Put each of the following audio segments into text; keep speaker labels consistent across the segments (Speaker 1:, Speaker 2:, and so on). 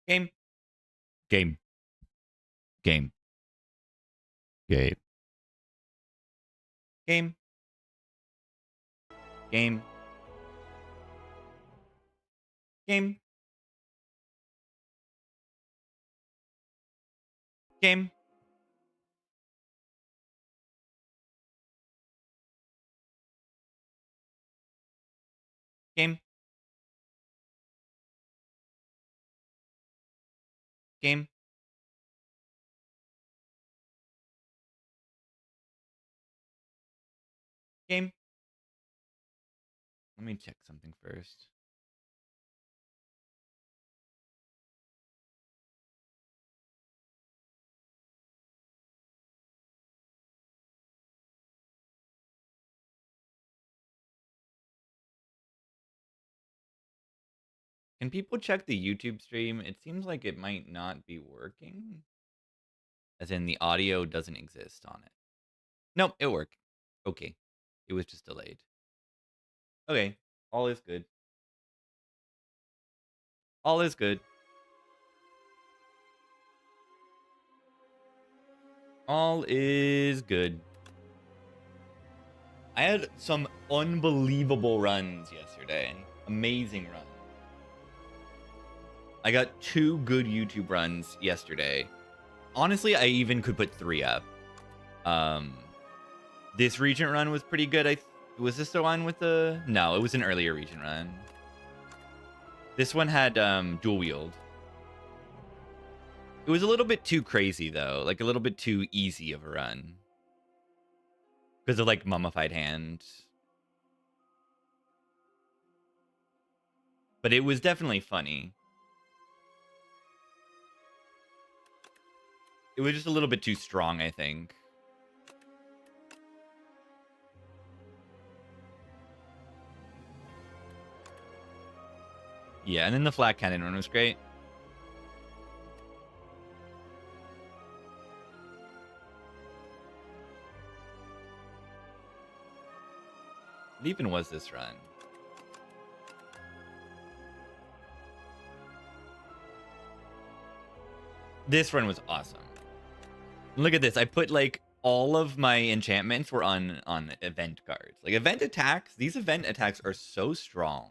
Speaker 1: Game. Game. Game. Game. Game. Game. Game. Game. Game. Game. Game. Let me check something first. Can people check the YouTube stream? It seems like it might not be working. As in the audio doesn't exist on it. Nope, it worked. Okay. It was just delayed. Okay. All is good. All is good. All is good. I had some unbelievable runs yesterday. Amazing runs. I got 2 good YouTube runs yesterday. Honestly, I even could put 3 up. This Regent run was pretty good. Was this the one with the... No, it was an earlier Regent run. This one had dual wield. It was a little bit too crazy, though. Like, a little bit too easy of a run. Because of, like, Mummified Hand. But it was definitely funny. It was just a little bit too strong, I think. Yeah, and then the flat cannon one was great. What even was this run? This run was awesome. Look at this. I put, like, all of my enchantments were on event cards. Like, event attacks. These event attacks are so strong.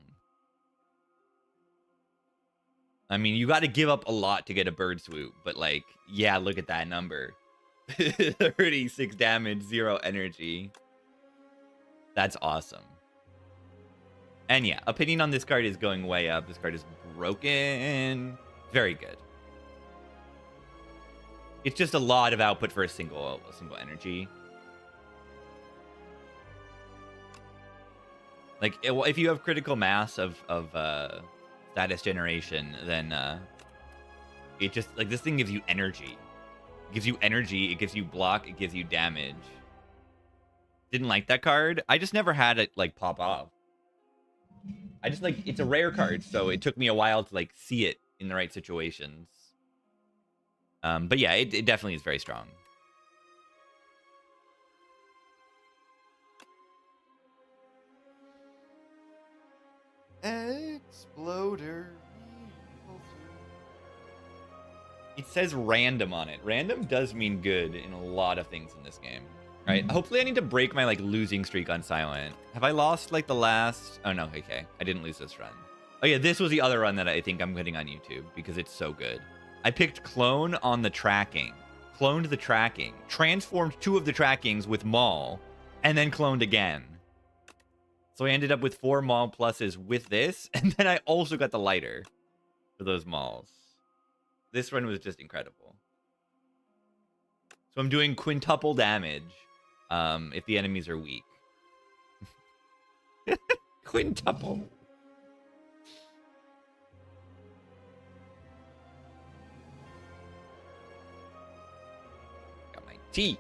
Speaker 1: I mean, you got to give up a lot to get a bird swoop. But, like, yeah, look at that number. 36 damage, 0 energy. That's awesome. And yeah, opinion on this card is going way up. This card is broken. Very good. It's just a lot of output for a single energy. Like, if you have critical mass of status generation, then it just, like, this thing gives you energy. It gives you energy, it gives you block, it gives you damage. Didn't like that card. I just never had it, like, pop off. I just, like, it's a rare card, so it took me a while to, like, see it in the right situations. But yeah, it definitely is very strong. Exploder. It says random on it. Random does mean good in a lot of things in this game. Right? Hopefully I need to break my, like, losing streak on Silent. Have I lost, like, the last... Oh, no. Okay. I didn't lose this run. Oh, yeah. This was the other run that I think I'm putting on YouTube because it's so good. I picked Clone on the tracking. Cloned the tracking. Transformed 2 of the trackings with Maul. And then cloned again. So I ended up with 4 Maul pluses with this. And then I also got the lighter for those Mauls. This run was just incredible. So I'm doing quintuple damage if the enemies are weak. Quintuple. Got my tea.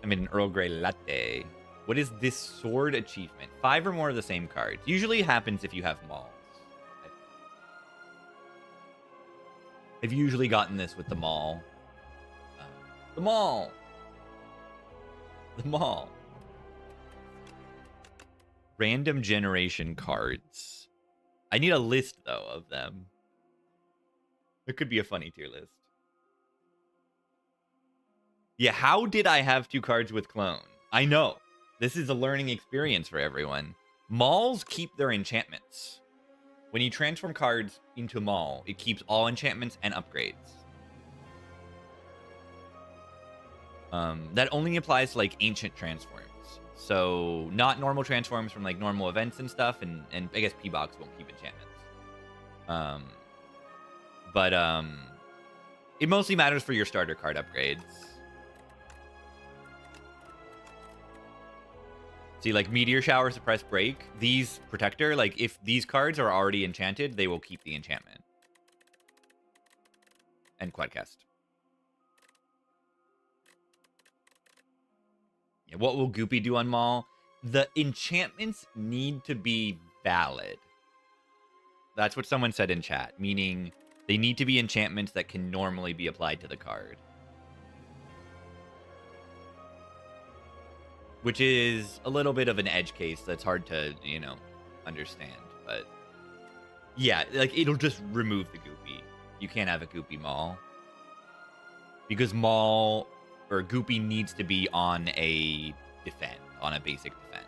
Speaker 1: I made an Earl Grey latte. What is this sword achievement? 5 or more of the same cards. Usually happens if you have Mauls. I've usually gotten this with the Maul. The Maul! The Maul. Random generation cards. I need a list, though, of them. It could be a funny tier list. Yeah, how did I have 2 cards with clone? I know. This is a learning experience for everyone. Malls keep their enchantments. When you transform cards into Maul, it keeps all enchantments and upgrades. That only applies to like ancient transforms. So not normal transforms from like normal events and stuff, and I guess P-Box won't keep enchantments. But it mostly matters for your starter card upgrades. See, like Meteor Shower, Suppress Break, these Protector, like if these cards are already enchanted, they will keep the enchantment. And Quadcast. Yeah, what will Goopy do on Maul? The enchantments need to be valid. That's what someone said in chat, meaning they need to be enchantments that can normally be applied to the card. Which is a little bit of an edge case that's hard to, you know, understand. But yeah, like it'll just remove the Goopy. You can't have a Goopy Maul. Because Maul or Goopy needs to be on a defend, on a basic defend.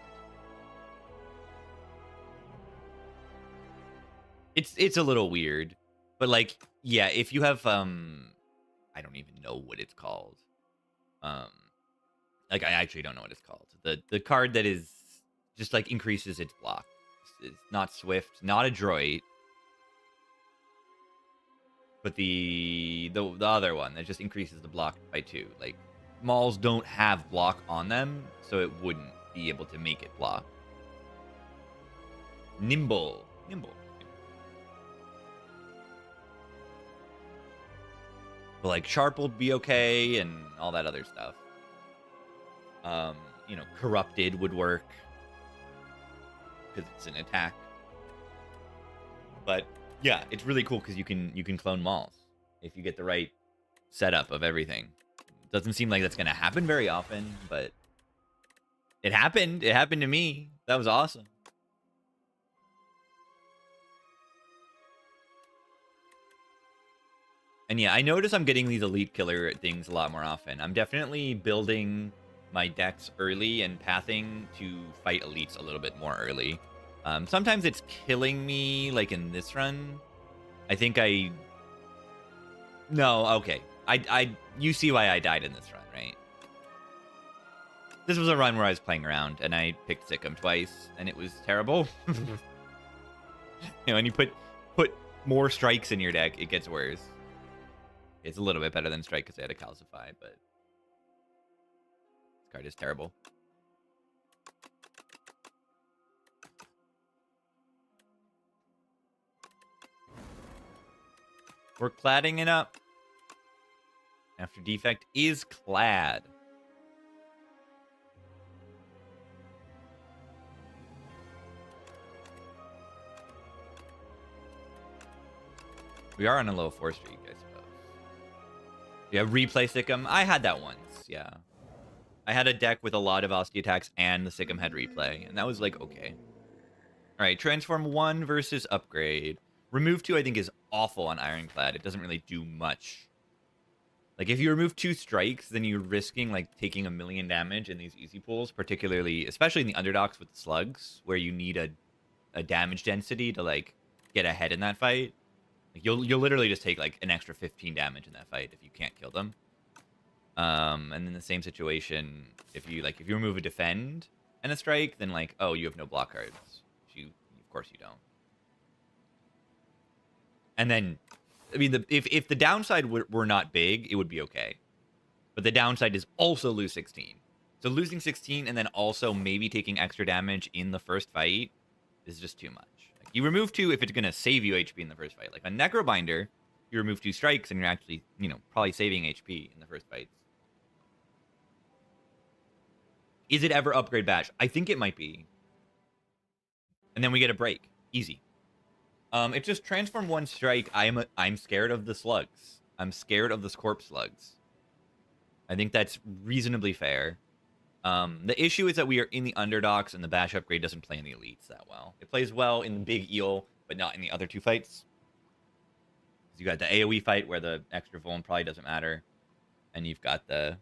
Speaker 1: It's a little weird. But like, yeah, if you have I don't even know what it's called. Like, I actually don't know what it's called. The card that is just, like, increases its block. It's not Swift, not Adroit. But the other one that just increases the block by 2. Like, Mauls don't have block on them, so it wouldn't be able to make it block. Nimble. But, like, Sharp will be okay, and all that other stuff. You know, Corrupted would work because it's an attack. But yeah, it's really cool because you can clone Mauls if you get the right setup of everything. Doesn't seem like that's gonna happen very often, but it happened. It happened to me. That was awesome. And yeah, I notice I'm getting these elite killer things a lot more often. I'm definitely building my decks early and pathing to fight elites a little bit more early. Sometimes it's killing me, like in this run. I think no, okay. You see why I died in this run, right? This was a run where I was playing around and I picked Sikkim twice and it was terrible. You know, and you put more strikes in your deck, it gets worse. It's a little bit better than strike because I had a calcify, but this card is terrible. We're cladding it up. After defect is clad. We are on a low 4 streak, I suppose. Yeah, replay Sikkim. I had that once, yeah. I had a deck with a lot of Osti attacks and the Sikkim had replay, and that was like, okay. Alright, transform 1 versus upgrade. Remove 2, I think, is awful on Ironclad. It doesn't really do much. Like, if you remove 2 strikes, then you're risking, like, taking 1,000,000 damage in these easy pools, particularly, especially in the underdogs with the slugs, where you need a damage density to, like, get ahead in that fight. Like, you'll literally just take, like, an extra 15 damage in that fight if you can't kill them. And in the same situation, if you remove a defend and a strike, then, like, oh, you have no block cards. Of course you don't. And then, I mean, if the downside were not big, it would be okay. But the downside is also lose 16. So losing 16 and then also maybe taking extra damage in the first fight is just too much. Like, you remove 2 if it's going to save you HP in the first fight. Like on Necrobinder, you remove 2 strikes and you're actually, you know, probably saving HP in the first fights. Is it ever upgrade bash? I think it might be. And then we get a break. Easy. It's just transform 1 strike. I'm scared of the slugs. I'm scared of the Scorp slugs. I think that's reasonably fair. The issue is that we are in the underdogs and the bash upgrade doesn't play in the elites that well. It plays well in the big eel, but not in the other 2 fights. You got the AoE fight where the extra vuln probably doesn't matter, and you've got the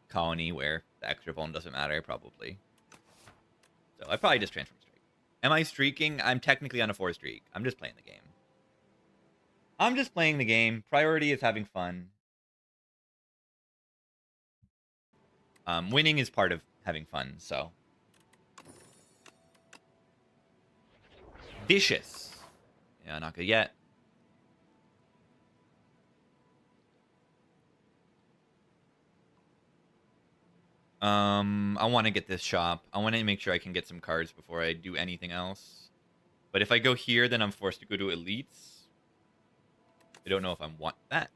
Speaker 1: colony where the extra vuln doesn't matter probably. So I probably just transform streak. Am I streaking? I'm technically on a 4 streak. I'm just playing the game. I'm just playing the game. Priority is having fun. Winning is part of having fun, so. Vicious. Yeah, not good yet. I want to get this shop. I want to make sure I can get some cards before I do anything else. But if I go here, then I'm forced to go to elites. I don't know if I want that.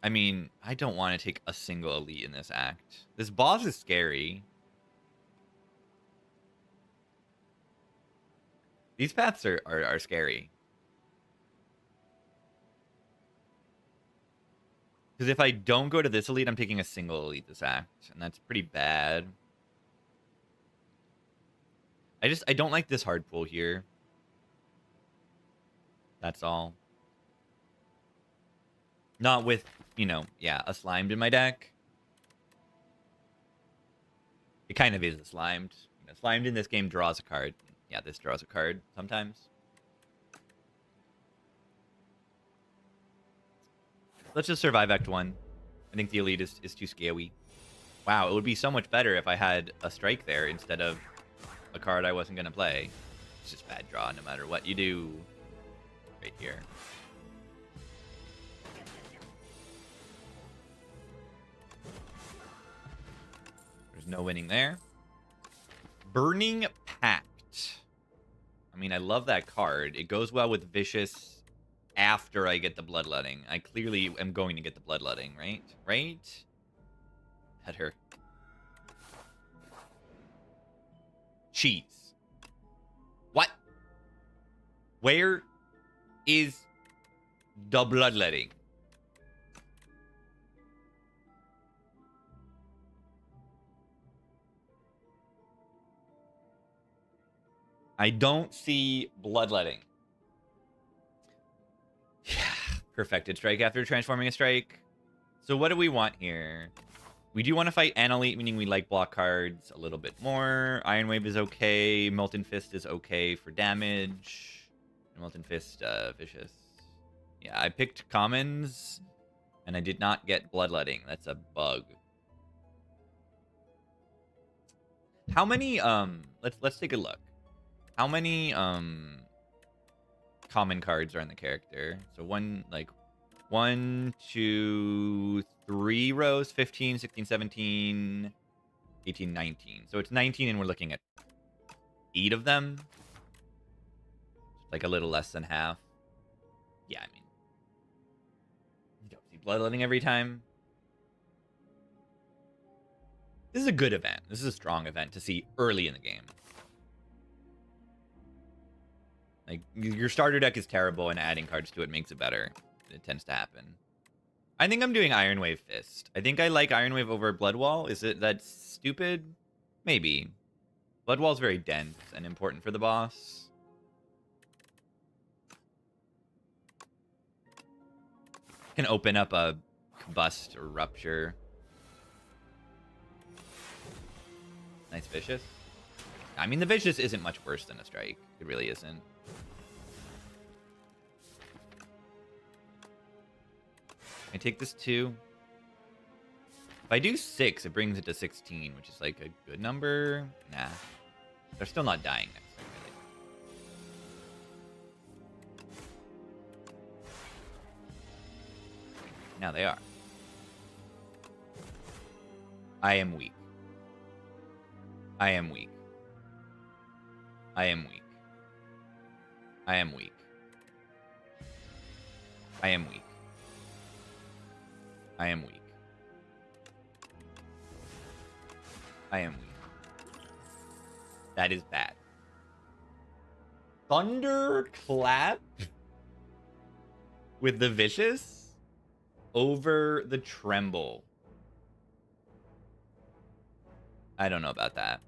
Speaker 1: I mean, I don't want to take a single elite in this act. This boss is scary. These paths are scary. Because if I don't go to this elite, I'm taking a single elite this act. And that's pretty bad. I don't like this hard pull here. That's all. Not with, you know, yeah, a slimed in my deck. It kind of is a slimed. You know, slimed in this game draws a card. Yeah, this draws a card sometimes. Let's just survive Act 1. I think the elite is too scary. Wow, it would be so much better if I had a strike there instead of a card I wasn't going to play. It's just bad draw no matter what you do. Right here. There's no winning there. Burning Pact. I mean, I love that card. It goes well with Vicious after I get the Bloodletting. I clearly am going to get the Bloodletting, right? Right? Better. Cheese. What? Where is the Bloodletting? I don't see Bloodletting. Yeah, perfected strike after transforming a strike. So what do we want here? We do want to fight an elite, meaning we like block cards a little bit more. Iron Wave is okay. Molten Fist is okay for damage. Molten Fist, vicious. Yeah, I picked commons, and I did not get Bloodletting. That's a bug. How many, let's take a look. How many, common cards are in the character? So 1, 2, 3 rows, 15, 16, 17, 18, 19. So it's 19 and we're looking at 8 of them. Like a little less than half. Yeah, I mean, you don't see Bloodletting every time. This is a good event. This is a strong event to see early in the game. Like, your starter deck is terrible and adding cards to it makes it better. It tends to happen. I think I'm doing Iron Wave Fist. I think I like Iron Wave over Bloodwall. Is it that stupid? Maybe. Bloodwall's very dense and important for the boss. Can open up a Combust or Rupture. Nice Vicious. I mean, the Vicious isn't much worse than a Strike. It really isn't. I take this 2. If I do 6, it brings it to 16, which is like a good number. Nah. They're still not dying next turn, really. Now they are. I am weak. I am weak. I am weak. I am weak. I am weak. I am weak. I am weak. That is bad. Thunderclap with the Vicious over the Tremble. I don't know about that.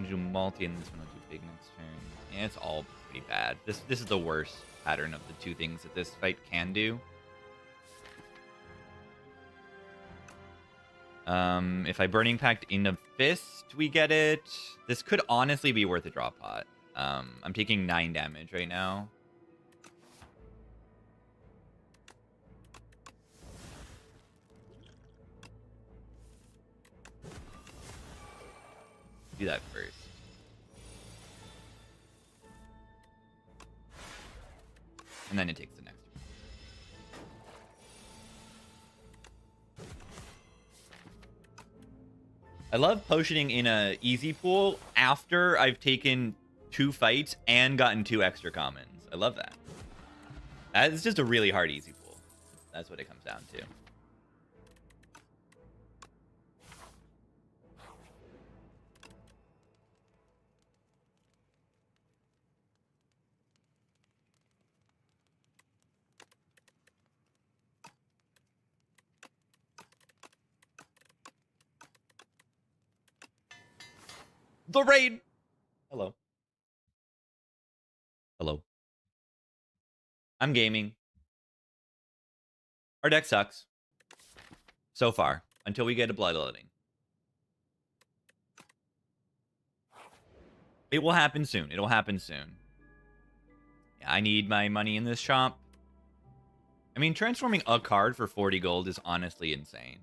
Speaker 1: gonna do multi, and this one will do big next turn. Yeah, it's all pretty bad. This is the worst pattern of the two things that this fight can do. If I Burning Pact into Fist, we get it. This could honestly be worth a draw pot. I'm taking 9 damage right now. Do that first. And then it takes the next one. I love potioning in a easy pool after I've taken 2 fights and gotten 2 extra commons. I love that. It's just a really hard easy pool. That's what it comes down to. The raid. Hello. Hello. I'm gaming. Our deck sucks. So far. Until we get a bloodletting. It will happen soon. It'll happen soon. Yeah, I need my money in this shop. I mean, transforming a card for 40 gold is honestly insane.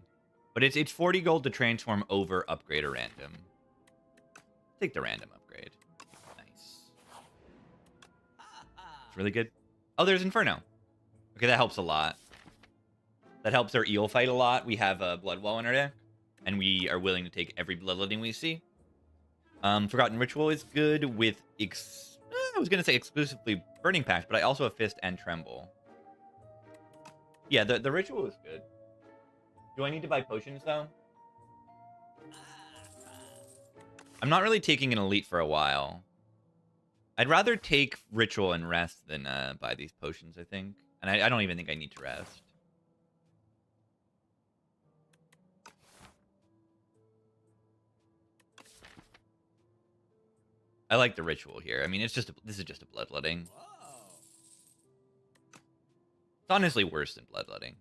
Speaker 1: But it's 40 gold to transform over upgrade a random. Take the random upgrade. Nice. It's really good. Oh, there's Inferno. Okay, that helps a lot. That helps our eel fight a lot. We have a Bloodwall in our deck, and we are willing to take every bloodletting we see. Forgotten Ritual is good with I was gonna say exclusively Burning Pact, but I also have Fist and Tremble. Yeah, the Ritual is good. Do I need to buy potions though? I'm not really taking an elite for a while. I'd rather take Ritual and rest than buy these potions, I think. And I don't even think I need to rest. I like the Ritual here. I mean, this is just a bloodletting. It's honestly worse than bloodletting.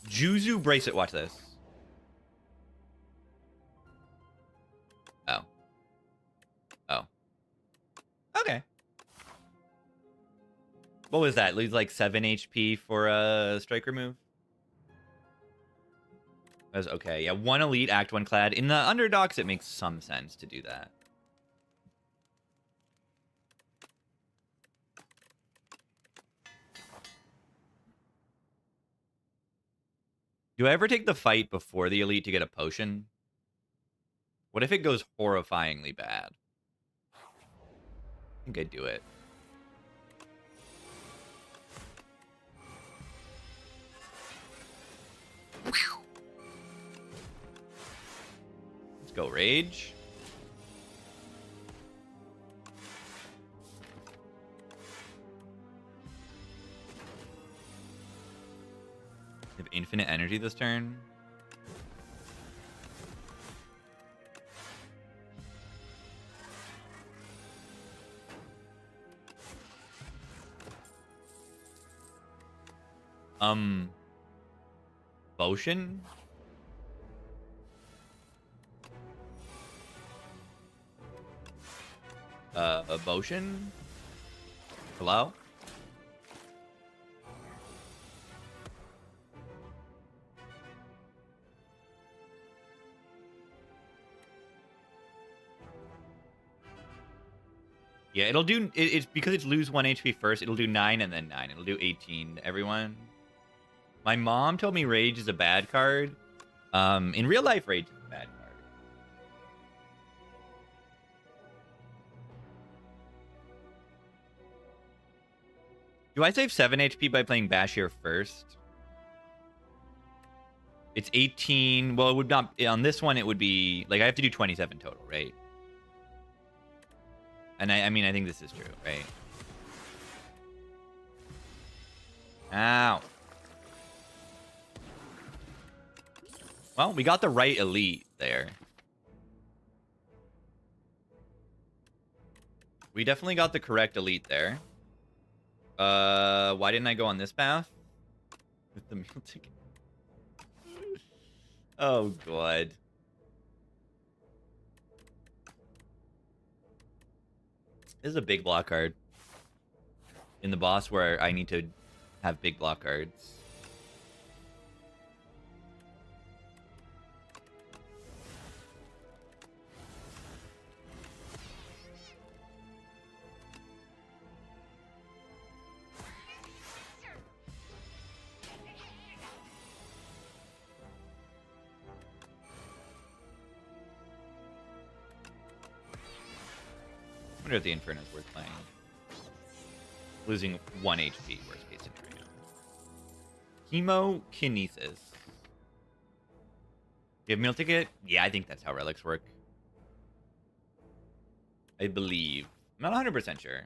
Speaker 1: Juzu Bracelet, watch this. Oh. Oh. Okay. What was that? Leaves like 7 HP for a striker move? That was okay. Yeah, 1 elite, act 1 clad. In the underdogs, it makes some sense to do that. Do I ever take the fight before the elite to get a potion? What if it goes horrifyingly bad? I think I'd do it. Let's go Rage. Have infinite energy this turn. Potion? A potion? Hello? Yeah, it'll do... It's because it's lose 1 HP first, it'll do 9 and then 9. It'll do 18 to everyone. My mom told me Rage is a bad card. In real life, Rage is a bad card. Do I save 7 HP by playing Bashir first? It's 18... Well, it would not... On this one, it would be... Like, I have to do 27 total, right? And I mean, I think this is true, right? Ow. Well, we got the right elite there. We definitely got the correct elite there. Why didn't I go on this path? With the meal ticket. Oh, God. This is a big block card. In the boss where I need to have big block cards. I wonder if the Inferno is worth playing. Losing 1 HP, worst case scenario. Chemokinesis. You have meal ticket? Yeah, I think that's how relics work. I believe. I'm not 100% sure.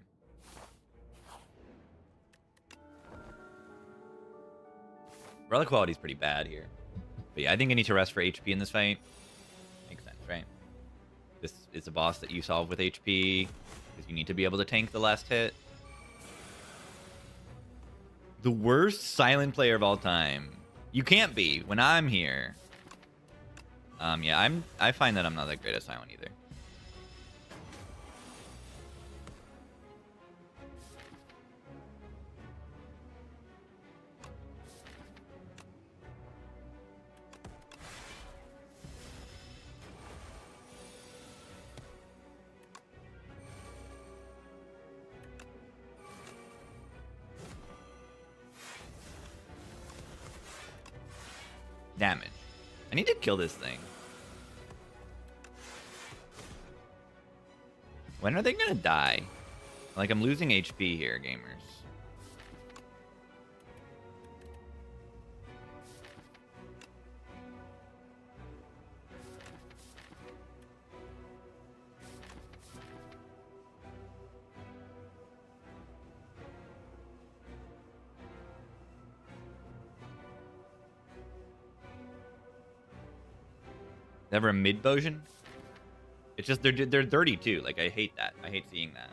Speaker 1: Relic quality is pretty bad here. But yeah, I think I need to rest for HP in this fight. Makes sense, right? This is a boss that you solve with HP. Because you need to be able to tank the last hit. The worst silent player of all time. You can't be when I'm here. Yeah, I find that I'm not that great at silent either. Damage. I need to kill this thing. When are they gonna die? Like, I'm losing HP here, gamers. Ever a mid potion? It's just they're dirty too. Like, I hate that. I hate seeing that.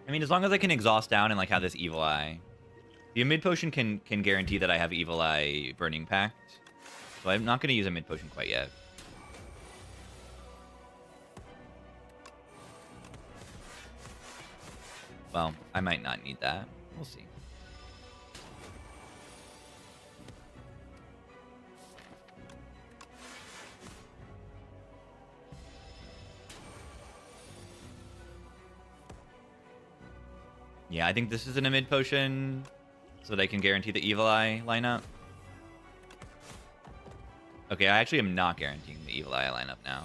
Speaker 1: I mean, as long as I can exhaust down and like have this evil eye. The mid potion can guarantee that I have evil eye burning pact. So I'm not gonna use a mid potion quite yet. Well, I might not need that. We'll see. Yeah, I think this is in a mid potion so that I can guarantee the evil eye lineup. Okay, I actually am not guaranteeing the evil eye lineup now.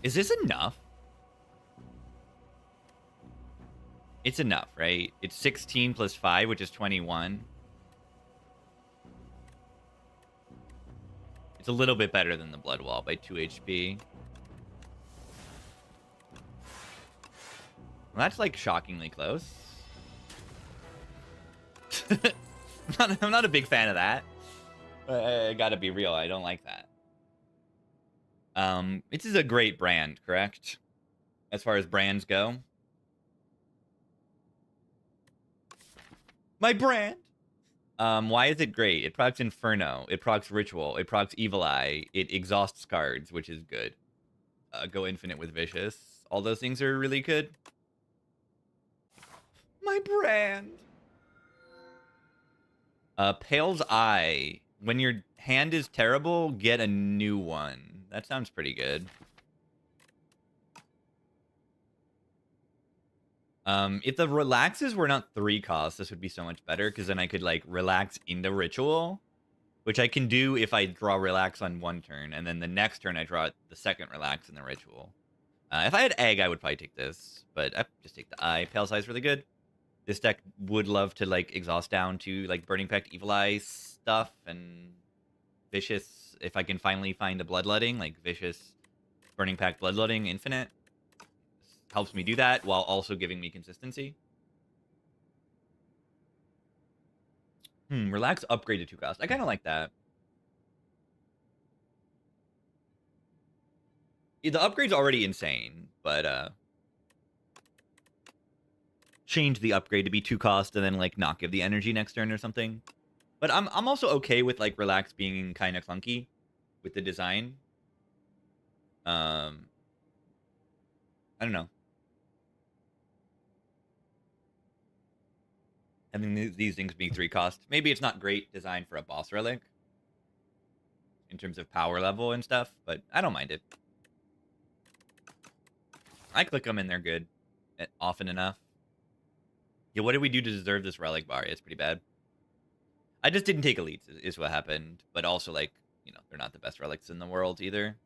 Speaker 1: Is this enough? It's enough, right? It's 16 plus 5, which is 21. It's a little bit better than the Blood Wall by 2 HP. Well, that's like shockingly close. I'm not a big fan of that. I gotta be real. I don't like that. This is a great brand, correct? As far as brands go. My brand. Why is it great? It procs Inferno. It procs Ritual. It procs Evil Eye. It exhausts cards, which is good. Go infinite with Vicious. All those things are really good. My brand. Pale's Eye. When your hand is terrible, get a new one. That sounds pretty good. If the relaxes were not 3 costs, this would be so much better, because then I could, like, relax into Ritual, which I can do if I draw relax on one turn, and then the next turn I draw the second relax in the Ritual. If I had Egg, I would probably take this, but I just take the Eye. Pale's Eye is really good. This deck would love to, like, exhaust down to, like, Burning Pact, Evil Eye stuff, and Vicious, if I can finally find a Bloodletting, like Vicious, Burning Pact, Bloodletting, Infinite. Helps me do that while also giving me consistency. Relax upgrade to 2 cost. I kind of like that. The upgrade's already insane, but change the upgrade to be 2 cost and then like not give the energy next turn or something. But I'm also okay with like Relax being kind of clunky with the design. I don't know. Having these things being 3 cost, maybe it's not great design for a boss relic in terms of power level and stuff, but I don't mind it. I click them and they're good often enough. Yeah, what did we do to deserve this relic bar? It's pretty bad. I just didn't take elites is what happened, but also like, you know, they're not the best relics in the world either.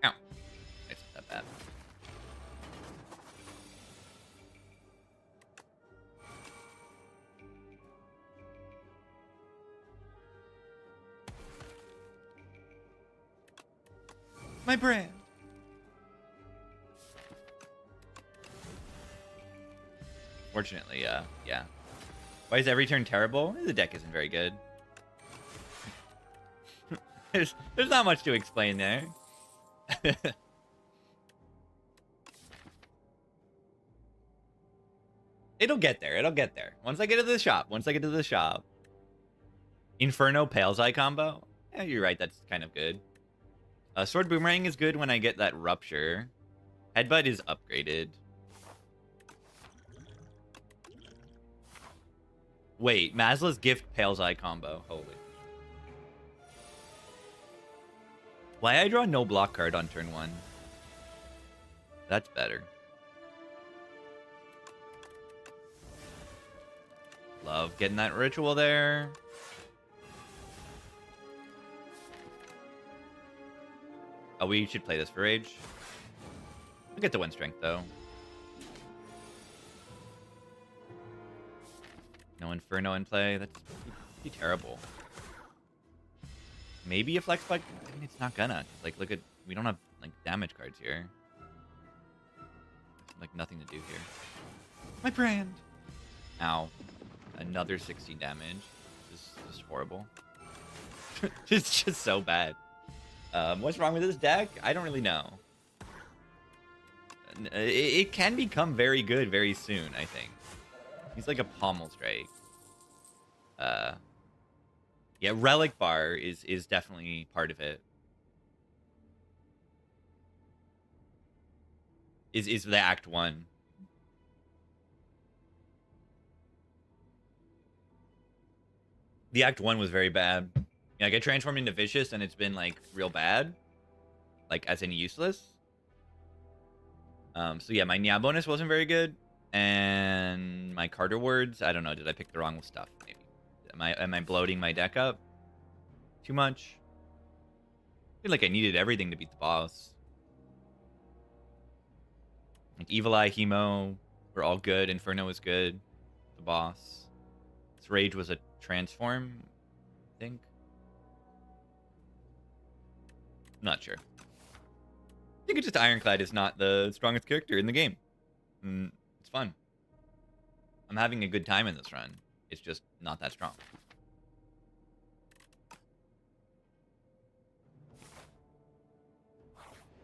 Speaker 1: Ow. It's not that bad. My brand. Fortunately, yeah. Why is every turn terrible? The deck isn't very good. there's not much to explain there. It'll get there. It'll get there. Once I get to the shop. Inferno Pale's Eye combo? Yeah, you're right. That's kind of good. Sword Boomerang is good when I get that Rupture. Headbutt is upgraded. Wait, Mazla's Gift Pale's Eye combo. Holy. Why I draw no block card on turn 1? That's better. Love getting that ritual there. Oh, we should play this for Rage. I'll get the win strength, though. No Inferno in play. That's pretty terrible. Maybe a flex bug? I mean, it's not gonna. Like, look at... We don't have, like, damage cards here. Like, nothing to do here. My brand! Ow. Another 16 damage. This is just horrible. It's just so bad. What's wrong with this deck? I don't really know. It can become very good very soon, I think. He's like a pommel strike. Yeah, Relic Bar is definitely part of it. Is the Act 1. The Act 1 was very bad. Yeah, like I transformed into Vicious and it's been like real bad. Like as in useless. So yeah, my Nya bonus wasn't very good. And my Carter words, I don't know, did I pick the wrong stuff? Maybe. Am I bloating my deck up too much? I feel like I needed everything to beat the boss. Like Evil Eye, Hemo were all good. Inferno was good. The boss. This Rage was a transform, I think. Not sure. I think it's just Ironclad is not the strongest character in the game. It's fun. I'm having a good time in this run. It's just not that strong.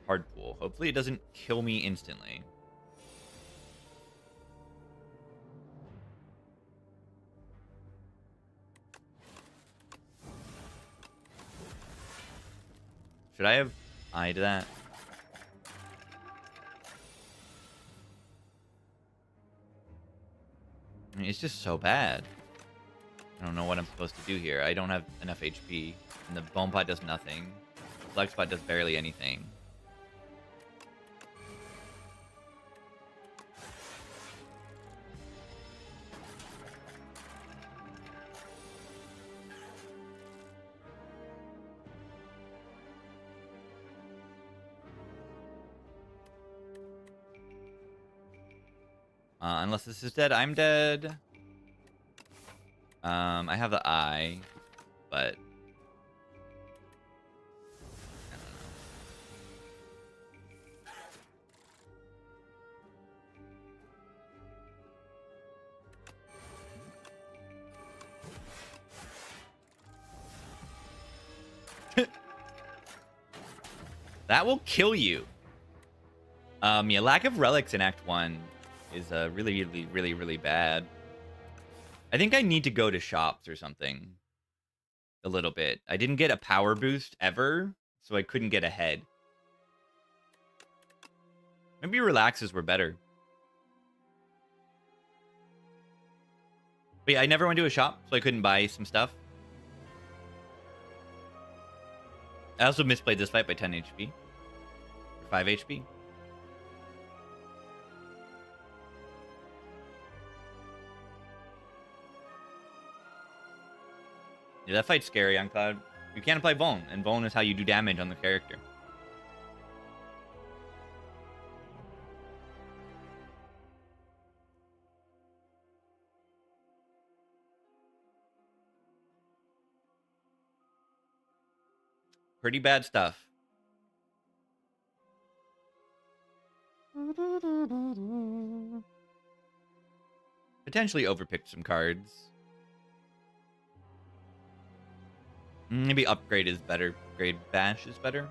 Speaker 1: Hard pool. Hopefully it doesn't kill me instantly. Should I have eyed that? I mean, it's just so bad. I don't know what I'm supposed to do here. I don't have enough HP. And the Bone Pot does nothing. Flex Pot does barely anything. Unless this is dead, I'm dead. I have the eye, but that will kill you. Yeah, lack of relics in Act 1 is really bad. I think I need to go to shops or something. A little bit. I didn't get a power boost ever, so I couldn't get ahead. Maybe relaxes were better. But yeah, I never went to a shop, so I couldn't buy some stuff. I also misplayed this fight by 10 HP. Or 5 HP. Yeah, that fight's scary on Cloud. You can't apply Vuln, and Vuln is how you do damage on the character. Pretty bad stuff. Potentially overpicked some cards. Maybe upgrade is better. Upgrade bash is better.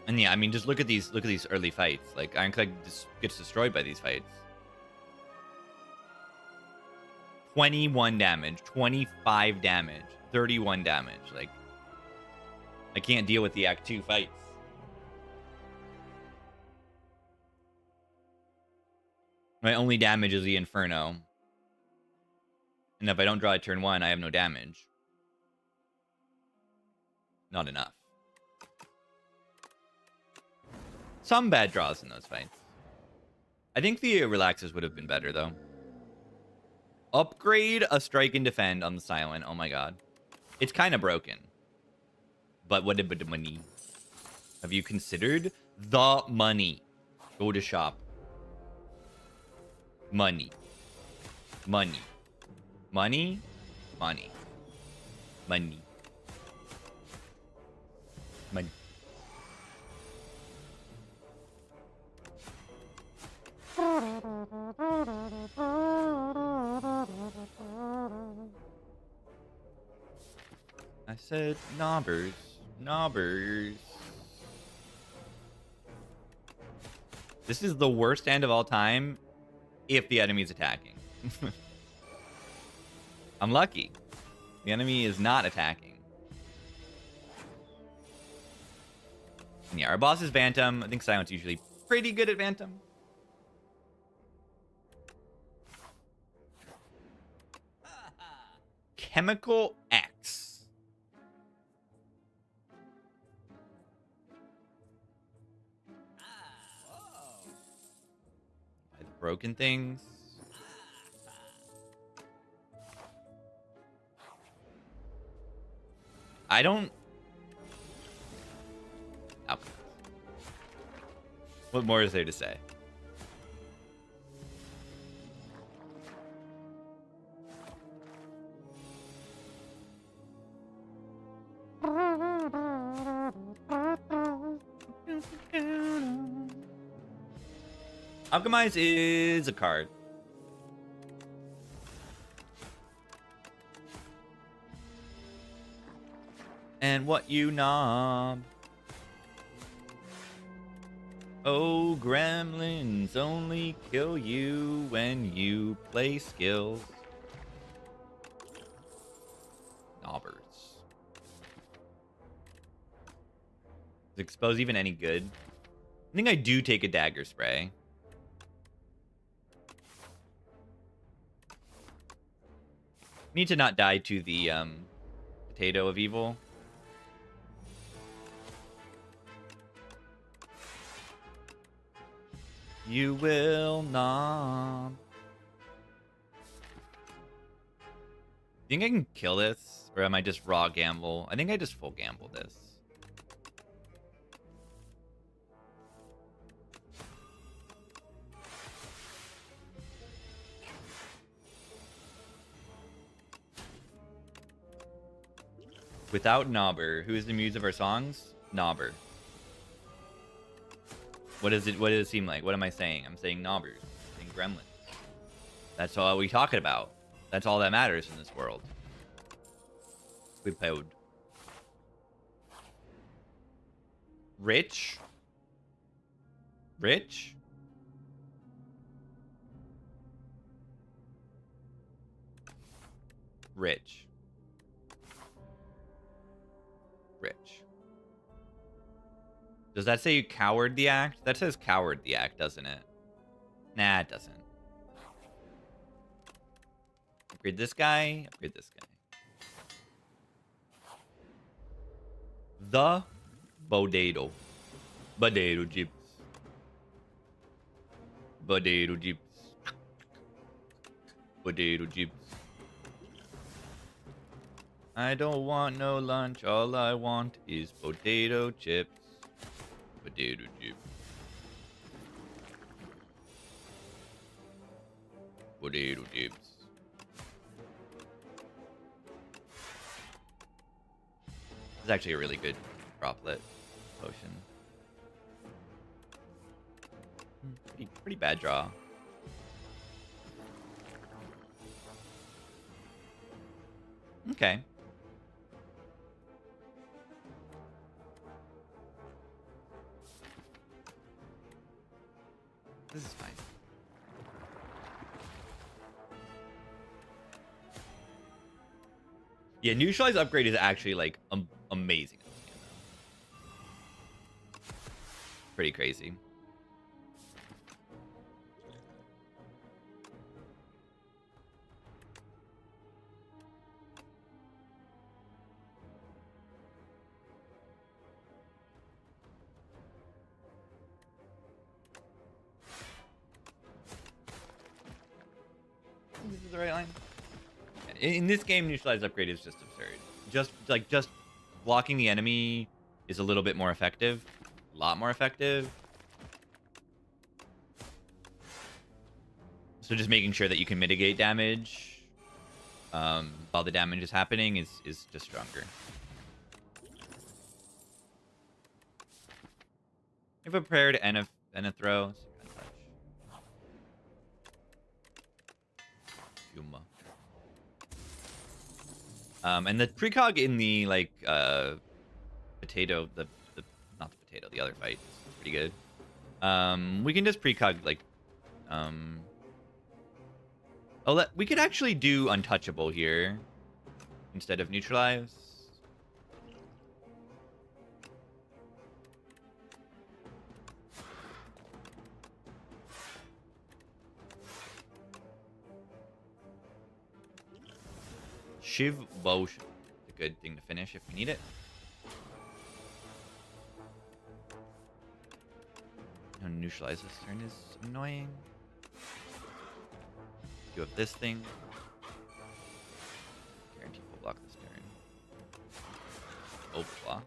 Speaker 1: And yeah, I mean, just look at these early fights. Like Ironclad just gets destroyed by these fights. 21 damage, 25 damage, 31 damage. Like, I can't deal with the Act 2 fights. My only damage is the Inferno. And if I don't draw at turn 1, I have no damage. Not enough. Some bad draws in those fights. I think the relaxes would have been better, though. Upgrade a strike and defend on the silent. Oh my god. It's kind of broken. But what about the money? Have you considered the money? Go to shop. Money. Money. Money. Money. Money. Money. I said knobbers. Knobbers. This is the worst hand of all time if the enemy's attacking. I'm lucky. The enemy is not attacking. And yeah, our boss is Phantom. I think Silent's usually pretty good at Phantom. Chemical X. By the broken things. I don't... Oh. What more is there to say? Alchemize is a card. And what you knob? Oh, gremlins only kill you when you play skills. Knobbers. Is Expose even any good? I think I do take a Dagger Spray. Need to not die to the Potato of Evil. You will not. Think I can kill this? Or am I just raw gamble? I think I just full gamble this. Without Knobber. Who is the muse of our songs? Knobber. What does it seem like? What am I saying? I'm saying Knobbers. I'm saying Gremlins. That's all we talking about. That's all that matters in this world. We played. Rich? Rich? Rich. Rich. Does that say coward the act? That says coward the act, doesn't it? Nah, it doesn't. Upgrade this guy. Upgrade this guy. The Bodado. Bodado Jeeps. Bodado Jeeps. Bodado Jeeps. I don't want no lunch. All I want is potato chips. Potato chips. Potato chips. This is actually a really good droplet potion. Pretty bad draw. Okay. This is fine. Yeah, neutralize upgrade is actually like amazing. Pretty crazy. This is the right line. In this game, neutralize upgrade is just absurd. Just blocking the enemy is a little bit more effective, a lot more effective. So just making sure that you can mitigate damage while the damage is happening is just stronger. If a prepared and a throw. And the precog in the like potato, the not the potato, the other fight is pretty good. We can just precog like we could actually do untouchable here instead of neutralize. Shiv Bosh, a good thing to finish if we need it. No, neutralize this turn is annoying. You have this thing. Guarantee full block this turn. Oh, blah.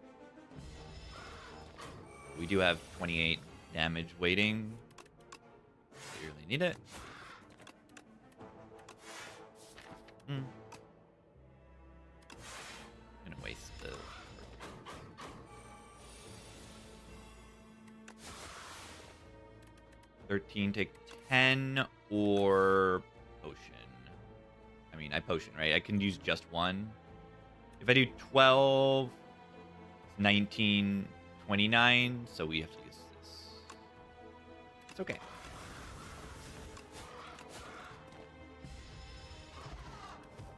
Speaker 1: We do have 28 damage waiting. We really need it. I'm gonna waste the 13, take 10 or potion. I mean, I potion, right? I can use just one. If I do 12, 19, 29, so we have to use this. It's okay.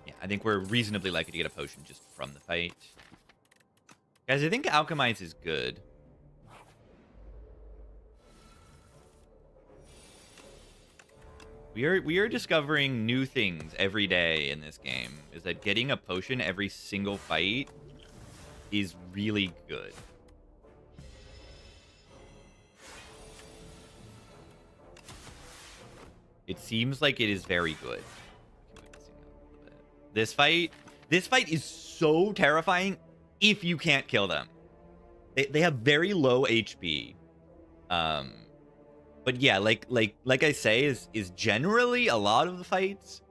Speaker 1: Yeah, I think we're reasonably likely to get a potion just from the fight. Guys, I think Alchemize is good. We are discovering new things every day in this game. Is that getting a potion every single fight is really good. It seems like it is very good. This fight is so terrifying if you can't kill them. They have very low HP. But yeah, like I say, is generally a lot of the fights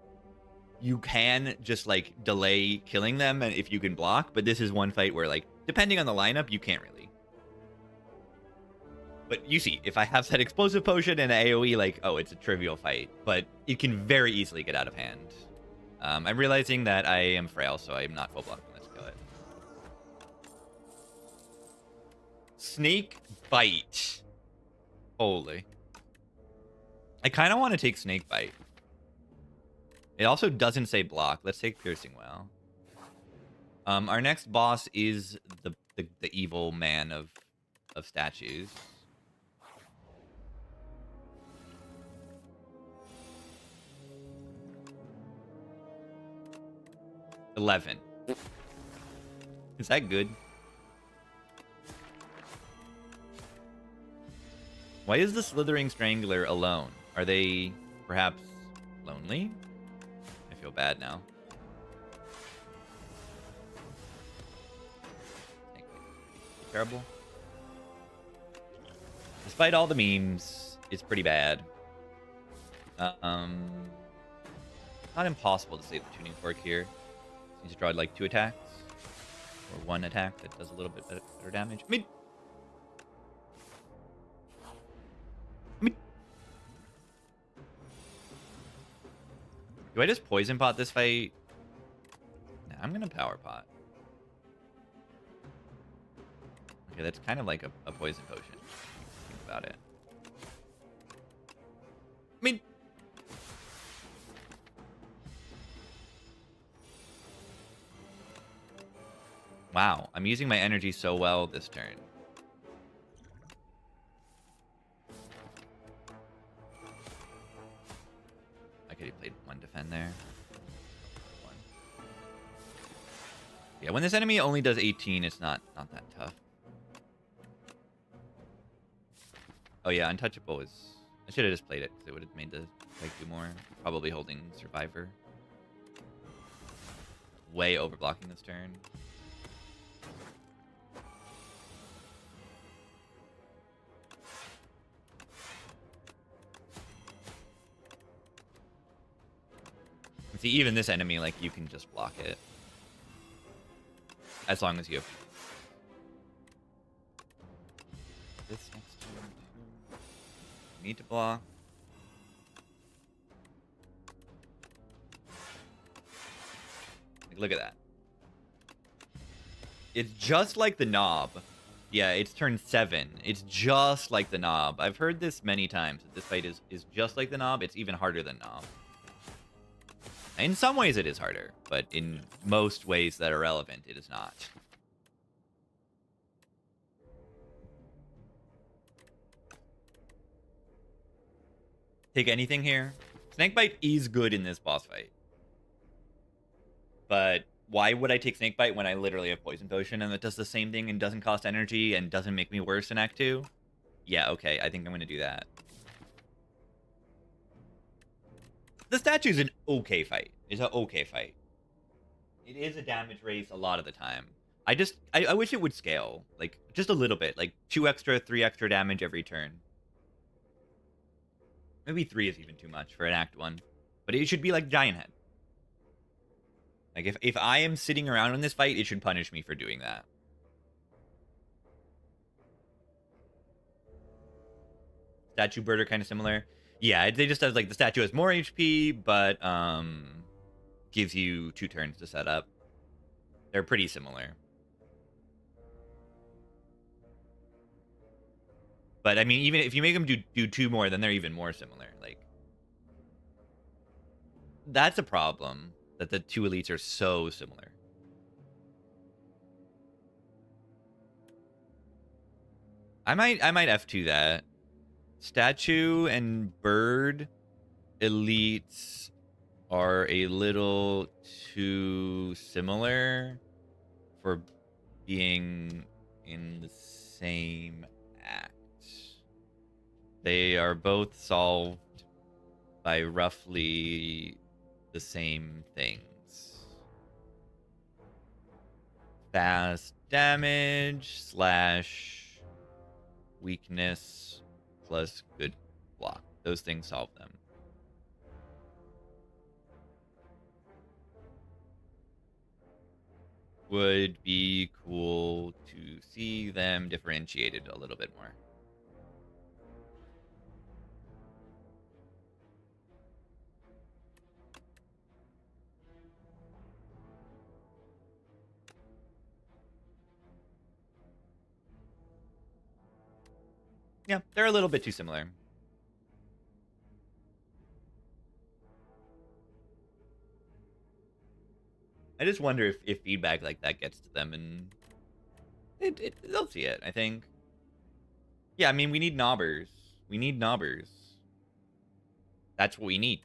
Speaker 1: you can just like delay killing them and if you can block, but this is one fight where like depending on the lineup, you can't really. But you see, if I have that explosive potion and AoE, like, oh, it's a trivial fight, but it can very easily get out of hand. I'm realizing that I am frail, so I'm not full blocking. Let's kill it. Snake bite. Holy. I kind of want to take snake bite. It also doesn't say block. Let's take piercing well. Our next boss is the evil man of statues. $11. Is that good? Why is the Slithering Strangler alone? Are they perhaps lonely? I feel bad now. Terrible. Despite all the memes, it's pretty bad. Not impossible to save the tuning fork here. Need to draw like 2 attacks. Or 1 attack that does a little bit better damage. I mean... Do I just poison pot this fight? Nah, I'm gonna power pot. Okay, that's kind of like a poison potion. Think about it. I mean... Wow, I'm using my energy so well this turn. I could have played 1 defend there. 1. Yeah, when this enemy only does 18, it's not that tough. Oh yeah, untouchable is... I should have just played it because it would have made the fight do more. Probably holding survivor. Way overblocking this turn. See, even this enemy, like, you can just block it. As long as you have... This next turn, too. Need to block. Like, look at that. It's just like the knob. Yeah, it's turn 7. It's just like the knob. I've heard this many times. That this fight is just like the knob. It's even harder than knob. In some ways it is harder, but in most ways that are relevant, it is not. Take anything here. Snakebite is good in this boss fight. But why would I take Snakebite when I literally have Poison Potion and it does the same thing and doesn't cost energy and doesn't make me worse in Act 2? Yeah, okay, I think I'm going to do that. The statue's an okay fight. It's an okay fight. It is a damage race a lot of the time. I wish it would scale. Like, just a little bit. Like, 2 extra, 3 extra damage every turn. Maybe 3 is even too much for an Act 1. But it should be like Giant Head. Like, if I am sitting around in this fight, it should punish me for doing that. Statue Bird are kind of similar. Yeah, they just have, like, the statue has more HP, but, gives you 2 turns to set up. They're pretty similar. But, I mean, even if you make them do 2 more, then they're even more similar. Like, that's a problem, that the 2 elites are so similar. I might F2 that. Statue and bird elites are a little too similar for being in the same act. They are both solved by roughly the same things. Fast damage / weakness plus good block. Those things solve them. would be cool to see them differentiated a little bit more. Yeah, they're a little bit too similar. I just wonder if feedback like that gets to them, and they'll see it, I think. Yeah, I mean, we need knobbers. We need knobbers. That's what we need.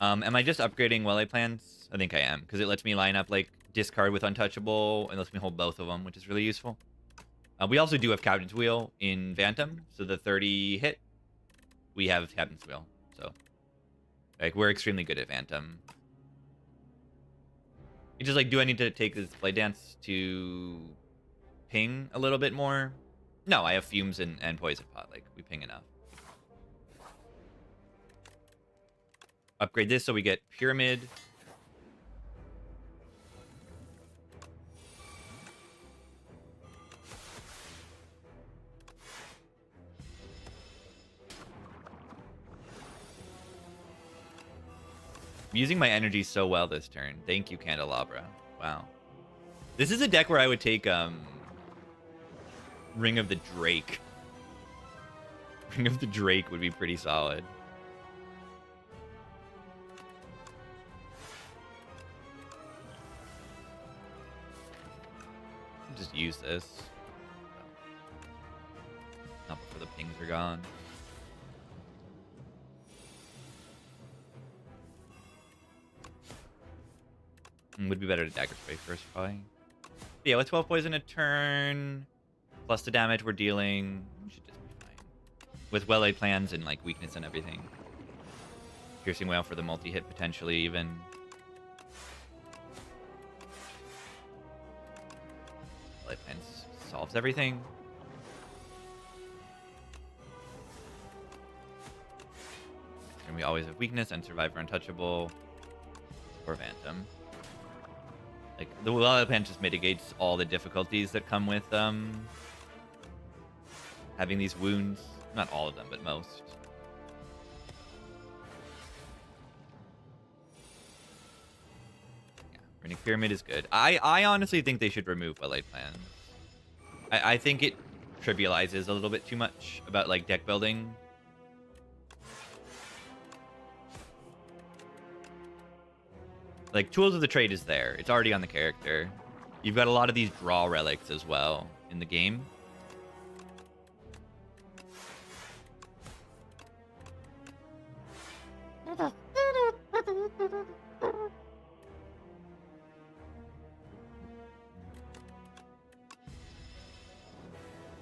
Speaker 1: Am I just upgrading Welle plans? I think I am, because it lets me line up, like, discard with Untouchable, and lets me hold both of them, which is really useful. We also do have Captain's Wheel in Phantom, so the 30 hit, we have Captain's Wheel. So, like, we're extremely good at Phantom. It's just like, do I need to take this Blade Dance to ping a little bit more? No, I have Fumes and Poison Pot. Like, we ping enough. Upgrade this so we get Pyramid. I'm using my energy so well this turn. Thank you, Candelabra. Wow. This is a deck where I would take Ring of the Drake. Ring of the Drake would be pretty solid. I'll just use this. Not before the pings are gone. Would be better to Dagger Spray first, probably. But yeah, with 12 poison a turn, plus the damage we're dealing, we should just be fine. With well-laid plans and like weakness and everything. Piercing Whale for the multi-hit potentially even. Well-laid plans solves everything. And we always have weakness and Survivor Untouchable or Phantom. Like, the well-laid plan just mitigates all the difficulties that come with having these wounds. Not all of them, but most. Yeah, Runic Pyramid is good. I honestly think they should remove well-laid plans. I think it trivializes a little bit too much about, like, deck building. Like, Tools of the Trade is there. It's already on the character. You've got a lot of these draw relics as well in the game.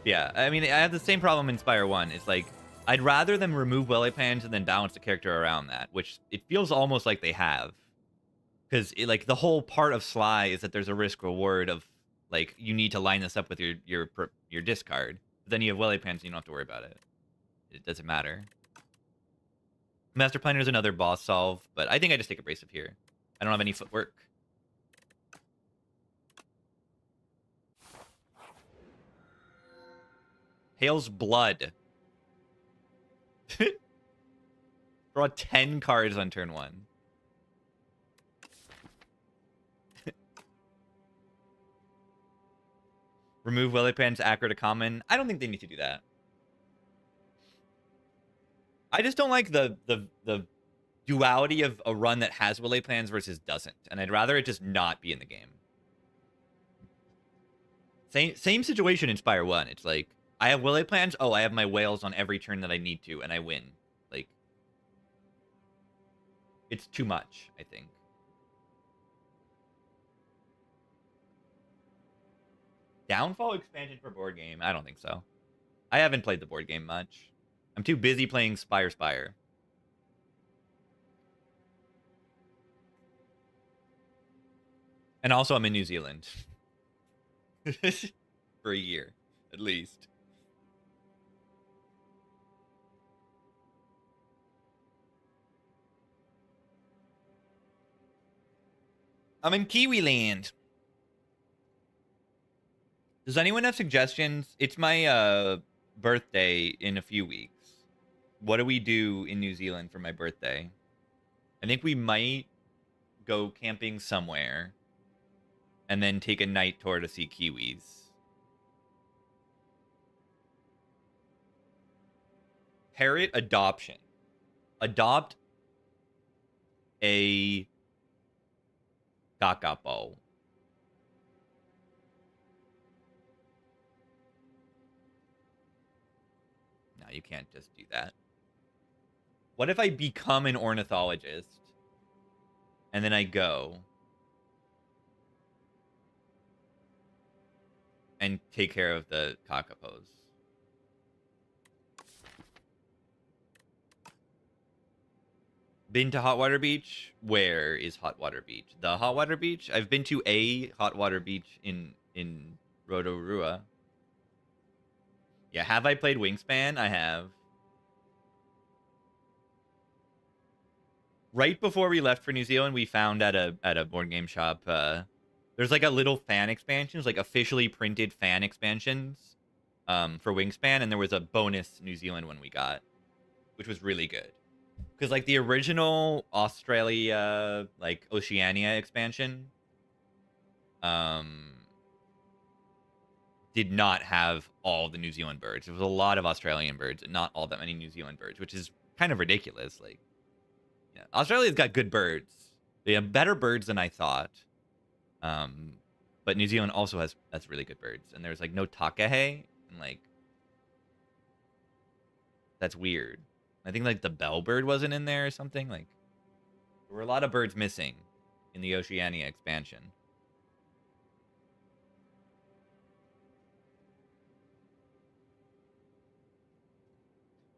Speaker 1: Yeah, I mean, I have the same problem in Spire 1. It's like, I'd rather them remove well-laid plans and then balance the character around that, which it feels almost like they have. Because, like, the whole part of Sly is that there's a risk-reward of, like, you need to line this up with your discard. But then you have well-laid plans and you don't have to worry about it. It doesn't matter. Master Planner is another boss solve, but I think I just take Abrasive here. I don't have any footwork. Hail's Blood. Draw 10 cards on turn 1. Remove well-laid plans, accurate to common. I don't think they need to do that. I just don't like the duality of a run that has well-laid plans versus doesn't, and I'd rather it just not be in the game. Same situation in Spire 1. It's like, I have well-laid plans. Oh, I have my whales on every turn that I need to, and I win. Like, it's too much, I think. Downfall expansion for board game? I don't think so. I haven't played the board game much. I'm too busy playing Spire. And also, I'm in New Zealand. For a year, at least. I'm in Kiwi land. Does anyone have suggestions? It's my birthday in a few weeks. What do we do in New Zealand for my birthday? I think we might go camping somewhere and then take a night tour to see kiwis. Parrot adoption. Adopt a kakapo. No, you can't just do that. What if I become an ornithologist and then I go and take care of the kakapos? Been to Hotwater Beach? Where is Hotwater Beach? The Hotwater Beach? I've been to a Hotwater Beach in Rotorua. Yeah, have I played Wingspan? I have. Right before we left for New Zealand, we found at a board game shop, there's like a little fan expansions, like officially printed fan expansions for Wingspan, and there was a bonus New Zealand one we got, which was really good. Because, like, the original Australia, like, Oceania expansion did not have all the New Zealand birds. There was a lot of Australian birds and not all that many New Zealand birds, which is kind of ridiculous. Like, yeah, Australia's got good birds. They have better birds than I thought. But New Zealand also has really good birds. And there's, like, no takahe. And, like, that's weird. I think, like, the bellbird wasn't in there or something. Like, there were a lot of birds missing in the Oceania expansion.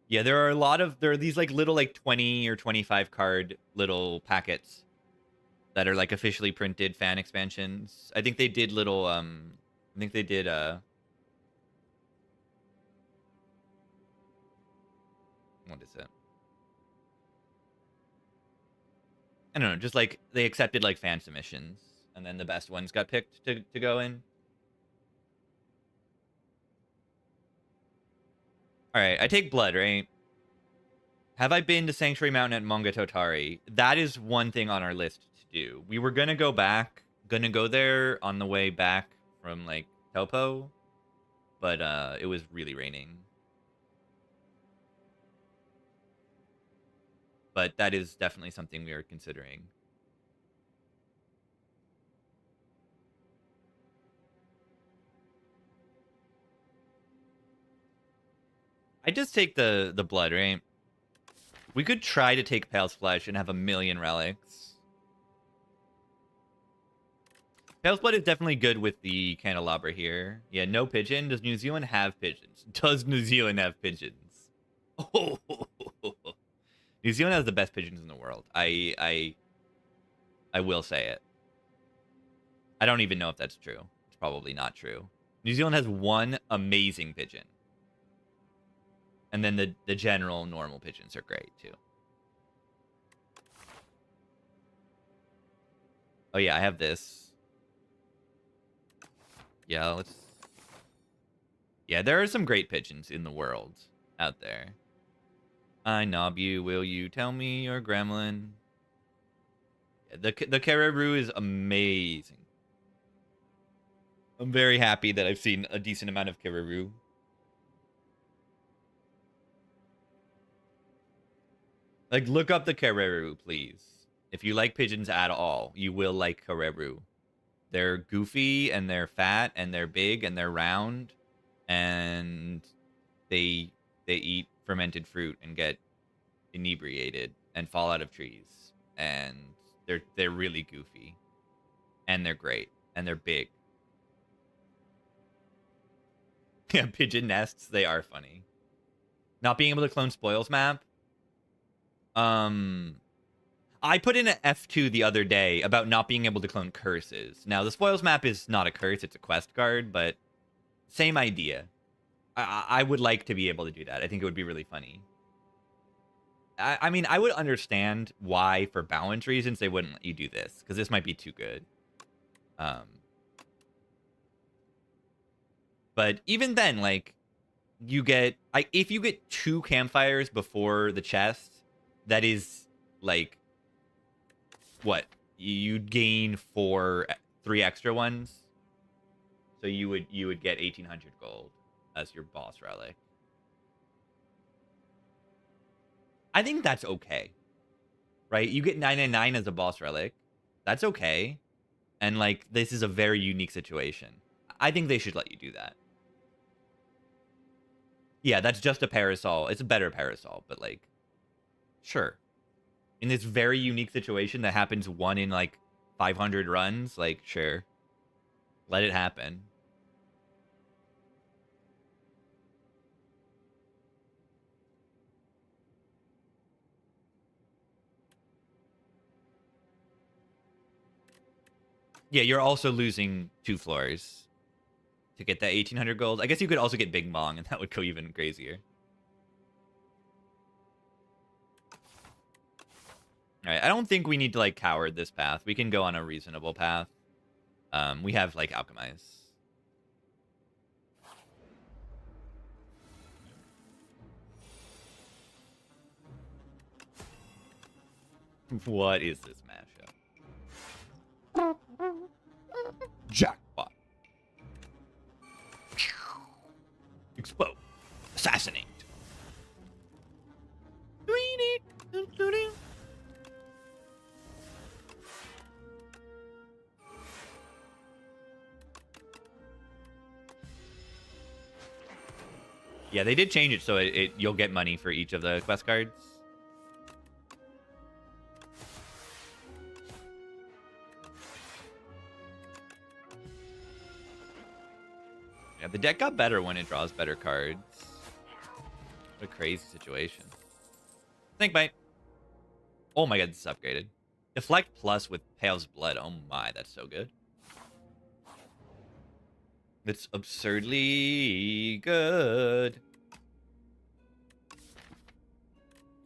Speaker 1: Yeah, there are these, like, little, like, 20 or 25 card little packets that are, like, officially printed fan expansions. I think they did little, what is it? I don't know, just, like, they accepted, like, fan submissions, and then the best ones got picked to go in. Alright, I take blood, right? Have I been to Sanctuary Mountain at Monogatari? That is one thing on our list to do. We were gonna go there on the way back from, like, Taupo, but it was really raining. But that is definitely something we are considering. I just take the blood, right? We could try to take Pale's Flesh and have a million relics. Pale's Blood is definitely good with the candelabra here. Yeah, no pigeon. Does New Zealand have pigeons? Does New Zealand have pigeons? Oh, New Zealand has the best pigeons in the world. I will say it. I don't even know if that's true. It's probably not true. New Zealand has one amazing pigeon. And then the general normal pigeons are great, too. Oh, yeah, I have this. Yeah, let's... Yeah, there are some great pigeons in the world out there. I knob you, will you tell me you're gremlin? Yeah, the caribou is amazing. I'm very happy that I've seen a decent amount of caribou. Like, look up the caribou, please. If you like pigeons at all, you will like caribou. They're goofy, and they're fat, and they're big, and they're round, and they eat fermented fruit and get inebriated and fall out of trees. And they're really goofy. And they're great. And they're big. Yeah, pigeon nests, they are funny. Not being able to clone spoils map. I put in an F2 the other day about not being able to clone curses. Now, the spoils map is not a curse, it's a quest card, but same idea. I would like to be able to do that. I think it would be really funny. I mean, I would understand why, for balance reasons, they wouldn't let you do this, because this might be too good. But even then, like, you get if you get 2 campfires before the chest, that is like what? You'd gain 3 extra ones. So you would get 1800 gold as your boss relic. I think that's okay. Right? You get 999 as a boss relic. That's okay. And like this is a very unique situation. I think they should let you do that. Yeah, that's just a parasol. It's a better parasol, but like sure. In this very unique situation that happens 1 in like 500 runs, like sure. Let it happen. Yeah, you're also losing 2 floors to get that 1800 gold. I guess you could also get Big Mong, and that would go even crazier. All right, I don't think we need to like coward this path. We can go on a reasonable path. We have like alchemize. What is this mashup? Jackpot. Explode. Assassinate. Yeah, they did change it so you'll get money for each of the quest cards. Yeah, the deck got better when it draws better cards. What a crazy situation. Snake bite. Oh my god, this is upgraded. Deflect plus with Pale's Blood. Oh my, that's so good. That's absurdly good.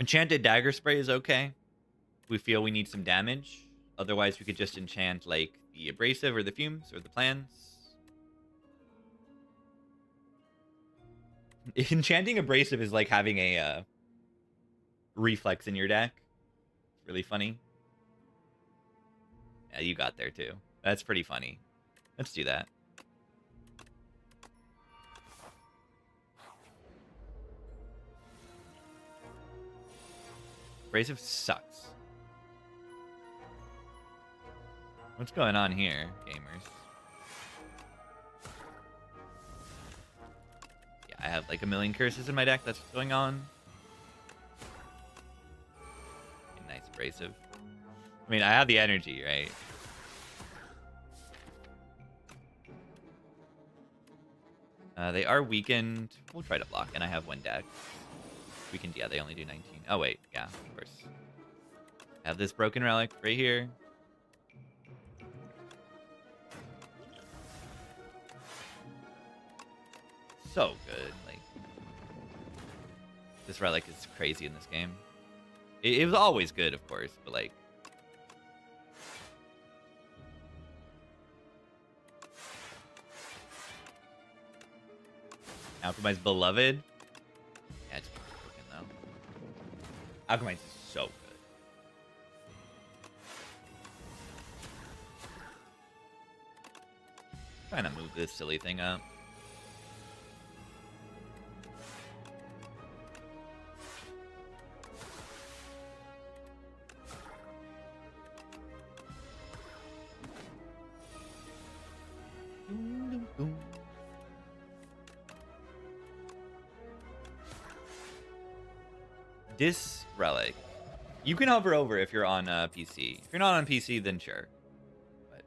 Speaker 1: Enchanted Dagger Spray is okay. We feel we need some damage. Otherwise, we could just enchant like the Abrasive or the Fumes or the Plans. Enchanting Abrasive is like having a reflex in your deck. It's really funny. Yeah, you got there too. That's pretty funny. Let's do that. Abrasive sucks. What's going on here, gamers? Yeah, I have like a million curses in my deck. That's what's going on. Nice Abrasive. I mean, I have the energy, right? They are weakened. We'll try to block, and I have 1 deck. Weakened, yeah, they only do 19. Oh, wait, yeah, of course. I have this broken relic right here. So good. Like, this relic is crazy in this game. It was always good, of course, but like, Alchemized Beloved. Yeah, it's broken though. Alchemized is so good. Trying to move this silly thing up. This relic, you can hover over if you're on PC. If you're not on PC, then sure. But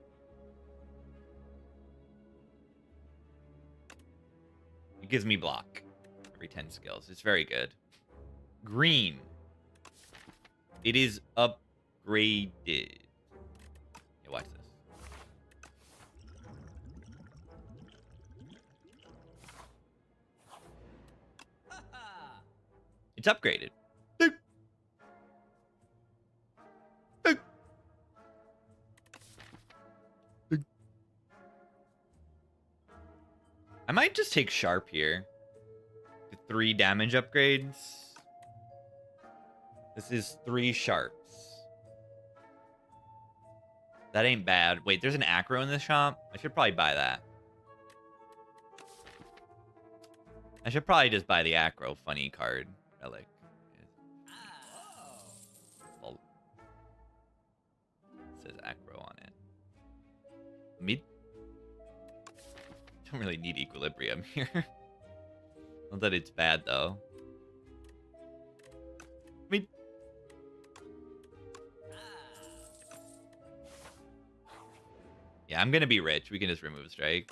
Speaker 1: it gives me block every 10 skills. It's very good. Green. It is upgraded. Yeah, watch this. It's upgraded. I might just take Sharp here. 3 damage upgrades. This is 3 Sharps. That ain't bad. Wait, there's an Acro in this shop? I should probably buy that. I should probably just buy the Acro funny card relic. Well, it says Acro on it. Me? Don't really need equilibrium here. Not that it's bad though. Me. Yeah, I'm gonna be rich. We can just remove strike.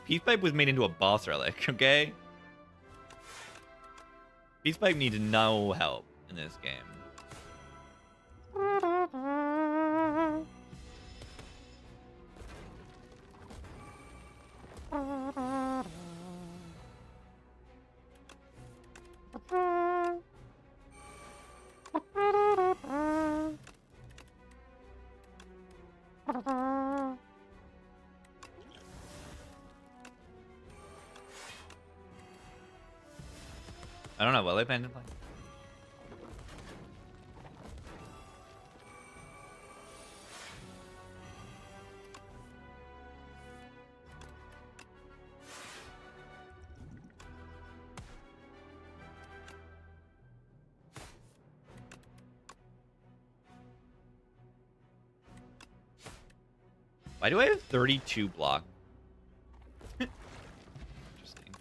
Speaker 1: Peace Pipe was made into a boss relic, okay? Peace Pipe needs no help in this game. I don't know. Will I plan to play? Why do I have 32 block? Interesting.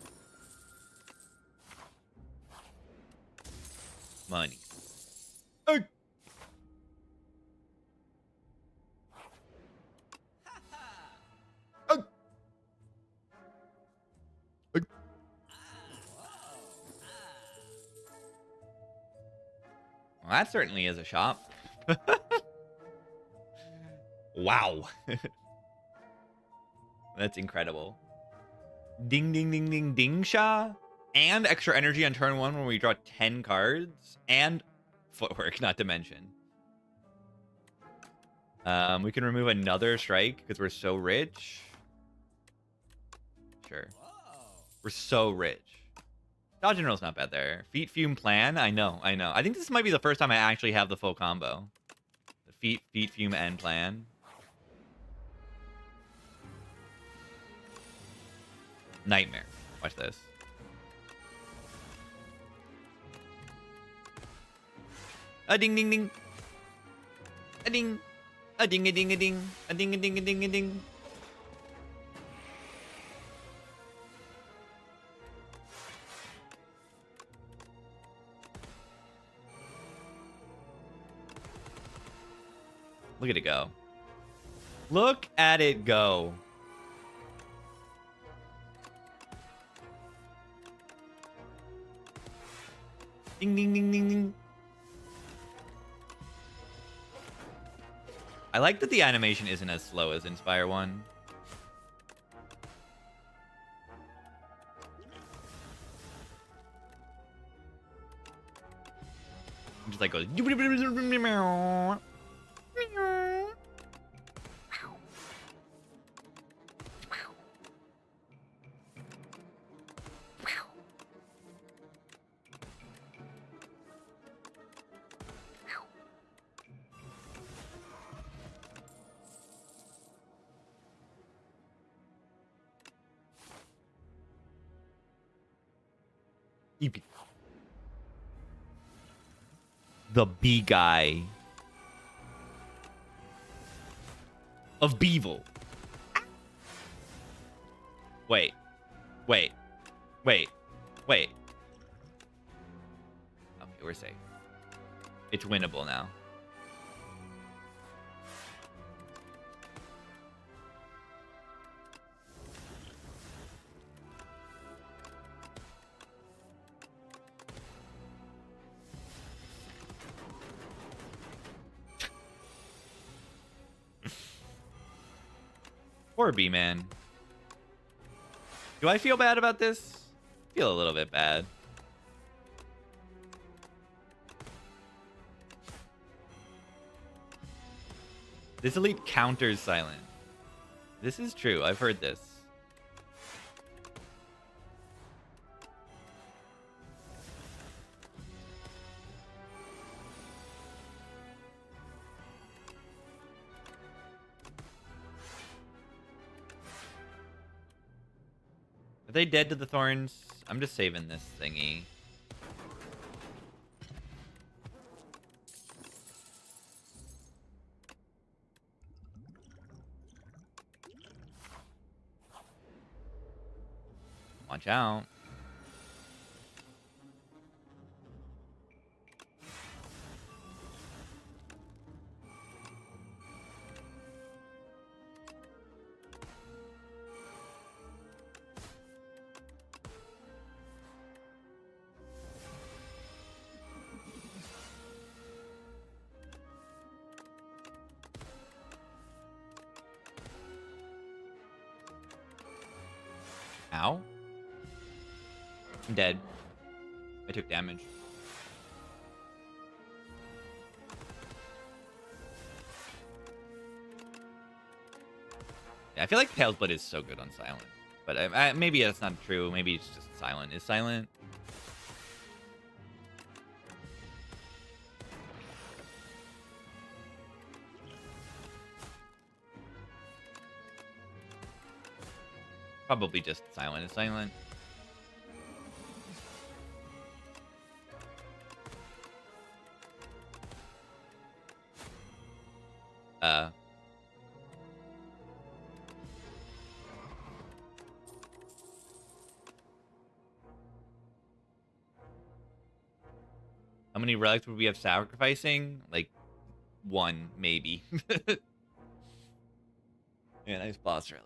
Speaker 1: Money. Oh. Oh. Oh. Well, that certainly is a shop. Wow. That's incredible. Ding, ding, ding, ding, ding, Sha. And extra energy on turn 1 when we draw 10 cards. And footwork, not to mention. We can remove another strike because we're so rich. Sure. We're so rich. Dodge and roll's not bad there. Feet, Fume, Plan. I know. I think this might be the first time I actually have the full combo. The Feet, Fume, and Plan. Nightmare. Watch this. A ding ding ding. A ding. A ding a ding a ding. A ding a ding a ding a ding. Look at it go. Look at it go. Ding, ding, ding, ding, ding. I like that the animation isn't as slow as Inspire 1. It just like goes. The B guy of Beevil. Wait. Okay, we're safe. It's winnable now. Poor B-Man. Do I feel bad about this? I feel a little bit bad. This elite counters silent. This is true. I've heard this. Are they dead to the thorns? I'm just saving this thingy. Watch out. Ow. I'm dead. I took damage. Yeah, I feel like Pale's Blood is so good on silent. But maybe that's not true. Maybe it's just silent. Is silent? Probably just silent. Is silent? How many relics would we have sacrificing? Like, 1, maybe. Yeah, nice boss relic.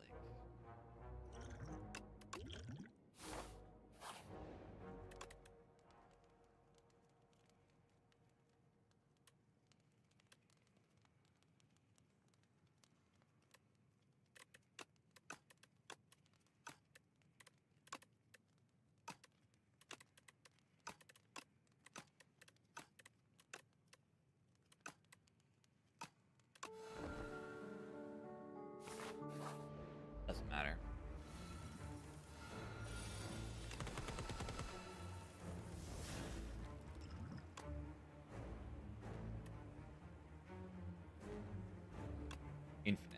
Speaker 1: Doesn't matter. Infinite.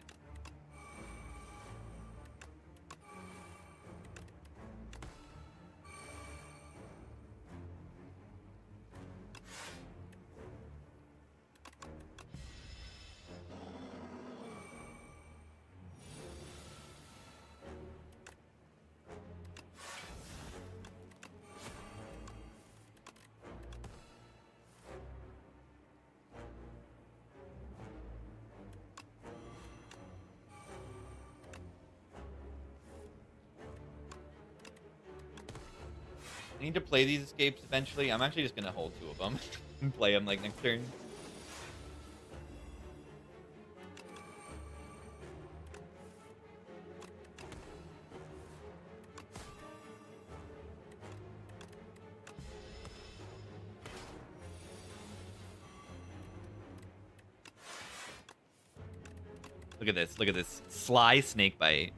Speaker 1: I need to play these escapes eventually. I'm actually just gonna hold 2 of them and play them like next turn. Look at this. Look at this. Sly snake bite.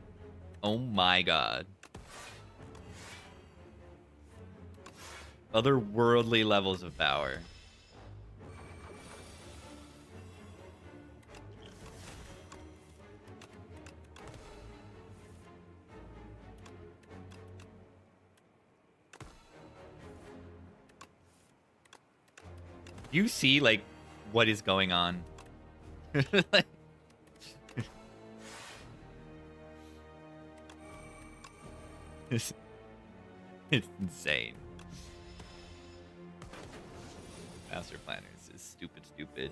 Speaker 1: Oh my god. Otherworldly levels of power. You see, like, what is going on? Like, it's insane. Master Planners is stupid.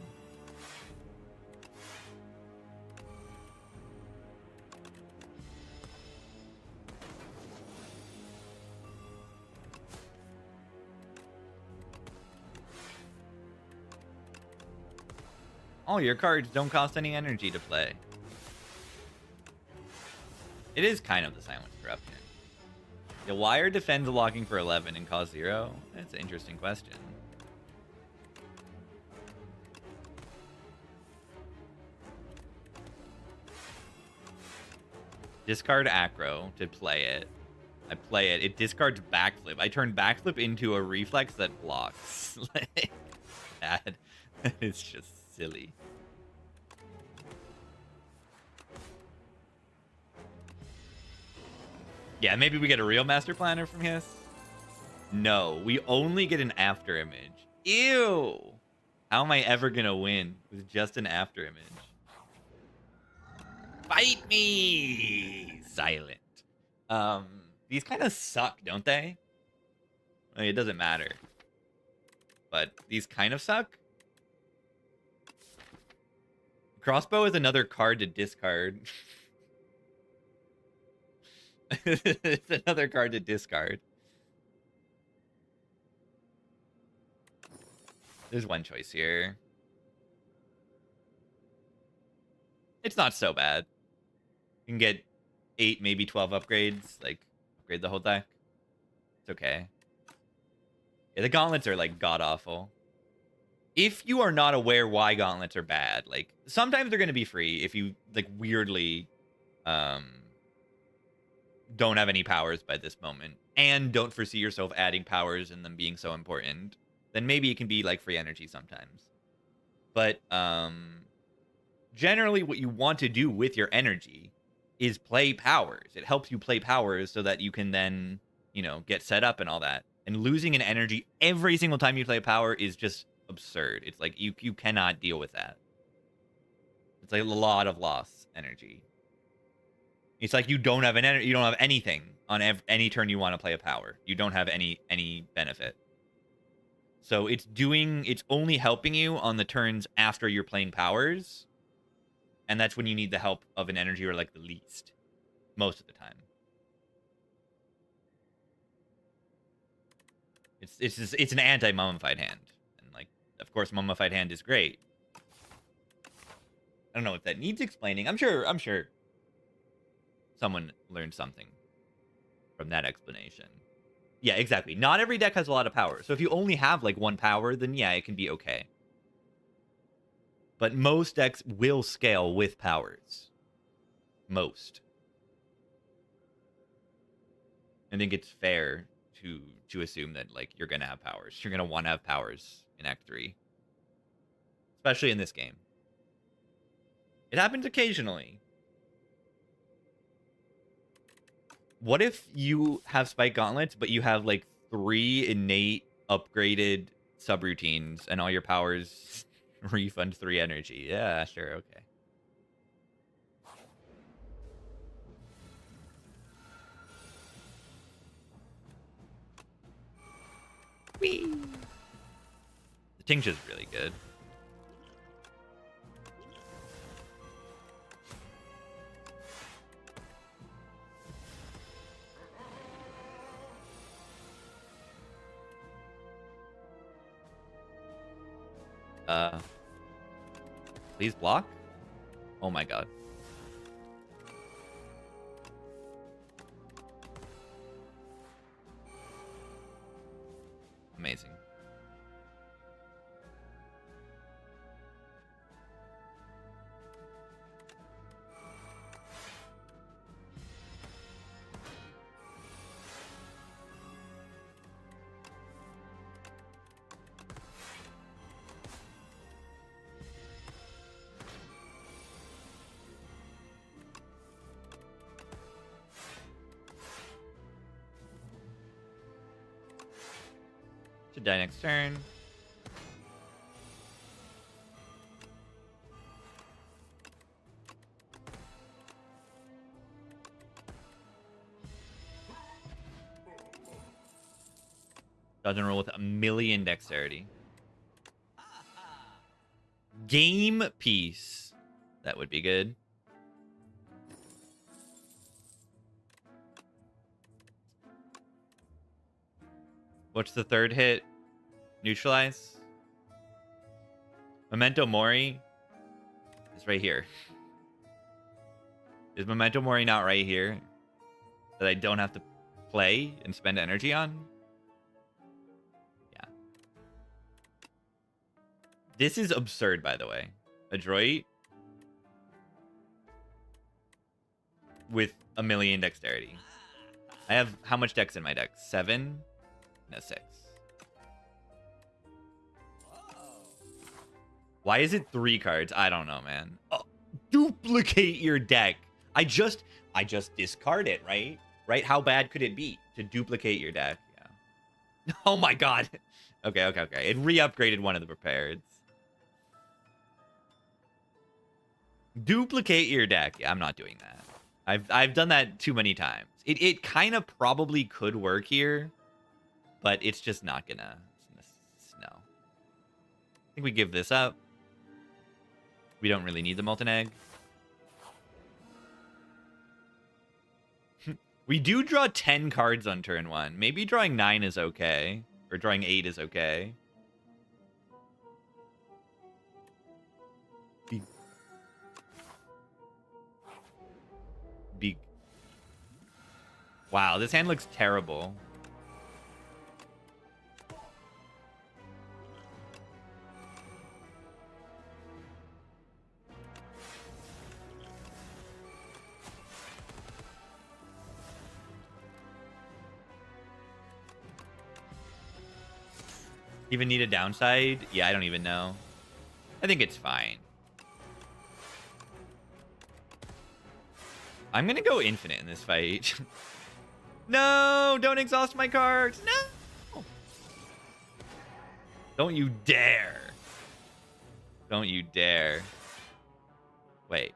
Speaker 1: All your cards don't cost any energy to play. It is kind of the Silent Corruption. The Wire defends locking for 11 and cost 0? That's an interesting question. Discard Acro to play it. I play it. It discards Backflip. I turn Backflip into a reflex that blocks. Like, that is just silly. Yeah, maybe we get a real Master Planner from his. No, we only get an after image. Ew! How am I ever gonna win with just an after image? Fight me! Silent. These kind of suck, don't they? I mean, it doesn't matter. But these kind of suck. Crossbow is another card to discard. It's another card to discard. There's one choice here. It's not so bad. You can get 8, maybe 12 upgrades. Like, upgrade the whole deck. It's okay. Yeah, the gauntlets are, like, god-awful. If you are not aware why gauntlets are bad, like, sometimes they're going to be free if you, like, weirdly don't have any powers by this moment and don't foresee yourself adding powers and them being so important, then maybe it can be, like, free energy sometimes. But generally what you want to do with your energy is play powers. It helps you play powers so that you can then, you know, get set up and all that. And losing an energy every single time you play power is just absurd. It's like you cannot deal with that. It's like a lot of loss energy. It's like you don't have you don't have anything on any turn you want to play a power. You don't have any benefit. So it's only helping you on the turns after you're playing powers. And that's when you need the help of an energy or like the least. Most of the time. It's an anti-mummified hand. And like, of course, mummified hand is great. I don't know if that needs explaining. I'm sure someone learned something from that explanation. Yeah, exactly. Not every deck has a lot of power. So if you only have like one power, then yeah, it can be okay. But most decks will scale with powers. Most. I think it's fair to assume that like you're gonna have powers. You're gonna want to have powers in Act 3. Especially in this game. It happens occasionally. What if you have Spike Gauntlets, but you have like 3 innate upgraded subroutines and all your powers refund 3 energy? Yeah, sure, okay. Whee! The tincture's really good. Please block? Oh my god. Amazing. Should die next turn. Doesn't roll with a million dexterity. Game piece. That would be good. What's the third hit? Neutralize? Memento Mori is right here. Is Memento Mori not right here? That I don't have to play and spend energy on? Yeah. This is absurd, by the way. Adroit with a million dexterity. I have how much dex in my deck? 7? No, 6. Why is it 3 cards? I don't know, man. Oh, duplicate your deck. I just discard it, right? Right? How bad could it be to duplicate your deck? Yeah. Oh my god. Okay. It re-upgraded one of the prepareds. Duplicate your deck. Yeah, I'm not doing that. I've done that too many times. It kind of probably could work here, but it's just not gonna. No. I think we give this up. We don't really need the molten egg. We do draw 10 cards on turn 1. Maybe drawing 9 is okay. Or drawing 8 is okay. Wow, this hand looks terrible. Even need a downside? Yeah, I don't even know. I think it's fine. I'm gonna go infinite in this fight. No, don't exhaust my cards. No. Don't you dare. Don't you dare. Wait.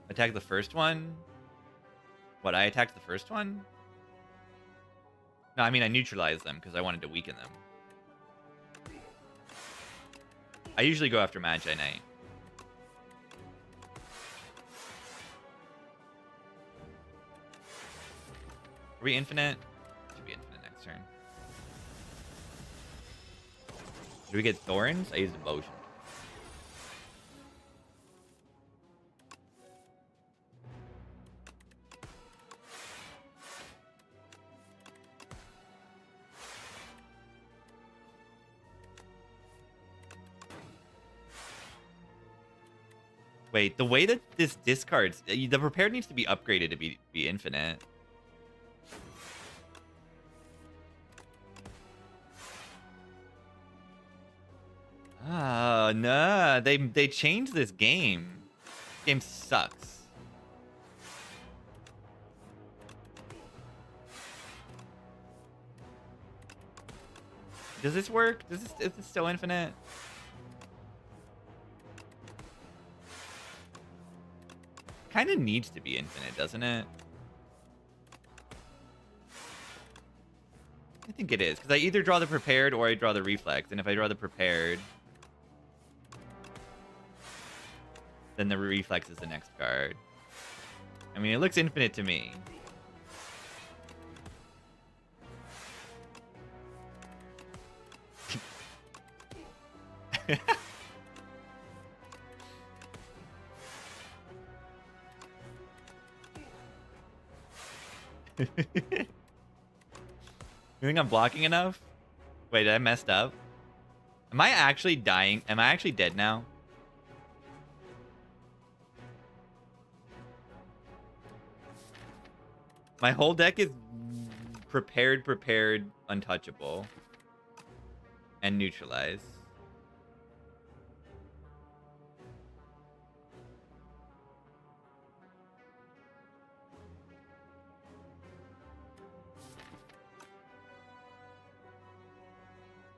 Speaker 1: Attack the first one? What, I attacked the first one? No, I mean I neutralized them because I wanted to weaken them. I usually go after Magi Knight. Are we infinite? Should be infinite next turn. Do we get thorns? I use devotion. Wait, the way that this discards, the prepared needs to be upgraded to be infinite. Ah, nah, they changed this game. This game sucks. Does this work? Is this still infinite? Kind of needs to be infinite, doesn't it? I think it is, because I either draw the prepared or I draw the reflex, and if I draw the prepared, then the reflex is the next card. I mean, it looks infinite to me. You think I'm blocking enough? Wait, I messed up? Am I actually dying? Am I actually dead now? My whole deck is prepared, untouchable, and neutralize.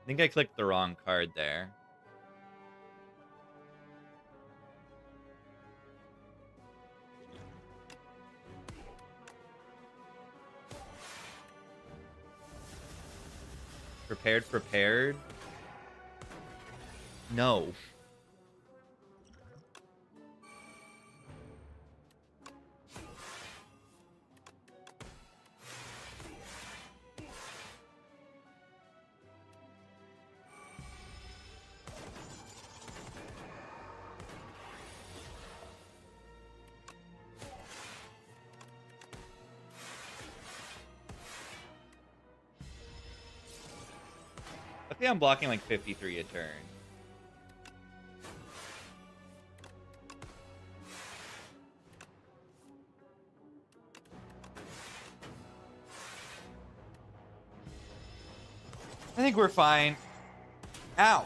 Speaker 1: I think I clicked the wrong card there. Prepared. No. Luckily, I'm blocking like 53 a turn. I think we're fine. Ow.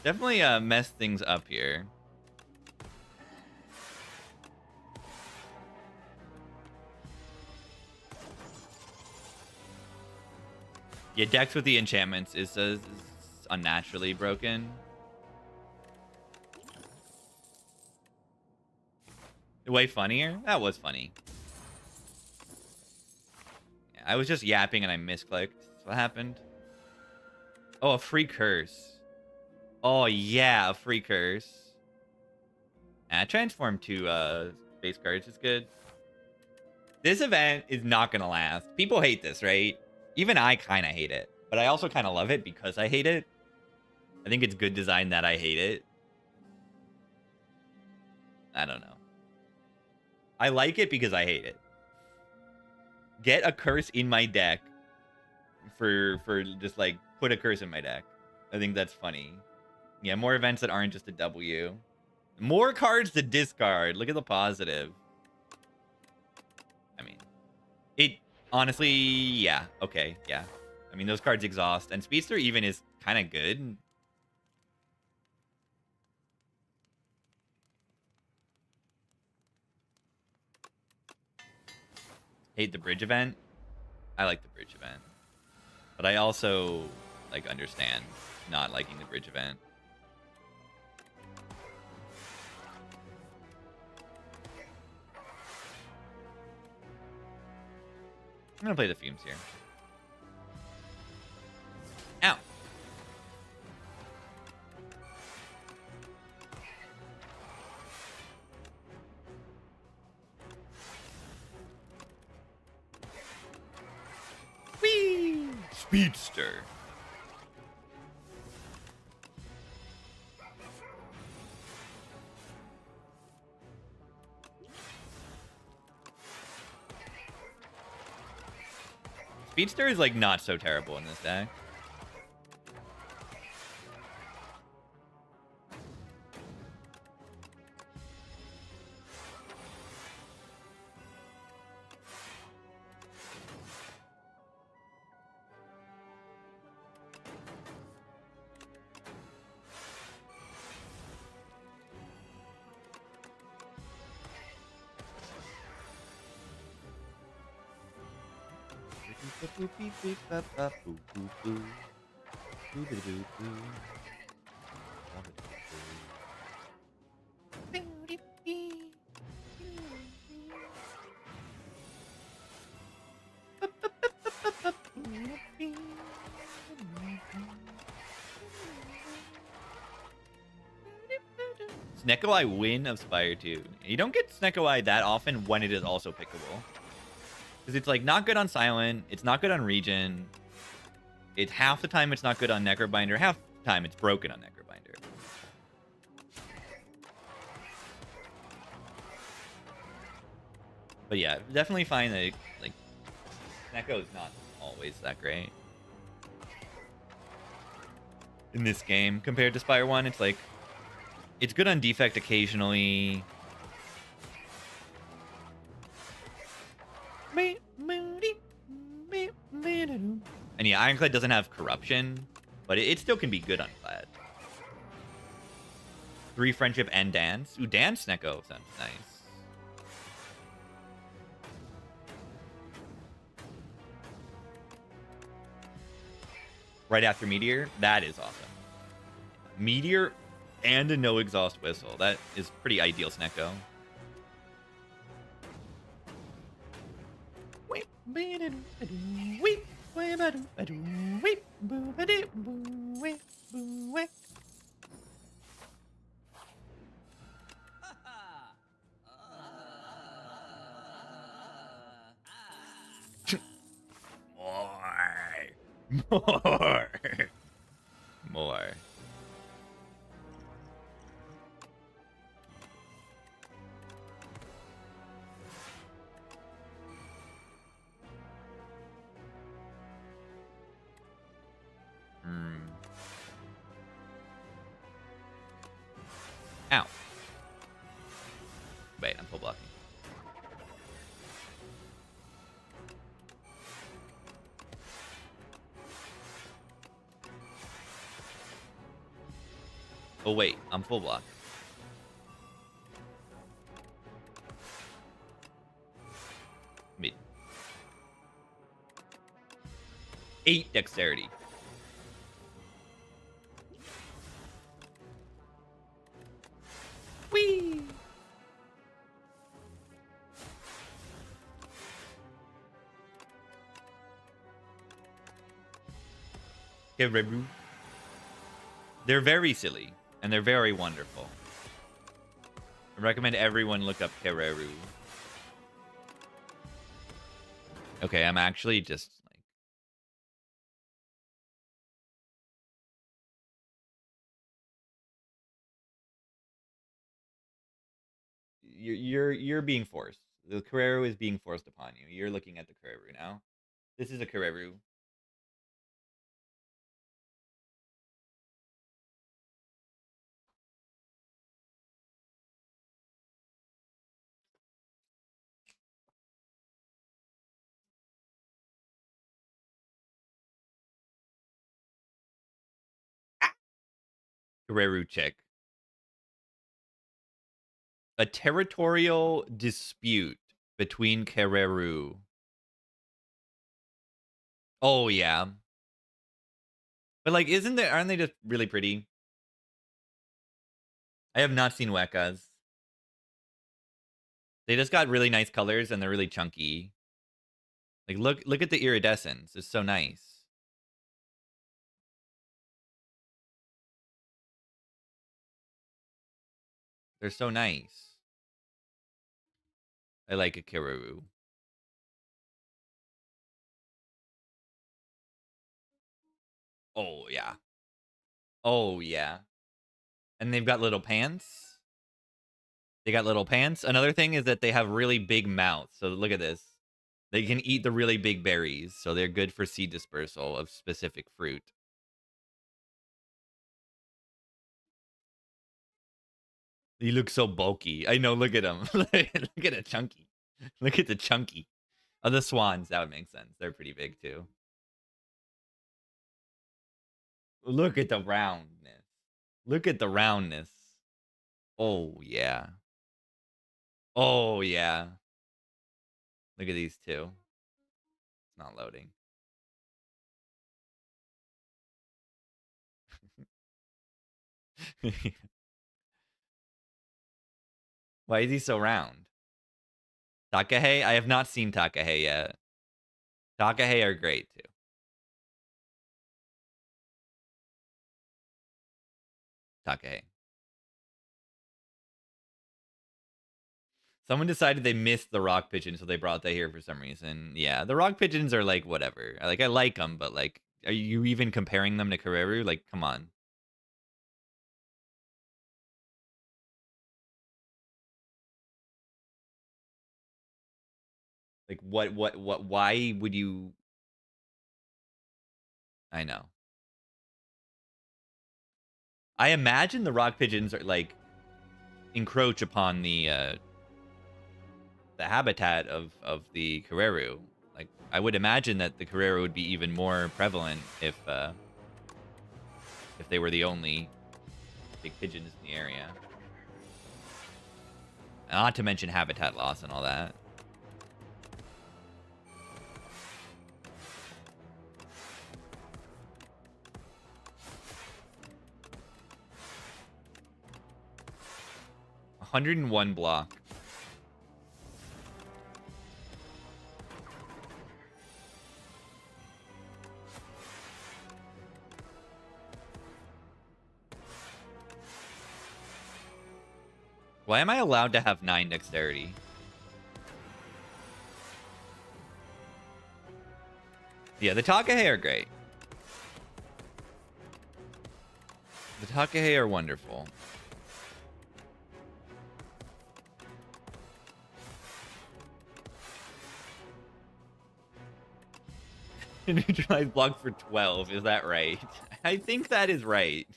Speaker 1: Definitely messed things up here. Yeah, Dex with the enchantments is unnaturally broken. Way funnier? That was funny. Yeah, I was just yapping and I misclicked. What happened? Oh, a free curse. Oh, yeah, a free curse. Transform to base cards is good. This event is not going to last. People hate this, right? Even I kind of hate it. But I also kind of love it because I hate it. I think it's good design that I hate it. I don't know. I like it because I hate it. Get a curse in my deck for just like put a curse in my deck. I think that's funny. Yeah, more events that aren't just a W. More cards to discard. Look at the positive. I mean, it honestly, yeah, okay, yeah. I mean, those cards exhaust, and Speedster even is kind of good. Hate the bridge event. I like the bridge event, but I also like understand not liking the bridge event. I'm gonna play the fumes here. Ow. Whee! Speedster. Speedster is like not so terrible in this deck. Snecko-Eye win of Spire 2. You don't get Snecko-Eye that often when it is also pickable. Because it's like not good on Silent, it's not good on Regen. It's half the time it's not good on Necrobinder, half the time it's broken on Necrobinder. But yeah, definitely find that like Snecko is not always that great. In this game, compared to Spire 1, it's like it's good on defect occasionally. And yeah, Ironclad doesn't have corruption, but it still can be good on Clad. 3 friendship and dance. Ooh, dance Snecko sounds nice. Right after Meteor, that is awesome. Meteor and a no exhaust whistle. That is pretty ideal, Snecko. More. More. More. Ow. Wait, I'm full blocking. Oh, wait. I'm full block. Wait. 8 dexterity. Whee! Kereru. They're very silly, and they're very wonderful. I recommend everyone look up Kereru. Okay, I'm actually just like... You're being forced. The Kereru is being forced upon you. You're looking at the Kereru now. This is a Kereru. Kereru check. A territorial dispute between Kereru. Oh yeah. But like, aren't they just really pretty? I have not seen Wekkas. They just got really nice colors and they're really chunky. Like look at the iridescence. It's so nice. They're so nice. I like a Kereru. Oh yeah. Oh yeah. And they've got little pants. They got little pants. Another thing is that they have really big mouths. So look at this. They can eat the really big berries. So they're good for seed dispersal of specific fruit. He looks so bulky. I know, look at him. Look at the chunky. Look at the chunky. Oh, the swans, that would make sense. They're pretty big too. Look at the roundness. Look at the roundness. Oh, yeah. Oh, yeah. Look at these two. It's not loading. Why is he so round? Takahei? I have not seen Takahei yet. Takahei are great too. Takahei. Someone decided they missed the rock pigeon, so they brought that here for some reason. Yeah, the rock pigeons are like whatever. I like them, but like, are you even comparing them to Kereru? Like, come on. Like, what? Why would you? I know. I imagine the rock pigeons are like encroach upon the habitat of the Kereru. Like, I would imagine that the Kereru would be even more prevalent if they were the only big pigeons in the area. Not to mention habitat loss and all that. $101 block. Why am I allowed to have 9 dexterity? Yeah, the Takahei are great. The Takahei are wonderful. Neutralize block for 12, is that right? I think that is right.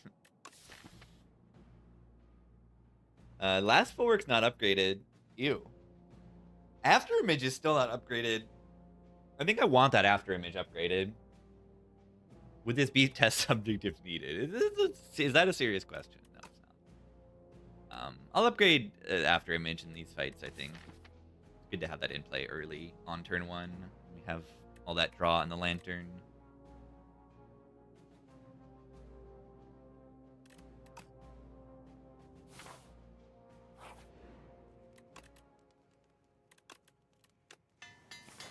Speaker 1: Last Bulwark's not upgraded. Ew. After Image is still not upgraded. I think I want that After Image upgraded. Would this be test subject if needed? Is that a serious question? No, it's not. I'll upgrade After Image in these fights, I think. It's good to have that in play early on turn 1. We have all that draw in the Lantern.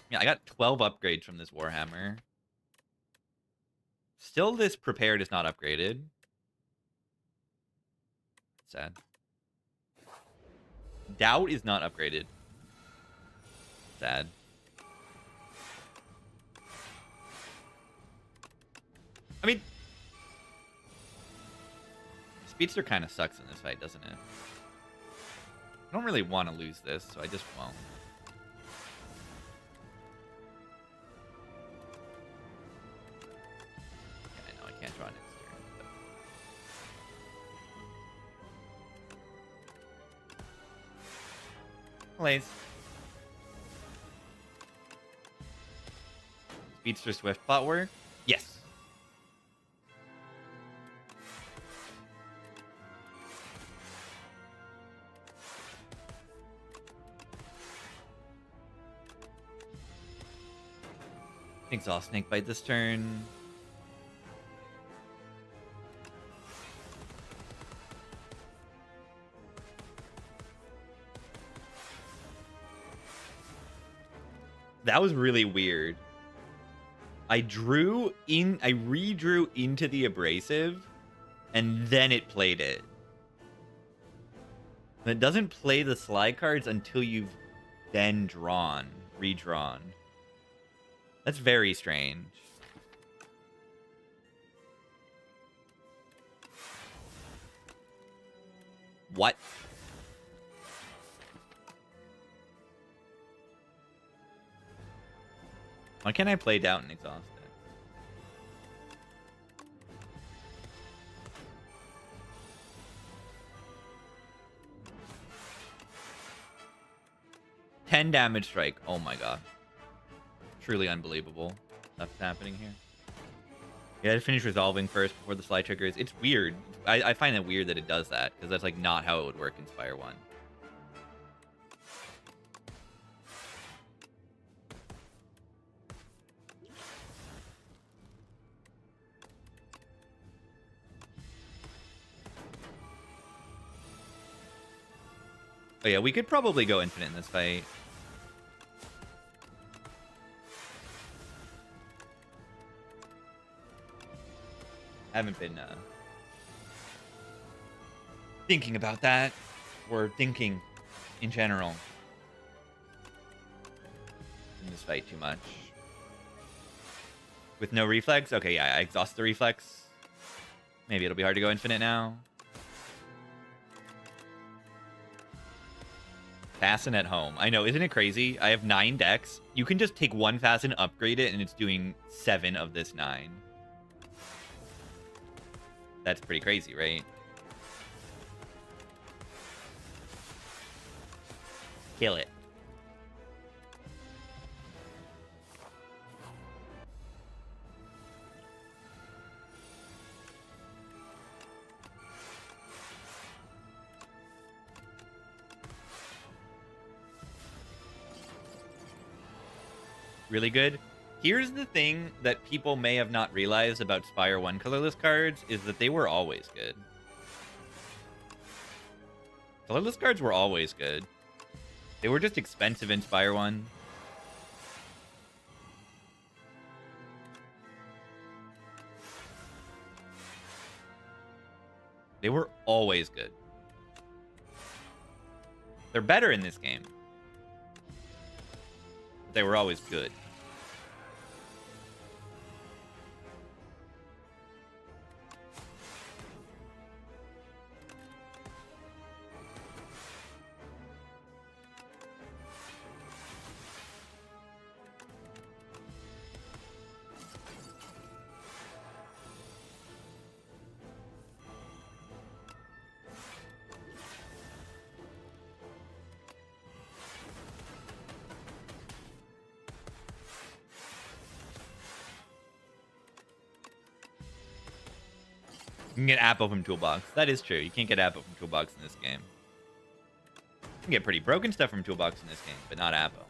Speaker 1: Yeah, I got 12 upgrades from this Warhammer. Still, this Prepared is not upgraded. Sad. Doubt is not upgraded. Sad. I mean, Speedster kind of sucks in this fight, doesn't it? I don't really want to lose this, so I just won't. Yeah, I know I can't draw next turn. But... Plays. Speedster Swift bot work? Yes. Exhaust Snake Bite this turn. That was really weird. I redrew into the Abrasive, and then it played it. And it doesn't play the slide cards until you've then redrawn. That's very strange. What? Why can't I play Doubt and Exhaust it? $10 damage strike. Oh my god. Truly unbelievable stuff's happening here. Yeah, to finish resolving first before the slide triggers. It's weird. I find it weird that it does that, because that's like not how it would work in Spire 1. Oh yeah, we could probably go infinite in this fight. Haven't been thinking about that, or thinking in general in this fight too much. With no reflex? Okay, yeah, I exhaust the reflex. Maybe it'll be hard to go infinite now. Fasten at home. I know, isn't it crazy? I have 9 decks. You can just take one Fasten, upgrade it, and it's doing 7 of this 9. That's pretty crazy, right? Kill it. Really good. Here's the thing that people may have not realized about Spire 1 colorless cards is that they were always good. Colorless cards were always good. They were just expensive in Spire 1. They were always good. They're better in this game. But they were always good. can get Apple from Toolbox. That is true. You can't get Apple from Toolbox in this game. You can get pretty broken stuff from Toolbox in this game, but not Apple.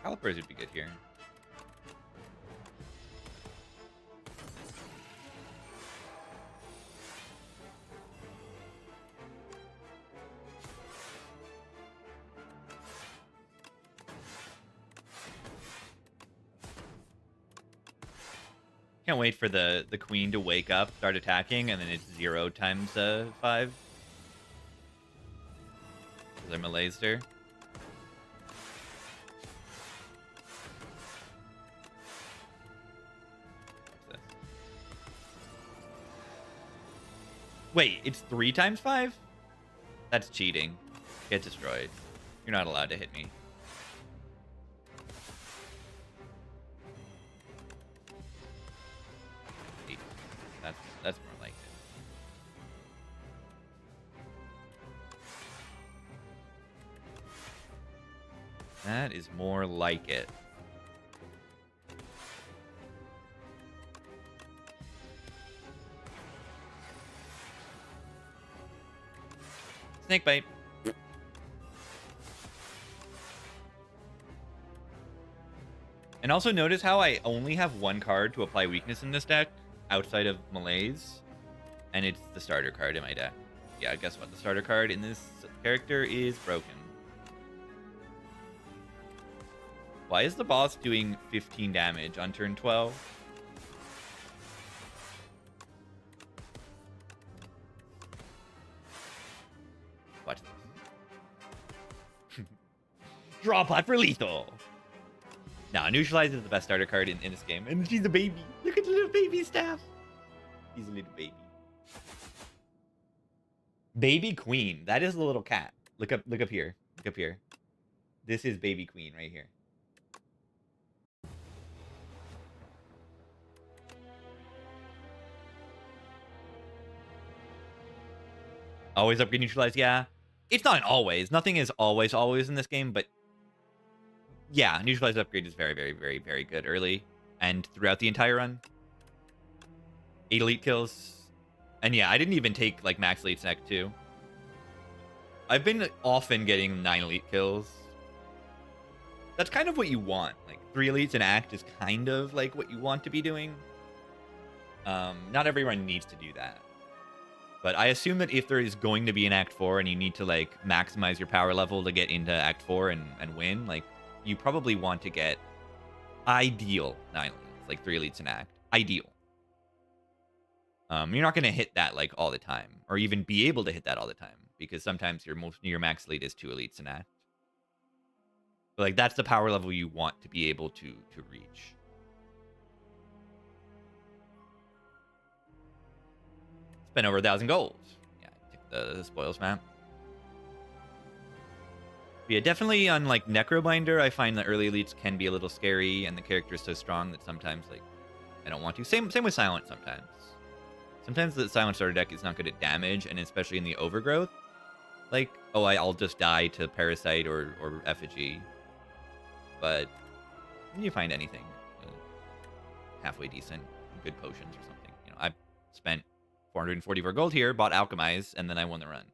Speaker 1: Calipers would be good here. Can't wait for the queen to wake up, start attacking, and then it's 0 times 5. Because I'm a laser. Wait, it's 3 times 5? That's cheating. Get destroyed. You're not allowed to hit me. That's more like it. That is more like it. Snake bite. And also notice how I only have 1 card to apply weakness in this deck outside of Malaise, and it's the starter card in my deck. Yeah, guess what? The starter card in this character is broken. Why is the boss doing 15 damage on turn 12? Watch this. Draw pot for lethal. Nah, Neutralize is the best starter card in this game. And she's a baby. Look at the little baby staff. He's a little baby. Baby Queen. That is the little cat. Look up here. Look up here. This is Baby Queen right here. Always upgrade Neutralize, yeah. It's not an always. Nothing is always in this game, but yeah, Neutralize upgrade is very, very, very, very good early and throughout the entire run. 8 elite kills. And yeah, I didn't even take like max elite snack too. I've been often getting 9 elite kills. That's kind of what you want. Like 3 elites and act is kind of like what you want to be doing. Not everyone needs to do that. But I assume that if there is going to be an Act 4 and you need to like maximize your power level to get into Act 4 and win, like you probably want to get ideal 9 elites, like 3 elites in Act. Ideal. You're not going to hit that like all the time, or even be able to hit that all the time, because sometimes your max elite is 2 elites in Act. But like that's the power level you want to be able to reach. Spent over 1,000 gold. Yeah, take the spoils map. But yeah, definitely on like Necrobinder, I find the early elites can be a little scary, and the character is so strong that sometimes like I don't want to. Same with Silent sometimes. Sometimes the Silent starter deck is not good at damage, and especially in the overgrowth. Like, oh, I'll just die to Parasite or Effigy. But you find anything halfway decent, good potions or something. You know, I've spent 444 gold here, bought Alchemize, and then I won the run.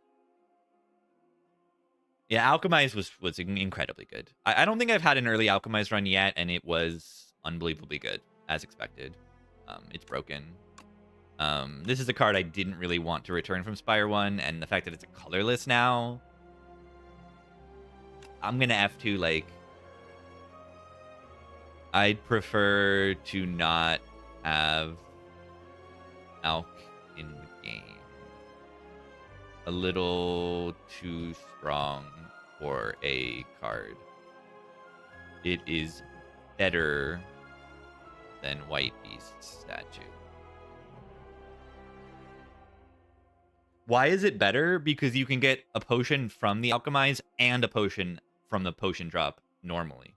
Speaker 1: Yeah, Alchemize was incredibly good. I don't think I've had an early Alchemize run yet, and it was unbelievably good, as expected. It's broken. This is a card I didn't really want to return from Spire 1, and the fact that it's a colorless now, I'm going to F2, like, I'd prefer to not have Alch in the game. A little too strong for a card. It is better than White Beast statue. Why is it better? Because you can get a potion from the Alchemize and a potion from the potion drop normally.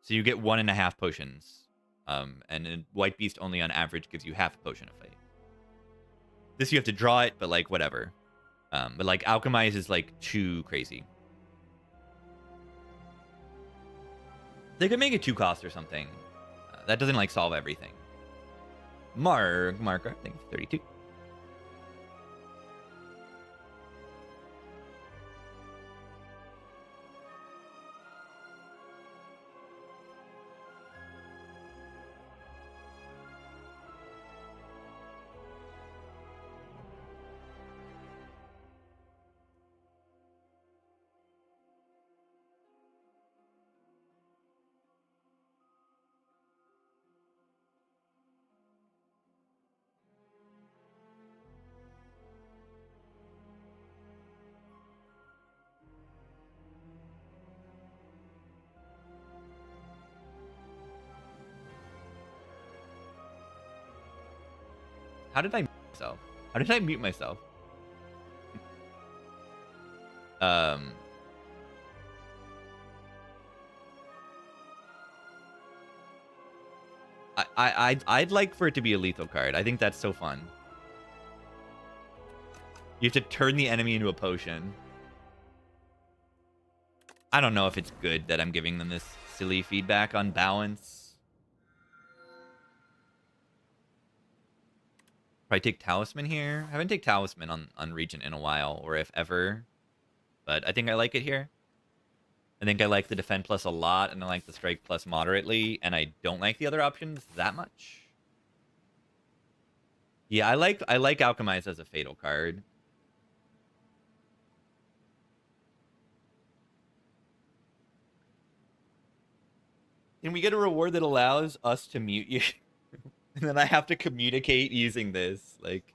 Speaker 1: So you get 1.5 potions. And a White Beast only on average gives you half a potion of fate. This you have to draw it, but like whatever. But like Alchemize is like too crazy. They could make it 2 cost or something. That doesn't like solve everything. Marker, thank you, 32. How did I mute myself? How did I mute myself? I'd like for it to be a lethal card. I think that's so fun. You have to turn the enemy into a potion. I don't know if it's good that I'm giving them this silly feedback on balance. Probably take Talisman here. I haven't taken Talisman on Regent in a while, or if ever. But I think I like it here. I think I like the Defend Plus a lot, and I like the Strike Plus moderately, and I don't like the other options that much. Yeah, I like Alchemize as a Fatal card. Can we get a reward that allows us to mute you? And then I have to communicate using this. Like,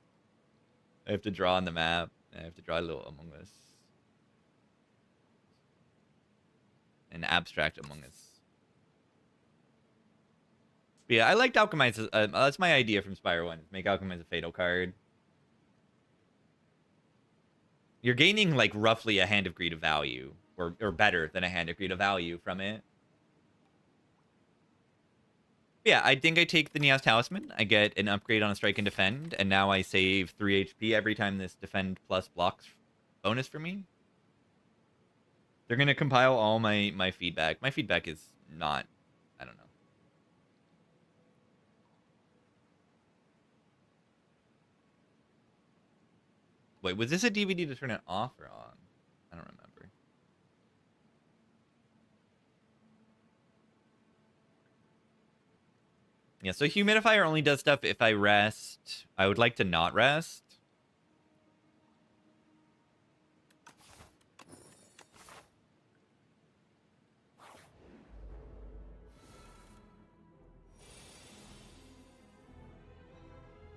Speaker 1: I have to draw on the map. I have to draw a little Among Us. An abstract Among Us. But yeah, I liked Alchemize. That's my idea from Spire 1. Make Alchemize a Fatal card. You're gaining, like, roughly a Hand of Greed of value. Or better than a Hand of Greed of value from it. Yeah, I think I take the Neos Talisman. I get an upgrade on a Strike and Defend, and now I save 3 HP every time this Defend Plus blocks bonus for me. They're going to compile all my feedback. My feedback is not, I don't know. Wait, was this a DVD to turn it off or on? I don't remember. Yeah, so Humidifier only does stuff if I rest. I would like to not rest.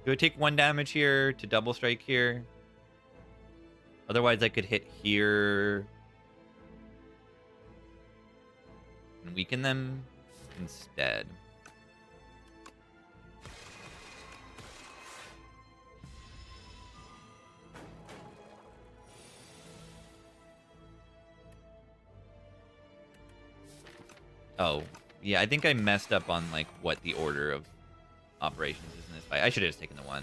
Speaker 1: Do I take 1 damage here to double strike here? Otherwise, I could hit here and weaken them instead. Oh, yeah, I think I messed up on, like, what the order of operations is in this fight. I should have just taken the 1.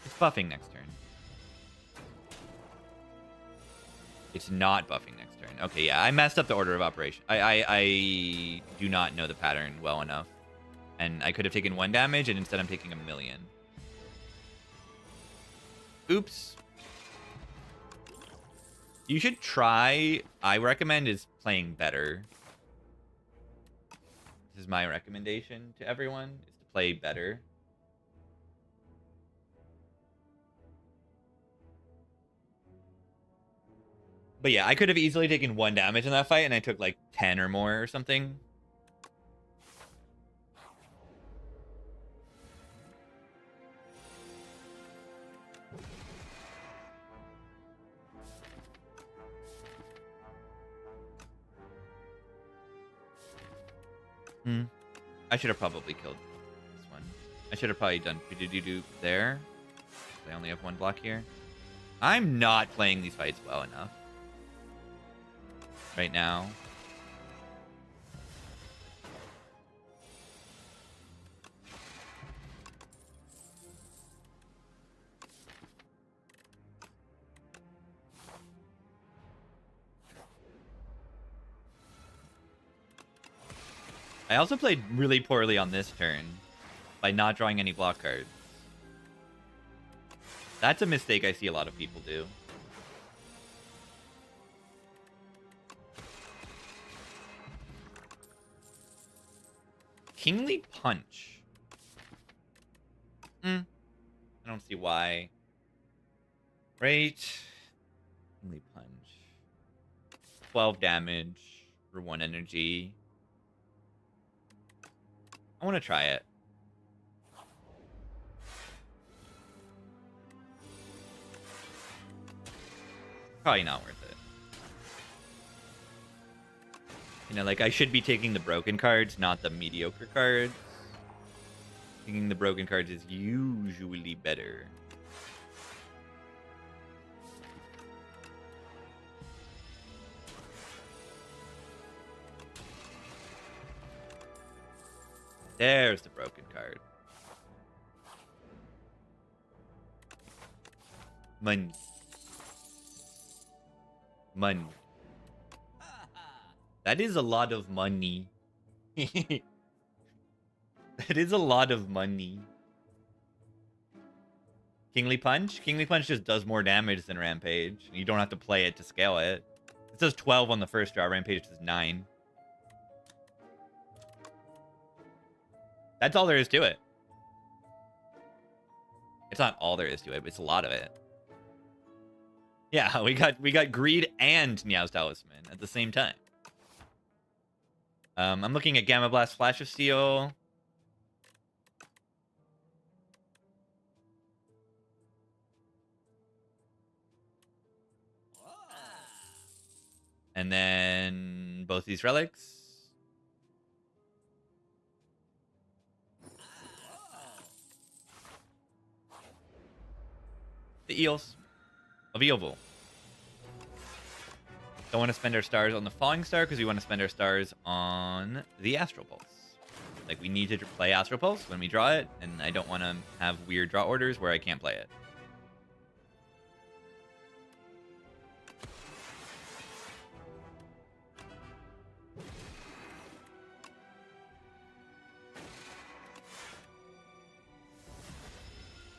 Speaker 1: It's buffing next turn. It's not buffing next turn. Okay, yeah, I messed up the order of operation. I do not know the pattern well enough. And I could have taken 1 damage, and instead I'm taking 1,000,000. Oops. You should try, I recommend, is playing better. This is my recommendation to everyone, is to play better. But yeah, I could have easily taken 1 damage in that fight, and I took like 10 or more or something. I should have probably killed this one. I should have probably done do there. I only have 1 block here. I'm not playing these fights well enough. right now. I also played really poorly on this turn by not drawing any block cards. That's a mistake I see a lot of people do. Kingly Punch. I don't see why. Right. Kingly Punch. 12 damage for 1 energy. I want to try it. Probably not worth it. You know, like, I should be taking the broken cards, not the mediocre cards. Taking the broken cards is usually better. There's the broken card. Money. Money. That is a lot of money. That is a lot of money. Kingly Punch? Kingly Punch just does more damage than Rampage. You don't have to play it to scale it. It says 12 on the first draw. Rampage does 9. That's all there is to it. It's not all there is to it, but it's a lot of it. Yeah, we got Greed and Niao's Talisman at the same time. I'm looking at Gamma Blast, Flash of Steel. And then both these relics. The Eels of Eoval. Don't want to spend our stars on the Falling Star because we want to spend our stars on the Astral Pulse. Like, we need to play Astral Pulse when we draw it, and I don't want to have weird draw orders where I can't play it.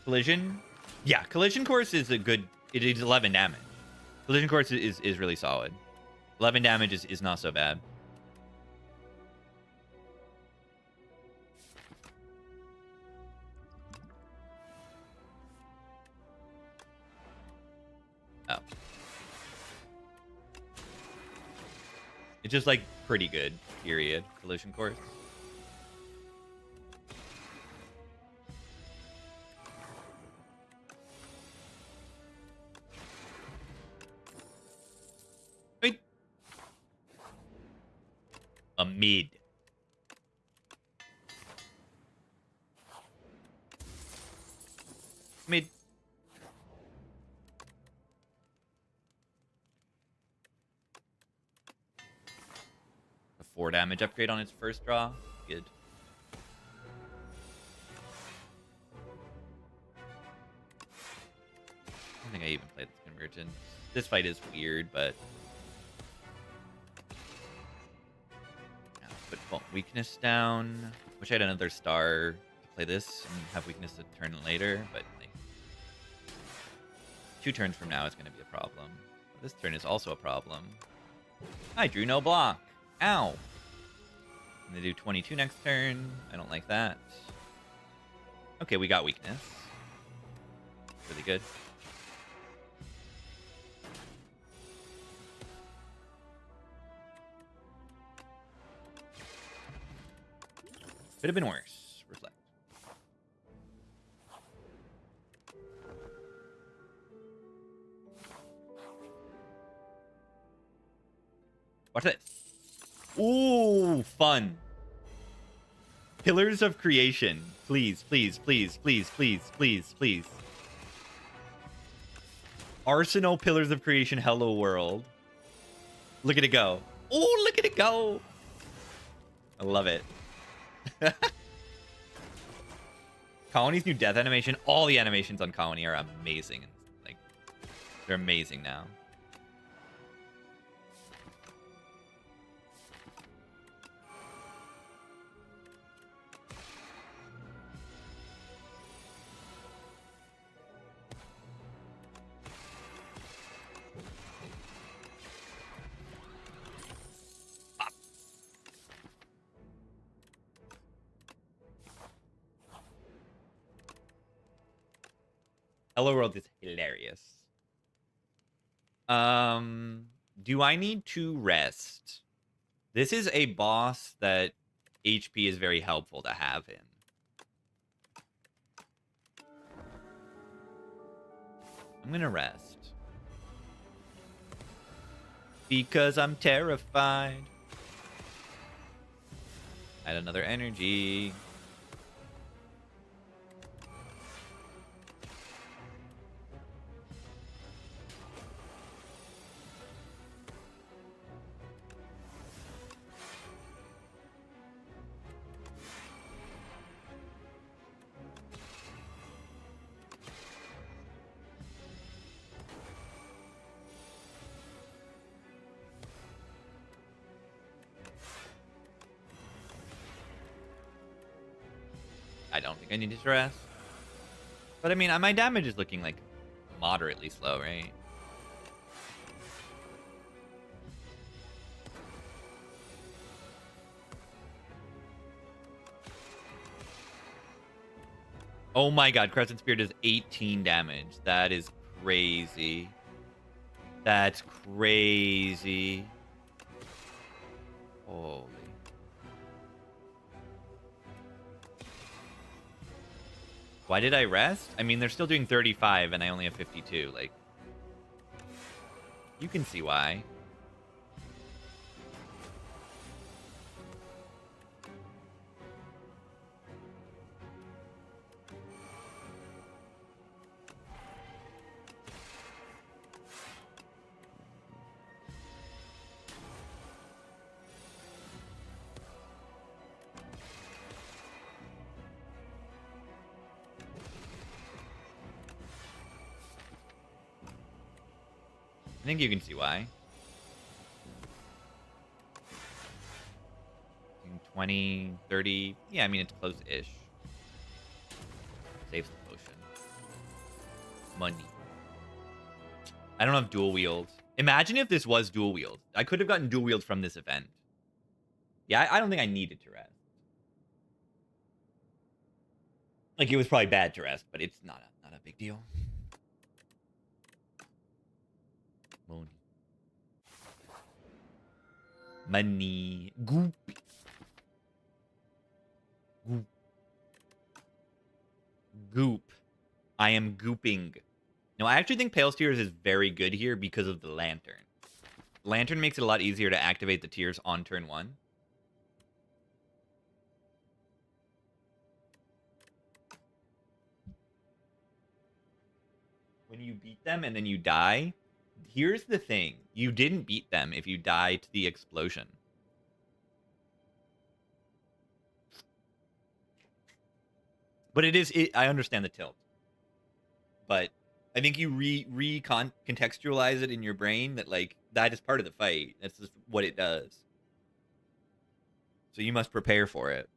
Speaker 1: Collision? Yeah, Collision Course is a good... It is 11 damage. Collision Course is really solid. 11 damage is not so bad. Oh. It's just, like, pretty good, period. Collision Course. A mid. Mid. A 4 damage upgrade on its first draw. Good. I don't think I even played this Convergence. This fight is weird, but... Put weakness down. Wish I had another star to play this and have weakness a turn later, but like 2 turns from now is going to be a problem. This turn is also a problem. I drew no block. Ow. I'm going to do 22 next turn. I don't like that. Okay, we got weakness. Really good. Could have been worse. Reflect. Watch this. Ooh, fun. Pillars of Creation. Please, please, please, please, please, please, please. Arsenal Pillars of Creation Hello World. Look at it go. Oh, look at it go. I love it. Colony's new death animation. All the animations on Colony are amazing. Like, they're amazing now. Hello World is hilarious. Do I need to rest? This is a boss that HP is very helpful to have in. I'm gonna rest. Because I'm terrified. Add another energy. I don't think I need to rest. But I mean, my damage is looking like moderately slow, right? Oh my god, Crescent Spear does 18 damage. That is crazy. That's crazy. Holy. Why did I rest? I mean, they're still doing 35 and I only have 52. Like, you can see why. I think you can see why. 20, 30. Yeah, I mean, it's close-ish. Saves the potion. Money. I don't have dual wield. Imagine if this was dual wield. I could have gotten dual wield from this event. Yeah, I don't think I needed to rest. Like, it was probably bad to rest, but it's not a big deal. Money. Goop. Goop. Goop. I am gooping. No, I actually think Pale Tears is very good here because of the Lantern. Lantern makes it a lot easier to activate the tiers on turn 1. When you beat them and then you die, here's the thing. You didn't beat them if you die to the explosion. But I understand the tilt. But I think you contextualize it in your brain that, like, that is part of the fight. That's just what it does. So you must prepare for it.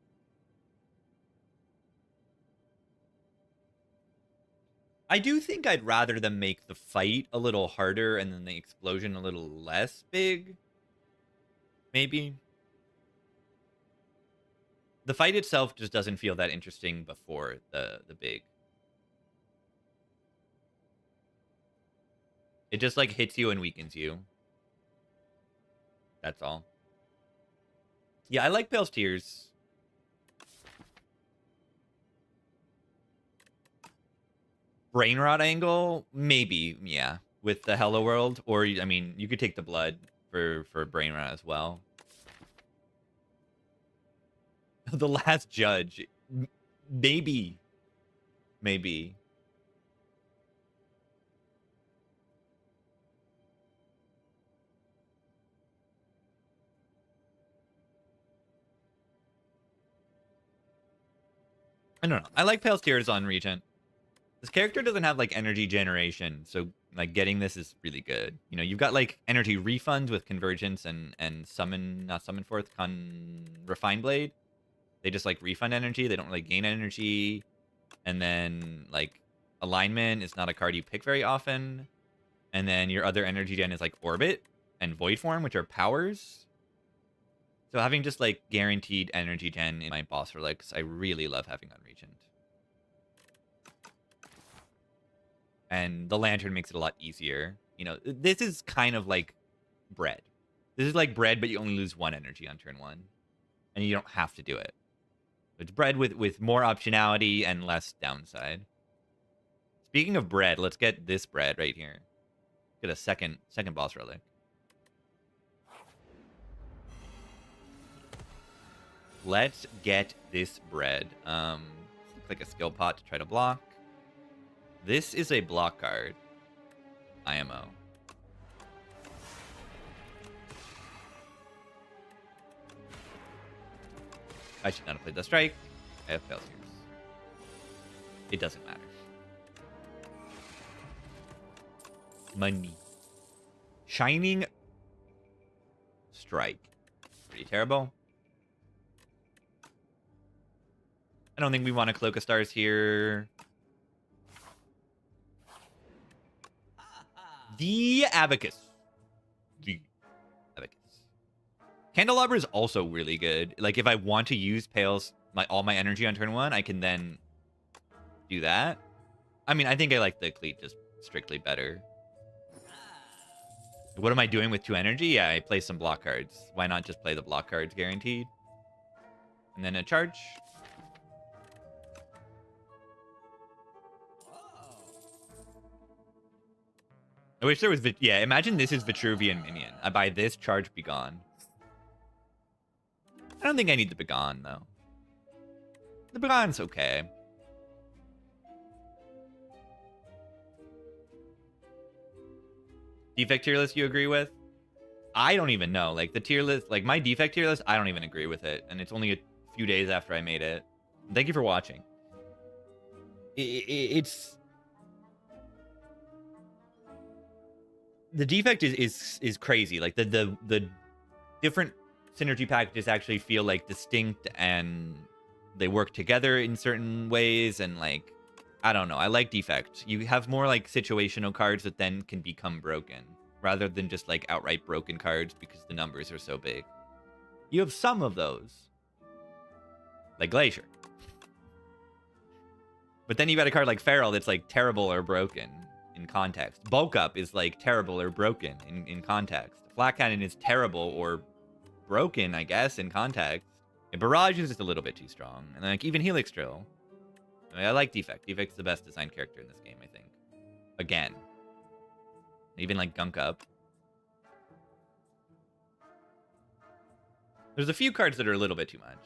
Speaker 1: I do think I'd rather them make the fight a little harder and then the explosion a little less big. Maybe. The fight itself just doesn't feel that interesting before the big. It just, like, hits you and weakens you. That's all. Yeah, I like Pale's Tears. Brain Rot angle? Maybe, yeah. With the Hello World. Or, I mean, you could take the blood for Brain Rot as well. The Last Judge. Maybe. Maybe. I don't know. I like Pale's Tears on Regent. This character doesn't have like energy generation, so like getting this is really good. You know, you've got like energy refunds with Convergence and Summon, not Summon Forth, Refined Blade. They just like refund energy. They don't really gain energy. And then like Alignment is not a card you pick very often. And then your other energy gen is like Orbit and Void Form, which are powers. So having just like guaranteed energy gen in my boss relics, I really love having on Regent. And the Lantern makes it a lot easier. You know, this is kind of like bread. This is like bread, but you only lose 1 energy on turn 1. And you don't have to do it. It's bread with more optionality and less downside. Speaking of bread, let's get this bread right here. Get a second boss relic. Let's get this bread. Looks like a skill pot to try to block. This is a block card. IMO. I should not have played the strike. I have failed here. It doesn't matter. Money. Shining Strike. Pretty terrible. I don't think we want to Cloak of Stars here. The Abacus. The Abacus. Candelabra is also really good. Like, if I want to use Pale's all my energy on turn 1, I can then do that. I mean, I think I like the Cleat just strictly better. What am I doing with 2 energy? Yeah, I play some block cards. Why not just play the block cards guaranteed? And then a charge. I wish there was... Yeah, imagine this is Vitruvian Minion. I buy this, charge, Begone. I don't think I need the Begone, though. The Begone's okay. Defect tier list you agree with? I don't even know. Like, the tier list... Like, my defect tier list, I don't even agree with it. And it's only a few days after I made it. Thank you for watching. It's... The defect is crazy. Like the different synergy packages actually feel like distinct and they work together in certain ways, and like I don't know. I like defect. You have more like situational cards that then can become broken rather than just like outright broken cards because the numbers are so big. You have some of those. Like Glacier. But then you got a card like Feral that's like terrible or broken. In context. Bulk Up is like terrible or broken in context. Flat Cannon is terrible or broken, I guess, in context. And Barrage is just a little bit too strong. And like even Helix Drill. I like Defect. Defect's the best designed character in this game, I think. Again. Even like Gunk Up. There's a few cards that are a little bit too much.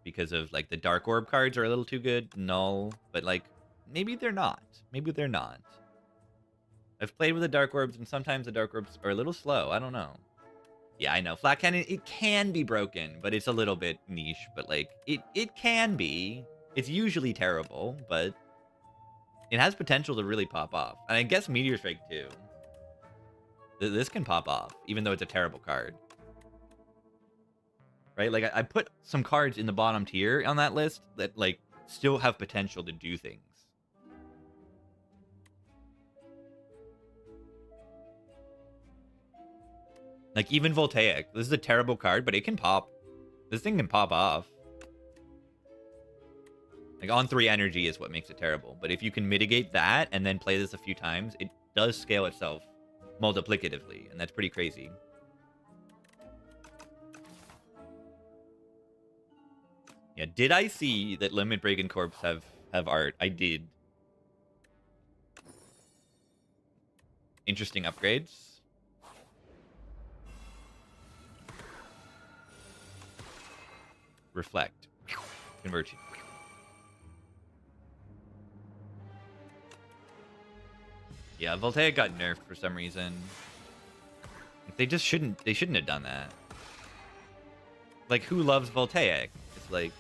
Speaker 1: Because of like the Dark Orb cards are a little too good. Null. But like maybe they're not. Maybe they're not. I've played with the Dark Orbs, and sometimes the Dark Orbs are a little slow. I don't know. Yeah, I know. Flat Cannon, it can be broken, but it's a little bit niche. But, like, it can be. It's usually terrible, but it has potential to really pop off. And I guess Meteor Strike, too. This can pop off, even though it's a terrible card. Right? Like, I put some cards in the bottom tier on that list that, like, still have potential to do things. Like, even Voltaic. This is a terrible card, but it can pop. This thing can pop off. Like, on 3 energy is what makes it terrible. But if you can mitigate that and then play this a few times, it does scale itself multiplicatively. And that's pretty crazy. Yeah, did I see that Limit Break and Corpse have art? I did. Interesting upgrades. Reflect. Conversion. Yeah, Voltaic got nerfed for some reason. They just shouldn't have done that. Like, who loves Voltaic? It's like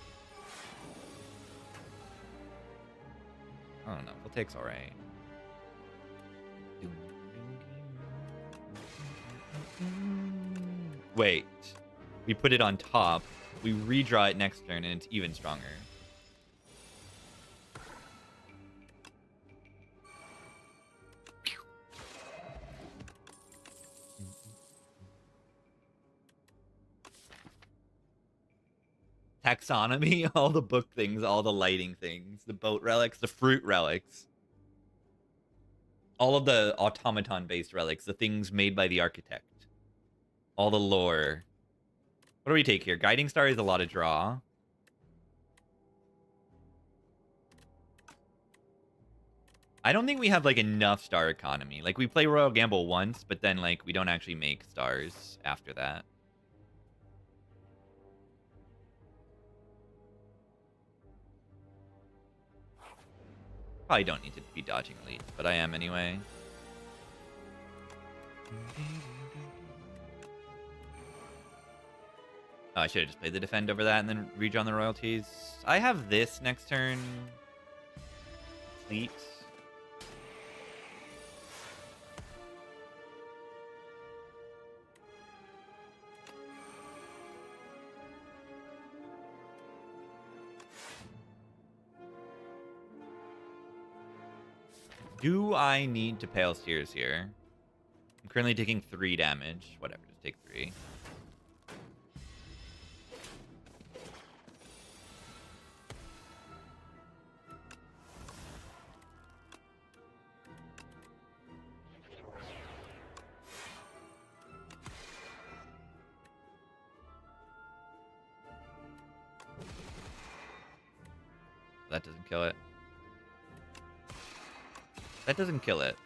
Speaker 1: I don't know. Voltaic's all right. Wait. We put it on top. We redraw it next turn, and it's even stronger. Taxonomy, all the book things, all the lighting things, the boat relics, the fruit relics, all of the automaton-based relics, the things made by the architect, all the lore. What do we take here? Guiding Star is a lot of draw. I don't think we have, like, enough star economy. Like, we play Royal Gamble once, but then, like, we don't actually make stars after that. Probably don't need to be dodging elites, but I am anyway. Oh, I should have just played the defend over that and then redrawn the royalties. I have this next turn. Fleet. Do I need to Pale Steers here? I'm currently taking 3 damage. Whatever, just take 3. That doesn't kill it. That doesn't kill it.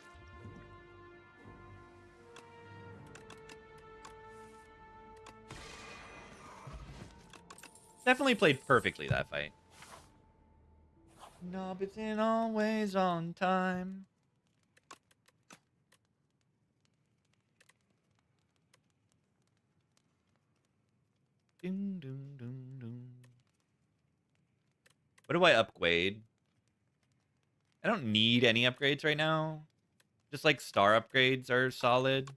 Speaker 1: Definitely played perfectly that fight. Knob isn't always on time. Doom, doom, doom, doom. What do I upgrade? I don't need any upgrades right now. Just like star upgrades are solid.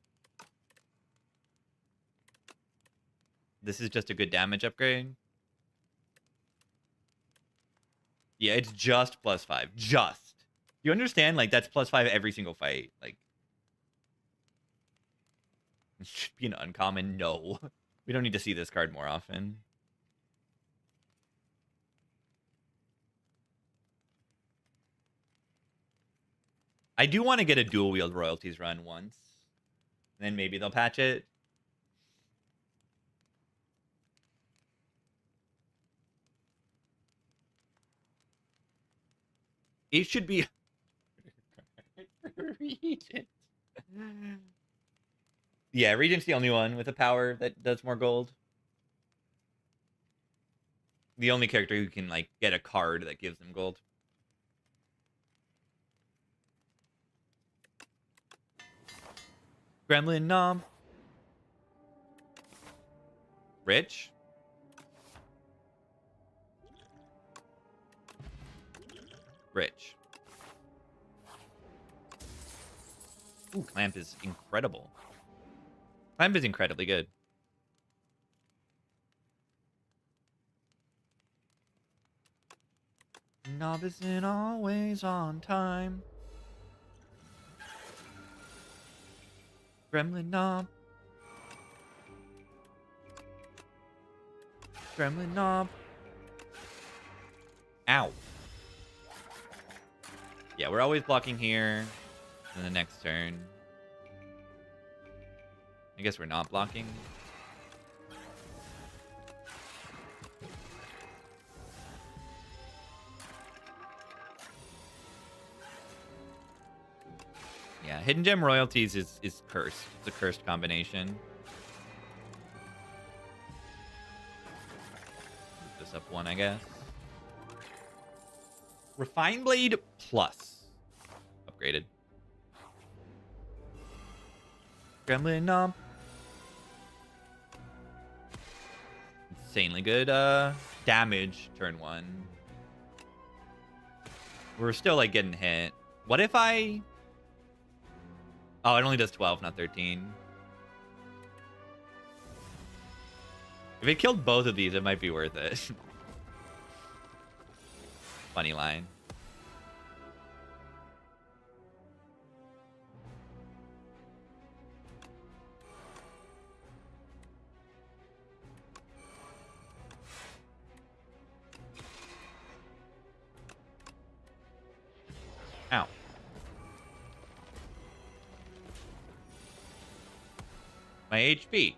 Speaker 1: This is just a good damage upgrade. Yeah, it's just +5. Just. You understand? Like, that's +5 every single fight. Like, it should be an uncommon. No. We don't need to see this card more often. I do want to get a dual wield royalties run once. And then maybe they'll patch it. It should be Regent. Yeah, Regent's the only one with a power that does more gold. The only character who can, like, get a card that gives them gold. Gremlin Nom. Rich. Rich. Ooh, Clamp is incredible. Clamp is incredibly good. Knob isn't always on time. Gremlin Knob. Gremlin Knob. Ow. Yeah, we're always blocking here. And the next turn. I guess we're not blocking. Yeah, Hidden Gem Royalties is cursed. It's a cursed combination. Move this up 1, I guess. Refine Blade Plus. Upgraded. Gremlin Knob. Insanely good damage turn 1. We're still, like, getting hit. What if I... Oh, it only does 12, not 13. If it killed both of these, it might be worth it. Funny line. Ow. My HP.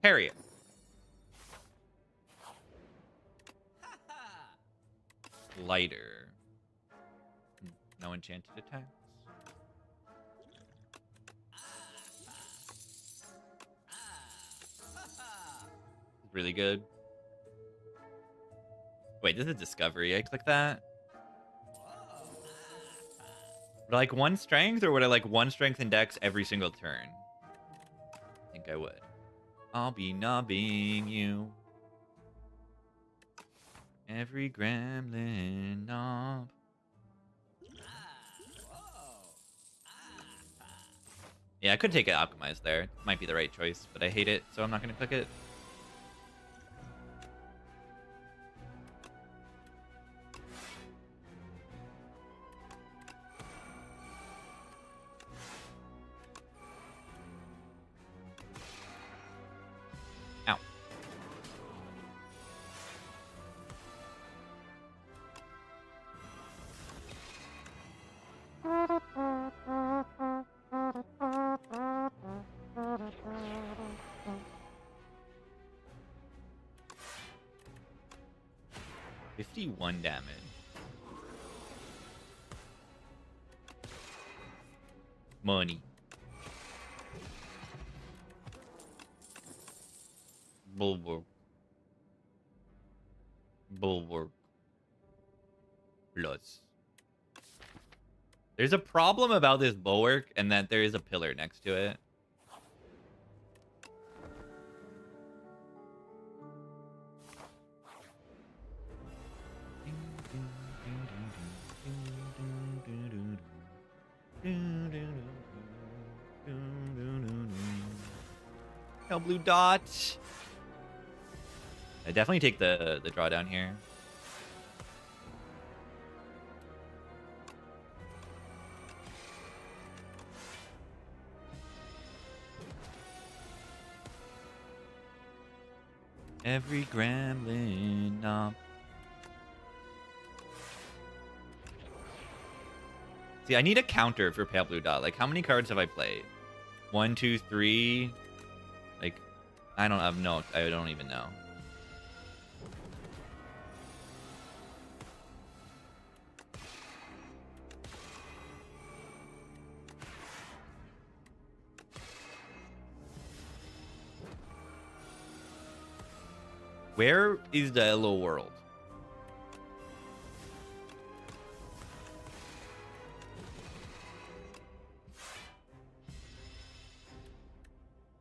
Speaker 1: Harriet. Lighter. No enchanted attacks. Really good. Wait, this is Discovery. I click that. Would I like 1 strength, or would I like 1 strength and dex every single turn? I think I would. I'll be knobbing you. Every gremlin knob. Yeah, I could take it optimized there. Might be the right choice, but I hate it, so I'm not going to click it. Ow. $51 damage. Money. Bulwark. Bulwark. Plus. There's a problem about this bulwark, and that there is a pillar next to it. No blue dot. I definitely take the drawdown here. Every gremlin knob. See, I need a counter for pale blue dot. Like, how many cards have I played? 1, 2, 3. Like, I don't have no. I don't even know. Where is the hello world?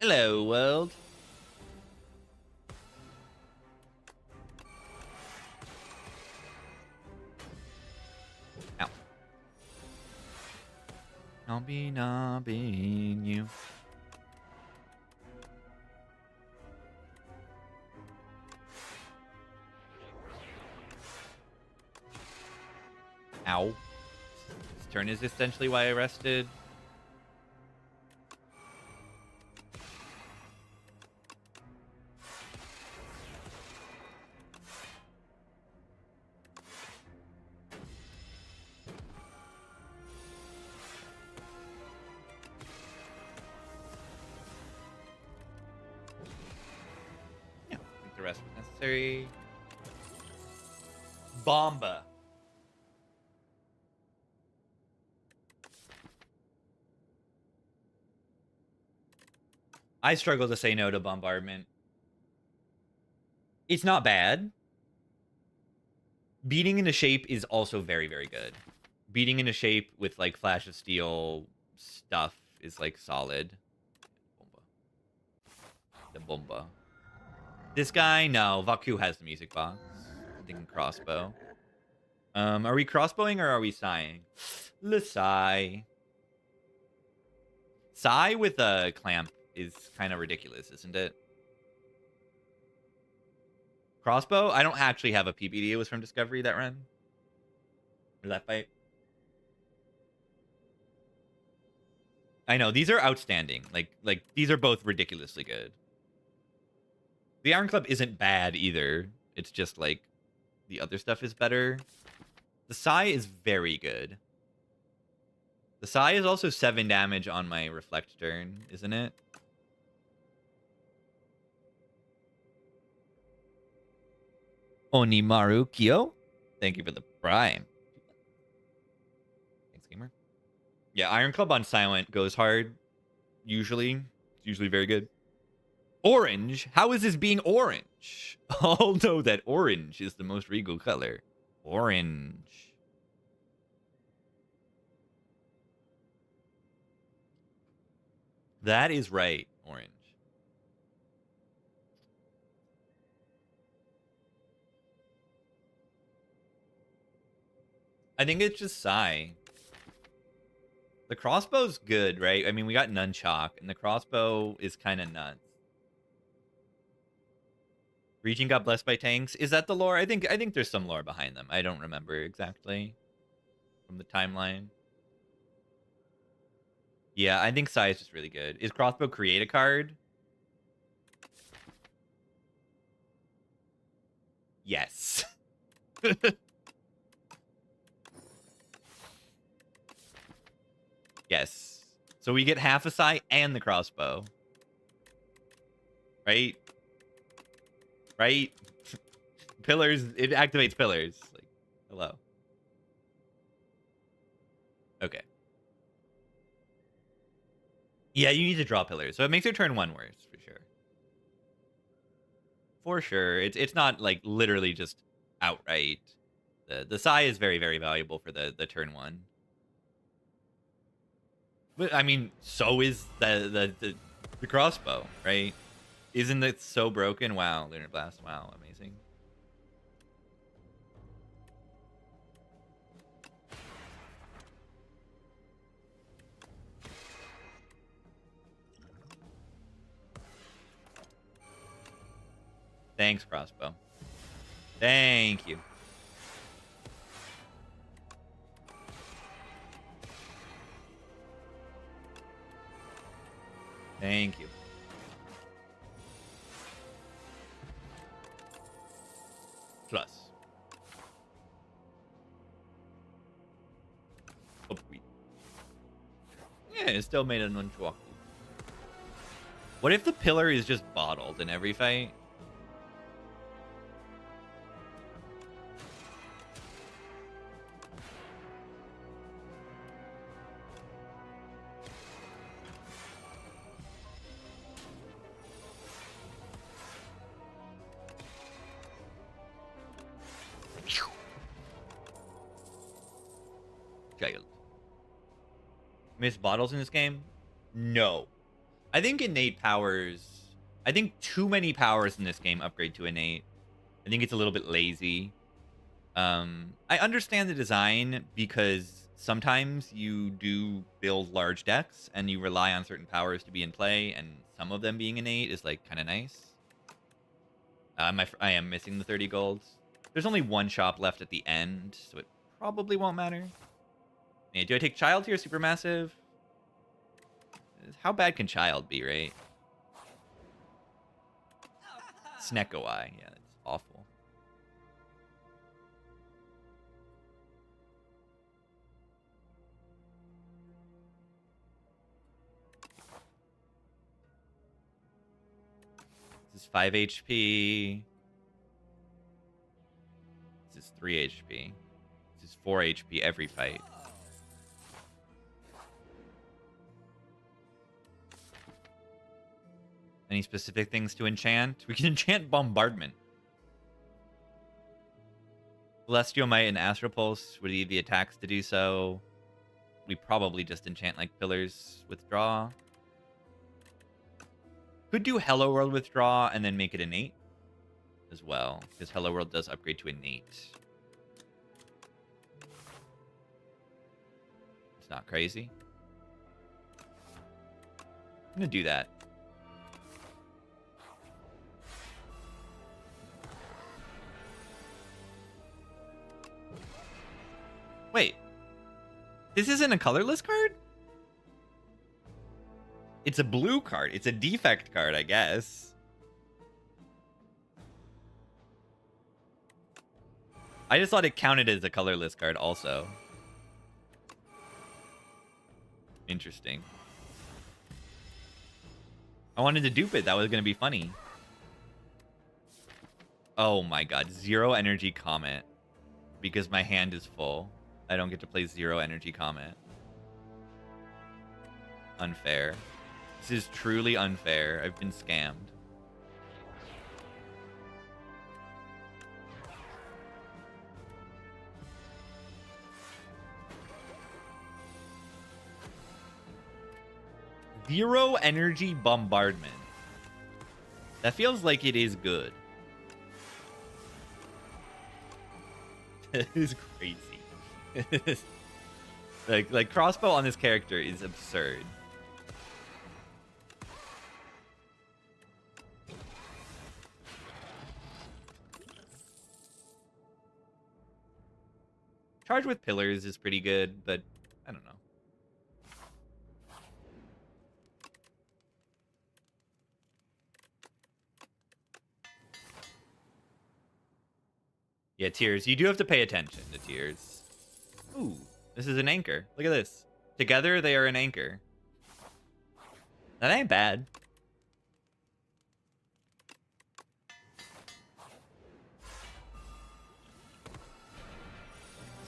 Speaker 1: Hello world. Ow. I'll be knobbing you. Ow. This turn is essentially why I rested. Yeah, I think the rest was necessary. Bomba. I struggle to say no to bombardment. It's not bad. Beating into shape is also very, very good. Beating into shape with like Flash of Steel stuff is like solid. The bomba. This guy, no. Vaku has the music box. I'm thinking crossbow. Are we crossbowing or are we sighing? Le sigh. Sigh with a clamp is kind of ridiculous, isn't it? Crossbow? I don't actually have a PBD. It was from Discovery that run. Or that fight. I know, these are outstanding. Like these are both ridiculously good. The Iron Club isn't bad either. It's just like the other stuff is better. The Sai is very good. The Sai is also 7 damage on my reflect turn, isn't it? Onimaru Kyo, thank you for the prime. Thanks, gamer. Yeah, Iron Club on silent goes hard. Usually. It's usually very good. Orange? How is this being orange? I'll know that orange is the most regal color. Orange. That is right, orange. I think it's just Sai. The crossbow's good, right? I mean, we got nunchuck, and the crossbow is kind of nuts. Region got blessed by tanks. Is that the lore? I think there's some lore behind them. I don't remember exactly from the timeline. Yeah, I think Sai is just really good. Is crossbow create a card? Yes. Yes. So we get half a Sai and the crossbow. Right? Right? Pillars, it activates pillars. Like, hello. Okay. Yeah, you need to draw pillars. So it makes your turn 1 worse, for sure. For sure. It's not like literally just outright. The Sai is very, very valuable for the turn 1. But I mean, so is the crossbow, right? Isn't it so broken? Wow, Lunar Blast. Wow, amazing. Thanks, crossbow. Thank you. Thank you. Plus. Oh, wait. Yeah, it still made an nunchaku. What if the pillar is just bottled in every fight? Child. Miss bottles in this game? No. I think innate powers... I think too many powers in this game upgrade to innate. I think it's a little bit lazy. I understand the design because sometimes you do build large decks and you rely on certain powers to be in play, and some of them being innate is like kind of nice. I am missing the 30 golds. There's only 1 shop left at the end, so it probably won't matter. Yeah, do I take Child here? Supermassive? How bad can Child be, right? Snekowai. Yeah, that's awful. This is 5 HP. This is 3 HP. This is 4 HP every fight. Any specific things to enchant? We can enchant Bombardment. Celestial Might and Astral Pulse would need the attacks to do so. we probably just enchant like Pillars Withdraw. Could do Hello World Withdraw and then make it innate as well, because Hello World does upgrade to innate. It's not crazy. I'm gonna do that. Wait. This isn't a colorless card? It's a blue card. It's a defect card, I guess. I just thought it counted as a colorless card also. Interesting. I wanted to dupe it. That was going to be funny. Oh my god. 0 energy Comet. Because my hand is full. I don't get to play 0 energy Comet. Unfair. This is truly unfair. I've been scammed. Zero energy bombardment. That feels like it is good. It is crazy. like crossbow on this character is absurd. Charge with Pillars is pretty good, but I don't know. Yeah, Tears. You do have to pay attention to Tears. Ooh, this is an anchor. Look at this. Together, they are an anchor. That ain't bad.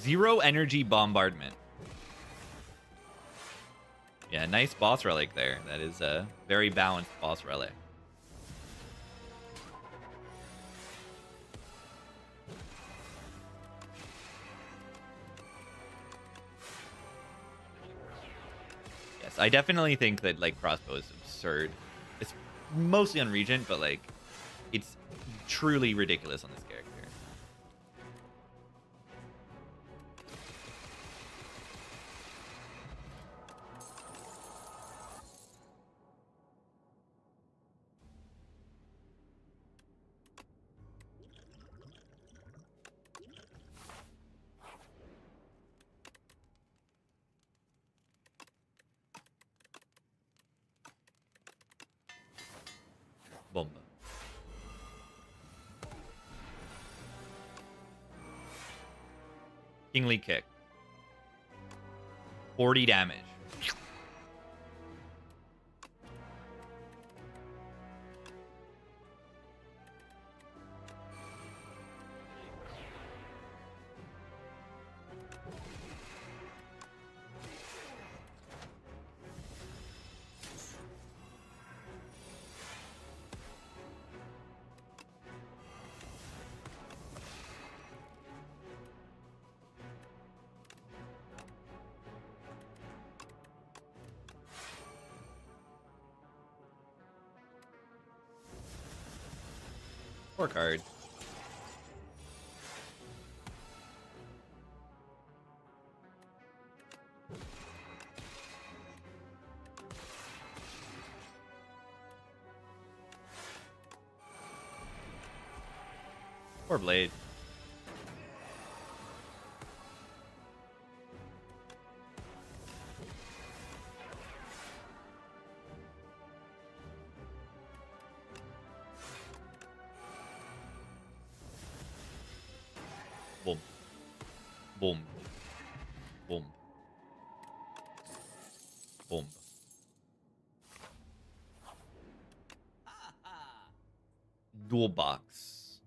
Speaker 1: Zero energy bombardment. Yeah, nice boss relic there. That is a very balanced boss relic. Yes, I definitely think that like crossbow is absurd. It's mostly on Regent, but like it's truly ridiculous on this character. Bomba. Kingly kick. 40 damage. Poor card. Poor Blade. Boom. Boom. Boom. Boom. Dual box.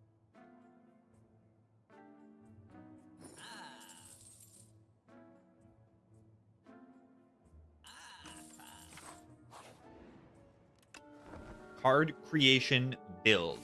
Speaker 1: Card creation build.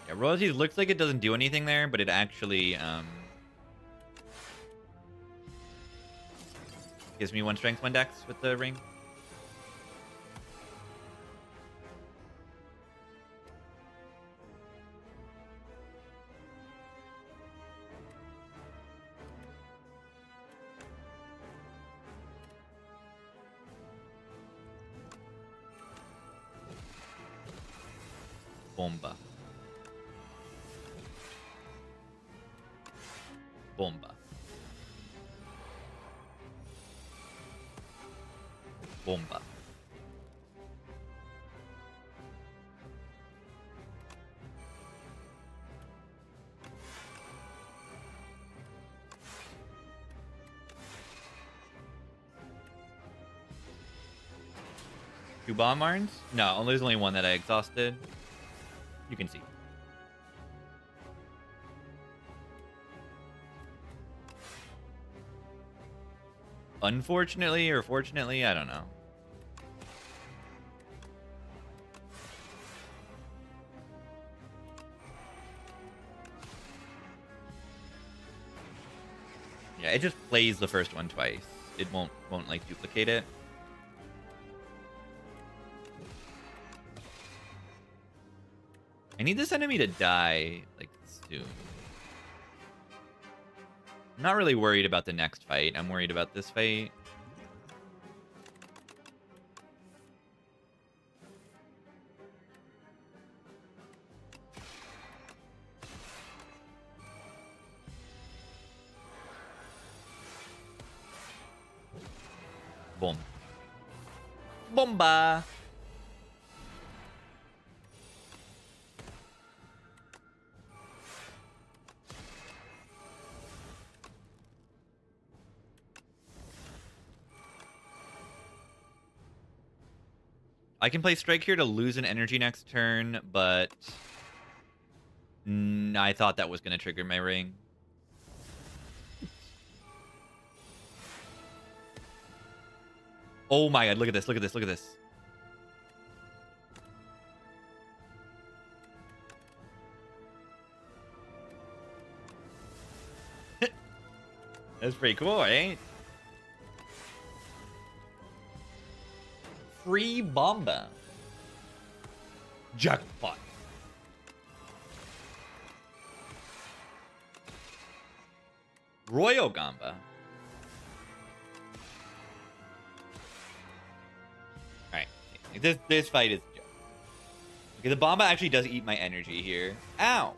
Speaker 1: Yeah, royalties looks like it doesn't do anything there, but it actually gives me 1 strength, 1 dex with the ring. Bomba. Bomba. Bomba. Two bomb arms? No, there's only one that I exhausted. You can see. Unfortunately or fortunately, I don't know. Yeah, it just plays the first one twice. It won't like duplicate it. I need this enemy to die like soon. I'm not really worried about the next fight. I'm worried about this fight. Boom. Bomba. I can play Strike here to lose an energy next turn, but I thought that was going to trigger my ring. Oh my god, look at this, look at this, look at this. That's pretty cool, right? Free Bomba. Jackpot. Royal Gamba. Alright. This fight is a joke. Okay, the Bomba actually does eat my energy here. Ow!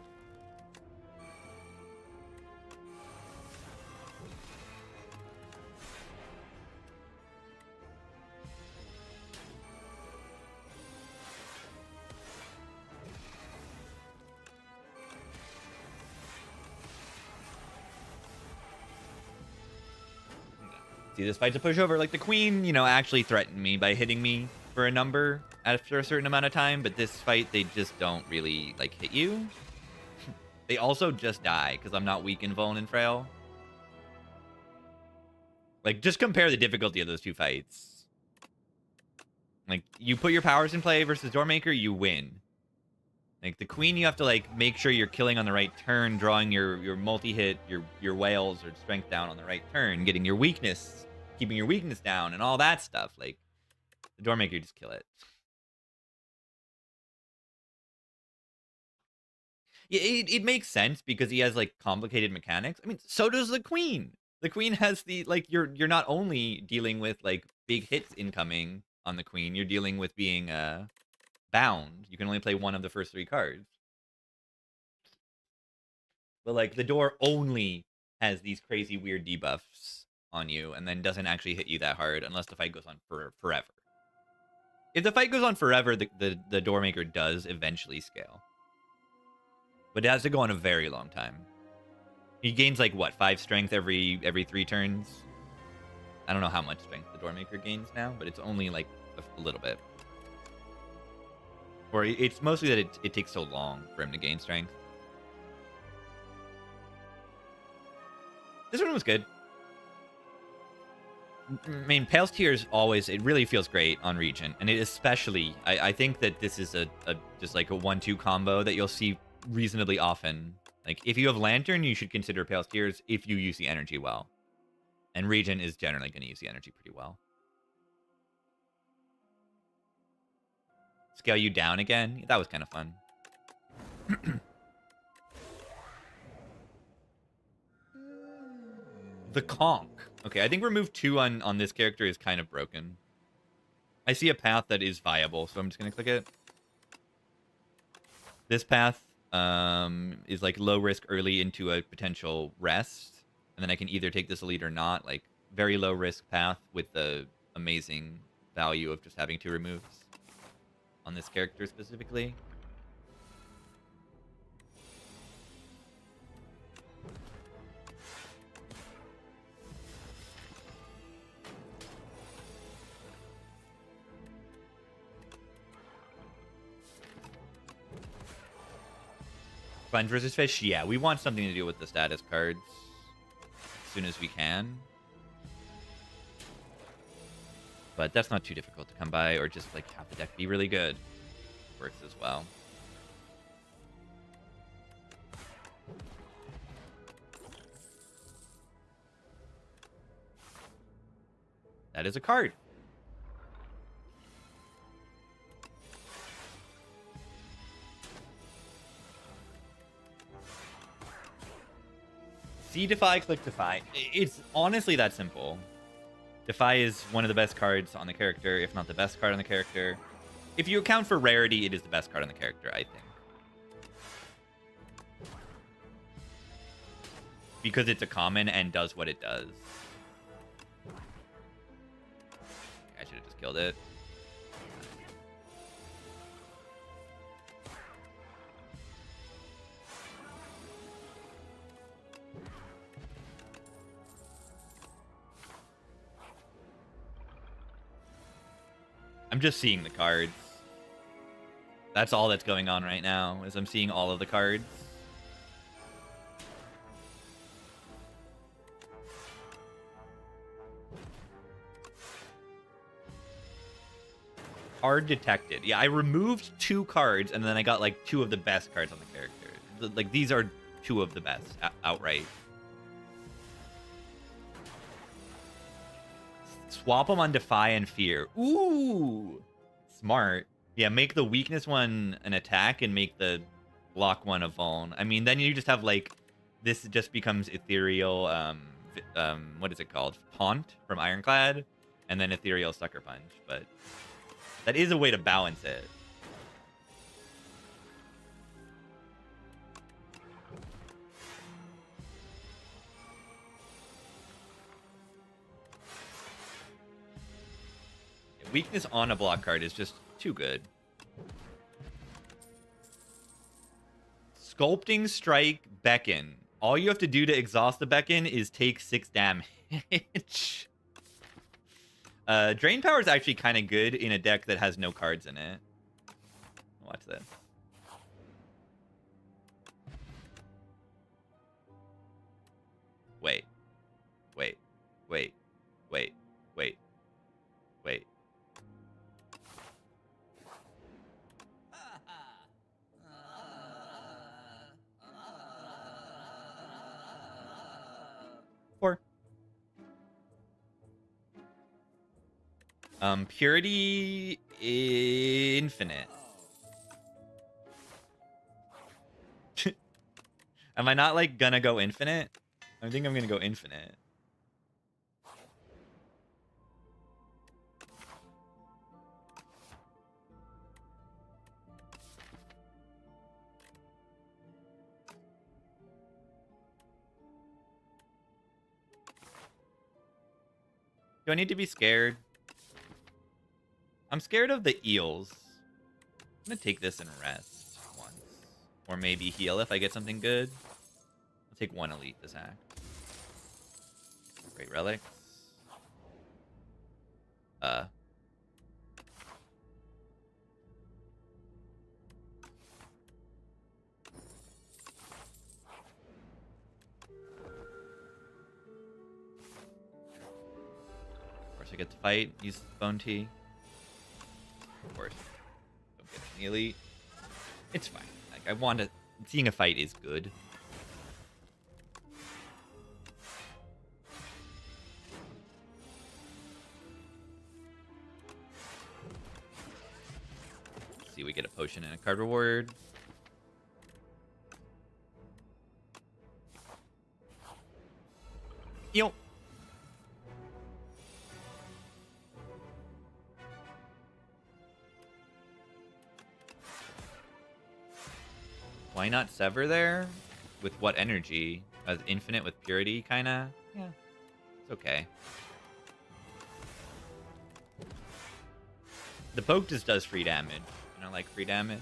Speaker 1: See, this fight's a pushover. Like, the queen, you know, actually threatened me by hitting me for a number after a certain amount of time, but this fight, they just don't really, like, hit you. They also just die, because I'm not weak and vuln and frail. Like, just compare the difficulty of those two fights. Like, you put your powers in play versus Doormaker, you win. Like, the queen, you have to, like, make sure you're killing on the right turn, drawing your multi-hit, your whales or strength down on the right turn, getting your weakness, keeping your weakness down, and all that stuff. Like, the Doormaker, you just kill it. Yeah, it makes sense because he has, like, complicated mechanics. I mean, so does the queen. The queen has the, like, you're not only dealing with, like, big hits incoming on the queen, you're dealing with being, bound. You can only play one of the first 3 cards. But, like, the door only has these crazy weird debuffs on you and then doesn't actually hit you that hard unless the fight goes on forever. If the fight goes on forever, the Doormaker does eventually scale. But it has to go on a very long time. He gains, like, what, 5 strength every 3 turns? I don't know how much strength the Doormaker gains now, but it's only, like, a little bit. Or it's mostly that it takes so long for him to gain strength. This one was good. I mean, Pale's Tears always, it really feels great on Regent. And it especially, I think that this is just like a 1-2 combo that you'll see reasonably often. Like, if you have Lantern, you should consider Pale Tears if you use the energy well. And Regent is generally going to use the energy pretty well. Scale you down again? That was kind of fun. The Conch. Okay, I think remove 2 on this character is kind of broken. I see a path that is viable, so I'm just going to click it. This path is like low risk early into a potential rest. And then I can either take this elite or not. Like, very low risk path with the amazing value of just having 2 removes on this character specifically. Sponge versus Fish? Yeah, we want something to do with the status cards as soon as we can. But that's not too difficult to come by, or just like have the deck be really good. Works as well. That is a card. See Defy, click Defy. It's honestly that simple. Defy is one of the best cards on the character, if not the best card on the character. If you account for rarity, it is the best card on the character, I think. Because it's a common and does what it does. I should have just killed it. I'm just seeing the cards. That's all that's going on right now, is I'm seeing all of the cards. Card detected. Yeah, I removed 2 cards, and then I got, like, 2 of the best cards on the character. Like, these are 2 of the best, outright. Swap them on Defy and Fear. Ooh! Smart. Yeah, make the weakness one an attack and make the block one a vuln. I mean, then you just have, like, this just becomes Ethereal, what is it called? Taunt from Ironclad, and then Ethereal Sucker Punch, but that is a way to balance it. Weakness on a block card is just too good. Sculpting Strike Beckon. All you have to do to exhaust the Beckon is take 6 damage. Drain Power is actually kind of good in a deck that has no cards in it. Watch this. Wait. Wait. Wait. Wait. Wait. Wait. Purity Infinite. Am I not, like, gonna go infinite? I think I'm gonna go infinite. Do I need to be scared? I'm scared of the eels. I'm gonna take this and rest once. Or maybe heal if I get something good. I'll take 1 elite this act. Great relics. Of course I get to fight, use Bone Tea. Of course. Don't get any elite. It's fine. Like, I want to seeing a fight is good. Let's see, we get a potion and a card reward. Yo. Why not Sever there? With what energy? As infinite with purity, kinda? Yeah. It's okay. The poke just does free damage. And I like free damage.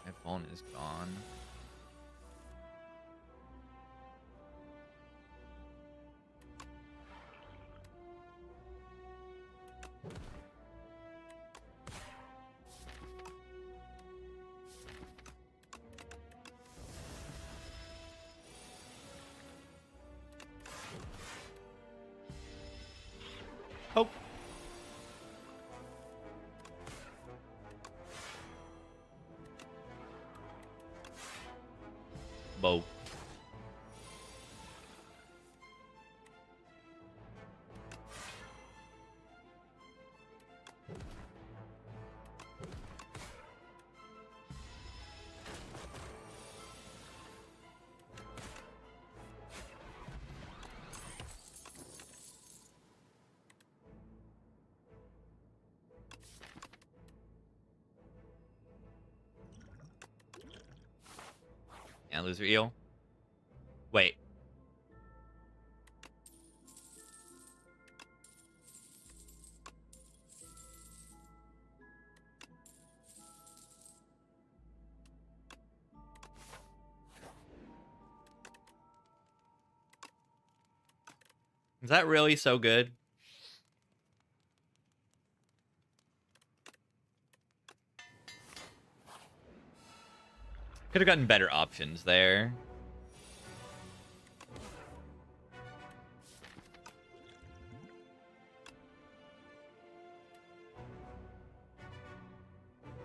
Speaker 1: My phone is gone. Oh. Bow. Yeah, loser eel. Wait. Is that really so good? Could have gotten better options there.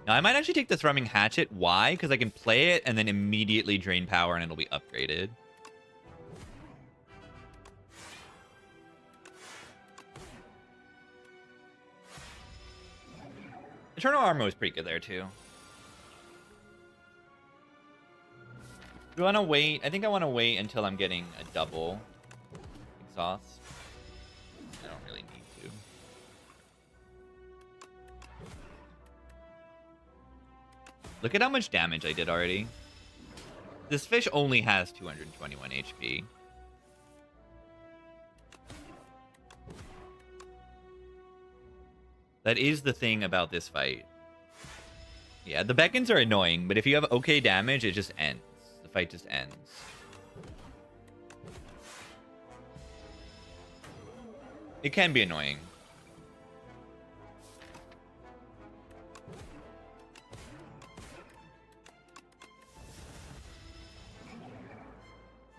Speaker 1: Now, I might actually take the Thrumming Hatchet. Why? Because I can play it and then immediately drain power and it'll be upgraded. Eternal Armor was pretty good there, too. Do I want to wait? I think I want to wait until I'm getting a double exhaust. I don't really need to. Look at how much damage I did already. This fish only has 221 HP. That is the thing about this fight. Yeah, the beckons are annoying, but if you have okay damage, it just ends. The fight just ends. It can be annoying.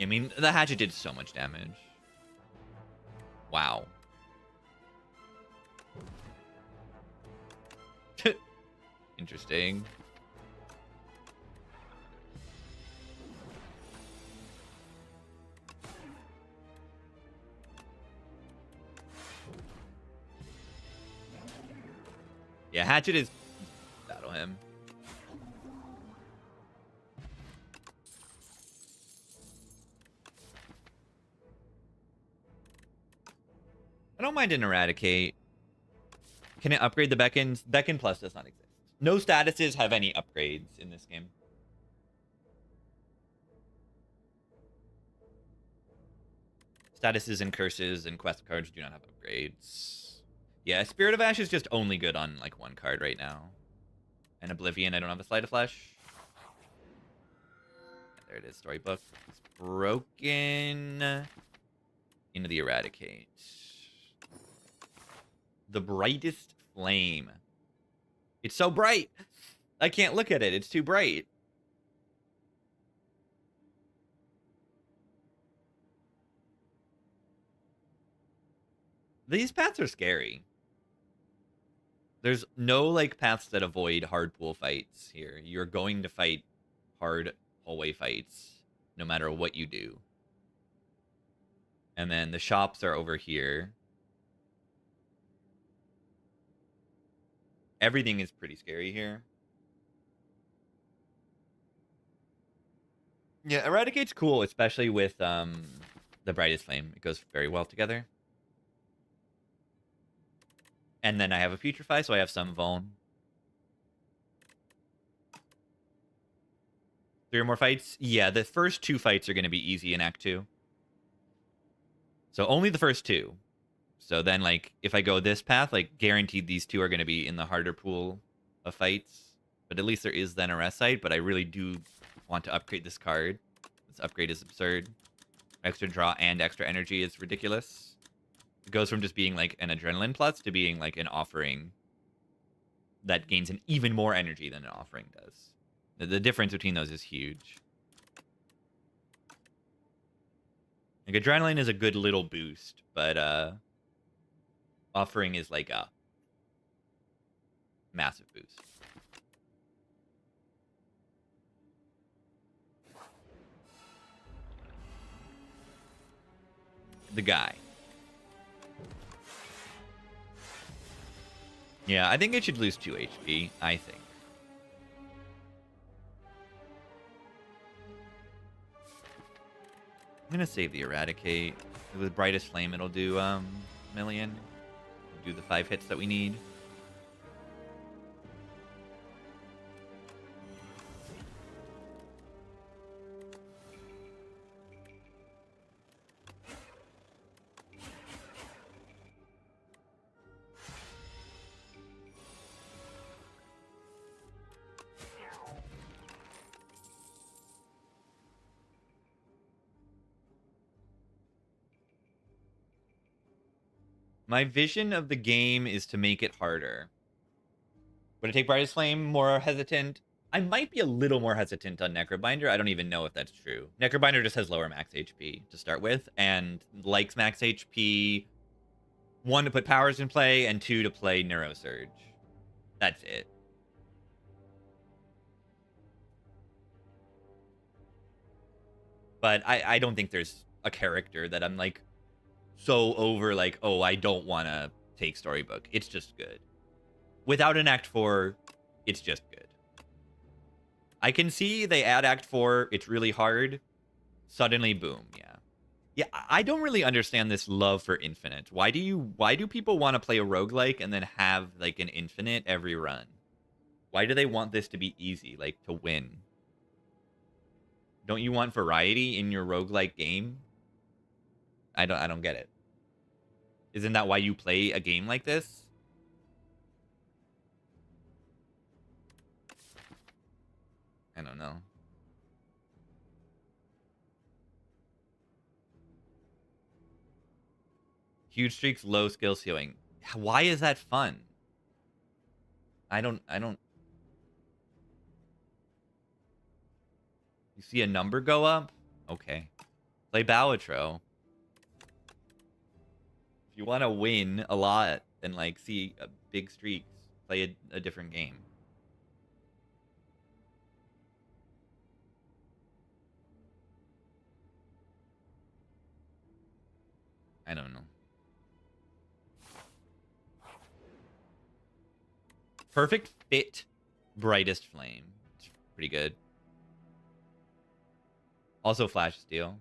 Speaker 1: I mean, the hatchet did so much damage. Wow. Interesting. Yeah, hatchet is... Battle him. I don't mind an Eradicate. Can it upgrade the beckons? Beckon Plus does not exist. No statuses have any upgrades in this game. Statuses and curses and quest cards do not have upgrades. Yeah, Spirit of Ash is just only good on like one card right now. And Oblivion, I don't have a Sleight of Flesh. There it is, Storybook. It's broken into the Eradicate. The Brightest Flame. It's so bright. I can't look at it. It's too bright. These paths are scary. There's no like paths that avoid hard pool fights here. You're going to fight hard hallway fights no matter what you do. And then the shops are over here. Everything is pretty scary here. Yeah, Eradicate's cool, especially with the Brightest Flame. It goes very well together. And then I have a Putrefy, so I have some Vuln. 3 or more fights? Yeah, the first 2 fights are going to be easy in Act 2. So only the first 2. So then, like, if I go this path, like, guaranteed these 2 are going to be in the harder pool of fights. But at least there is then a rest site, but I really do want to upgrade this card. This upgrade is absurd. Extra draw and extra energy is ridiculous. It goes from just being, like, an adrenaline plus to being, like, an offering that gains an even more energy than an offering does. The difference between those is huge. Like, adrenaline is a good little boost, but offering is like a massive boost. The guy. Yeah, I think it should lose 2 HP, I think. I'm gonna save the Eradicate. With Brightest Flame, it'll do million. Do the 5 hits that we need. My vision of the game is to make it harder. Would I take Brightest Flame more hesitant? I might be a little more hesitant on Necrobinder. I don't even know if that's true. Necrobinder just has lower max HP to start with, and likes max HP. 1, to put powers in play, and 2, to play Neurosurge. That's it. But I don't think there's a character that I'm, like, so over, like, oh, I don't want to take Storybook. It's just good. Without an Act 4, it's just good. I can see they add Act 4, it's really hard. Suddenly, boom, yeah. Yeah, I don't really understand this love for Infinite. Why do people want to play a roguelike and then have, like, an Infinite every run? Why do they want this to be easy, like, to win? Don't you want variety in your roguelike game? I don't get it. Isn't that why you play a game like this? I don't know. Huge streaks, low skill ceiling. Why is that fun? I don't. You see a number go up? Okay. Play Balitro. If you want to win a lot and, like, see big streaks, play a different game. I don't know. Perfect fit, Brightest Flame. It's pretty good. Also Flash Steel.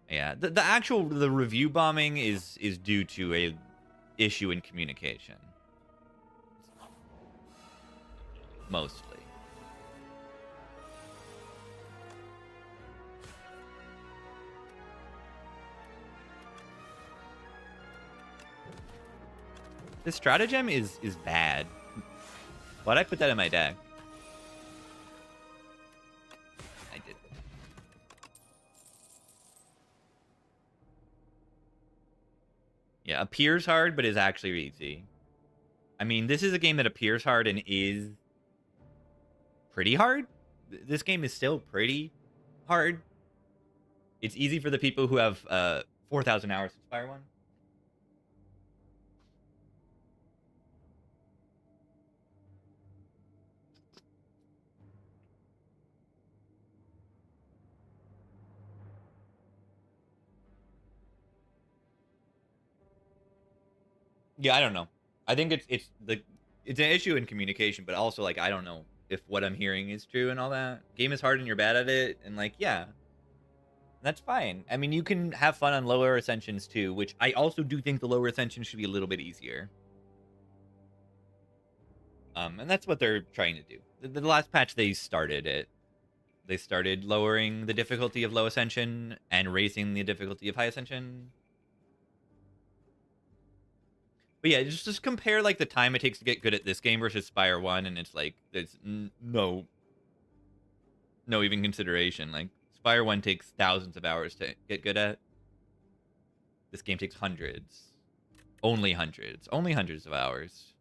Speaker 1: Yeah, the review bombing is due to a issue in communication. Mostly. This stratagem is bad. Why'd I put that in my deck? I did. Yeah, appears hard, but is actually easy. I mean, this is a game that appears hard and is pretty hard, this game is still pretty hard. It's easy for the people who have 4,000 hours to Spire 1. Yeah, I don't know. I think it's an issue in communication, but also like I don't know if what I'm hearing is true and all that. Game is hard and you're bad at it, and like yeah, that's fine. I mean, you can have fun on lower ascensions too, which I also do think the lower ascensions should be a little bit easier. And that's what they're trying to do. The last patch they started it. They started lowering the difficulty of low ascension and raising the difficulty of high ascension. But yeah, just compare like the time it takes to get good at this game versus Spire 1, and it's like there's no even consideration. Like Spire 1 takes thousands of hours to get good at. This game takes hundreds. Only hundreds. Only hundreds of hours.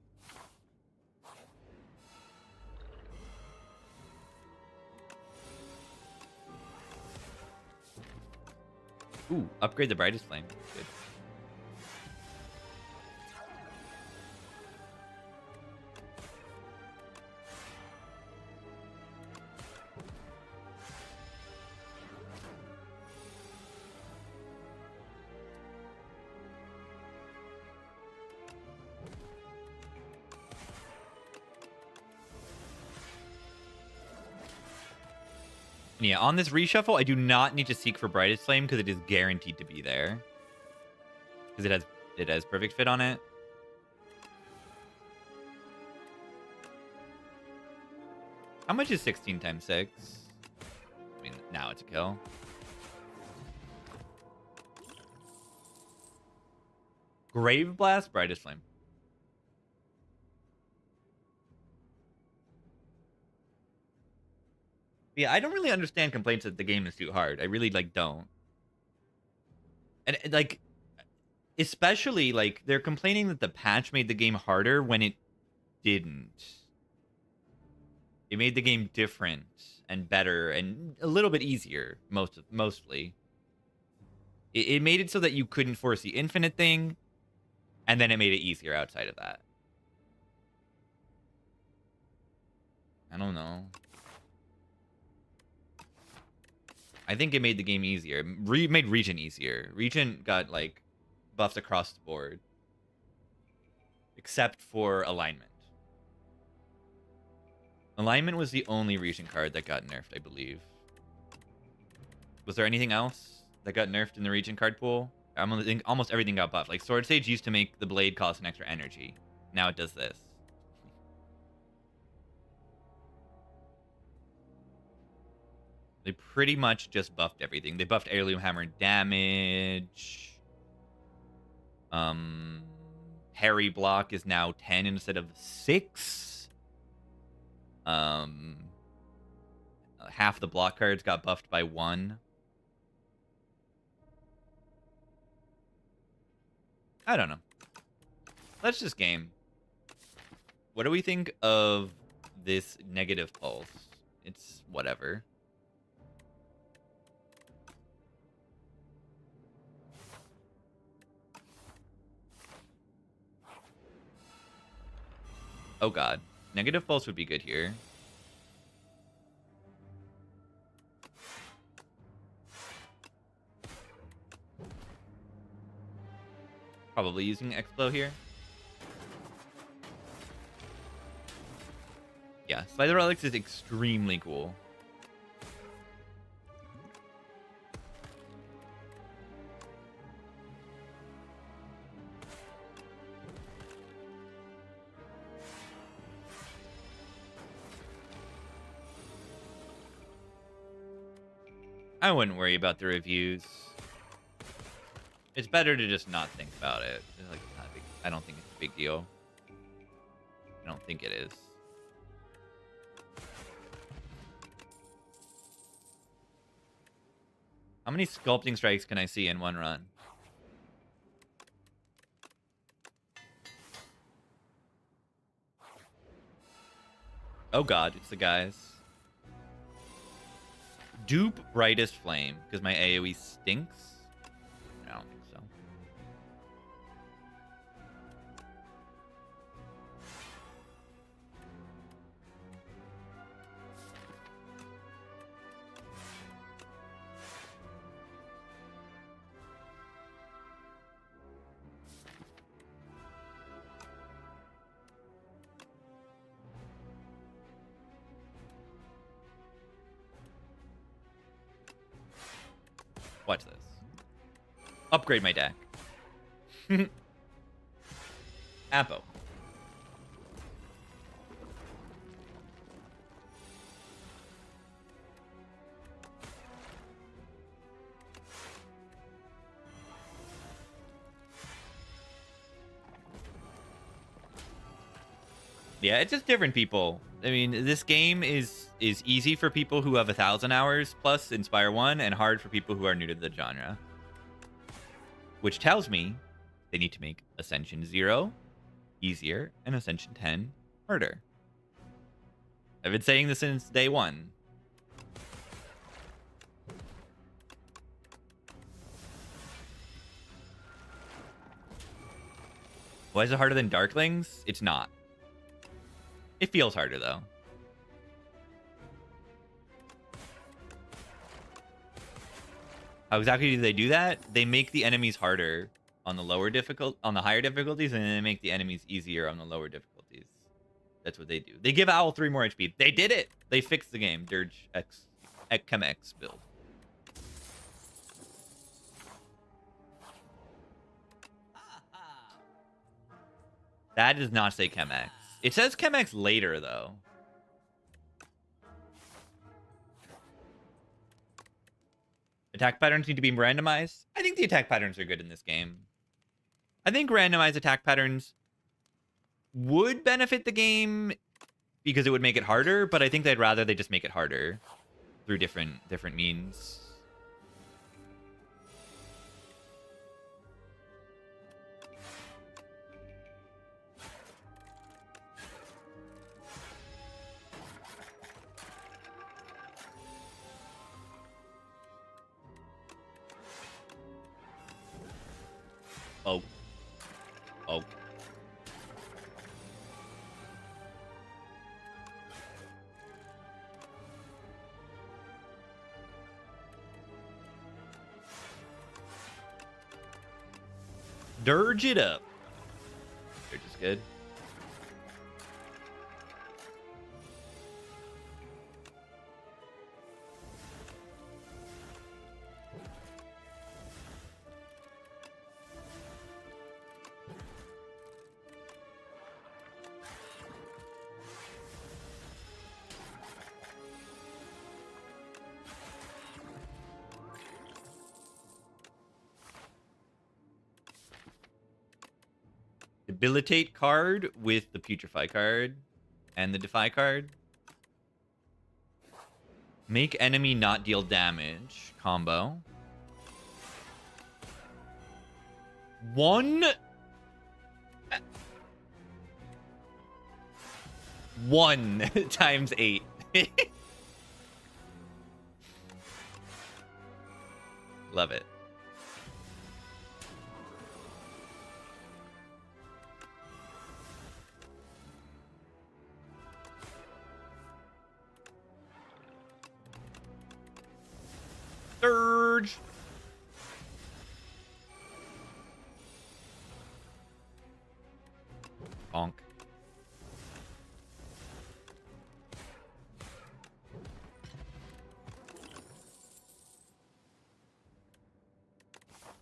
Speaker 1: Ooh, upgrade the brightest flame. Good. Yeah, on this reshuffle, I do not need to seek for brightest flame because it is guaranteed to be there. Because it has perfect fit on it. How much is 16 times 6? I mean, now it's a kill. Grave Blast, brightest flame. Yeah, I don't really understand complaints that the game is too hard. I really like don't. And like, especially like they're complaining that the patch made the game harder when it didn't. It made the game different and better and a little bit easier, mostly. It made it so that you couldn't force the infinite thing, and then it made it easier outside of that. I don't know. I think it made the game easier. Made Regent easier. Regent got, like, buffs across the board. Except for alignment. Alignment was the only Regent card that got nerfed, I believe. Was there anything else that got nerfed in the Regent card pool? I think almost everything got buffed. Like, Sword Sage used to make the blade cost an extra energy. Now it does this. They pretty much just buffed everything. They buffed Heirloom Hammer damage. Parry block is now 10 instead of 6. Half the block cards got buffed by 1. I don't know. Let's just game. What do we think of this negative pulse? It's whatever. Oh god. Negative pulse would be good here. Probably using Explo here. Yeah, Spider Relics is extremely cool. I wouldn't worry about the reviews. It's better to just not think about it. It's like, not big, I don't think it's a big deal. I don't think it is. How many sculpting strikes can I see in one run? Oh god, it's the guys. dupe Brightest Flame because my AoE stinks? I don't think so. Watch this. Upgrade my deck. Apo. Yeah, it's just different people. I mean, this game is easy for people who have 1,000 hours plus Inspire 1 and hard for people who are new to the genre. Which tells me they need to make Ascension 0 easier and Ascension 10 harder. I've been saying this since day one. Why is it harder than Darklings? It's not. It feels harder, though. How exactly do they do that? They make the enemies harder on the higher difficulties, and then they make the enemies easier on the lower difficulties. That's what they do. They give Owl 3 more HP. They did it! They fixed the game. Dirge X, Chem X build. That does not say Chem X. It says Chem X later, though. Attack patterns need to be randomized. I think the attack patterns are good in this game. I think randomized attack patterns would benefit the game because it would make it harder, but I think they'd rather they just make it harder through different means. Oh. Oh. Dirge it up. Dirge is good. Debilitate card with the Putrefy card and the Defy card. Make enemy not deal damage combo. 1 times 8. Love it. Surge. Bonk.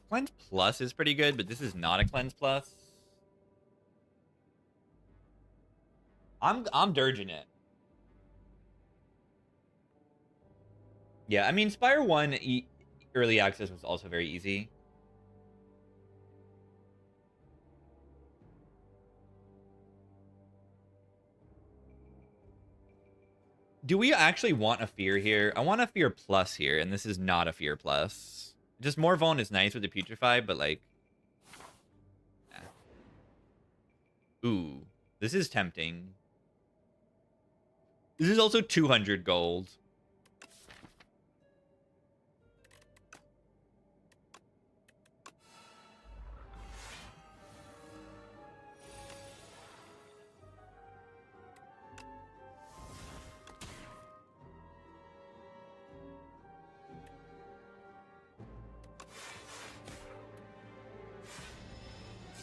Speaker 1: Cleanse Plus is pretty good, but this is not a Cleanse Plus. I'm dirging it. Yeah, I mean, Spire 1 early access was also very easy. Do we actually want a Fear here? I want a Fear Plus here, and this is not a Fear Plus. Just more Vuln is nice with the Putrefy, but like... Ooh, this is tempting. This is also 200 gold.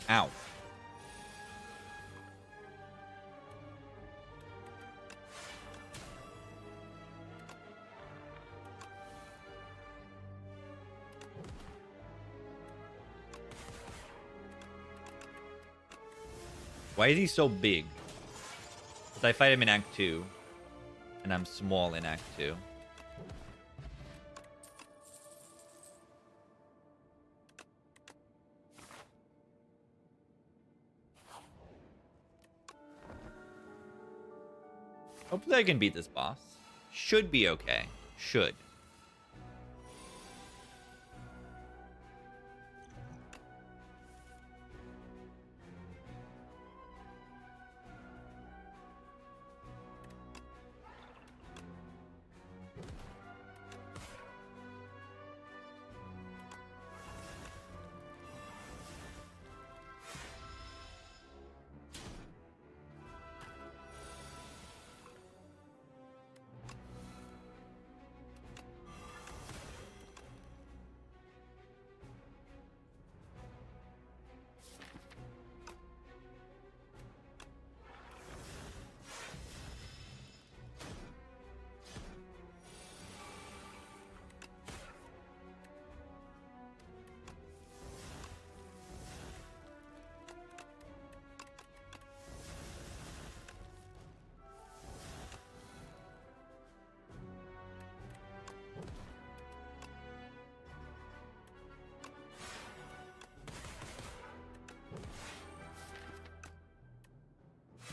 Speaker 1: Ow. Why is he so big? Because I fight him in Act 2. And I'm small in Act 2. Hopefully I can beat this boss. Should be okay. Should.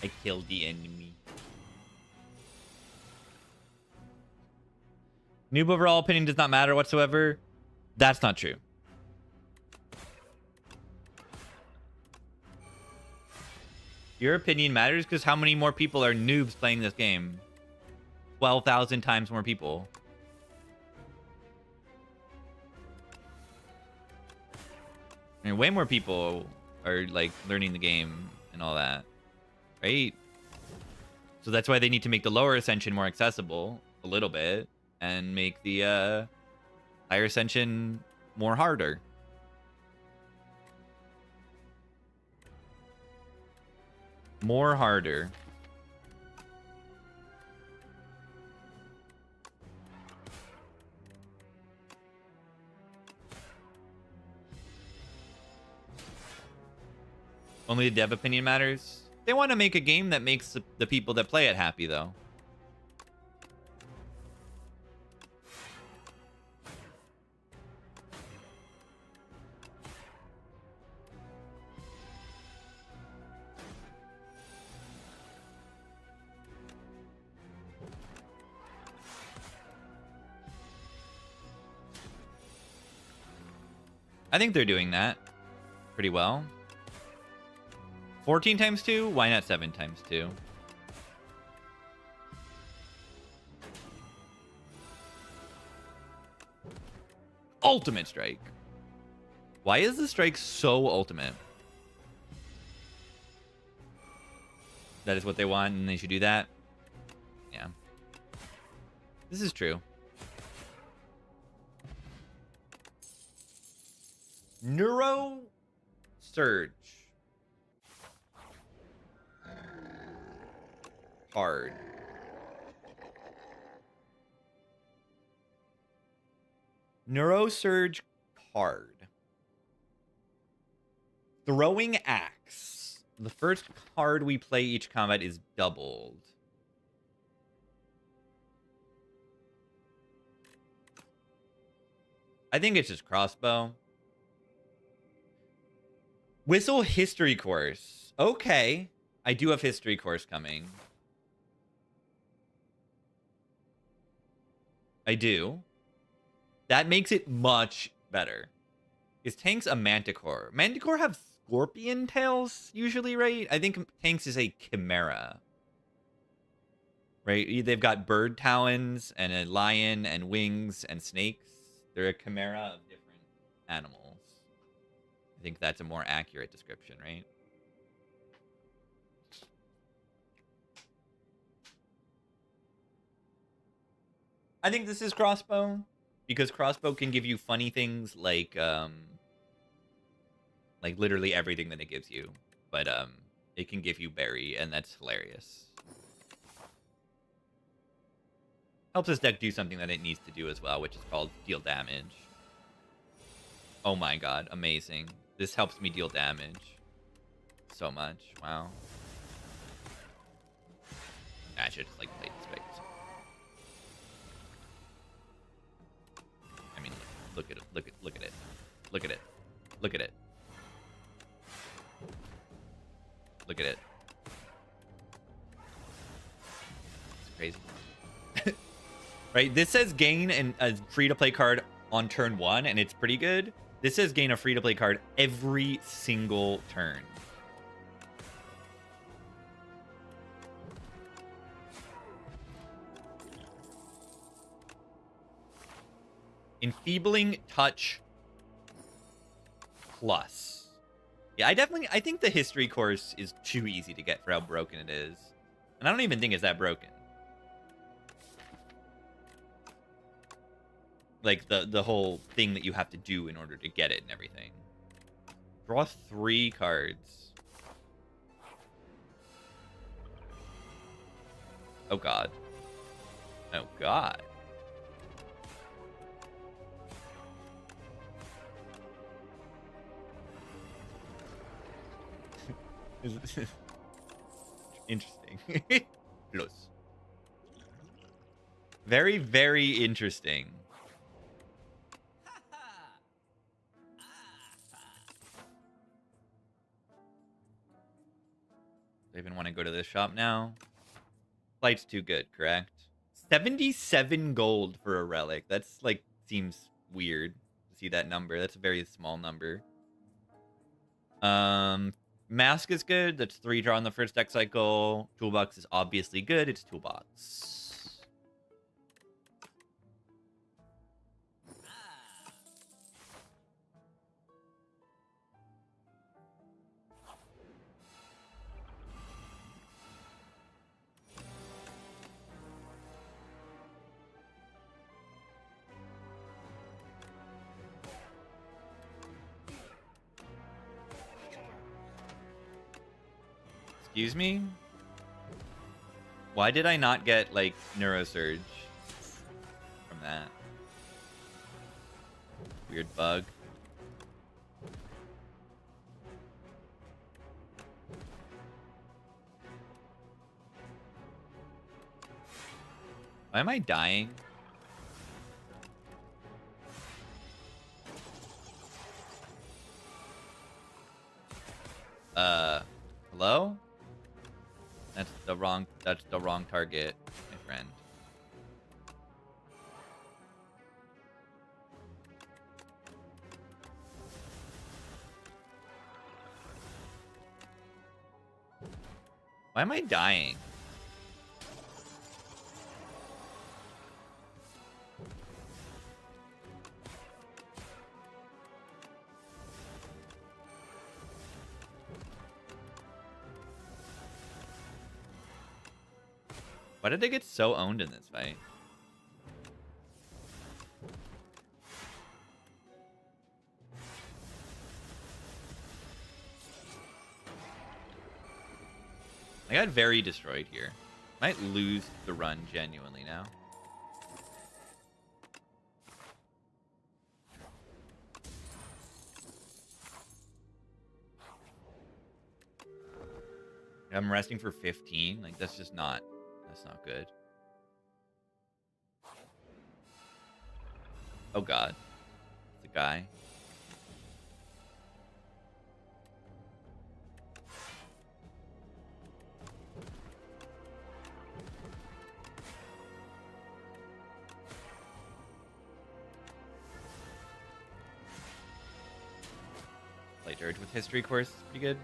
Speaker 1: I killed the enemy. Noob overall opinion does not matter whatsoever. That's not true. Your opinion matters because how many more people are noobs playing this game? 12,000 times more people. I mean, way more people are like learning the game and all that. Right? So that's why they need to make the lower ascension more accessible a little bit and make the higher ascension more harder. More harder. Only the dev opinion matters. They want to make a game that makes the people that play it happy, though. I think they're doing that pretty well. 14 times 2? Why not 7 times 2? Ultimate strike. Why is the strike so ultimate? That is what they want and they should do that? Yeah. This is true. Neuro Surge. Hard. Neurosurge card. Throwing Axe. The first card we play each combat is doubled. I think it's just crossbow. Whistle history course. Okay. I do have history course coming. I do. That makes it much better. Is tanks a manticore? Manticore have scorpion tails usually, right? I think tanks is a chimera. Right? They've got bird talons and a lion and wings and snakes. They're a chimera of different animals. I think that's a more accurate description, right? I think this is crossbow because crossbow can give you funny things like Like literally everything that it gives you. But it can give you berry, and that's hilarious. Helps this deck do something that it needs to do as well, which is called deal damage. Oh my god, amazing. This helps me deal damage so much. Wow. I should just like play this big. I mean, look at it. Look at it. Look at it. Look at it. Look at it. Look at it. It's crazy. Right? This says gain a free-to-play card on turn 1, and it's pretty good. This says gain a free-to-play card every single turn. Enfeebling Touch Plus. Yeah, I think the history course is too easy to get for how broken it is. And I don't even think it's that broken. Like, the whole thing that you have to do in order to get it and everything. Draw 3 cards. Oh, God. Oh, God. Interesting. Plus. Very, very interesting. Do I even want to go to this shop now? Flight's too good, correct? 77 gold for a relic. That's like, seems weird to see that number. That's a very small number. Mask is good. That's 3 draw in the first deck cycle. Toolbox is obviously good. It's Toolbox. Excuse me? Why did I not get, like, Neurosurge from that? Weird bug. Why am I dying? Hello? That's the wrong target, my friend. Why am I dying? Why did they get so owned in this fight? I got very destroyed here. Might lose the run genuinely now. I'm resting for 15. Like, that's just not... That's not good. Oh, God. It's a guy. Play Dirge with History Course. Pretty good.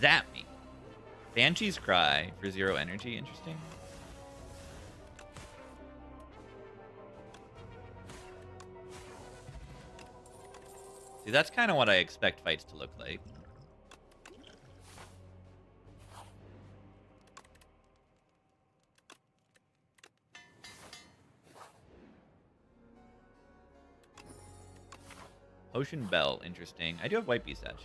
Speaker 1: Zap me. Banshee's Cry for 0 energy. Interesting. See, that's kind of what I expect fights to look like. Potion Bell, interesting. I do have White Bee statue.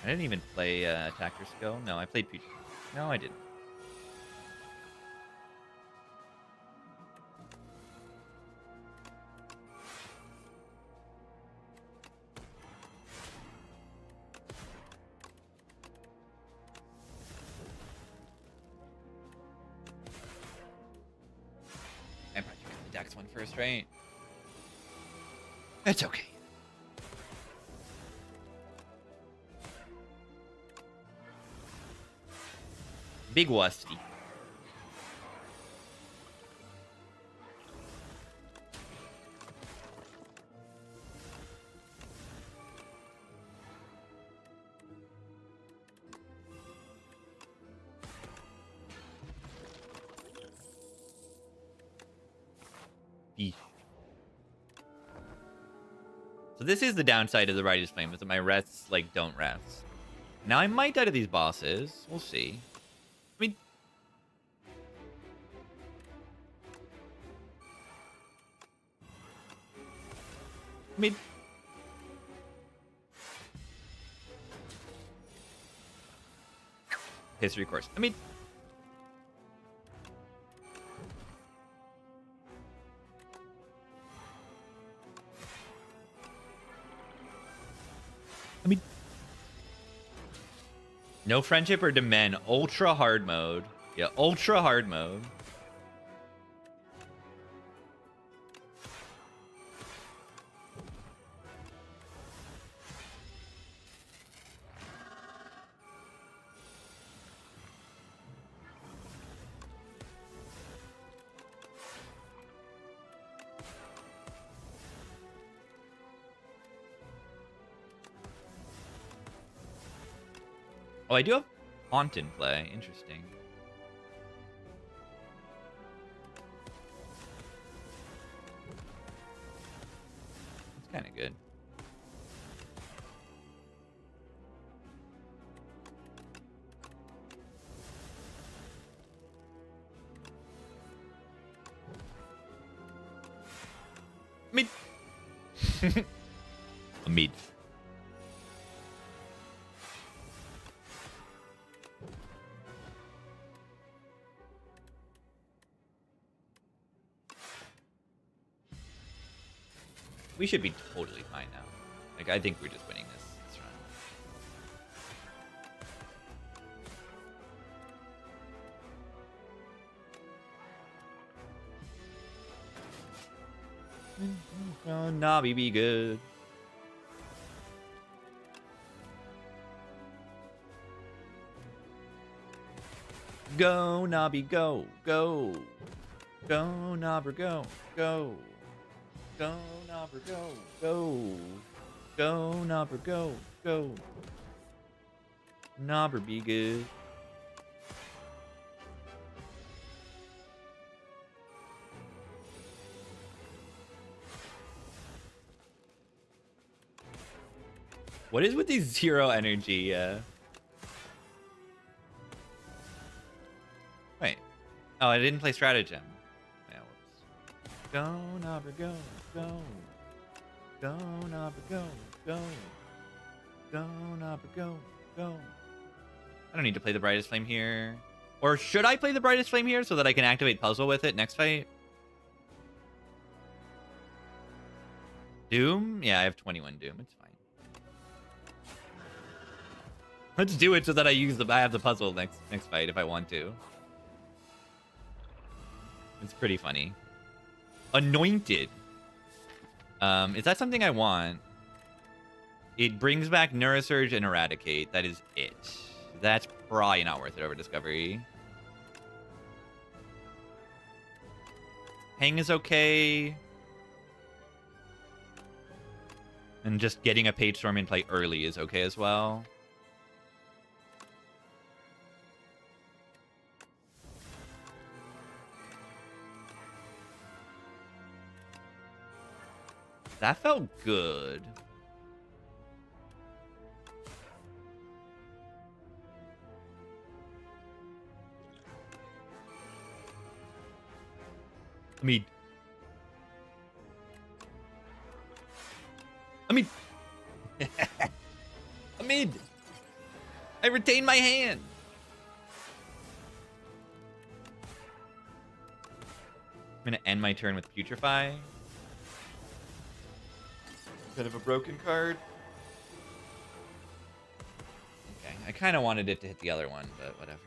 Speaker 1: I didn't even play attacker skill. No, I played Peach. No, I didn't. I'm probably gonna the Dex one first, right? It's okay. Big Wusty. Eesh. So this is the downside of the Righteous Flame, is that my rests, like, don't rest. Now I might die to these bosses. We'll see. I mean... History course. No friendship or demand. Ultra hard mode. Yeah, ultra hard mode. Oh, I do have Haunt in play. Interesting. It's kind of good. Mid. A mid. We should be totally fine now. Like, I think we're just winning this run. Oh, Navi be good. Go, Navi, go, go. Go, Nobber, go, go. Go, Nobber, go, go. Go, Nobber, go, go. Nobber be good. What is with these zero energy? Wait. Oh, I didn't play stratagem. Yeah, whoops. Go, Nobber, go, go. Go, Nobber, go, go. Go, Nobber, go, go. I don't need to play the Brightest Flame here. Or should I play the Brightest Flame here so that I can activate Puzzle with it next fight? Doom? Yeah, I have 21 Doom. It's fine. Let's do it so that I have the puzzle next fight if I want to. It's pretty funny. Anointed. Is that something I want? It brings back Neurosurge and Eradicate. That is it. That's probably not worth it over Discovery. Hang is okay. And just getting a Page Storm in play early is okay as well. That felt good. I mean, I retain my hand. I'm gonna end my turn with Putrefy. Bit of a broken card. Okay, I kind of wanted it to hit the other one, but whatever.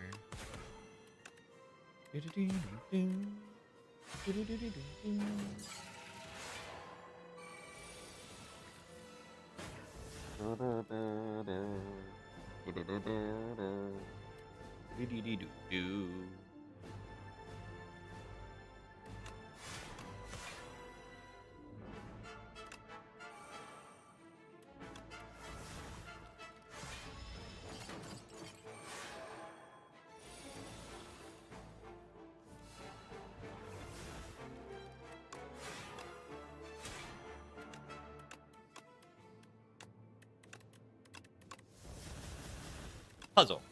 Speaker 1: Puzzle.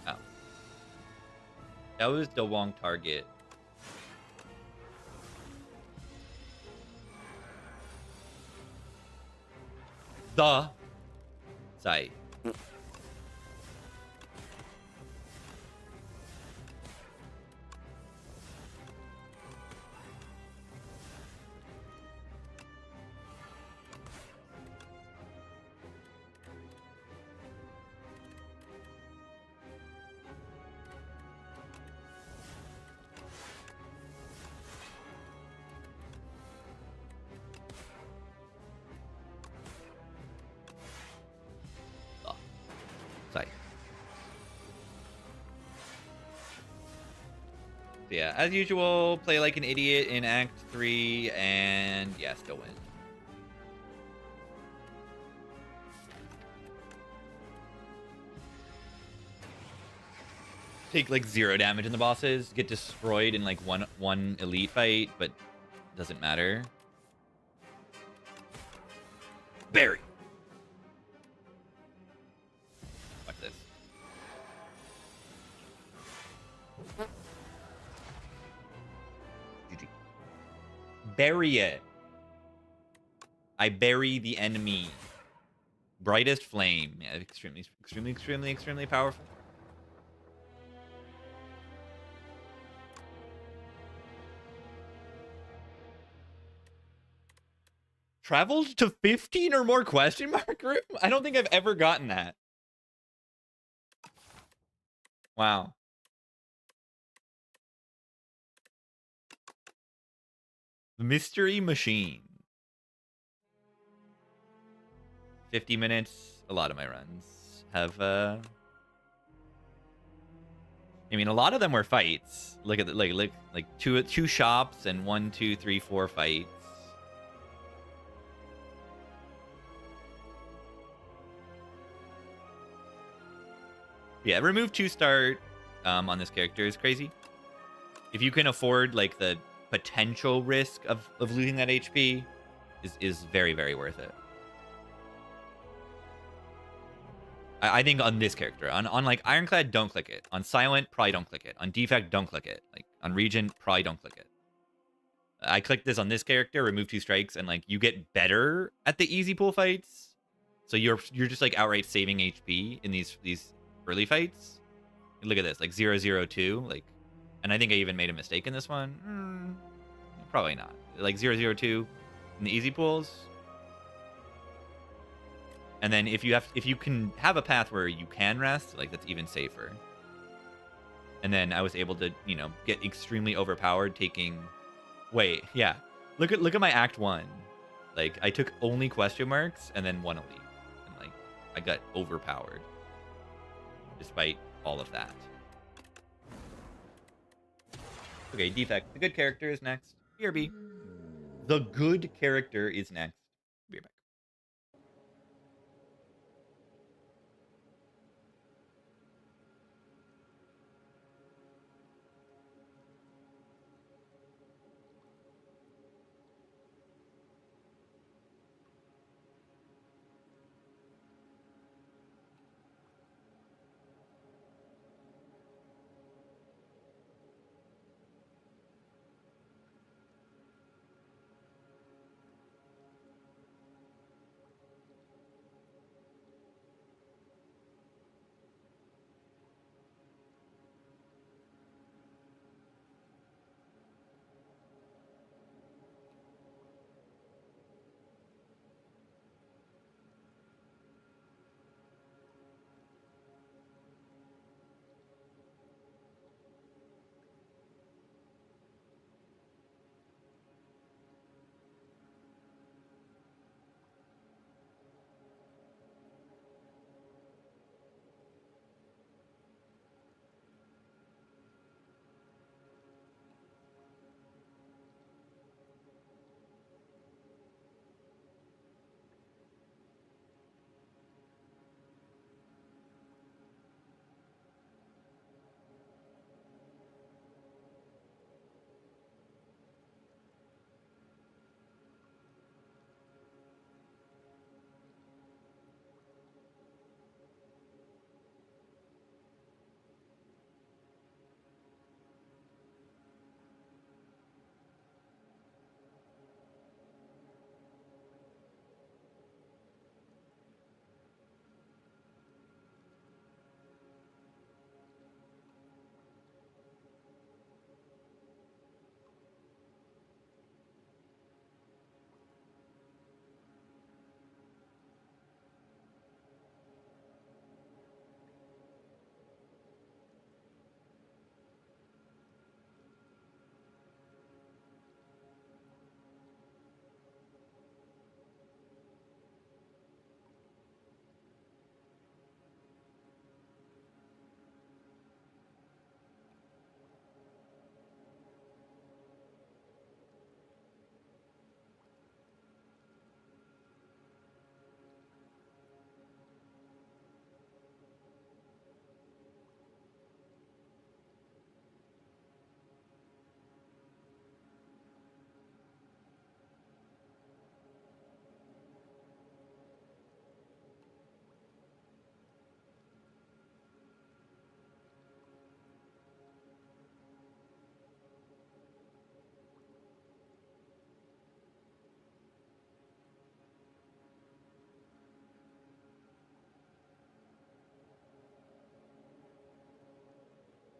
Speaker 1: Oh. That was the wrong target. The site. Yeah, as usual, play like an idiot in Act 3, and yeah, still win. Take like 0 damage in the bosses, get destroyed in like one elite fight, but doesn't matter. Barry. Watch this. Bury it. I bury the enemy. Brightest flame. Yeah, extremely powerful. Traveled to 15 or more question mark room? I don't think I've ever gotten that. Wow. The Mystery Machine. 50 minutes. A lot of my runs have, I mean, a lot of them were fights. Look at the, like two shops and 1, 2, 3, 4 fights. Yeah, remove 2 start on this character is crazy. If you can afford like the potential risk of losing that HP, is very, very worth it. I think on this character, on like Ironclad, don't click it. On Silent, probably don't click it. On Defect, don't click it. Like on Regent, probably don't click it. I clicked this on this character, remove 2 strikes, and like you get better at the easy pool fights. So you're just like outright saving HP in these early fights. Look at this, like 002, like, and I think I even made a mistake in this one. Probably not. Like 002 in the easy pools. And then if you can have a path where you can rest, like that's even safer. And then I was able to, you know, get extremely overpowered taking. Wait, yeah. Look at my Act 1. Like I took only question marks and then 1 elite. And like I got overpowered despite all of that. Okay, defect. The good character is next. BRB. The good character is next. Be right back.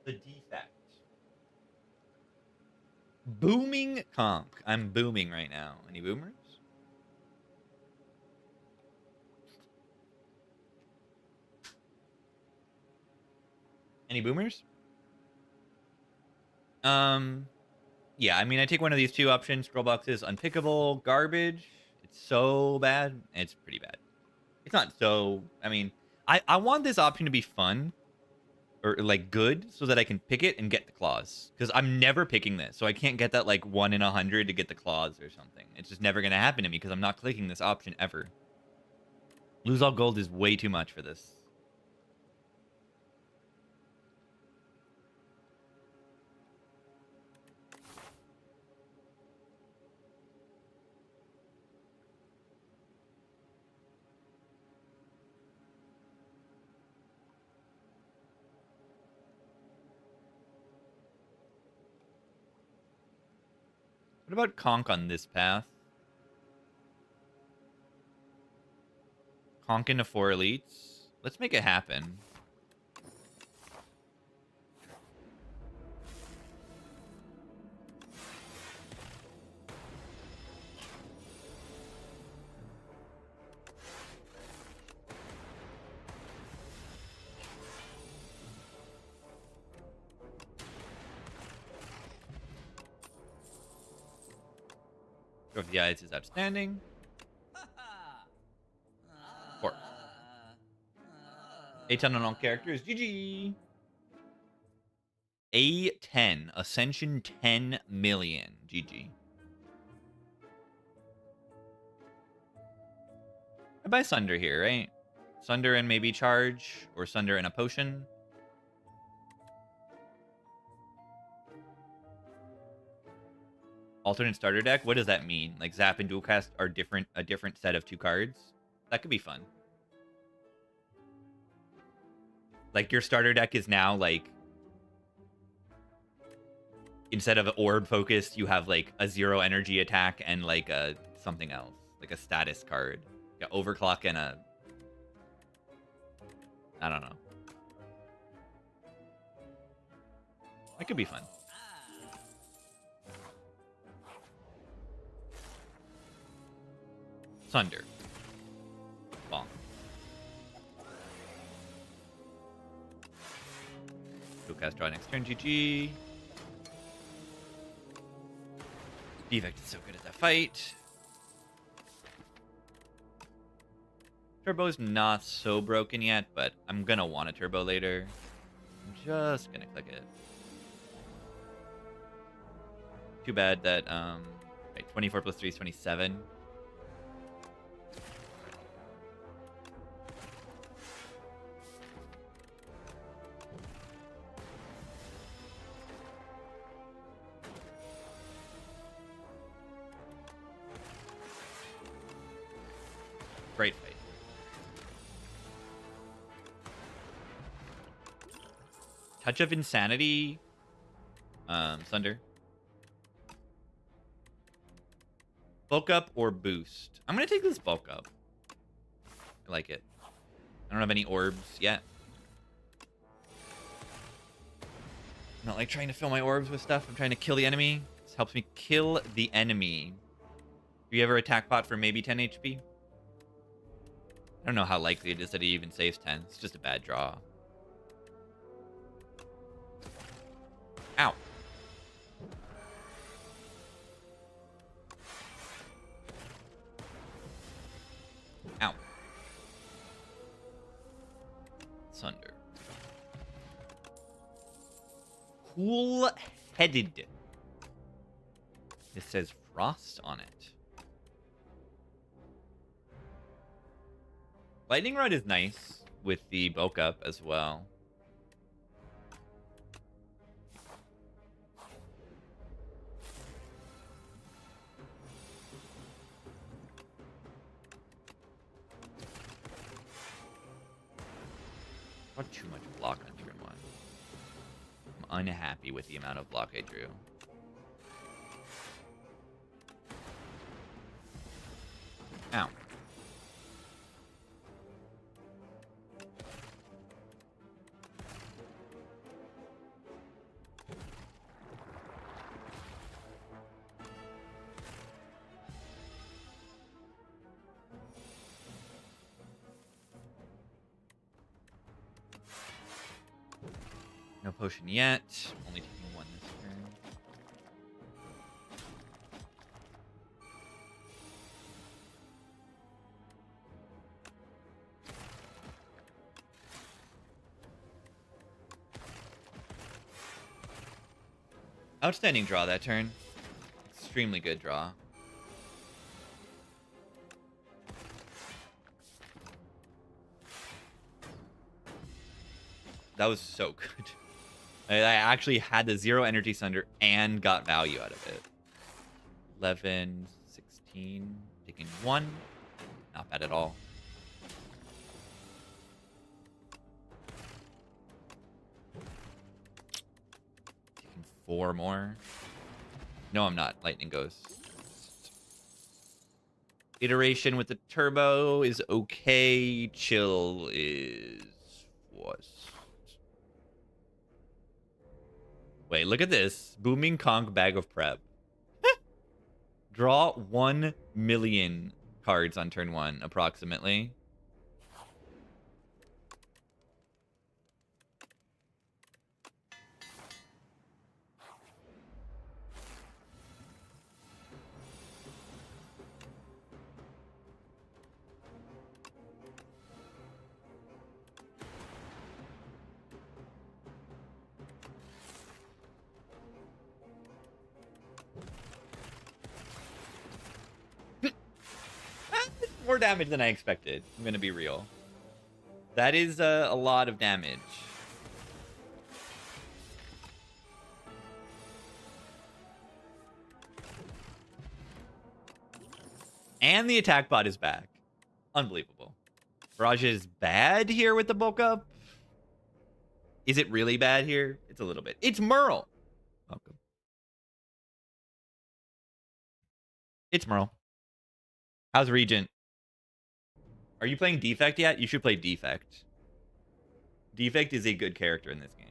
Speaker 1: The defect. Booming conch. I'm booming right now. Any boomers? Any boomers? Yeah, I mean, I take one of these two options. Scroll box is unpickable, garbage. It's so bad. It's pretty bad. It's not so. I mean, I want this option to be fun or like good so that I can pick it and get the claws. Because I'm never picking this, so I can't get that like 1 in 100 to get the claws or something. It's just never gonna happen to me because I'm not clicking this option ever. Lose all gold is way too much for this. What about conch on this path? Conch into 4 elites. Let's make it happen. Trophy the Ice is outstanding. Pork. A10 on all characters. GG. A10 Ascension 10 million. GG. I buy Sunder here, right? Sunder and maybe Charge, or Sunder and a Potion. Alternate starter deck? What does that mean? Like Zap and Dual Cast are a different set of 2 cards? That could be fun. Like your starter deck is now like, instead of orb focused, you have like a 0 energy attack and like a something else, like a status card, like an overclock and a, I don't know. That could be fun. Sunder. Bonk. Dual Cast draw next turn. GG. Defect is so good at that fight. Turbo's not so broken yet, but I'm gonna want a turbo later. I'm just gonna click it. Too bad that right, 24 plus 3 is 27. Great fight. Touch of Insanity. Sunder. Bulk up or boost? I'm gonna take this bulk up. I like it. I don't have any orbs yet. I'm not like trying to fill my orbs with stuff. I'm trying to kill the enemy. This helps me kill the enemy. Do you ever attack pot for maybe 10 HP? I don't know how likely it is that he even saves 10. It's just a bad draw. Ow. Ow. Sunder. Cool-headed. This says Frost on it. Lightning Rod is nice with the bulk up as well. Not too much block on turn 1. I'm unhappy with the amount of block I drew. Ow. No potion yet. Only taking 1 this turn. Outstanding draw that turn. Extremely good draw. That was so good. I actually had the 0 energy Sunder and got value out of it. 11, 16, taking 1. Not bad at all. Taking 4 more. No, I'm not. Lightning Ghost. Iteration with the turbo is okay. Chill is worse. Wait, look at this. Booming Conch Bag of Prep. Draw 1 million cards on turn 1, approximately. more damage than I expected. I'm gonna be real. That is a lot of damage. And the attack bot is back. Unbelievable. Barrage is bad here with the bulk up. Is it really bad here? It's a little bit. It's Merle. Welcome. It's Merle. How's Regent? Are you playing Defect yet? You should play Defect. Defect is a good character in this game.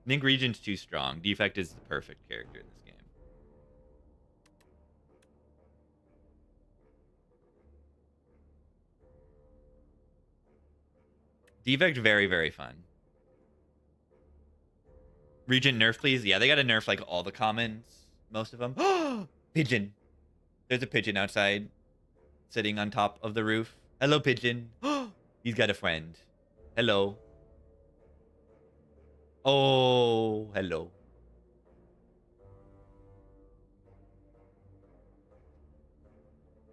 Speaker 1: I think Regent's too strong. Defect is the perfect character in this game. Defect, very, very fun. Regent nerf, please. Yeah, they gotta nerf like all the commons. Most of them. Pigeon. There's a pigeon outside. Sitting on top of the roof. Hello, pigeon. He's got a friend. Hello. Oh, hello.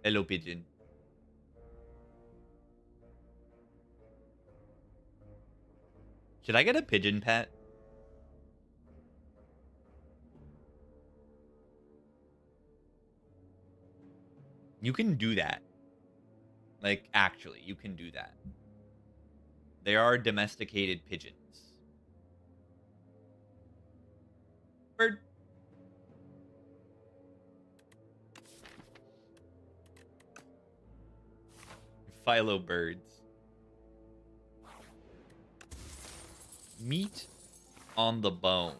Speaker 1: Hello, pigeon. Should I get a pigeon pet? You can do that. Like, actually, you can do that. There are domesticated pigeons. Bird. Philo birds. Meat on the bone.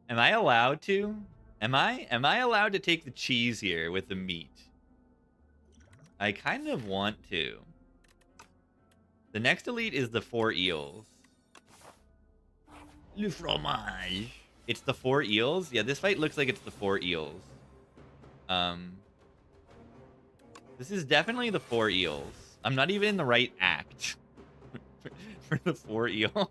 Speaker 1: Am I allowed to? Am I allowed to take the cheese here with the meat? I kind of want to. The next elite is the 4 eels. Le fromage. It's the 4 eels? Yeah, this fight looks like it's the 4 eels. This is definitely the 4 eels. I'm not even in the right act for the 4 eels.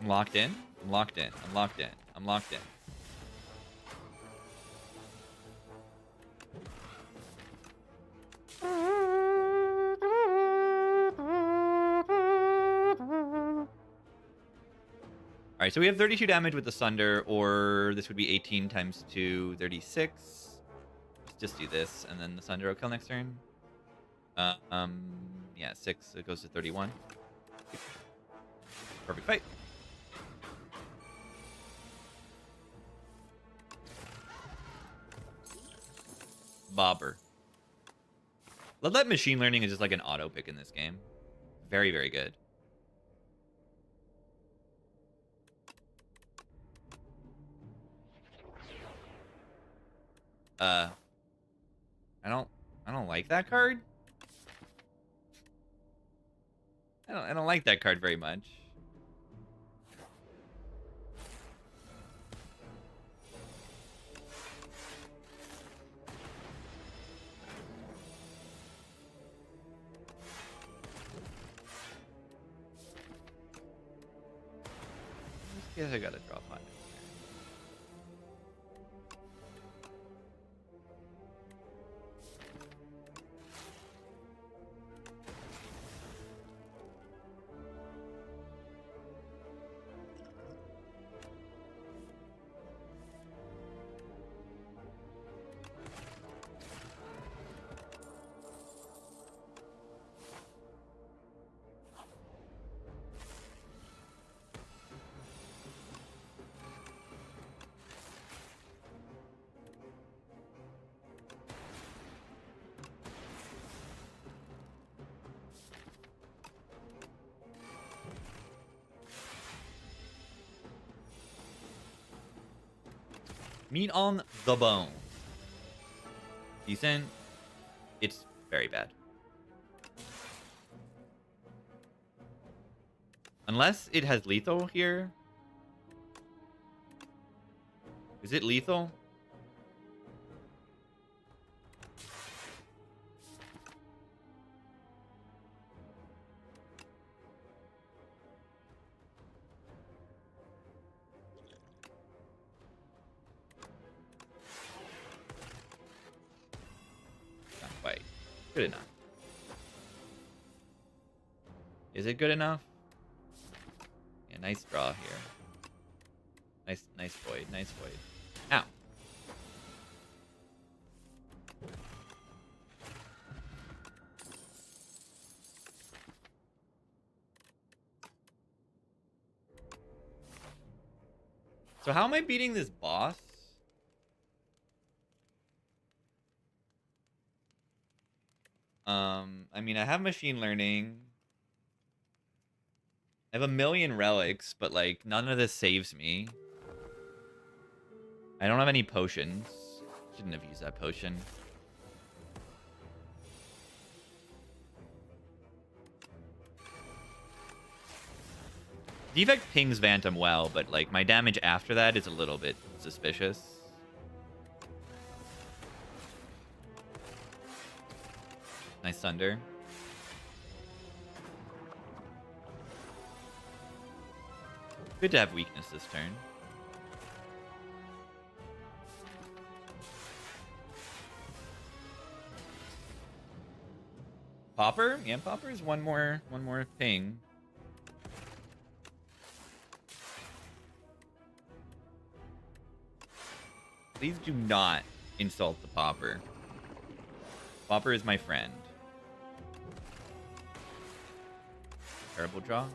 Speaker 1: I'm locked in. I'm locked in. I'm locked in. I'm locked in. All right, so we have 32 damage with the Sunder, or this would be 18 times 2, 36. Let's just do this, and then the Sunder will kill next turn. Yeah, 6. It goes to 31. Perfect fight. Bobber. Love that machine learning is just like an auto pick in this game. Very, very good. I don't like that card. I don't like that card very much. I guess I gotta draw 5. Meat on the bone. Decent. It's very bad. Unless it has lethal here. Is it lethal? Good enough. Is it good enough? Yeah, nice draw here. Nice void. Nice void. Ow. So how am I beating this boss? I mean, I have machine learning. I have a million relics, but like none of this saves me. I don't have any potions. Shouldn't have used that potion. Defect pings Phantom well, but like my damage after that is a little bit suspicious. Nice thunder. Good to have weakness this turn. Popper? Yeah, Popper is one more ping. Please do not insult the Popper. Popper is my friend. Terrible draw.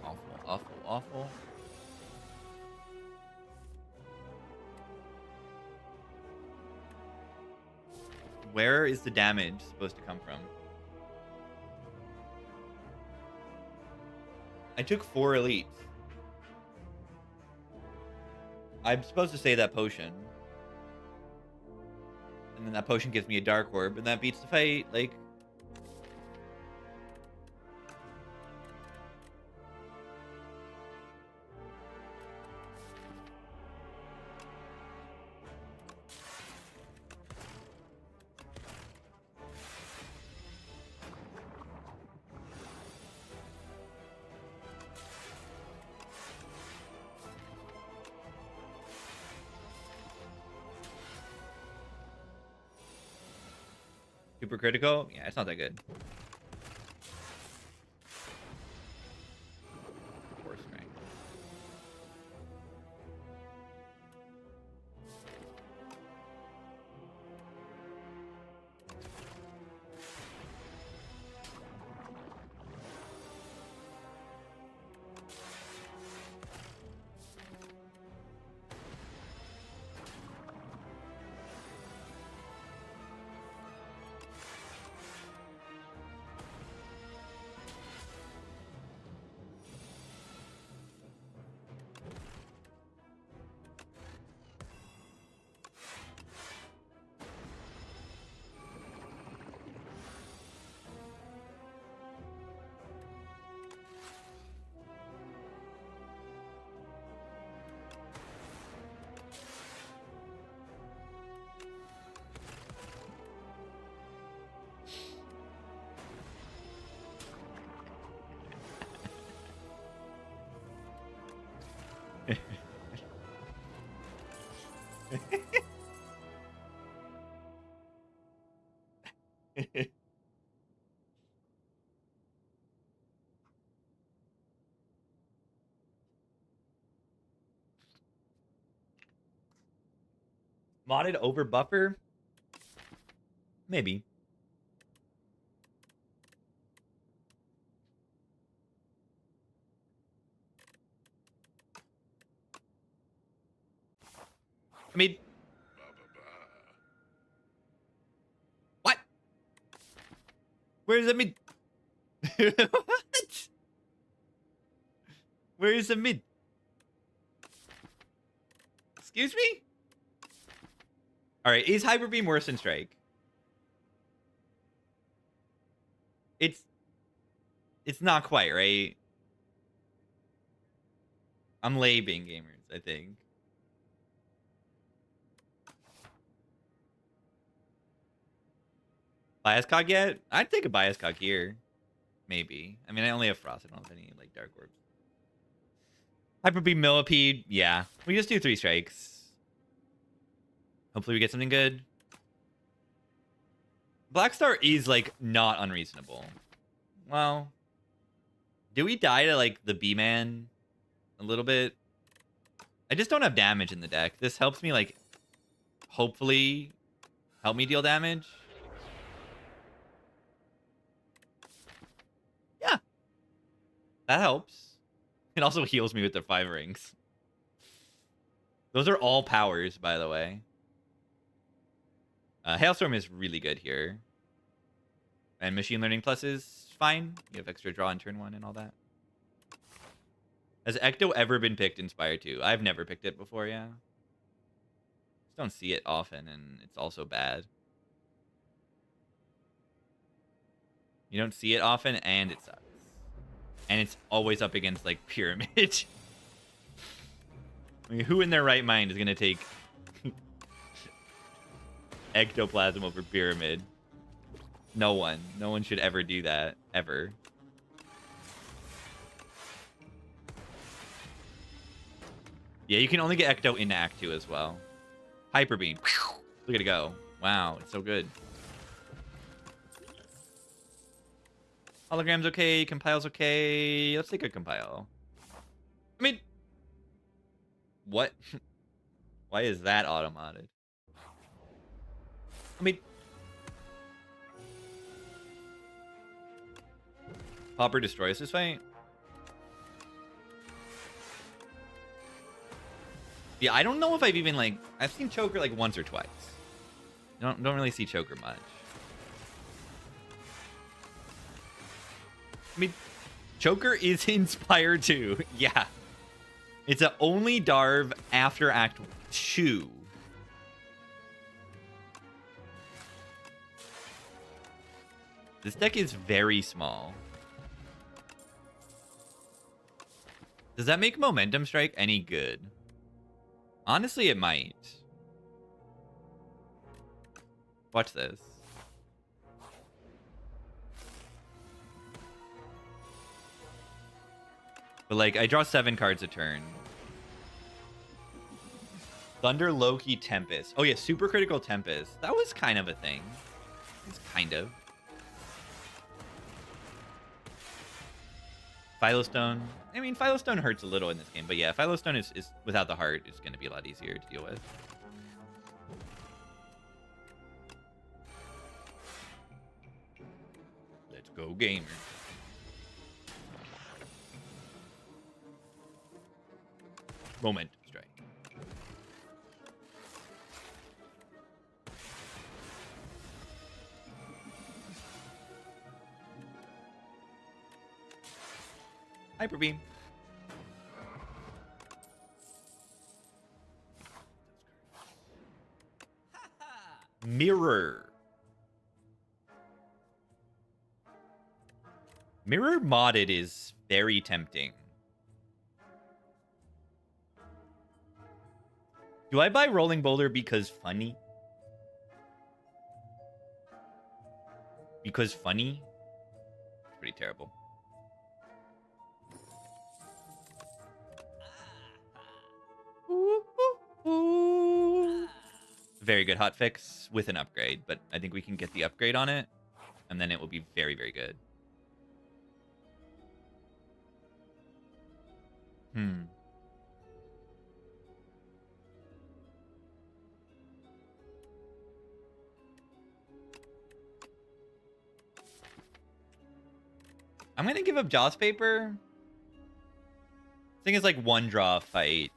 Speaker 1: Awful, awful, awful. Where is the damage supposed to come from? I took 4 elites. I'm supposed to say that potion. And then that potion gives me a dark orb, and that beats the fight. Like... Super critical? Yeah, it's not that good. Force strength. Modded over buffer? Maybe. I mean... What? Where does that mean? What? Where is the mid? Excuse me? Alright, is Hyper Beam worse than Strike? It's not quite, right? I'm labing gamers, I think. Bias Cog yet? I'd take a Bias Cog here. Maybe. I mean, I only have Frost. I don't have any, like, Dark Orbs. Hyper Beam Millipede. Yeah. We just do 3 strikes. Hopefully we get something good. Black Star is, like, not unreasonable. Well, do we die to, like, the B-Man a little bit? I just don't have damage in the deck. This helps me, like, hopefully help me deal damage. Yeah. That helps. It also heals me with the 5 rings. Those are all powers, by the way. Hailstorm is really good here. And Machine Learning Plus is fine. You have extra draw on turn 1 and all that. Has Ecto ever been picked in Spire 2? I've never picked it before, yeah. Just don't see it often, and it's also bad. You don't see it often, and it sucks. And it's always up against, like, Pyramid. I mean, who in their right mind is going to take Ectoplasm over Pyramid? No one. No one should ever do that. Ever. Yeah, you can only get Ecto into Act 2 as well. Hyper Beam. Look at it go. Wow, it's so good. Hologram's okay. Compile's okay. Let's take a compile. I mean... What? Why is that automated? I mean... Hopper destroys this fight? Yeah, I don't know if I've even, like... I've seen Choker, like, once or twice. Don't really see Choker much. I mean, Choker is in Spire 2. Yeah. It's the only Darv after Act 2. This deck is very small. Does that make Momentum Strike any good? Honestly, it might. Watch this. But, like, I draw 7 cards a turn. Thunder, Loki, Tempest. Oh, yeah, Super Critical Tempest. That was kind of a thing. It's kind of. Philostone. I mean, Philostone hurts a little in this game. But, yeah, Philostone is without the heart, is going to be a lot easier to deal with. Let's go, gamer. Momentum Strike. Hyper Beam. Mirror. Mirror modded is very tempting. Do I buy Rolling Boulder because funny? Because funny? It's pretty terrible. Very good hotfix with an upgrade, but I think we can get the upgrade on it, and then it will be very, very good. I'm going to give up Joss Paper. I think it's like one draw fight.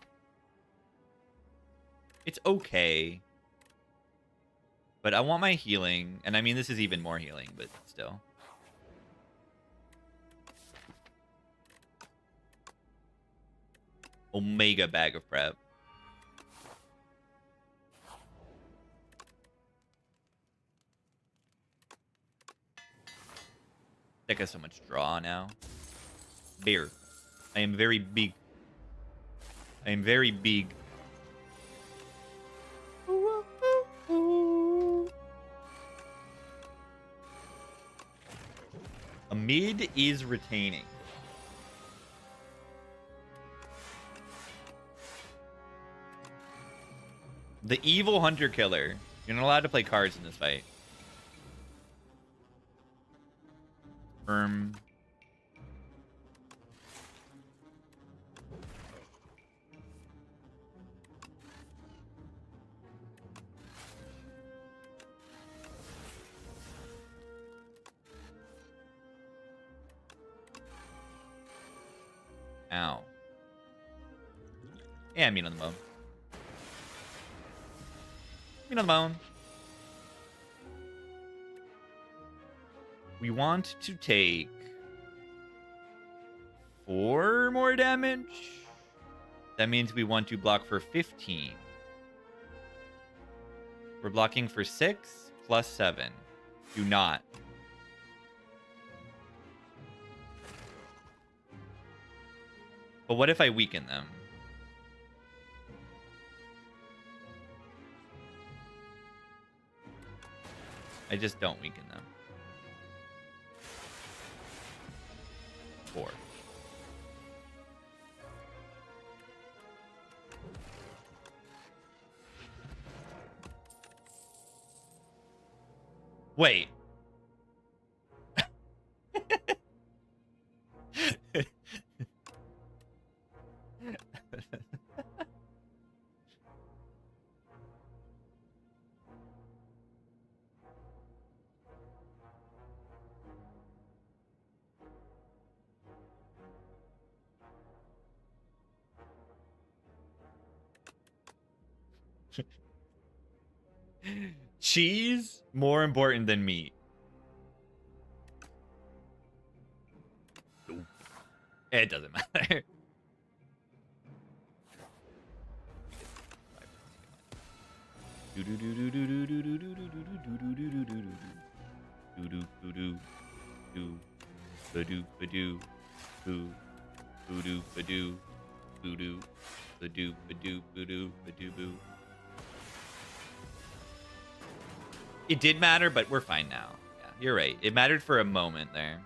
Speaker 1: It's okay. But I want my healing. And I mean, this is even more healing, but still. Omega Bag of Prep. Deck has so much draw now. Bear. I am very big. I am very big. A mid is retaining. The evil hunter killer. You're not allowed to play cards in this fight. Firm. Ow. Yeah, mean on the bone. Mean on the bone. We want to take 4 more damage. That means we want to block for 15. We're blocking for 6 plus 7. Do not. But what if I weaken them? I just don't weaken them. 4. Wait. Cheese more important than meat. It doesn't matter. It did matter, but we're fine now. Yeah, you're right. It mattered for a moment there.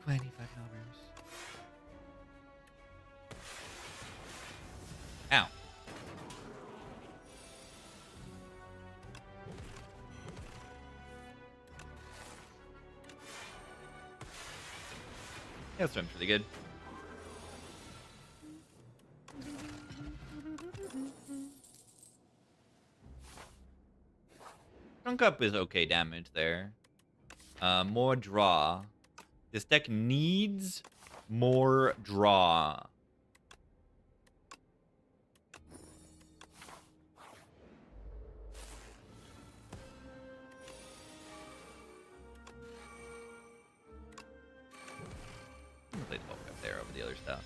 Speaker 1: $25. Ow. Yeah, that swim's really good. Drunk Up is okay damage there. More draw. This deck needs more draw. I'm gonna play the bulk up there over the other stuff.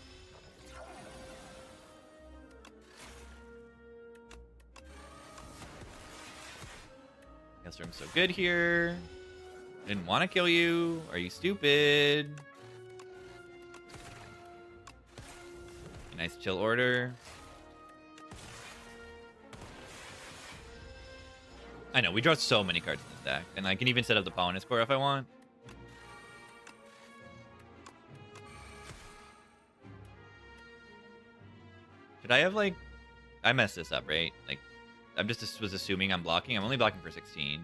Speaker 1: Hellstorm's so good here. Didn't want to kill you. Are you stupid? Nice chill order. I know, we draw so many cards in this deck. And I can even set up the Polonus core if I want. Should I have, like... I messed this up, right? Like, I just was assuming I'm blocking. I'm only blocking for 16.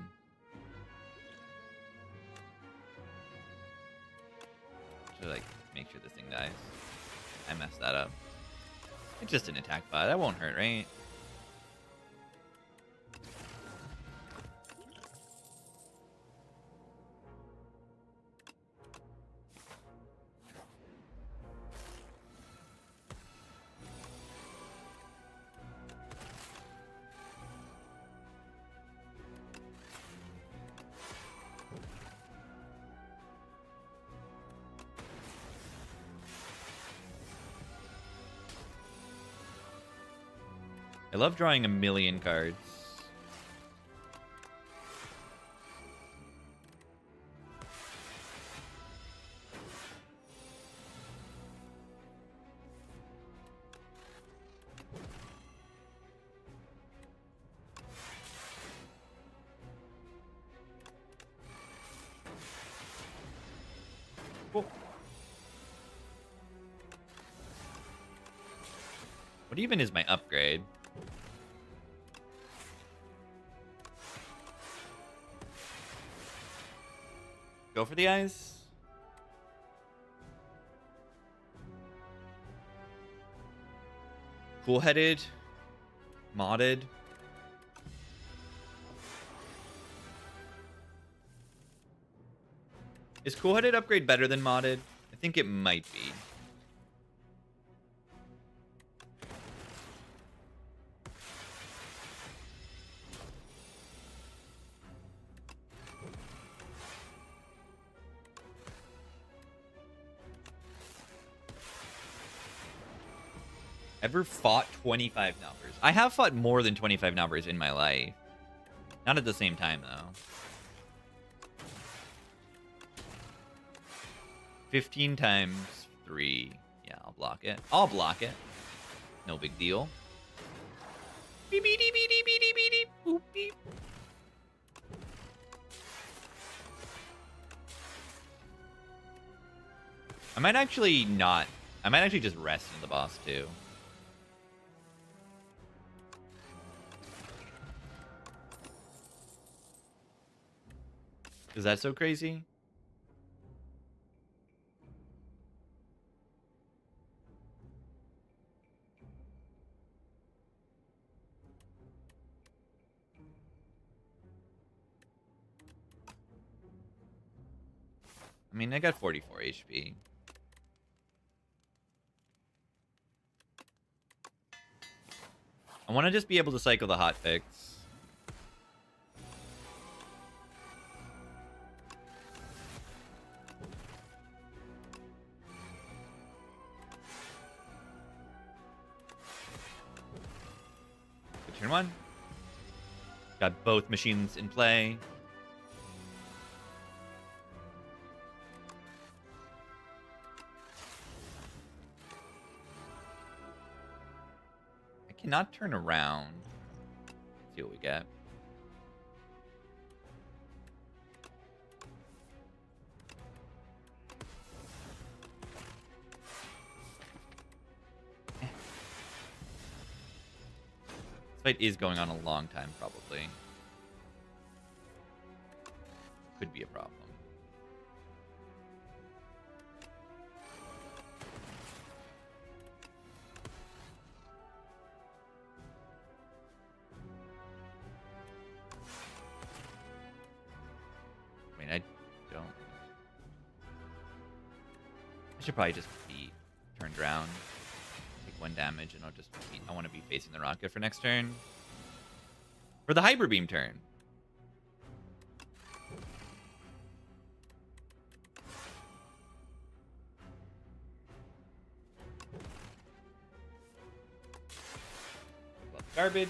Speaker 1: Should, like, make sure this thing dies. I messed that up. It's just an attack bot. That won't hurt, right? I love drawing a million cards. What even is my upgrade? Go for the ice. Cool-headed. Modded. Is cool-headed upgrade better than modded? I think it might be. Ever fought 25 numbers? I have fought more than 25 numbers in my life. Not at the same time, though. 15 times 3. Yeah, I'll block it. I'll block it. No big deal. Beep, beep, beep, beep, beep, beep, beep, boop, beep. I might actually not. I might actually just rest in the boss, too. Is that so crazy? I mean, I got 44 HP. I want to just be able to cycle the hotfix. Turn 1. Got both machines in play. I cannot turn around. Let's see what we get. This fight is going on a long time, probably. Could be a problem. I mean, I don't. I should probably just be turned around. 1 damage, and I'll just be, I want to be facing the rocket for next turn. For the Hyper Beam turn. Garbage.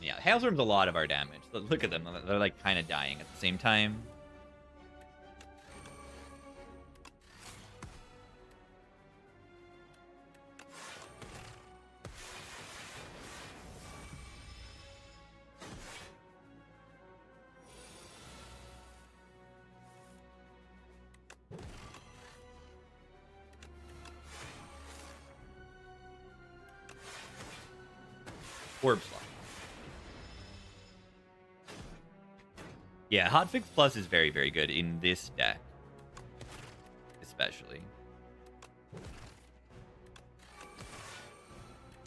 Speaker 1: Yeah, Hailstorm's a lot of our damage. Look at them. They're like kind of dying at the same time. Orb slot. Yeah, Hotfix Plus is very, very good in this deck. Especially.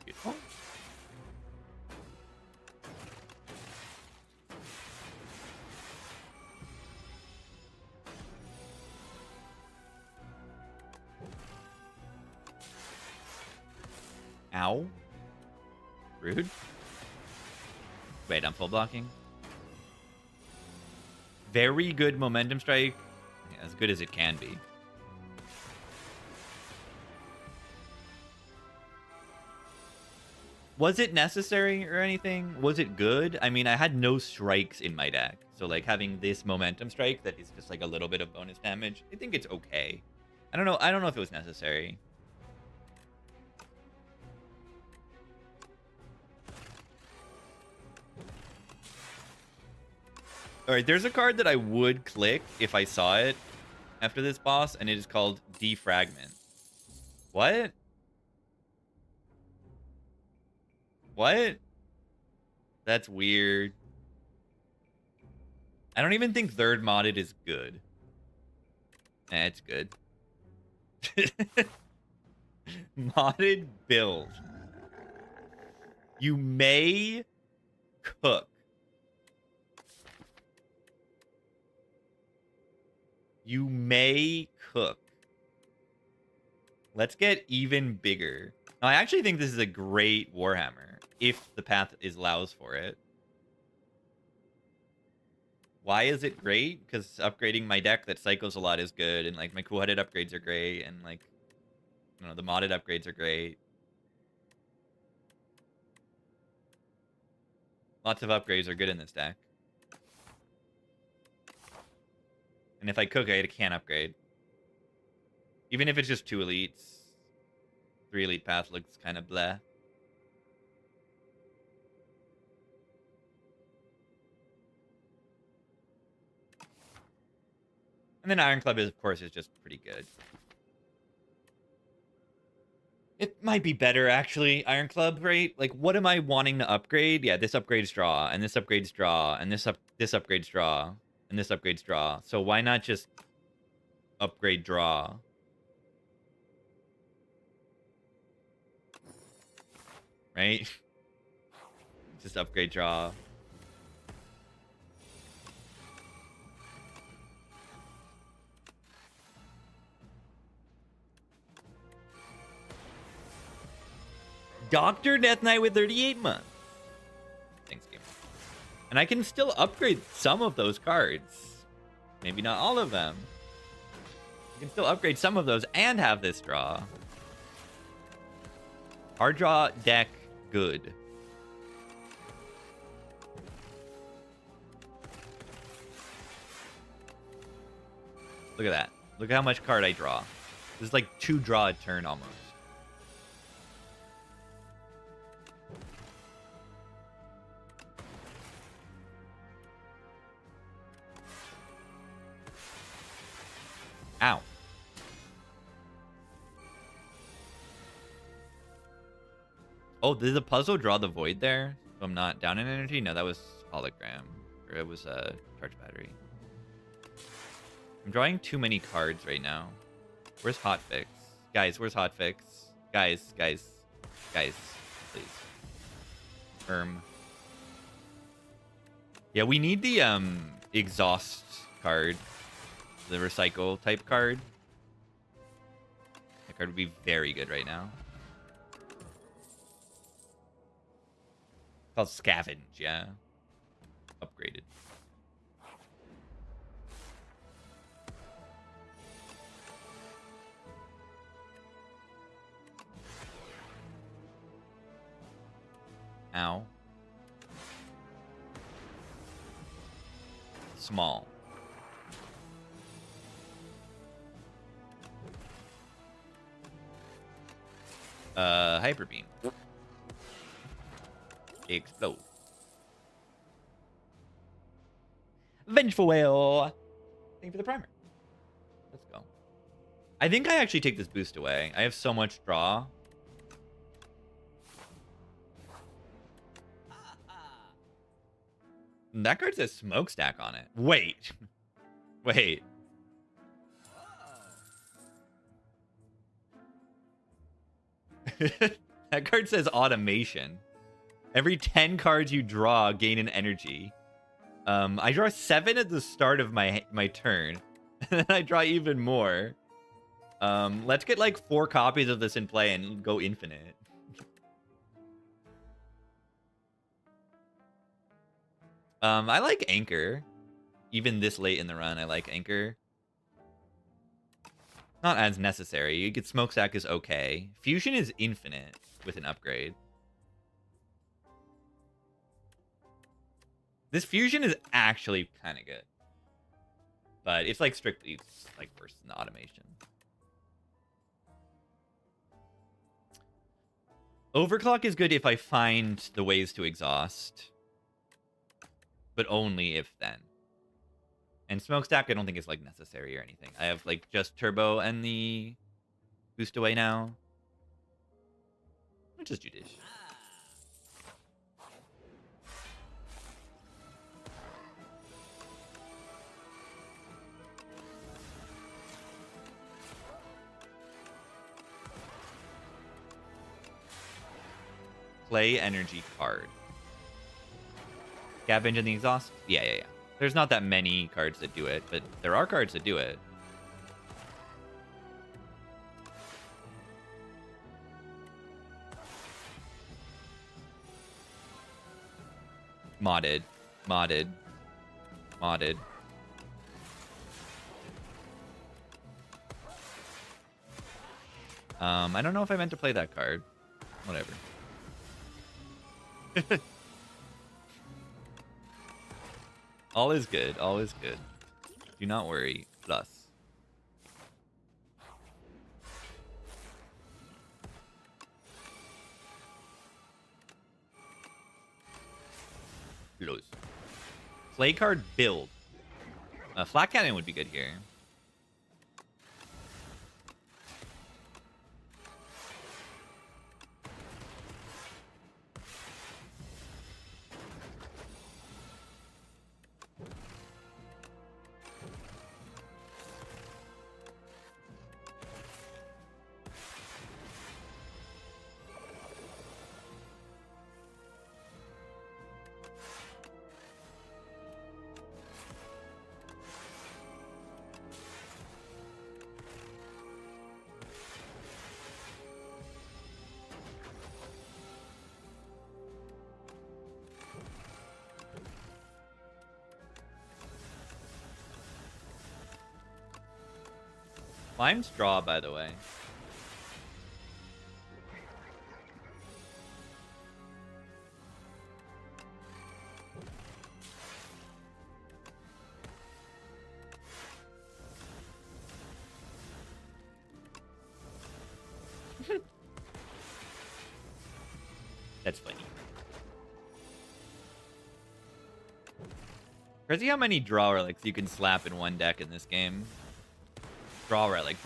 Speaker 1: Beautiful. Ow. Rude. Wait, I'm full blocking. Very good momentum strike. Yeah, as good as it can be. Was it necessary or anything? Was it good? I mean, I had no strikes in my deck. So, like, having this momentum strike that is just, like, a little bit of bonus damage, I think it's okay. I don't know. I don't know if it was necessary. Alright, there's a card that I would click if I saw it after this boss, and it is called Defragment. What? What? That's weird. I don't even think third modded is good. Eh, it's good. Modded build. You may cook. You may cook. Let's get even bigger. Now, I actually think this is a great Warhammer, if the path allows for it. Why is it great? Because upgrading my deck that cycles a lot is good, and like my cool-headed upgrades are great, and like, you know, the modded upgrades are great. Lots of upgrades are good in this deck. And if I cook, I can't upgrade. Even if it's just 2 elites. 3 elite path looks kind of bleh. And then Iron Club, of course, is just pretty good. It might be better, actually, Iron Club, right? Like, what am I wanting to upgrade? Yeah, this upgrades draw, and this upgrades draw, and this upgrades draw, and this upgrades draw. So why not just upgrade draw? Right? Just upgrade draw. Dr. Death Knight with 38 months. Thanks, gamer. And I can still upgrade some of those cards. Maybe not all of them. I can still upgrade some of those and have this draw. Hard draw deck, good. Look at that. Look at how much card I draw. This is like 2 draw a turn almost. Ow. Oh, did the puzzle draw the void there? So I'm not down in energy? No, that was hologram. Or it was a charge battery. I'm drawing too many cards right now. Where's hotfix? Guys, where's hotfix? Guys, please. Yeah, we need the exhaust card. The recycle type card. That card would be very good right now. It's called Scavenge, yeah. Upgraded. Ow. Small. Hyper beam. Explode. Vengeful Whale. Thank you for the primer. Let's go. I think I actually take this boost away. I have so much draw. That card says smokestack on it. Wait. Wait. That card says automation. Every 10 cards you draw gain an energy. I draw 7 at the start of my turn. And then I draw even more. Let's get like 4 copies of this in play and go infinite. I like Anchor. Even this late in the run, I like Anchor. Not as necessary. You get Smokestack is okay. Fusion is infinite with an upgrade. This Fusion is actually kind of good. But it's like strictly like worse than the automation. Overclock is good if I find the ways to exhaust. But only if then. And Smokestack I don't think is like necessary or anything. I have like just Turbo and the boost away now. Which is judicious. Play energy card. Scavenge in the exhaust? Yeah. There's not that many cards that do it, but there are cards that do it. Modded. I don't know if I meant to play that card. Whatever. All is good. Do not worry. Plus. Plus. Play card build. Flat cannon would be good here. Lime's draw, by the way. That's funny. Crazy how many draw relics you can slap in one deck in this game. Draw relic.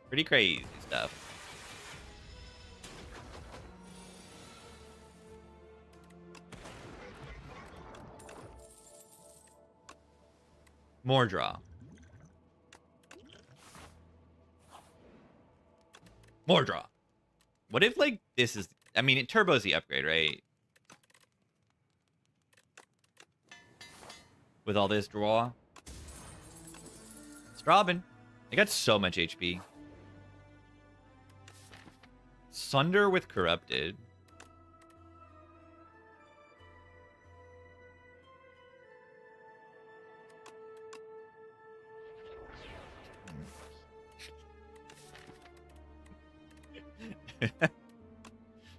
Speaker 1: Pretty crazy stuff. More draw. More draw. What if, like, this is... I mean, it turbos the upgrade, right? With all this draw. Straubin. They got so much HP. Sunder with Corrupted.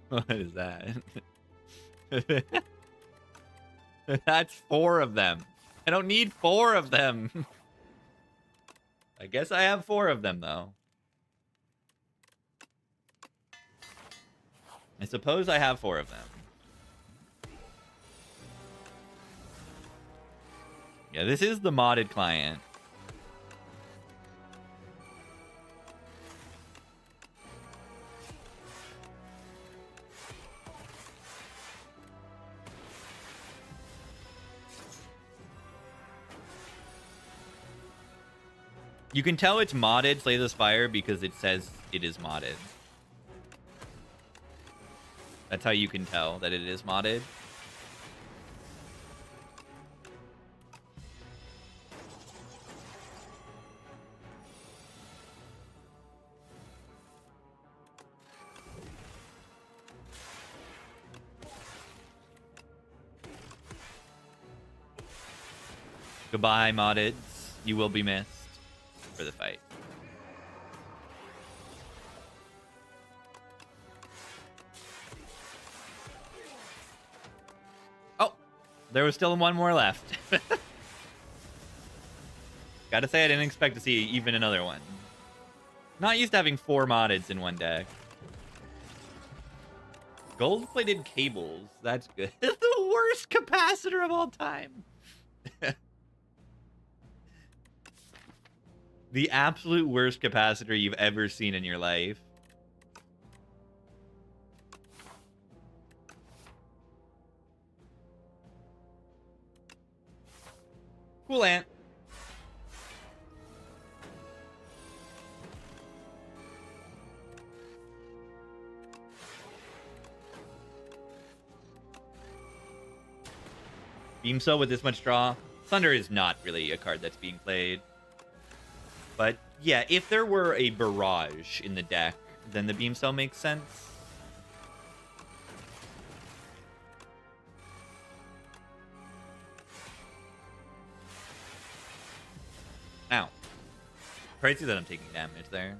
Speaker 1: What is that? That's 4 of them. I don't need 4 of them. I guess I have 4 of them, though. I suppose I have 4 of them. Yeah, this is the modded client. You can tell it's modded Slay the Spire because it says it is modded. That's how you can tell that it is modded. Goodbye, moddeds. You will be missed for the fight. Oh, there was still one more left. Gotta say, I didn't expect to see even another one. Not used to having 4 moddeds in one deck. Gold-plated cables. That's good. The worst capacitor of all time. The absolute worst capacitor you've ever seen in your life. Cool ant. Beam Cell with this much draw. Thunder is not really a card that's being played. But yeah, if there were a barrage in the deck, then the Beam Cell makes sense. Ow. Crazy that I'm taking damage there.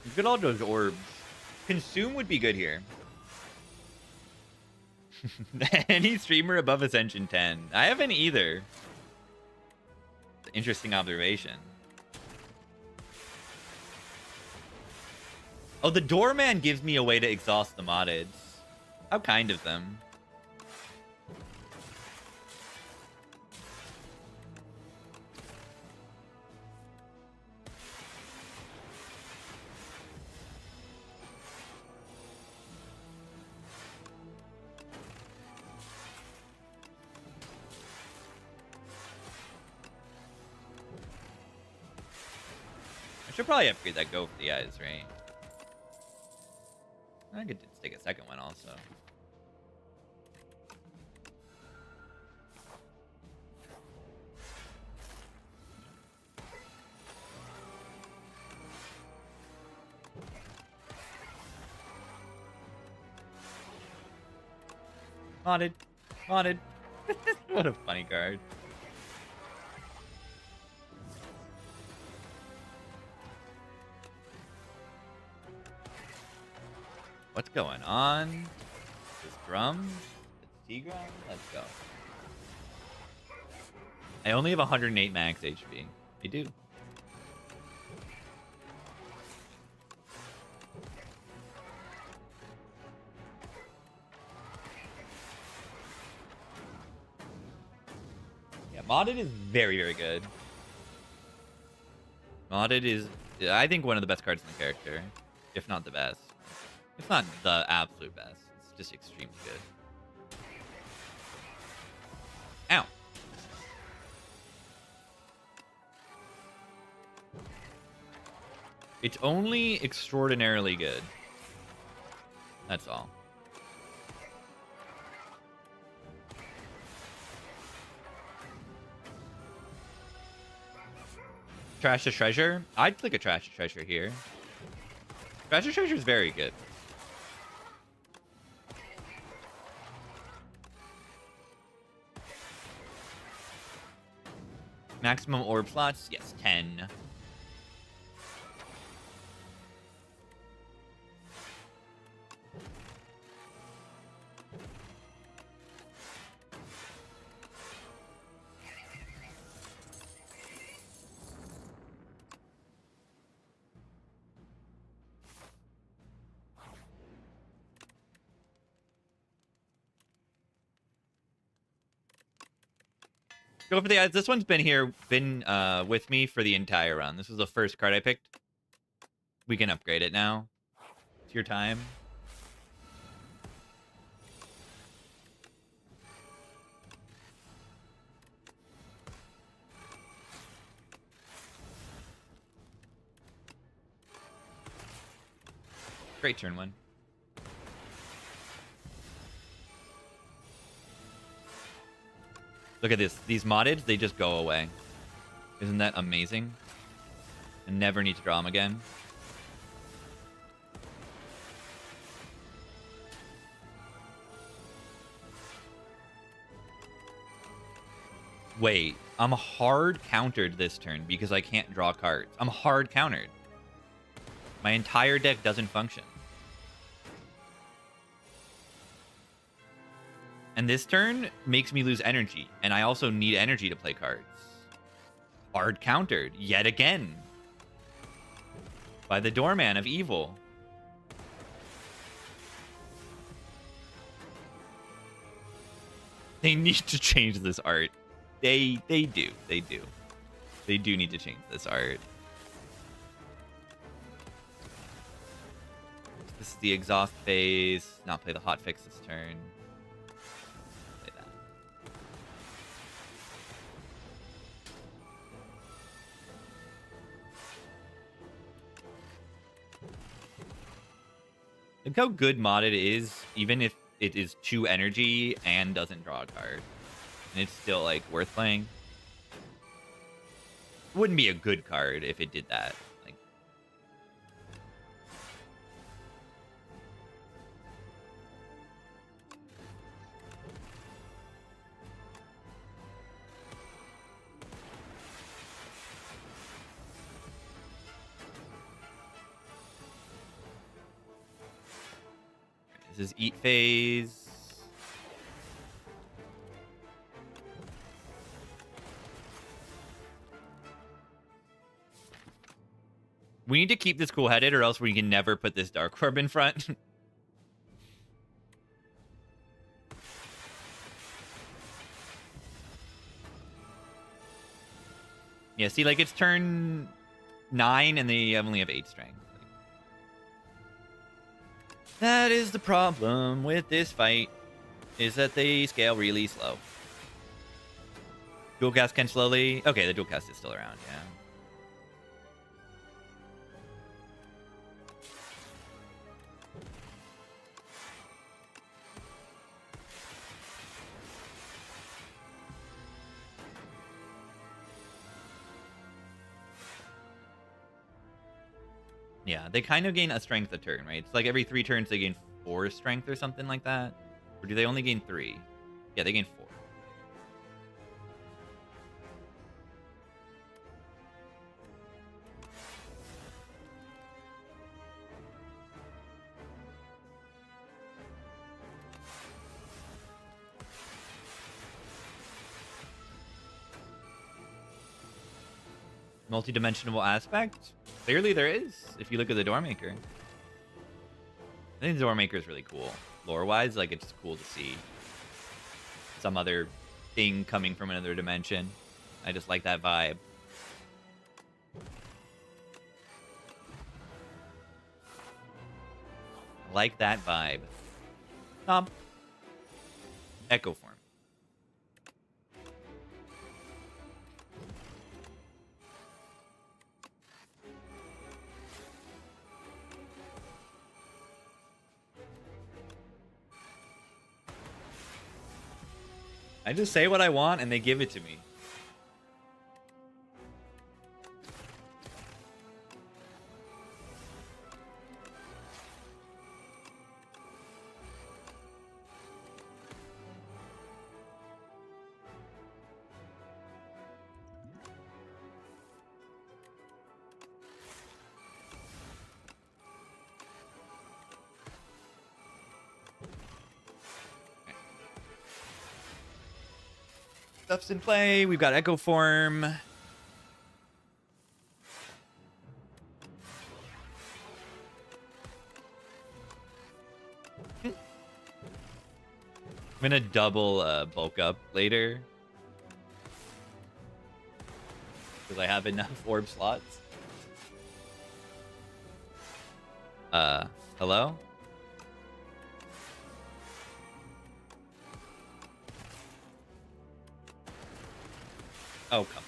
Speaker 1: Look at all those orbs. Consume would be good here. Any streamer above Ascension 10? I haven't either. Interesting observation. Oh, the doorman gives me a way to exhaust the moddeds. How kind of them. Should probably upgrade that go for the eyes, right? I could just take a second one also. Modded. Modded. What a funny card. What's going on? This drums? It's T-Grum? Let's go. I only have 108 max HP. I do. Yeah, Modded is very, very good. Modded is, I think, one of the best cards in the character, if not the best. It's not the absolute best. It's just extremely good. Ow. It's only extraordinarily good. That's all. Trash to Treasure? I'd click a Trash to Treasure here. Trash to Treasure is very good. Maximum orb slots? Yes, 10. Go for the eyes. This one's been with me for the entire run. This was the first card I picked. We can upgrade it now. It's your time. Great turn one. Look at this. These modded, they just go away. Isn't that amazing? I never need to draw them again. Wait, I'm hard countered this turn because I can't draw cards. I'm hard countered. My entire deck doesn't function. And this turn makes me lose energy. And I also need energy to play cards. Hard countered, yet again. By the Doorman of Evil. They need to change this art. They do. They do. They do need to change this art. This is the exhaust phase. Not play the hotfix this turn. Play that. Look how good modded it is, even if it is 2 energy and doesn't draw a card. And it's still, like, worth playing. Wouldn't be a good card if it did that. Like, this is eat phase. We need to keep this cool-headed or else we can never put this Dark Orb in front. Yeah, see, like, it's turn 9 and they only have 8 strength. That is the problem with this fight, is that they scale really slow. Dual cast can slowly... Okay, the dual cast is still around, yeah. Yeah, they kind of gain a strength a turn, right? It's like every 3 turns they gain 4 strength or something like that. Or do they only gain 3? Yeah, they gain 4. Multi-dimensional aspect? Clearly there is, if you look at the Doormaker. I think the Doormaker is really cool. Lore-wise, like, it's cool to see some other thing coming from another dimension. I just like that vibe. Like that vibe. Echo form. I just say what I want and they give it to me. Stuff's in play. We've got Echo Form. I'm gonna double bulk up later. Because I have enough orb slots. Hello? Oh, come on.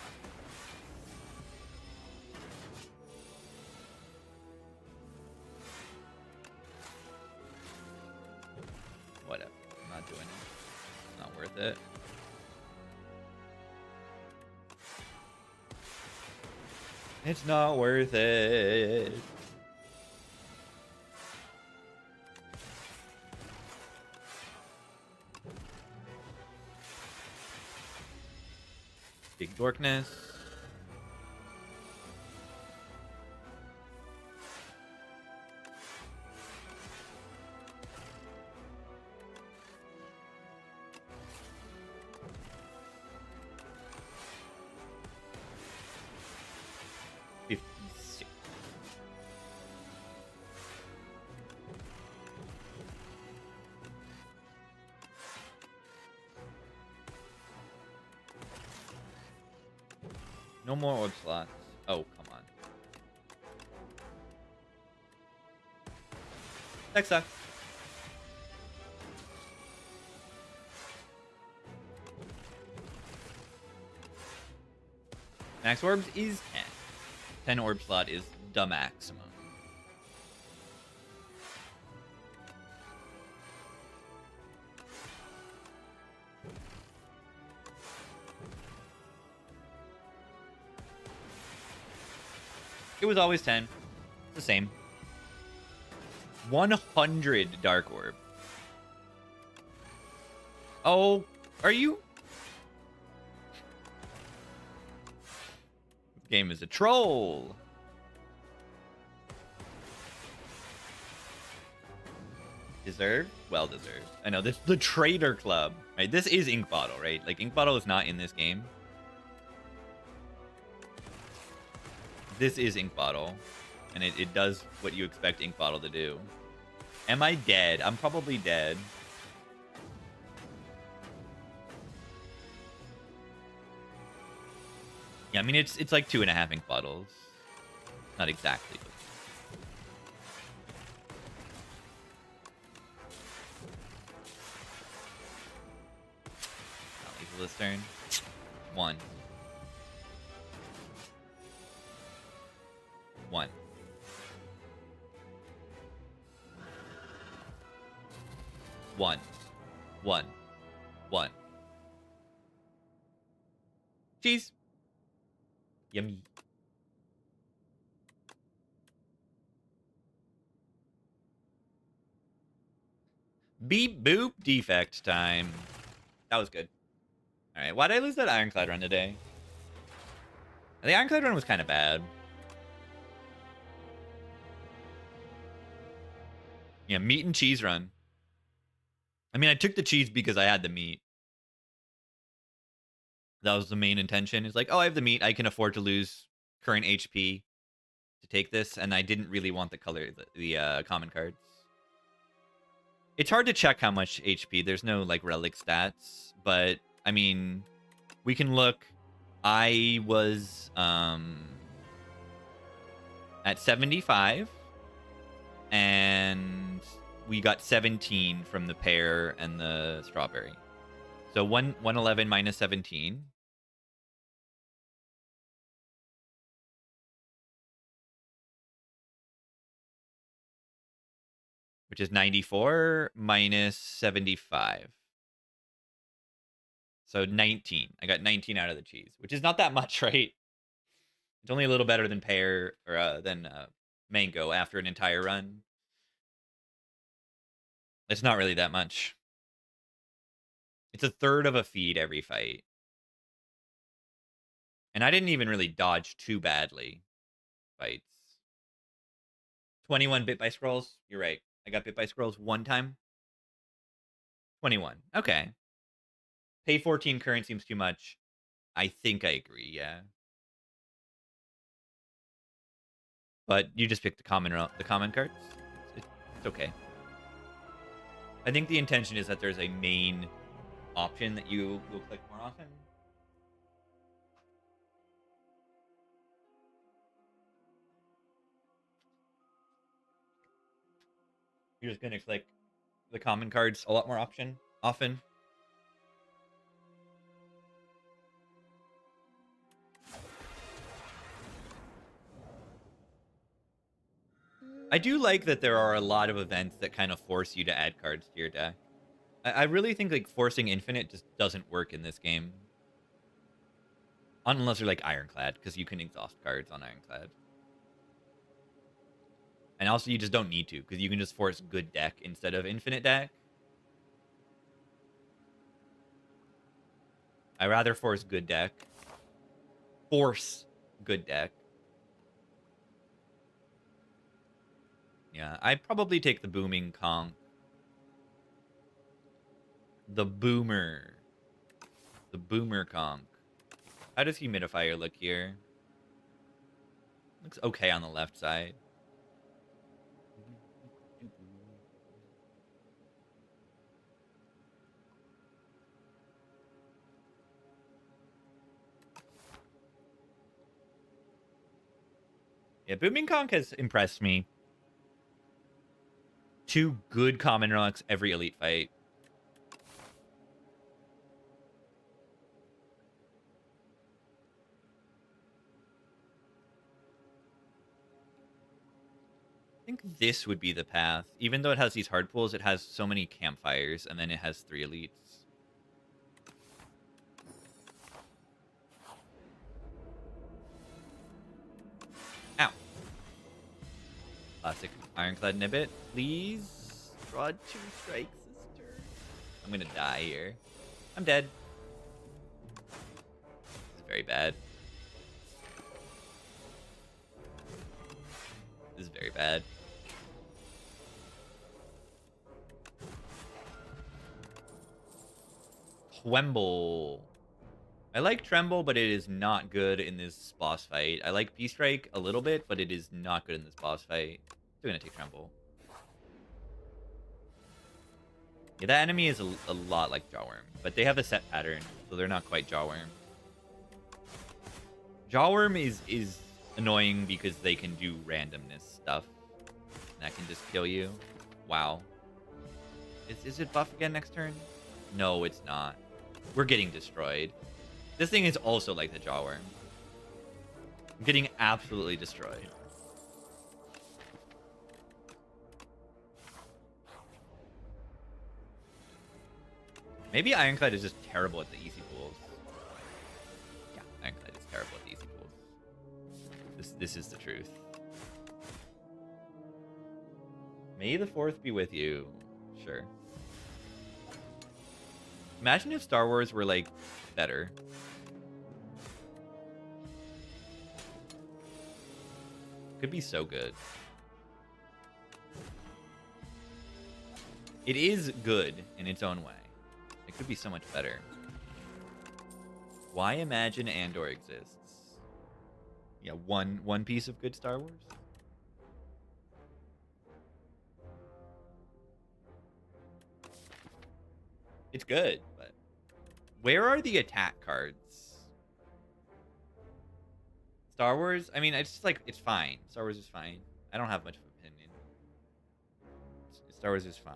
Speaker 1: Whatever. I'm not doing it. It's not worth it. It's not worth it. Big Dorkness. No more orb slots. Oh, come on. That sucks. Max orbs is 10. 10 orb slot is the maximum. It was always 10. It's the same. 100 Dark Orb. Oh, are you? This game is a troll. Deserved? Well deserved. I know, this is the Trader Club, right? This is Ink Bottle, right? Like, Ink Bottle is not in this game. This is Ink Bottle, and it does what you expect Ink Bottle to do. Am I dead? I'm probably dead. Yeah, I mean, it's like 2.5 Ink Bottles. Not exactly, but... Not lethal this turn. 1. 1. 1. 1. 1. Cheese. Yummy. Beep boop defect time. That was good. Alright, why did I lose that Ironclad run today? The Ironclad run was kind of bad. Yeah, meat and cheese run. I mean, I took the cheese because I had the meat. That was the main intention. It's like, oh, I have the meat. I can afford to lose current HP to take this. And I didn't really want the color, the common cards. It's hard to check how much HP. There's no, like, relic stats. But, I mean, we can look. I was at 75. And we got 17 from the pear and the strawberry. So 111 minus 17. Which is 94 minus 75. So 19. I got 19 out of the cheese, which is not that much, right? It's only a little better than pear or than mango after an entire run. It's not really that much. It's a third of a feed every fight. And I didn't even really dodge too badly fights. 21 bit by scrolls. You're right. I got bit by scrolls one time. 21. Okay. Pay 14 current seems too much. I think I agree, yeah. But you just picked the common cards. It's okay. I think the intention is that there's a main option that you will click more often. You're just gonna click the common cards a lot more often. I do like that there are a lot of events that kind of force you to add cards to your deck. I really think like forcing infinite just doesn't work in this game. Unless you're like Ironclad, because you can exhaust cards on Ironclad. And also you just don't need to, because you can just force good deck instead of infinite deck. I rather force good deck. Force good deck. Yeah, I'd probably take the booming conch. The boomer. The boomer conch. How does humidifier look here? Looks okay on the left side. Yeah, Booming Conch has impressed me. 2 good common relics every elite fight. I think this would be the path. Even though it has these hard pulls, it has so many campfires, and then it has 3 elites. Ow. Classic Ironclad Nibbit. Please draw 2 strikes this turn. I'm gonna die here. I'm dead. This is very bad. This is very bad. Tremble. I like Tremble, but it is not good in this boss fight. I like P-Strike a little bit, but it is not good in this boss fight. Still gonna take Tremble. Yeah, that enemy is a lot like Jawworm, but they have a set pattern, so they're not quite Jawworm. Jawworm is annoying because they can do randomness stuff. And that can just kill you. Wow. Is it buff again next turn? No, it's not. We're getting destroyed. This thing is also like the Jawworm. I'm getting absolutely destroyed. Maybe Ironclad is just terrible at the easy pools. Yeah, Ironclad is terrible at the easy pools. This is the truth. May the 4th be with you. Sure. Imagine if Star Wars were, like, better. Could be so good. It is good in its own way. It could be so much better. Why imagine Andor exists? Yeah, one piece of good Star Wars? It's good, but where are the attack cards? Star Wars? I mean, it's just like, it's fine. Star Wars is fine. I don't have much of an opinion. Star Wars is fine.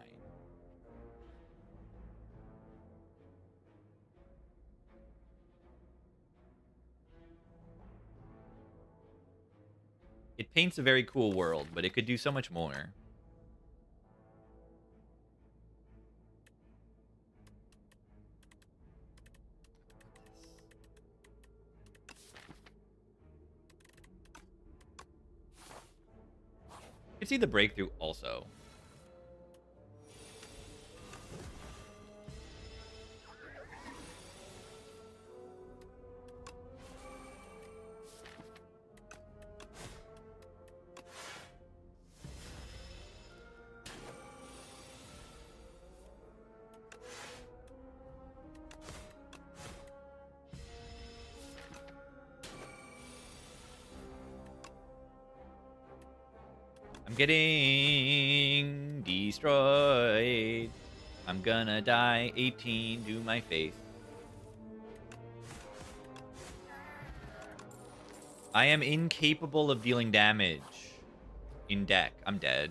Speaker 1: It paints a very cool world, but it could do so much more. You can see the breakthrough also. I'm getting destroyed. I'm gonna die. 18 to my face. I am incapable of dealing damage in deck. I'm dead.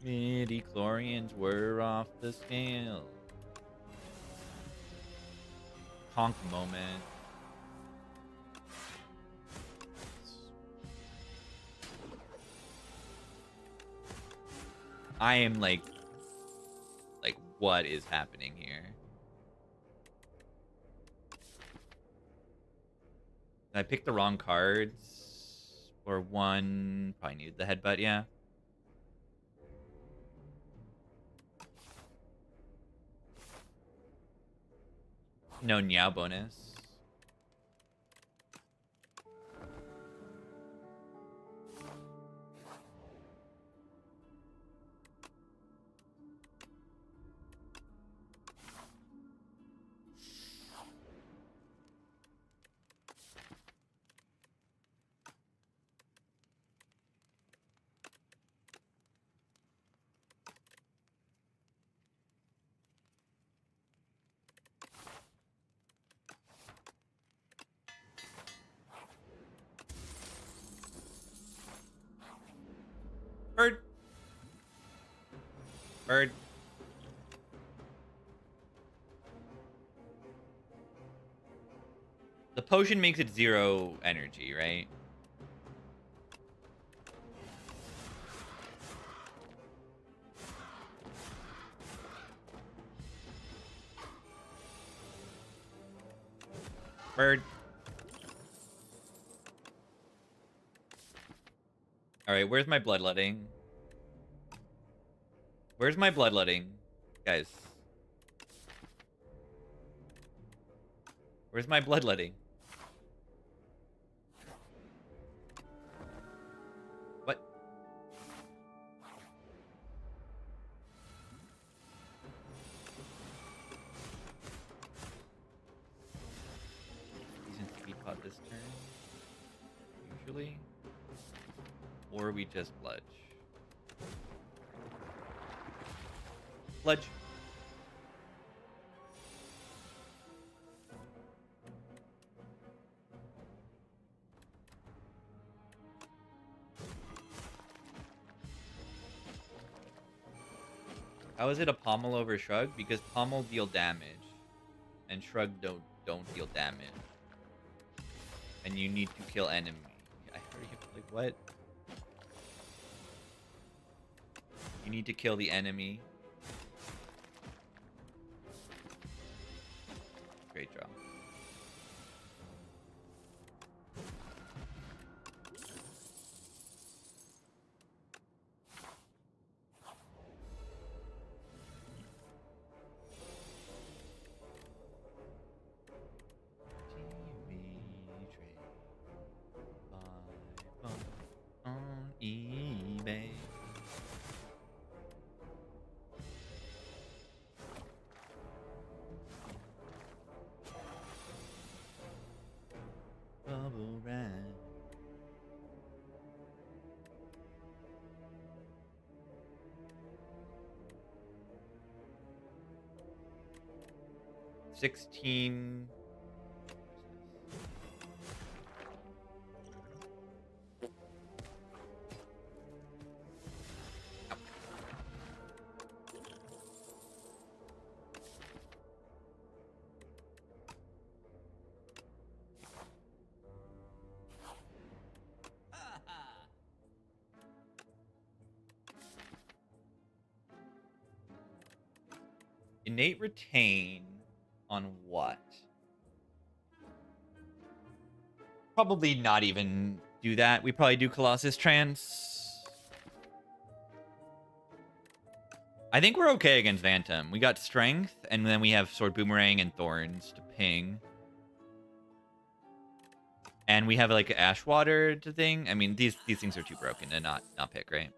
Speaker 1: Midi-chlorians were off the scale. Honk moment. I am like, what is happening here? I picked the wrong cards. Or one, probably needed the headbutt, yeah. No Niao bonus. Bird. The potion makes it 0 energy, right? Bird. Alright, where's my bloodletting? Where's my bloodletting? Guys. Where's my bloodletting? What? Decent speed pot this turn. Usually. Or we just bludge. Bludge. How is it a pommel over shrug? Because pommel deal damage, and shrug don't deal damage. And you need to kill enemy. I heard you like what? You need to kill the enemy. Great draw. On eBay. Bubble wrap. $16. Innate retain on what? Probably not even do that. We probably do Colossus Trance. I think we're okay against Phantom. We got Strength, and then we have Sword Boomerang and Thorns to ping. And we have like Ashwater to thing. I mean, these things are too broken to not pick, right?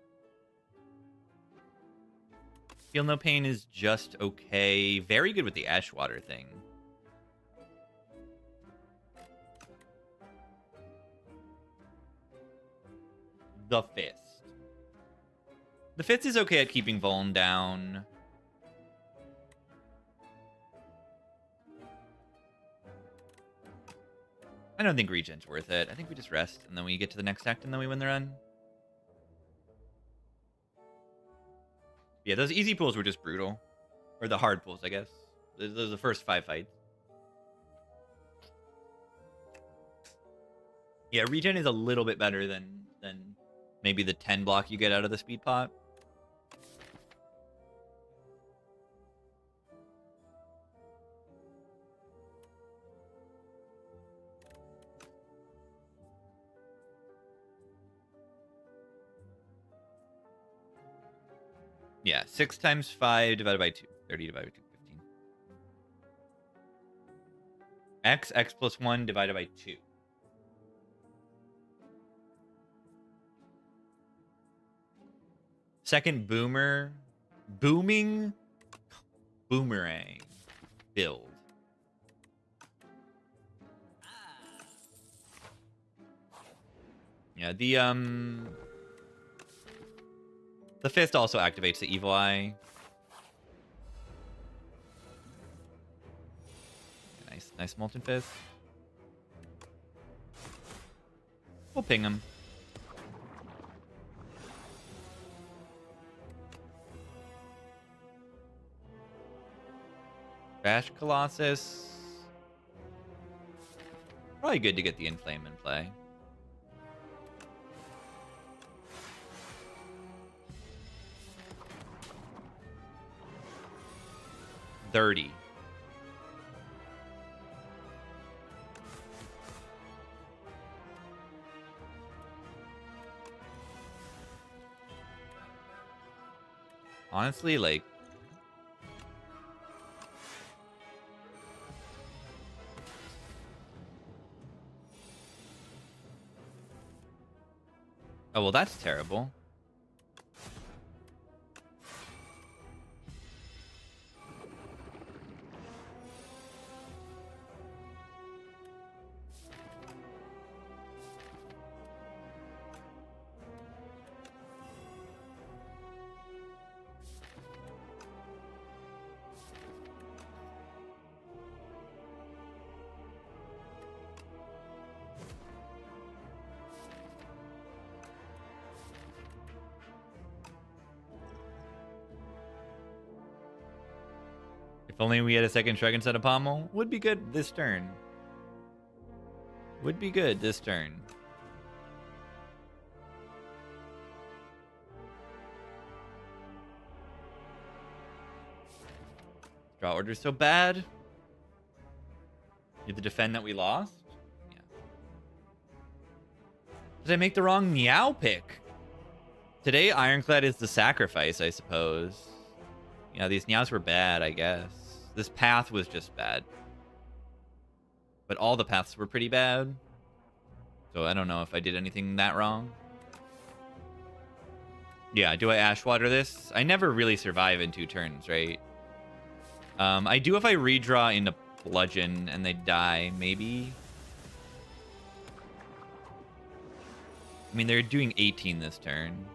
Speaker 1: Feel No Pain is just okay. Very good with the Ashwater thing. The Fist. The Fist is okay at keeping Vuln down. I don't think Regen's worth it. I think we just rest, and then we get to the next act, and then we win the run. Yeah, those easy pulls were just brutal. Or the hard pulls, I guess. Those are the first 5 fights. Yeah, regen is a little bit better than maybe the 10 block you get out of the speed pot. Yeah, 6 times 5 divided by 2. 30 divided by 2, 15. X plus 1 divided by 2. Second booming boomerang build. Yeah, the Fist also activates the Evil Eye. Nice Molten Fist. We'll ping him. Trash Colossus. Probably good to get the Inflame in play. $30. Honestly, like... Oh, well, that's terrible. If only we had a second Shrek instead of Pommel. Would be good this turn. Would be good this turn. Draw order's so bad. You have to defend that we lost? Yeah. Did I make the wrong Meow pick? Today, Ironclad is the sacrifice, I suppose. Yeah, these Meows were bad, I guess. This path was just bad. But all the paths were pretty bad. So I don't know if I did anything that wrong. Yeah, do I Ashwater this? I never really survive in 2 turns, right? I do if I redraw into Bludgeon and they die, maybe. I mean, they're doing 18 this turn.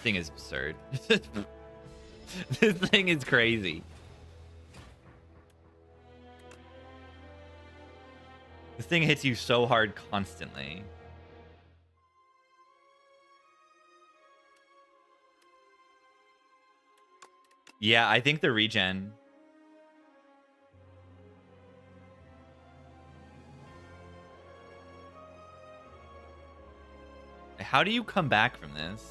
Speaker 1: Thing is absurd. This thing is crazy. This thing hits you so hard constantly. Yeah, I think the regen. How do you come back from this?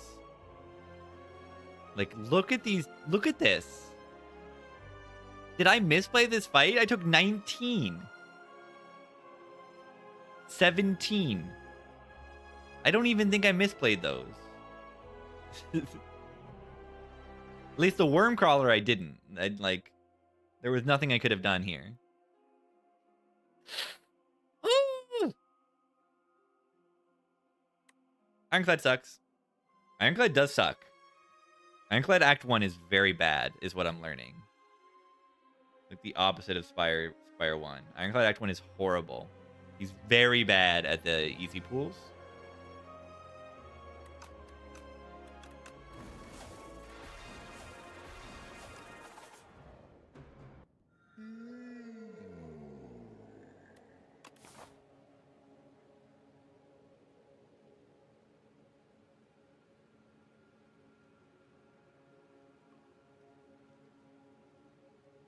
Speaker 1: Like, look at these. Look at this. Did I misplay this fight? I took 19. 17. I don't even think I misplayed those. At least the worm crawler I didn't. Like, there was nothing I could have done here. Ironclad sucks. Ironclad does suck. Ironclad Act 1 is very bad, is what I'm learning. Like the opposite of Spire 1. Ironclad Act 1 is horrible. He's very bad at the easy pools.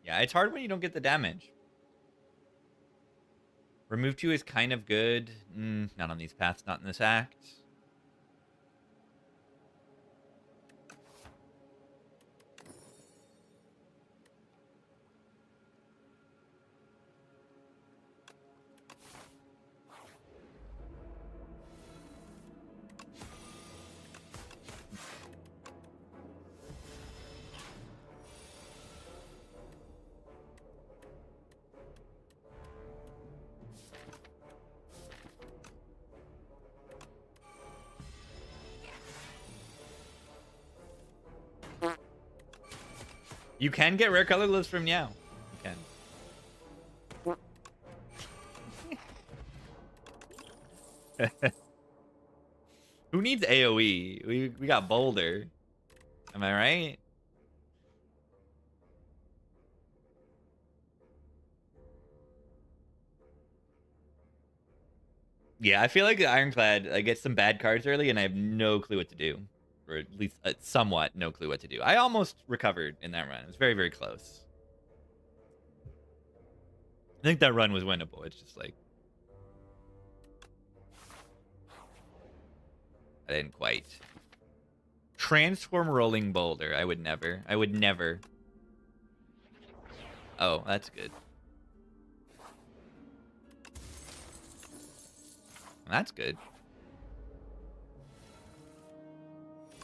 Speaker 1: Yeah, it's hard when you don't get the damage. Remove 2 is kind of good. Not on these paths, not in this act. You can get rare colorless from Meow. You can. Who needs AoE? We got Boulder. Am I right? Yeah, I feel like Ironclad, I get some bad cards early, and I have no clue what to do. Or at least somewhat no clue what to do. I almost recovered in that run. It was very, very close. I think that run was winnable. It's just like... I didn't quite. Transform Rolling Boulder. I would never. I would never. Oh, that's good. That's good.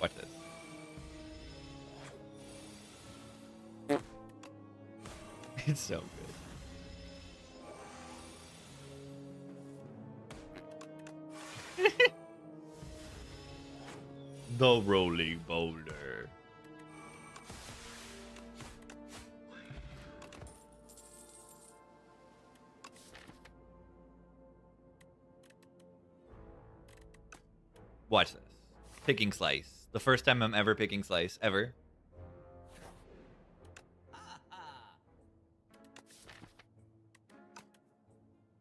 Speaker 1: Watch this. It's so good. The Rolling Boulder. Watch this. Picking Slice. The first time I'm ever picking Slice. Ever. I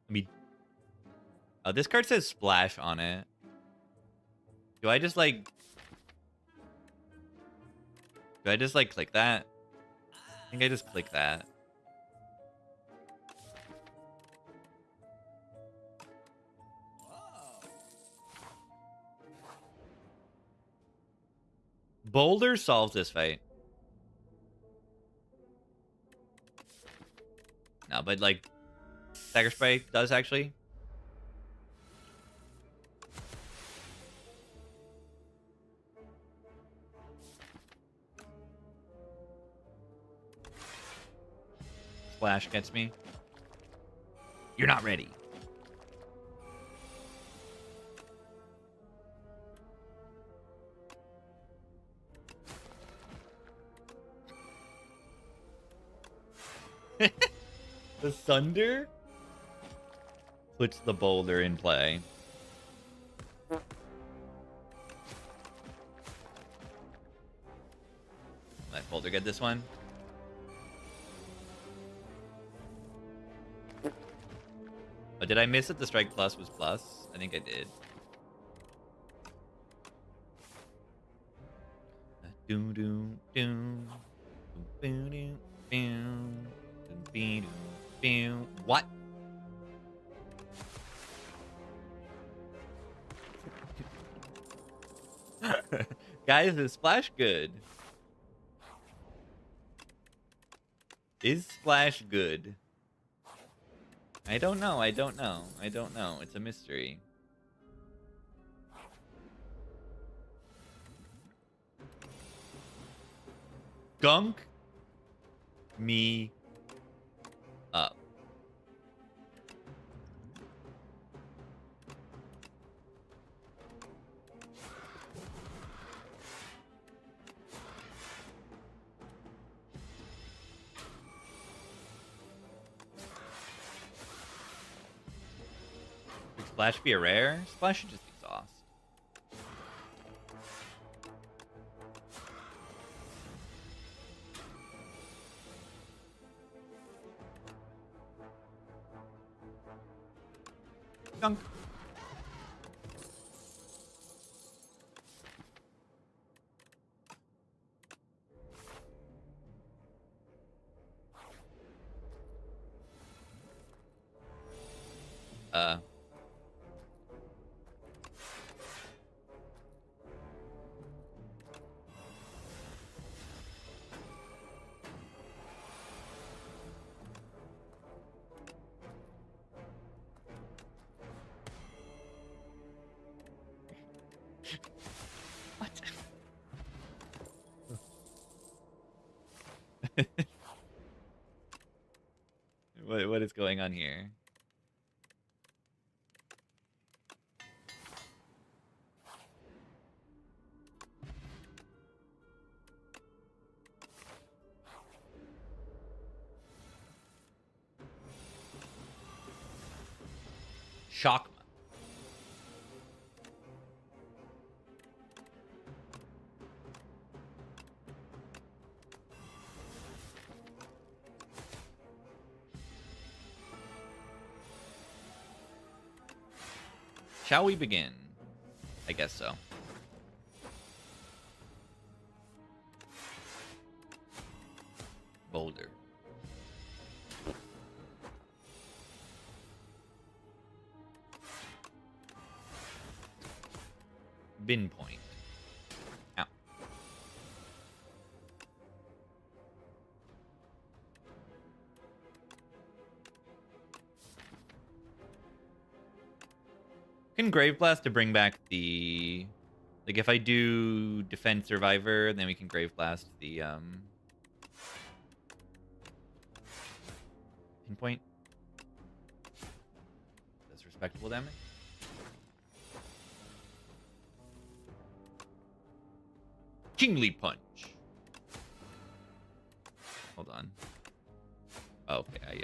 Speaker 1: mean... Oh, this card says Splash on it. Do I just, like... Do I just, like, click that? I think I just click that. Boulder solves this fight. No, but, like, Dagger Spray does, actually. Splash gets me. You're not ready. The Thunder puts the Boulder in play. Let Boulder get this one. Oh, did I miss that the Strike Plus was plus? I think I did. What? Guys, is Splash good? Is Splash good? I don't know. I don't know. I don't know. It's a mystery. Gunk me up. Could Splash be a rare? Splash should just exhaust. Gunk. What is going on here? Shockma. Shall we begin? I guess so. Boulder. Bin point. Ow. Can Grave Blast to bring back the... Like, if I do Defend Survivor, then we can Grave Blast the, Pinpoint. That's respectable damage. Kingly Punch. Hold on. Oh, okay,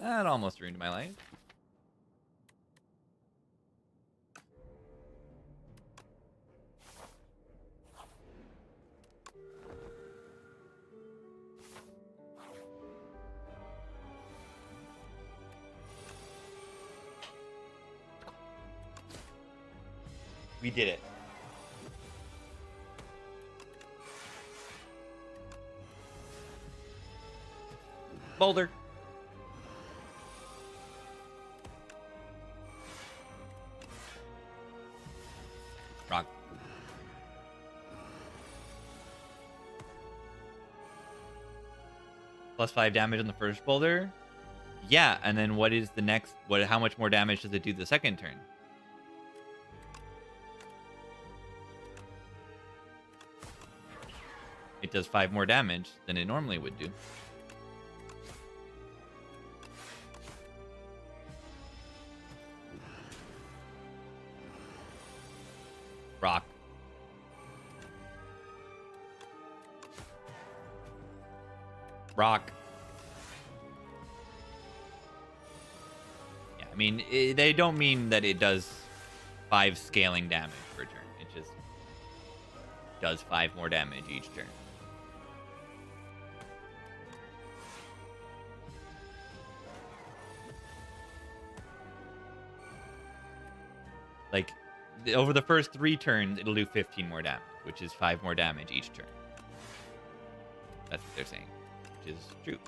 Speaker 1: that almost ruined my life. We did it. Boulder. Rock. +5 damage on the first boulder. Yeah, and then what is the next? How much more damage does it do the second turn? It does 5 more damage than it normally would do. Rock. Rock. Yeah, I mean, they don't mean that it does 5 scaling damage per turn. It just does 5 more damage each turn. Like, over the first 3 turns, it'll do 15 more damage, which is 5 more damage each turn. That's what they're saying, which is true.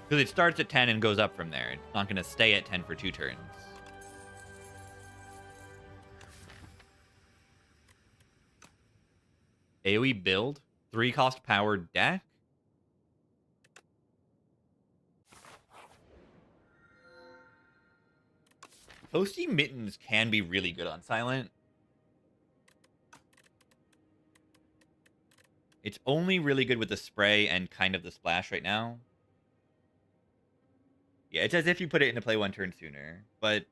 Speaker 1: Because it starts at 10 and goes up from there. It's not going to stay at 10 for 2 turns. AoE build, 3-cost powered deck. Toasty Mittens can be really good on Silent. It's only really good with the spray and kind of the splash right now. Yeah, it's as if you put it into play 1 turn sooner, but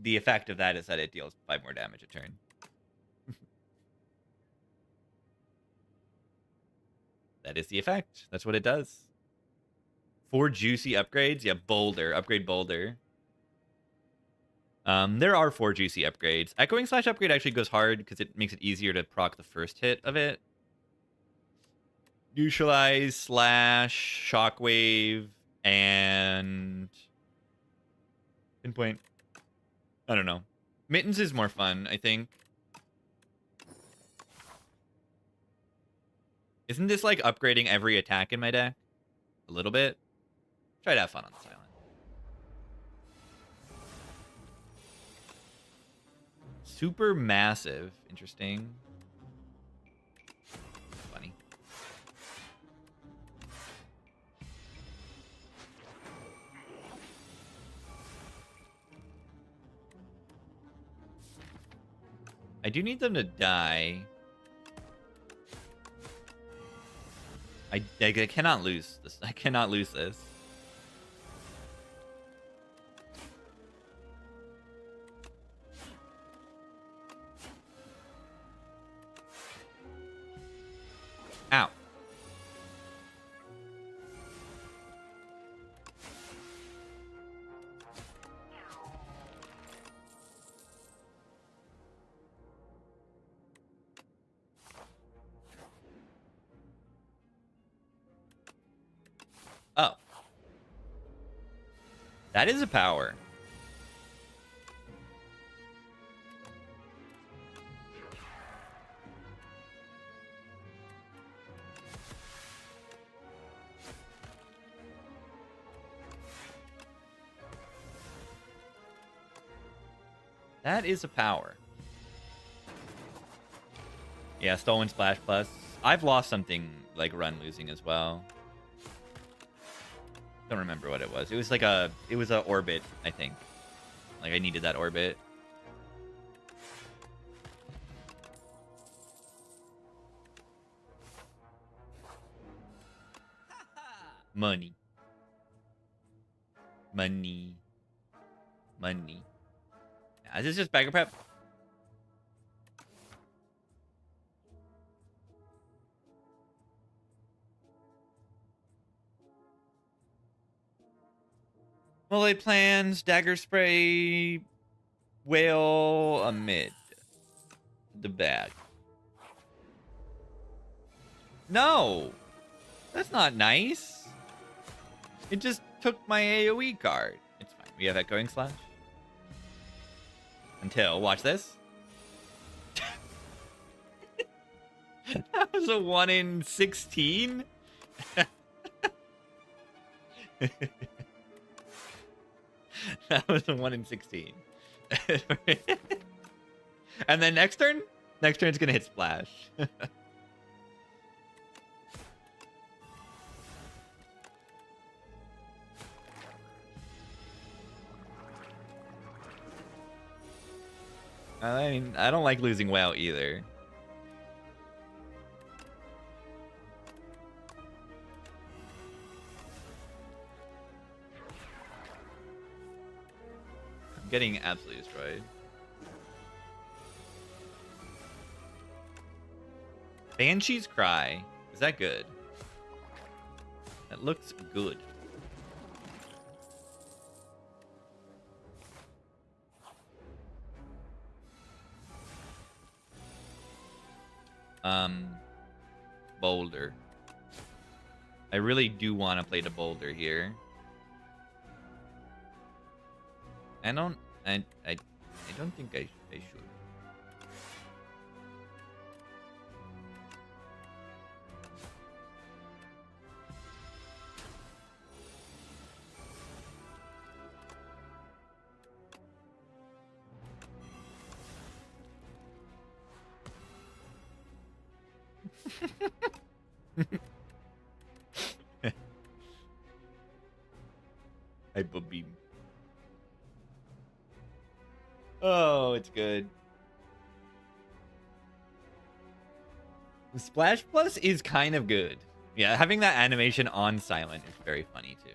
Speaker 1: the effect of that is that it deals 5 more damage a turn. That is the effect. That's what it does. 4 juicy upgrades. Yeah, Boulder. Upgrade Boulder. There are 4 juicy upgrades. Echoing Slash upgrade actually goes hard because it makes it easier to proc the first hit of it. Neutralize, Slash, Shockwave, and Pinpoint. I don't know. Mittens is more fun, I think. Isn't this like upgrading every attack in my deck? A little bit? Try to have fun on Silent. Super massive. Interesting. Funny. I do need them to die. I cannot lose this. I cannot lose this. Ow. That is a power. That is a power. Yeah, Stolen Splash Plus. I've lost something like run losing as well. Don't remember what it was. It was like a orbit, I think. Like I needed that orbit. Money. Money. Money. Is this just bagger prep? Mullet plans, dagger spray, whale, amid. The bag. No! That's not nice. It just took my AoE card. It's fine. We have Echoing Slash. Until, watch this. That was a 1 in 16? That was a 1 in 16. And then next turn? Next turn's gonna hit Splash. I mean, I don't like losing WoW either. I'm getting absolutely destroyed. Banshee's Cry. Is that good? That looks good. Boulder. I really do want to play the Boulder here. I don't think I should. Hyper beam. Oh, it's good. The Splash Plus is kind of good. Yeah, having that animation on silent is very funny too.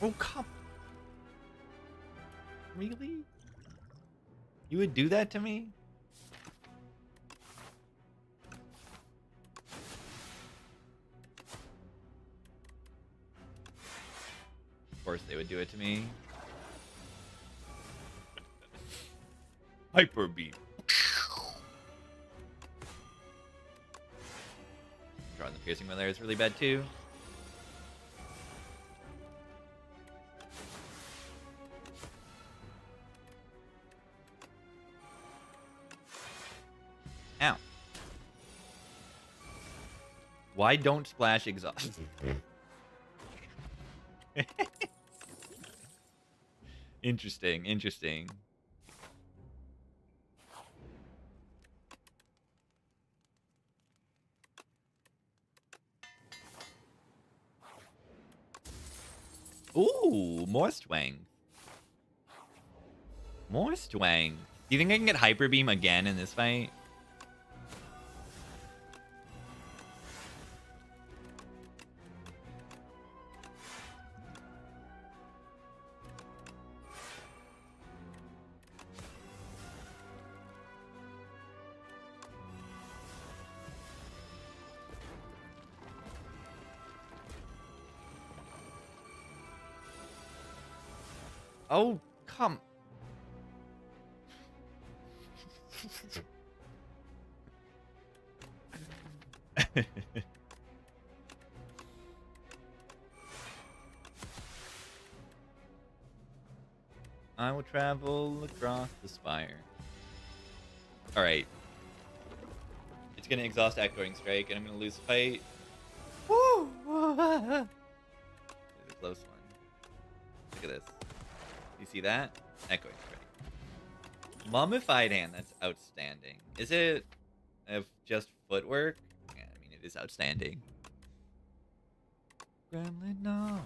Speaker 1: Oh, come. Really? You would do that to me? Of course they would do it to me. Hyper beam. Drawing the piercing there is really bad too. Ow. Why don't Splash exhaust? Interesting, interesting. Ooh, more Swang. More Swang. Do you think I can get Hyper Beam again in this fight? Oh, come. I will travel across the spire. Alright. It's gonna exhaust Echoing Strike, and I'm gonna lose the fight. Woo! This is a close one. Look at this. You see that? Echoing Strike. Mummified Hand, that's outstanding. Is it just footwork? Yeah, I mean, it is outstanding. Gremlin, no.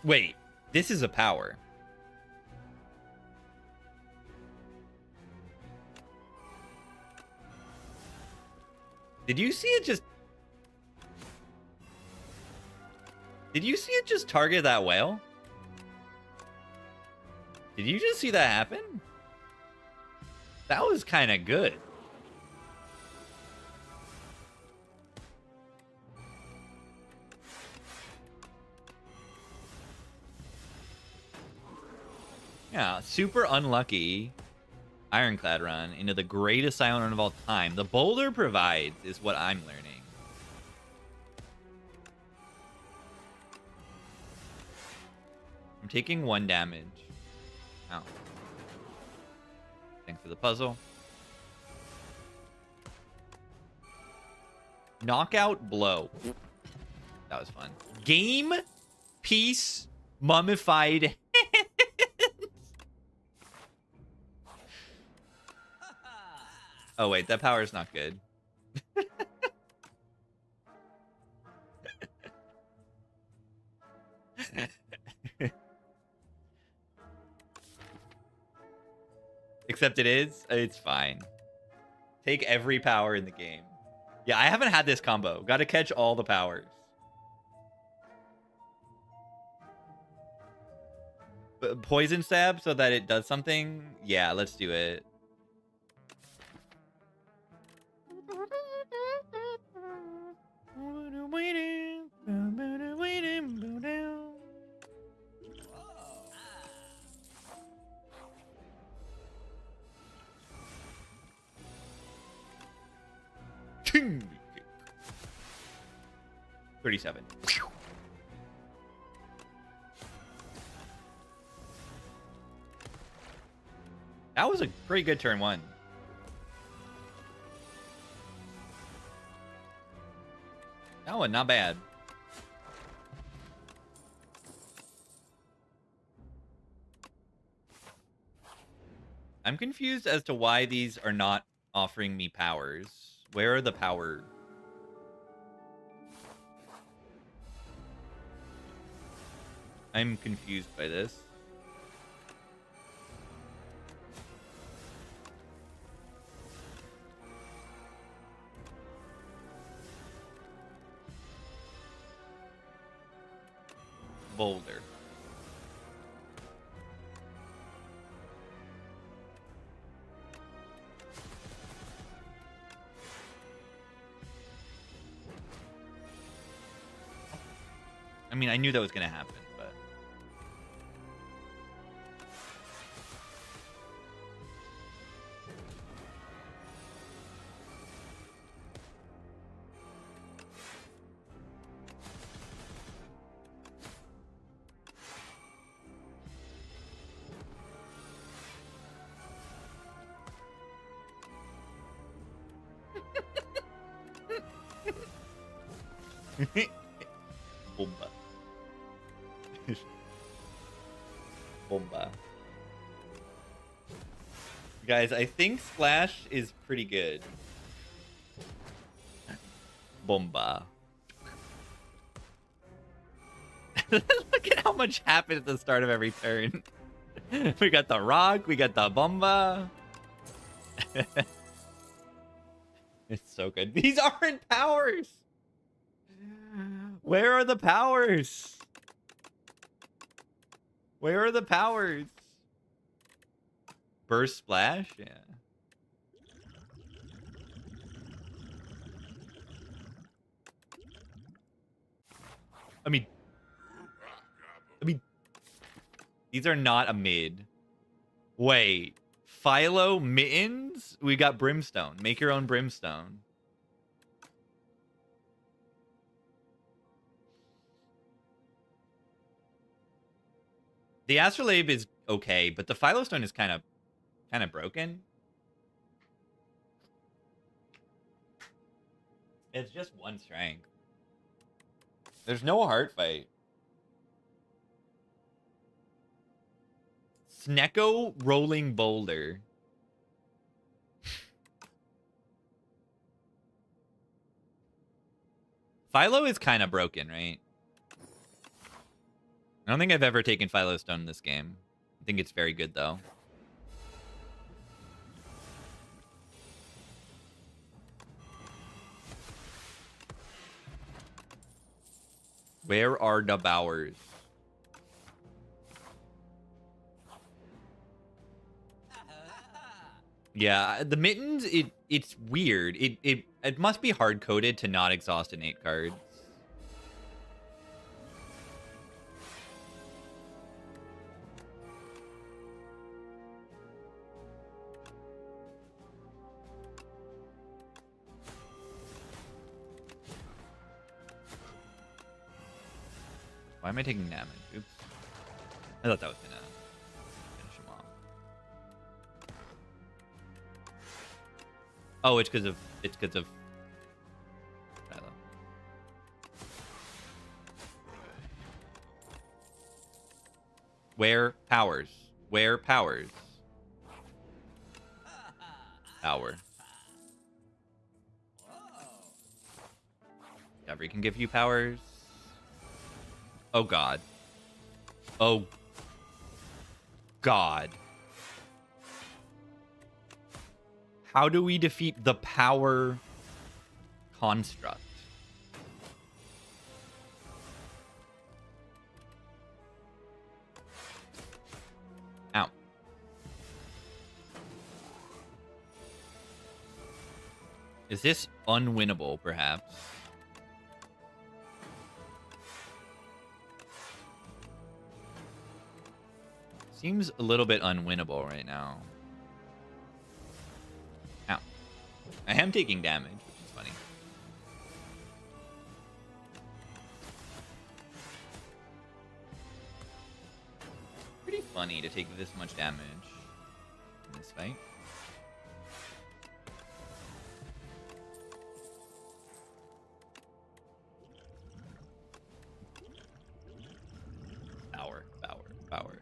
Speaker 1: Wait, this is a power. Did you see it just... Did you see it just target that whale? Did you just see that happen? That was kind of good. Yeah, super unlucky Ironclad run into the greatest silent run of all time. The boulder provides is what I'm learning. I'm taking 1 damage. Ow. Thanks for the puzzle. Knockout blow. That was fun. Game, piece, mummified. Oh, wait, that power is not good. Except it is. It's fine. Take every power in the game. Yeah, I haven't had this combo. Got to catch all the powers. Poison stab so that it does something? Yeah, let's do it. King. 37. That was a pretty good turn 1. That one, not bad. I'm confused as to why these are not offering me powers. Where are the power? I'm confused by this. Boulder. I mean, I knew that was going to happen, but... Bomba. Bomba. Guys, I think Splash is pretty good. Bomba. Look at how much happened at the start of every turn. We got the rock, we got the bomba. It's so good. These aren't powers. Where are the powers? Where are the powers? Burst splash? Yeah. I mean, These are not a mid. Wait. Philo mittens? We got brimstone. Make your own brimstone. The astrolabe is okay, but the philostone is kind of broken. It's just one strength. There's no heart fight. Snecko rolling boulder. Philo is kind of broken, right? I don't think I've ever taken philostone in this game. I think it's very good, though. Where are the bowers? Yeah, the mittens, it's weird. It must be hard coded to not exhaust innate cards. Why am I taking damage? Oops. I thought that was gonna finish him off. Oh, it's because of Philo. Where powers? Where powers? Power. Discovery can give you powers. Oh god. Oh god. How do we defeat the power construct? Ow. Is this unwinnable, perhaps? Seems a little bit unwinnable right now. Ow. I am taking damage, which is funny. Pretty funny to take this much damage in this fight. Power, power, power.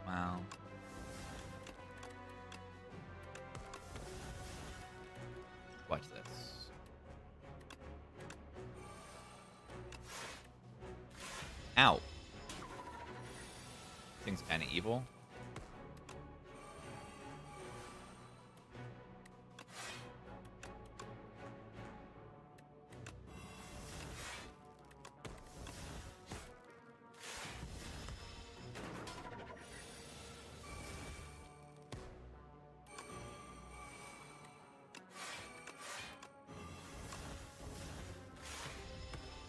Speaker 1: Wow. Watch this. Ow. Thing's kind of evil.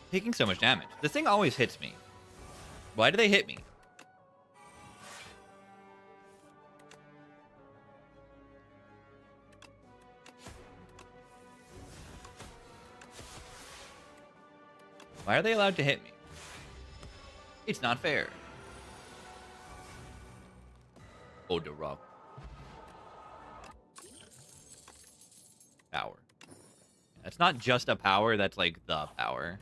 Speaker 1: Taking so much damage. This thing always hits me. Why do they hit me? Why are they allowed to hit me? It's not fair. Oh, the rock. Power. That's not just a power, that's like the power.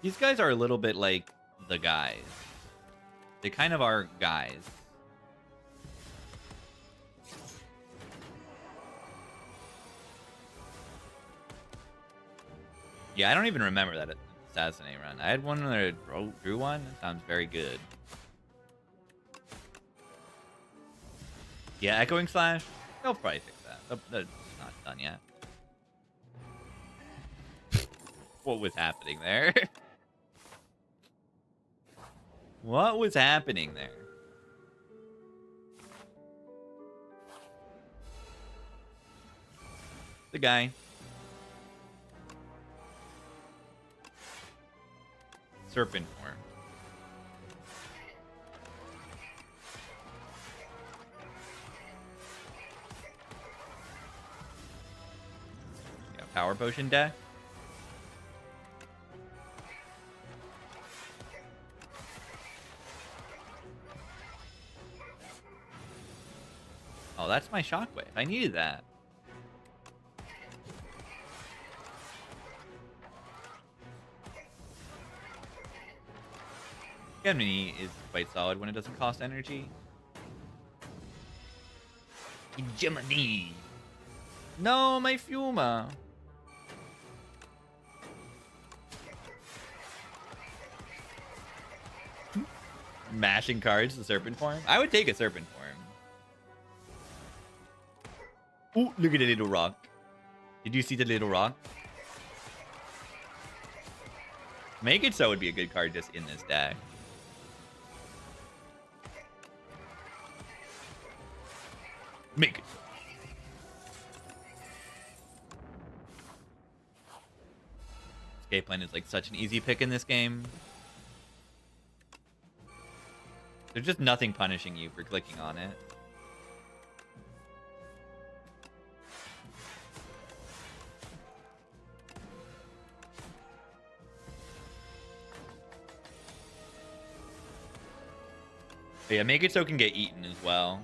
Speaker 1: These guys are a little bit like the guys. They kind of are guys. Yeah, I don't even remember that assassinate run. I had one where I drew one. That sounds very good. Yeah, Echoing Slash. They'll probably fix that. That's not done yet. What was happening there? What was happening there? The guy. Serpent form. Yeah, power potion deck. Oh, that's my shockwave. I needed that. Gemini is quite solid when it doesn't cost energy. Gemini. No, my Fuma. Mashing cards, the serpent form. I would take a serpent form. Ooh, look at the little rock. Did you see the little rock? Make It So would be a good card just in this deck. Make It So. Escape Plan is like such an easy pick in this game. There's just nothing punishing you for clicking on it. But yeah, Make It So can get eaten as well.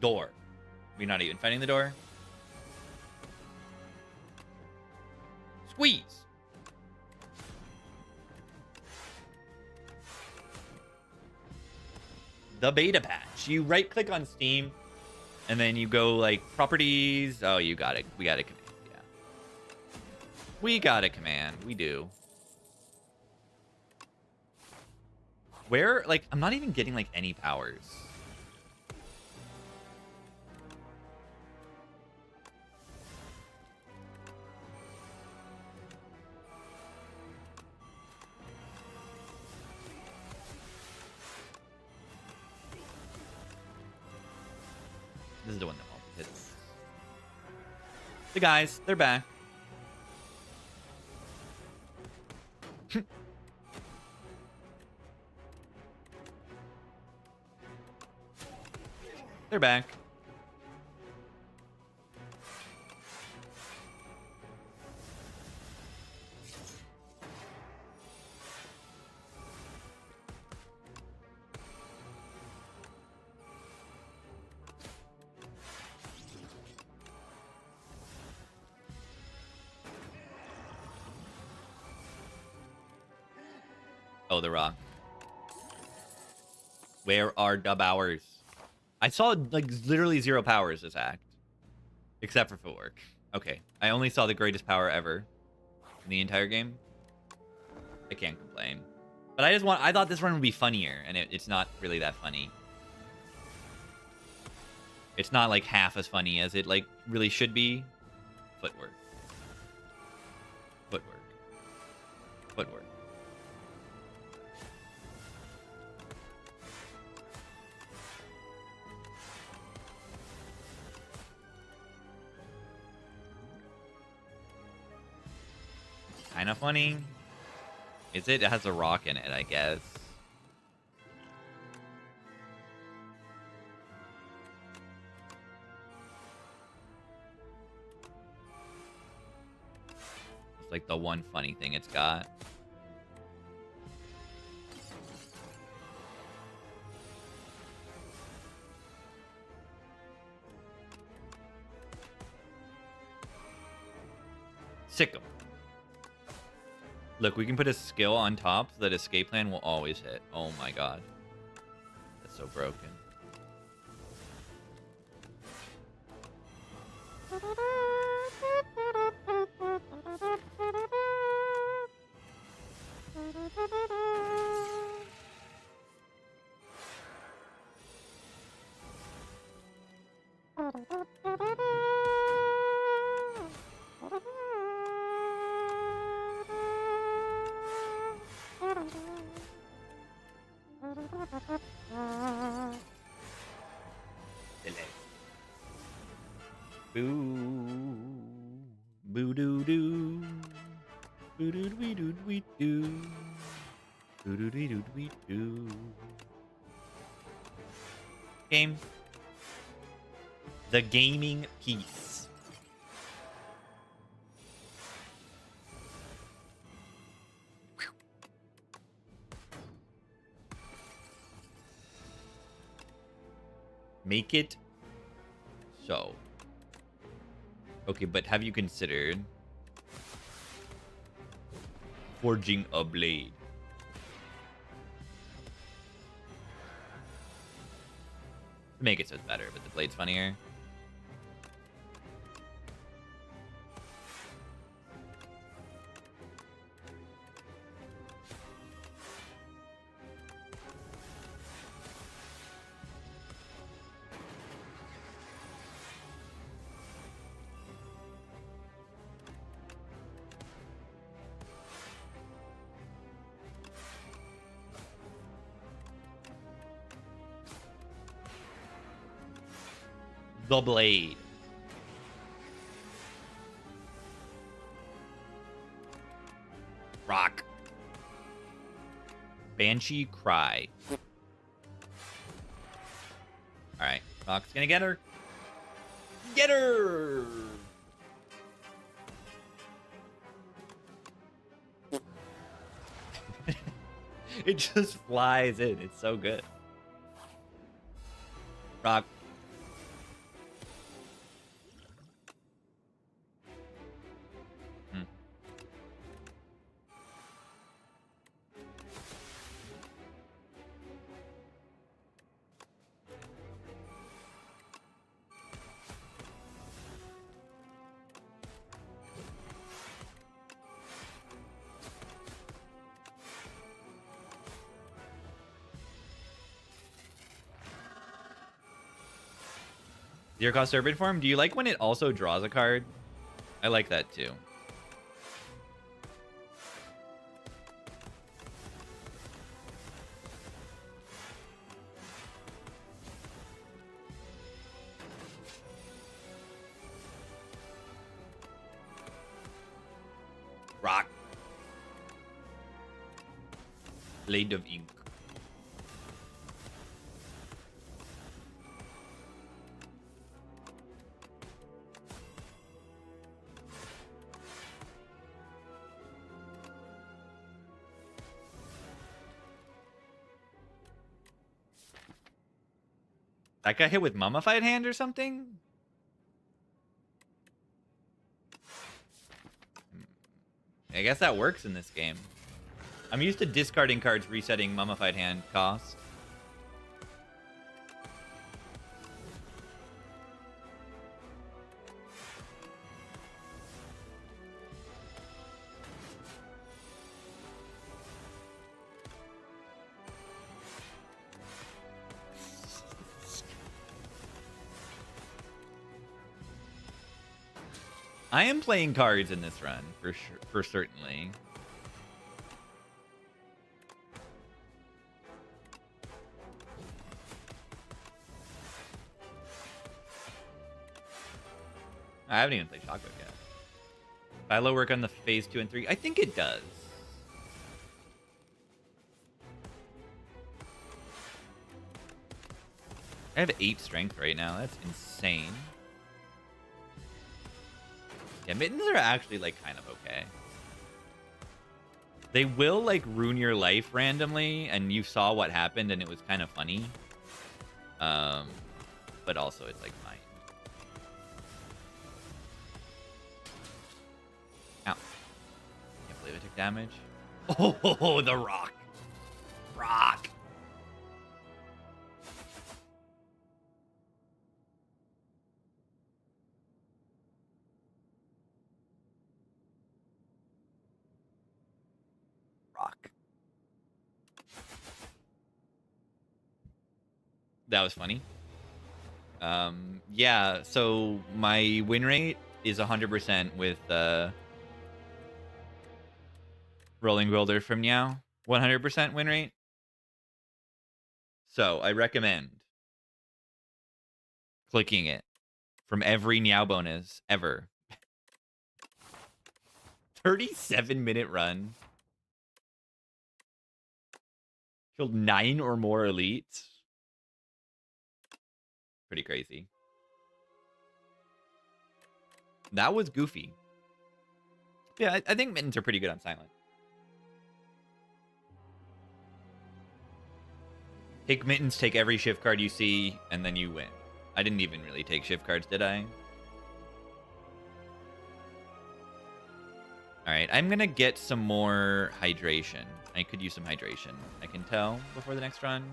Speaker 1: Door. We're not even fighting the door. Squeeze. The beta patch. You right click on Steam and then you go like properties. Oh, you got it. We got a command. Yeah. We got a command. We do. Where, like, I'm not even getting like any powers. This is the one that won't hits. The guys, they're back. They're back. Oh, the rock. Where are the powers? I saw like literally 0 powers this act, except for footwork. Okay, I only saw the greatest power ever in the entire game. I can't complain. But I thought this run would be funnier, and it's not really that funny. It's not like half as funny as it like really should be. Footwork. Footwork. Footwork. Kind of funny. Is it? It has a rock in it, I guess. It's like the one funny thing it's got. Sick 'em. Look, we can put a skill on top so that escape plan will always hit. Oh my god. That's so broken. Boo. Boo doo doo. Boo doo doo doo doo doo. Boo doo doo doo doo doo. Game. The gaming piece. Make it so. Okay, but have you considered forging a blade? Make it so it's better, but the blade's funnier. The blade. Rock. Banshee cry. Alright. Rock's gonna get her. Get her! It just flies in. It's so good. Rock. Zero cost urban form. Do you like when it also draws a card? I like that too. Rock. Blade of ink. That got hit with Mummified Hand or something? I guess that works in this game. I'm used to discarding cards resetting Mummified Hand cost. I am playing cards in this run, for sure, for certainly. I haven't even played Shotgun yet. Silo work on the phase 2 and 3? I think it does. I have 8 strength right now. That's insane. Yeah, mittens are actually, like, kind of okay. They will like ruin your life randomly, and you saw what happened, and it was kind of funny. But also it's like fine. Ow! Can't believe I took damage. Oh, the rock! Rock! Rock. That was funny. Yeah, so my win rate is 100% with Rolling Boulder from Meow. 100% win rate. So I recommend clicking it from every Meow bonus ever. 37-minute run. Killed 9 or more elites. Pretty crazy. That was goofy. Yeah, I think mittens are pretty good on silent. Take mittens, take every shift card you see, and then you win. I didn't even really take shift cards, did I? Alright, I'm gonna get some more hydration. I could use some hydration. I can tell before the next run.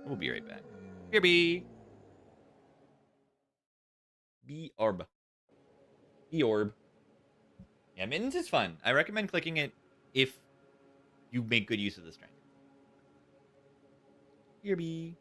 Speaker 1: We'll be right back. Here be. Orb. Orb. Yeah, mittens is fun. I recommend clicking it if you make good use of the strength. Here be.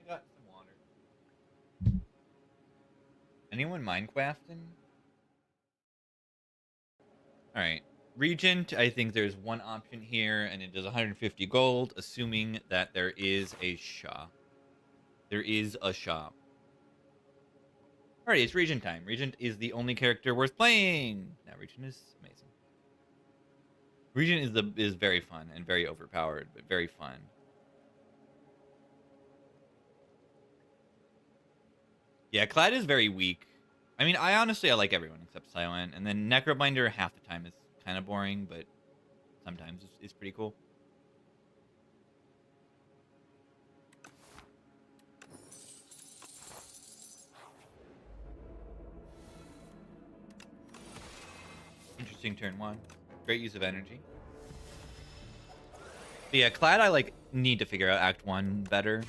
Speaker 1: I got some water. Anyone Minecrafting? All right. Regent, I think there's one option here, and it does 150 gold, assuming that there is a shop. There is a shop. All right, it's Regent time. Regent is the only character worth playing. Now, Regent is amazing. Regent is very fun and very overpowered, but very fun. Yeah, Clad is very weak. I mean, I like everyone except Silent, and then Necrobinder half the time is kind of boring, but sometimes it's pretty cool. Interesting turn one. Great use of energy. But yeah, Clad I need to figure out Act 1 better.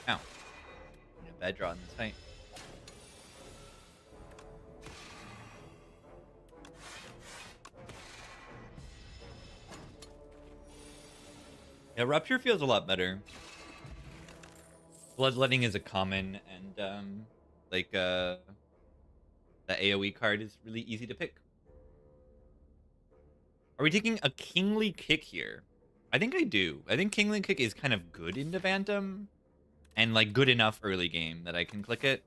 Speaker 1: Ow. Bad draw in this fight. Yeah, Rupture feels a lot better. Bloodletting is a common, and the AoE card is really easy to pick. Are we taking a Kingly Kick here? I think I do. I think Kingly Kick is kind of good into Phantom, and like good enough early game that I can click it.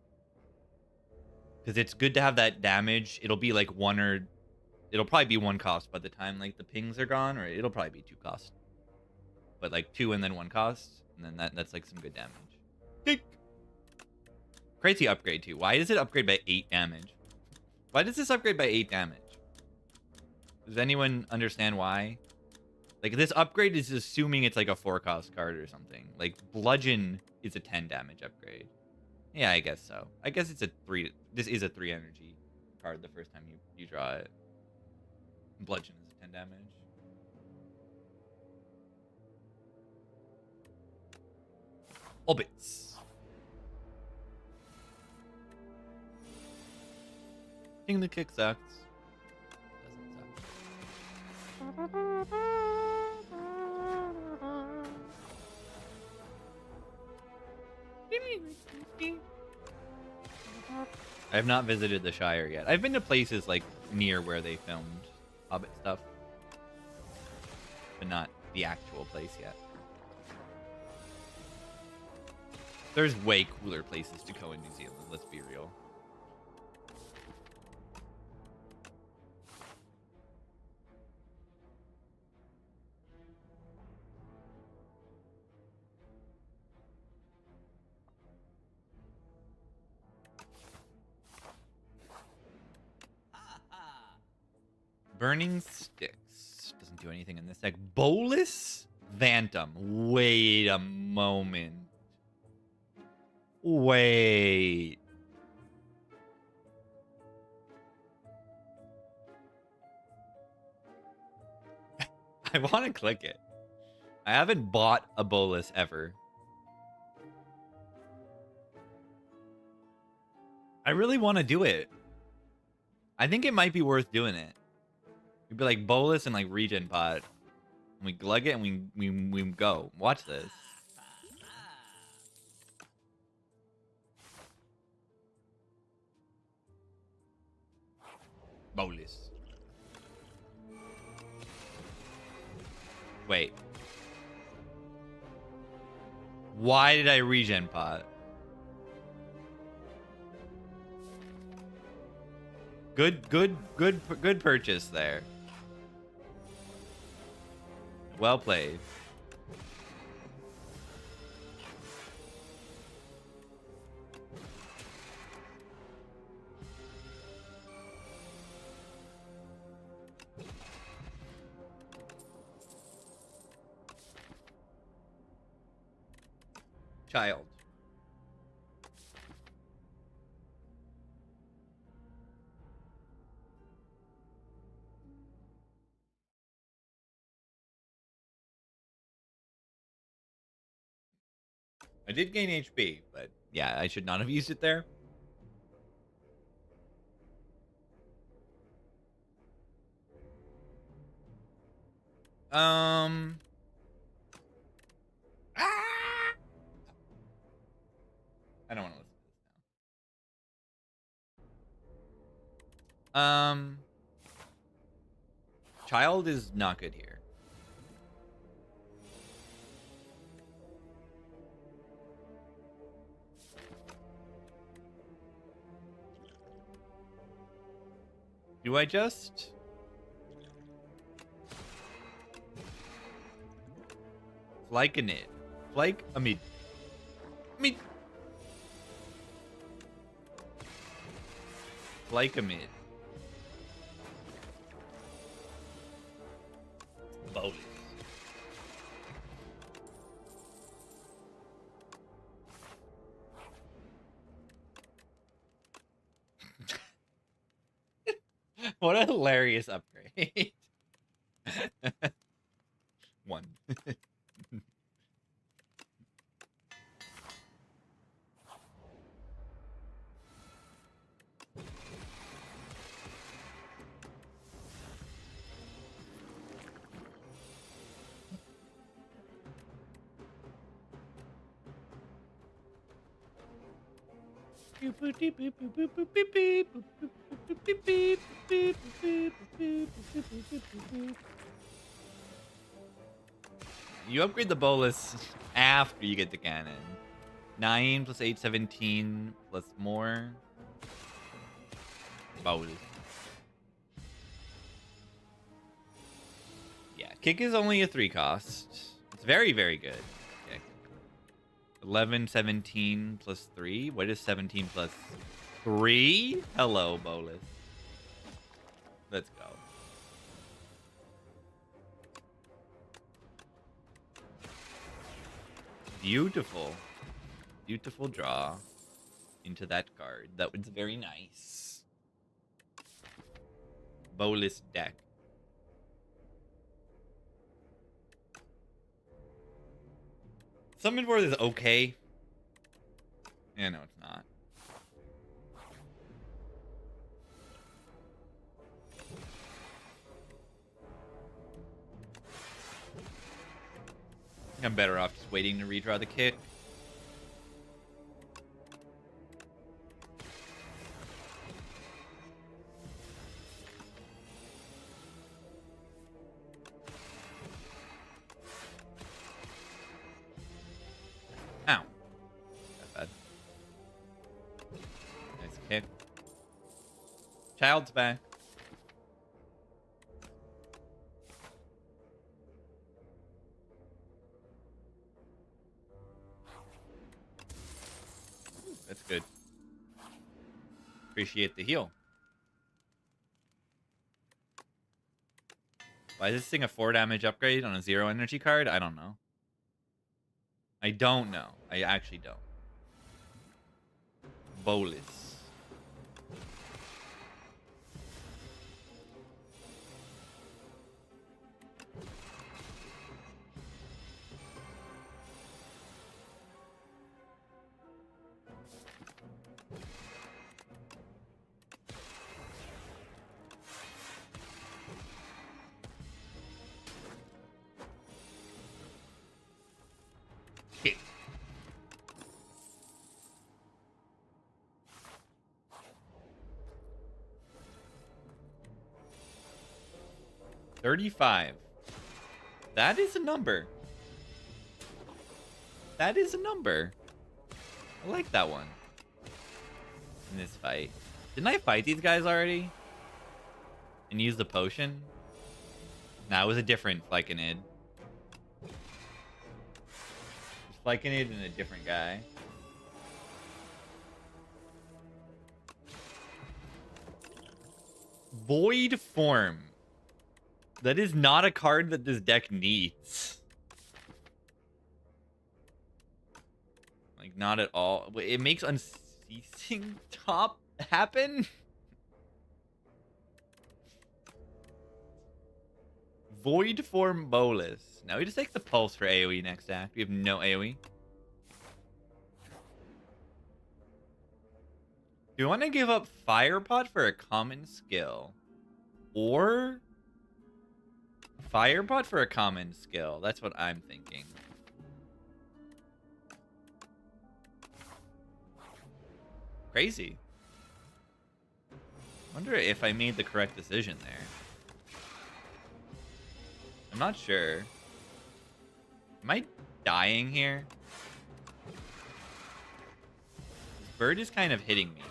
Speaker 1: Because it's good to have that damage. It'll be like it'll probably be 1 cost by the time like the pings are gone, or it'll probably be 2 cost. But like 2 and then 1 cost, and then that's like some good damage. Kick. Crazy upgrade too. Why does it upgrade by 8 damage? Why does this upgrade by 8 damage? Does anyone understand why? Like, this upgrade is assuming it's like a 4 cost card or something. Like, Bludgeon is a 10 damage upgrade. Yeah, I guess so. I guess it's a 3. This is a 3 energy card the first time you draw it. Bludgeon is a 10 damage. Obits. The kick sucks. Doesn't suck. I have not visited the Shire yet. I've been to places like near where they filmed Hobbit stuff, but not the actual place yet. There's way cooler places to go in New Zealand, let's be real. Burning Sticks. Doesn't do anything in this deck. Bolus Phantom. Wait a moment. Wait. I want to click it. I haven't bought a Bolus ever. I really want to do it. I think it might be worth doing it. We'd be like Bolus and like Regen Pot. And we glug it and we go. Watch this. Bolus. Wait. Why did I Regen Pot? Good purchase there. Well played. Child. I did gain HP, but yeah, I should not have used it there. Ah! I don't want to listen to this now. Child is not good here. Do I just... Like a nid. Like a mid. Mid. Like a mid. Both. What a hilarious upgrade. One. You upgrade the bolus after you get the cannon. 9 plus 8, 17 plus more. Bolus. Yeah, kick is only a 3 cost. It's very, very good. Okay. 11, 17 plus 3. What is 17 plus 3? Hello, bolus. Let's go. Beautiful. Beautiful draw into that card. That was very nice. Bolus deck. Summon board is okay. Yeah, no, it's not. I'm better off just waiting to redraw the kick. Ow. Not bad. Nice kick. Child's back. That's good. Appreciate the heal. Why is this thing a 4 damage upgrade on a 0 energy card? I don't know. I don't know. I actually don't. Bolus. Kick. $35. That is a number. That is a number. I like that one. In this fight. Didn't I fight these guys already? And use the potion? Nah, it was a different Flycanid. Flycanid and a different guy. Void Form. That is not a card that this deck needs. Like, not at all. It makes Unceasing Top happen? Void Form Bolus. Now we just take the Pulse for AoE next act. We have no AoE. Do you want to give up Fire Pot for a common skill? Or Firebot for a common skill. That's what I'm thinking. Crazy. Wonder if I made the correct decision there. I'm not sure. Am I dying here? This bird is kind of hitting me.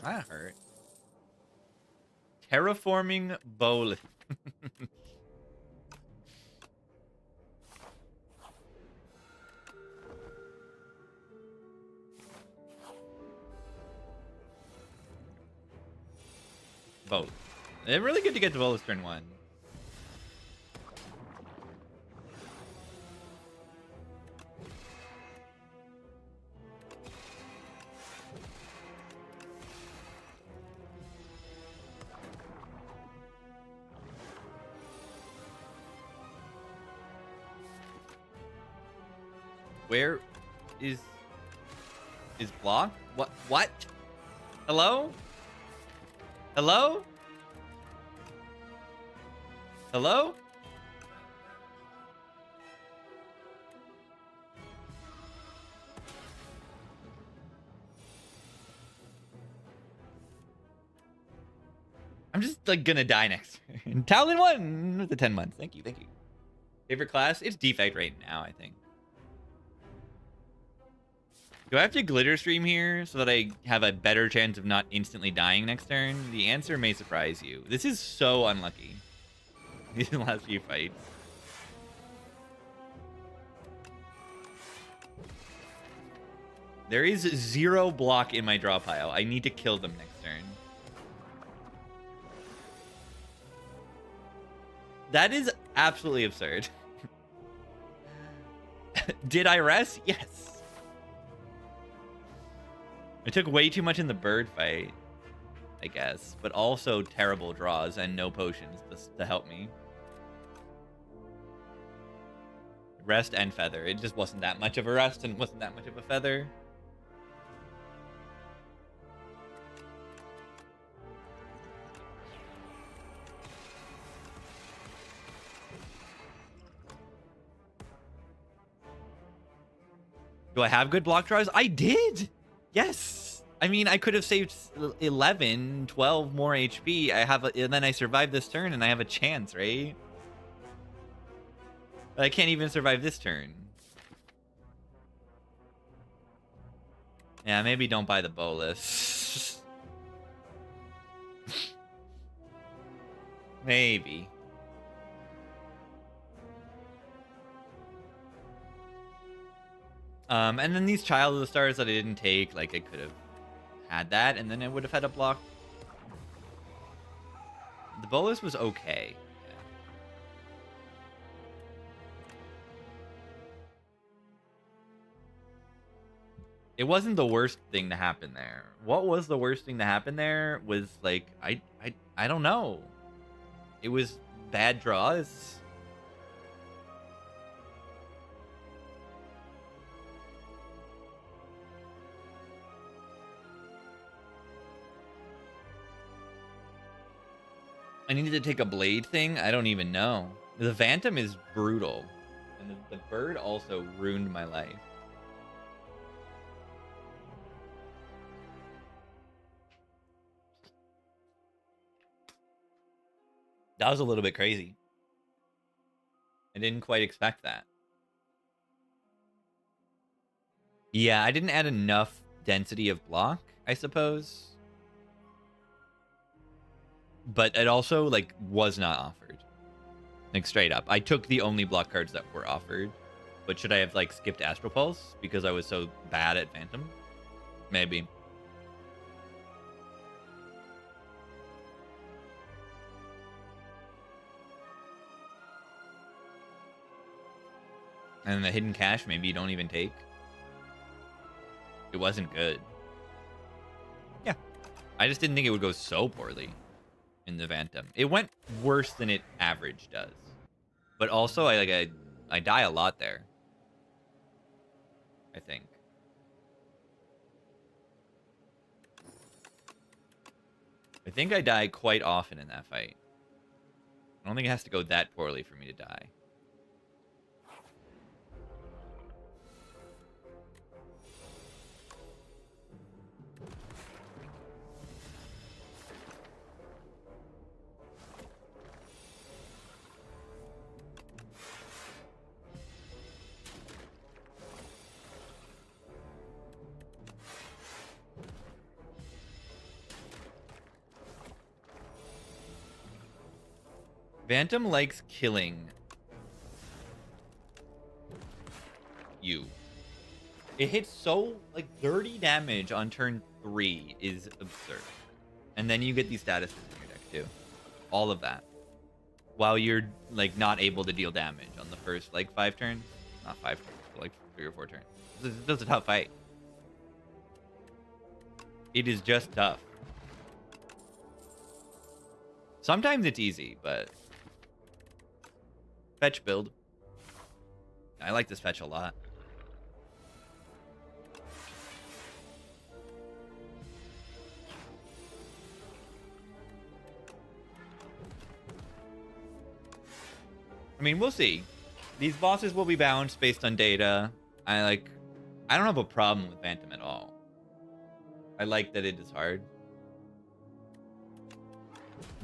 Speaker 1: That hurt. Terraforming bowling. Both. It's really good to get to Bolus turn 1. Where is block? What? Hello? Hello? Hello? I'm just like gonna die next turn. Talon 1 with the 10 months. Thank you, thank you. Favorite class? It's defect right now, I think. Do I have to glitter stream here so that I have a better chance of not instantly dying next turn? The answer may surprise you. This is so unlucky. These last few fights. There is 0 block in my draw pile. I need to kill them next turn. That is absolutely absurd. Did I rest? Yes. I took way too much in the bird fight, I guess, but also terrible draws and no potions to help me. Rest and feather. It just wasn't that much of a rest and wasn't that much of a feather. Do I have good block draws? I did! Yes! I mean, I could have saved 11, 12 more HP. And then I survived this turn and I have a chance, right? But I can't even survive this turn. Yeah, maybe don't buy the bolus. Maybe. And then these Child of the Stars that I didn't take, like I could have had that, and then I would have had a block. The bolus was okay. It wasn't the worst thing to happen there. What was the worst thing to happen there was like I don't know. It was bad draws. I needed to take a blade thing? I don't even know. The Phantom is brutal. And the bird also ruined my life. That was a little bit crazy. I didn't quite expect that. Yeah, I didn't add enough density of block, I suppose. But it also, like, was not offered. Like, straight up. I took the only block cards that were offered. But should I have, like, skipped Astral Pulse because I was so bad at Phantom? Maybe. And the Hidden Cache, maybe you don't even take. It wasn't good. Yeah. I just didn't think it would go so poorly in the Phantom. It went worse than it average does. But also I die a lot there. I think. I think I die quite often in that fight. I don't think it has to go that poorly for me to die. Phantom likes killing you. It hits so, like, 30 damage on turn 3 is absurd. And then you get these statuses in your deck, too. All of that. While you're, like, not able to deal damage on the first, like, 5 turns. Not 5 turns, but, like, 3 or 4 turns. This is a tough fight. It is just tough. Sometimes it's easy, but... Fetch build. I like this fetch a lot. I mean, we'll see. These bosses will be balanced based on data. I don't have a problem with Phantom at all. I like that it is hard.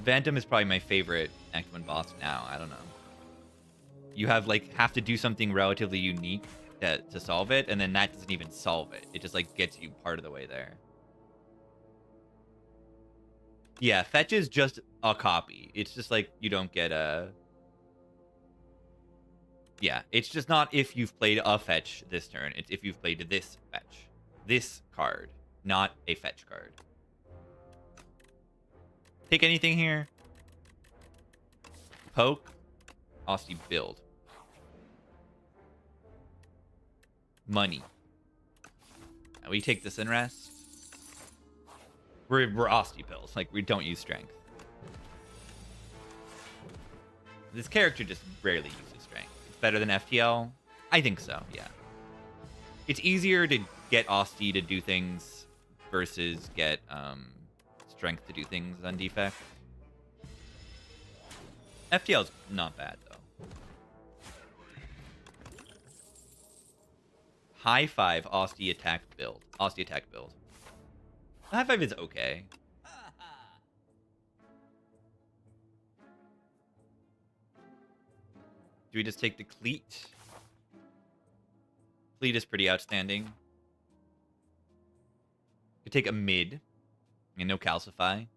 Speaker 1: Phantom is probably my favorite Act 1 boss now. I don't know. You have to do something relatively unique to solve it, and then that doesn't even solve it. It just gets you part of the way there. Yeah, fetch is just a copy. It's just you don't get a... Yeah, it's just not if you've played a fetch this turn. It's if you've played this fetch. This card, not a fetch card. Take anything here. Poke. Aussie build. Money. Now we take this and rest. We're Aussie pills. We don't use strength. This character just rarely uses strength. It's better than FTL? I think so, yeah. It's easier to get Aussie to do things versus get strength to do things on defect. FTL's not bad, though. High 5 Aussie attack build. Aussie attack build. High 5 is okay. Do we just take the cleat? Cleat is pretty outstanding. Could take a mid. And no calcify.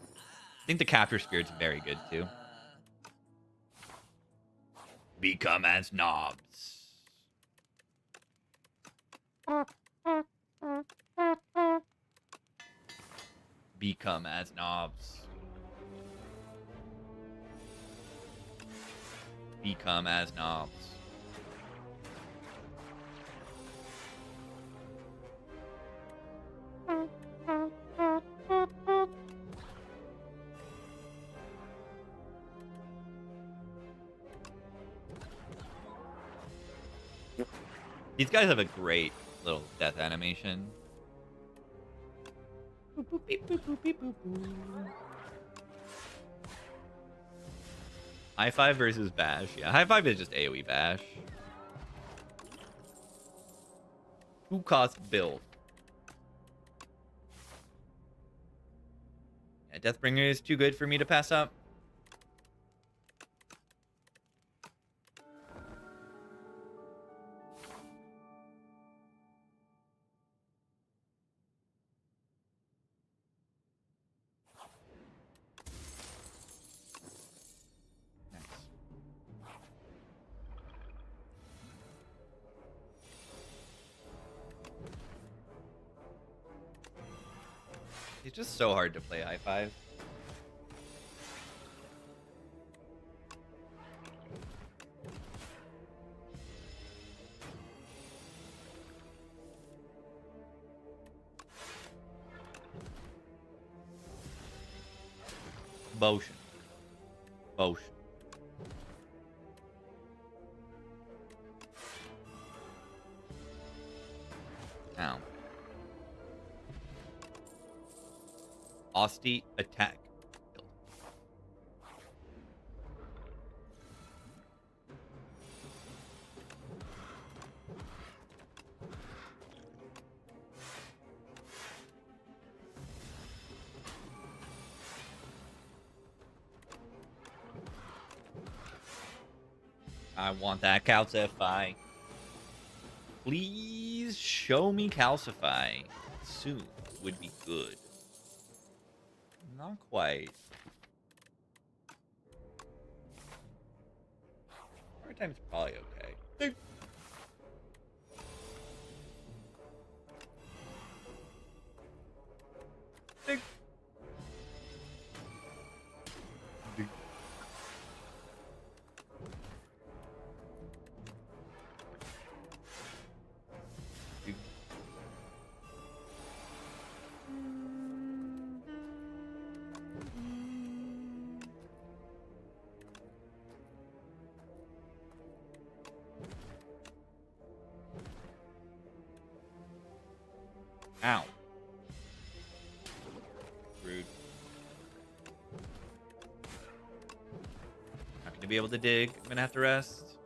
Speaker 1: I think the capture spirit's very good too. Become as knobs. Become as knobs. Become as knobs. These guys have a great little death animation. Boop, boop, beep, boop, boop, beep, boop, boop. High 5 versus bash. Yeah, high 5 is just AoE bash. 2 cost build. Yeah, Deathbringer is too good for me to pass up. It's just so hard to play high 5. Potion. Potion. Ow. Osti attack. I want that calcify. Please show me calcify. Soon would be good. Not quite. Hard time's probably okay. Ding. Ding. Ding. Ding. Ow. Rude. Not gonna be able to dig. I'm gonna have to rest.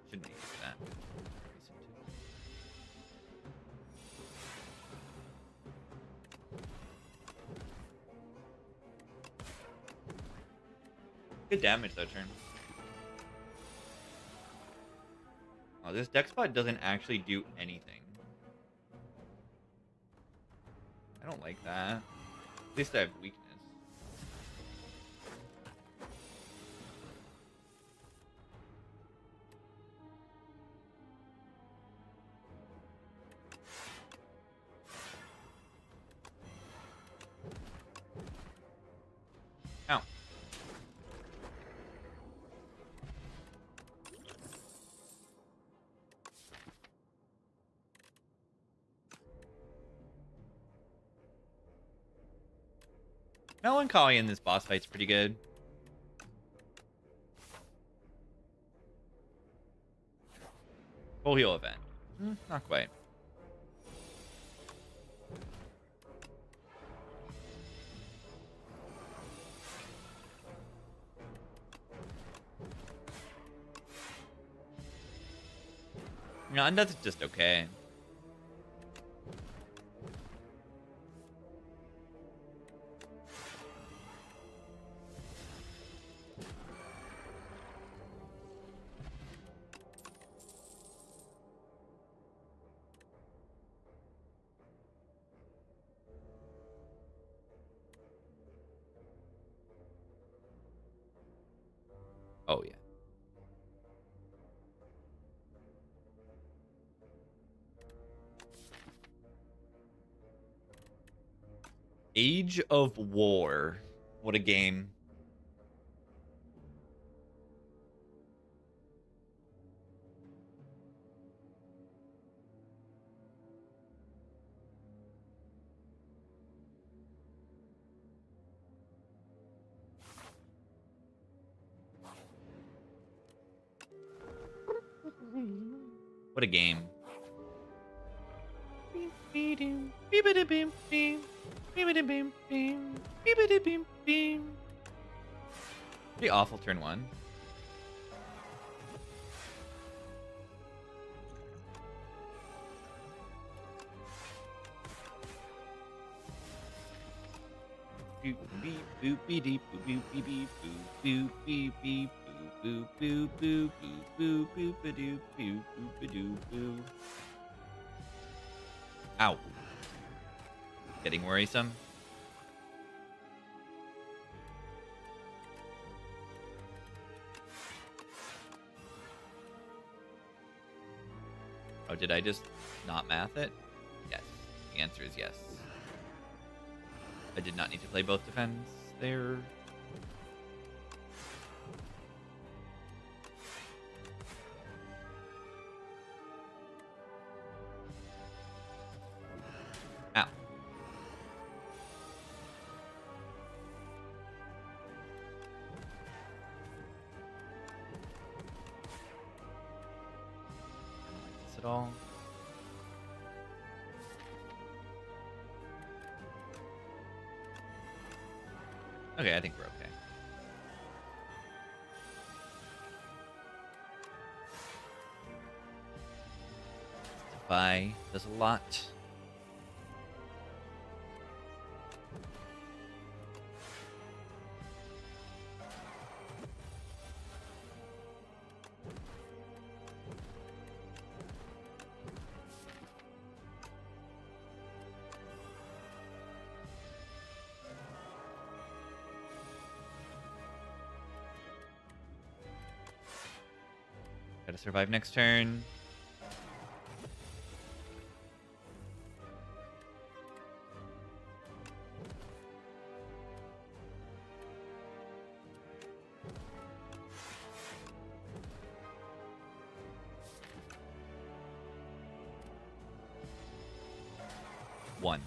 Speaker 1: Shouldn't need that. Good damage that turn. Oh, this deck spot doesn't actually do anything. I don't like that. At least I have weakness. Ow. Melancholy in this boss fight's pretty good. Full heal event. Not quite. No, and that's just okay. Oh, yeah. Age of War. What a game. What a game. Pretty awful turn one. Boop beep boop beep boop boop beep beep boop boop beep beep boop boop boop boop boop boop boop boop boop boop boop boop. Ow. Getting worrisome. Oh, did I just not math it? Yes. The answer is yes. I did not need to play both defense there. Ow. at all? Okay, I think we're okay. Defy does a lot. Gotta survive next turn. One.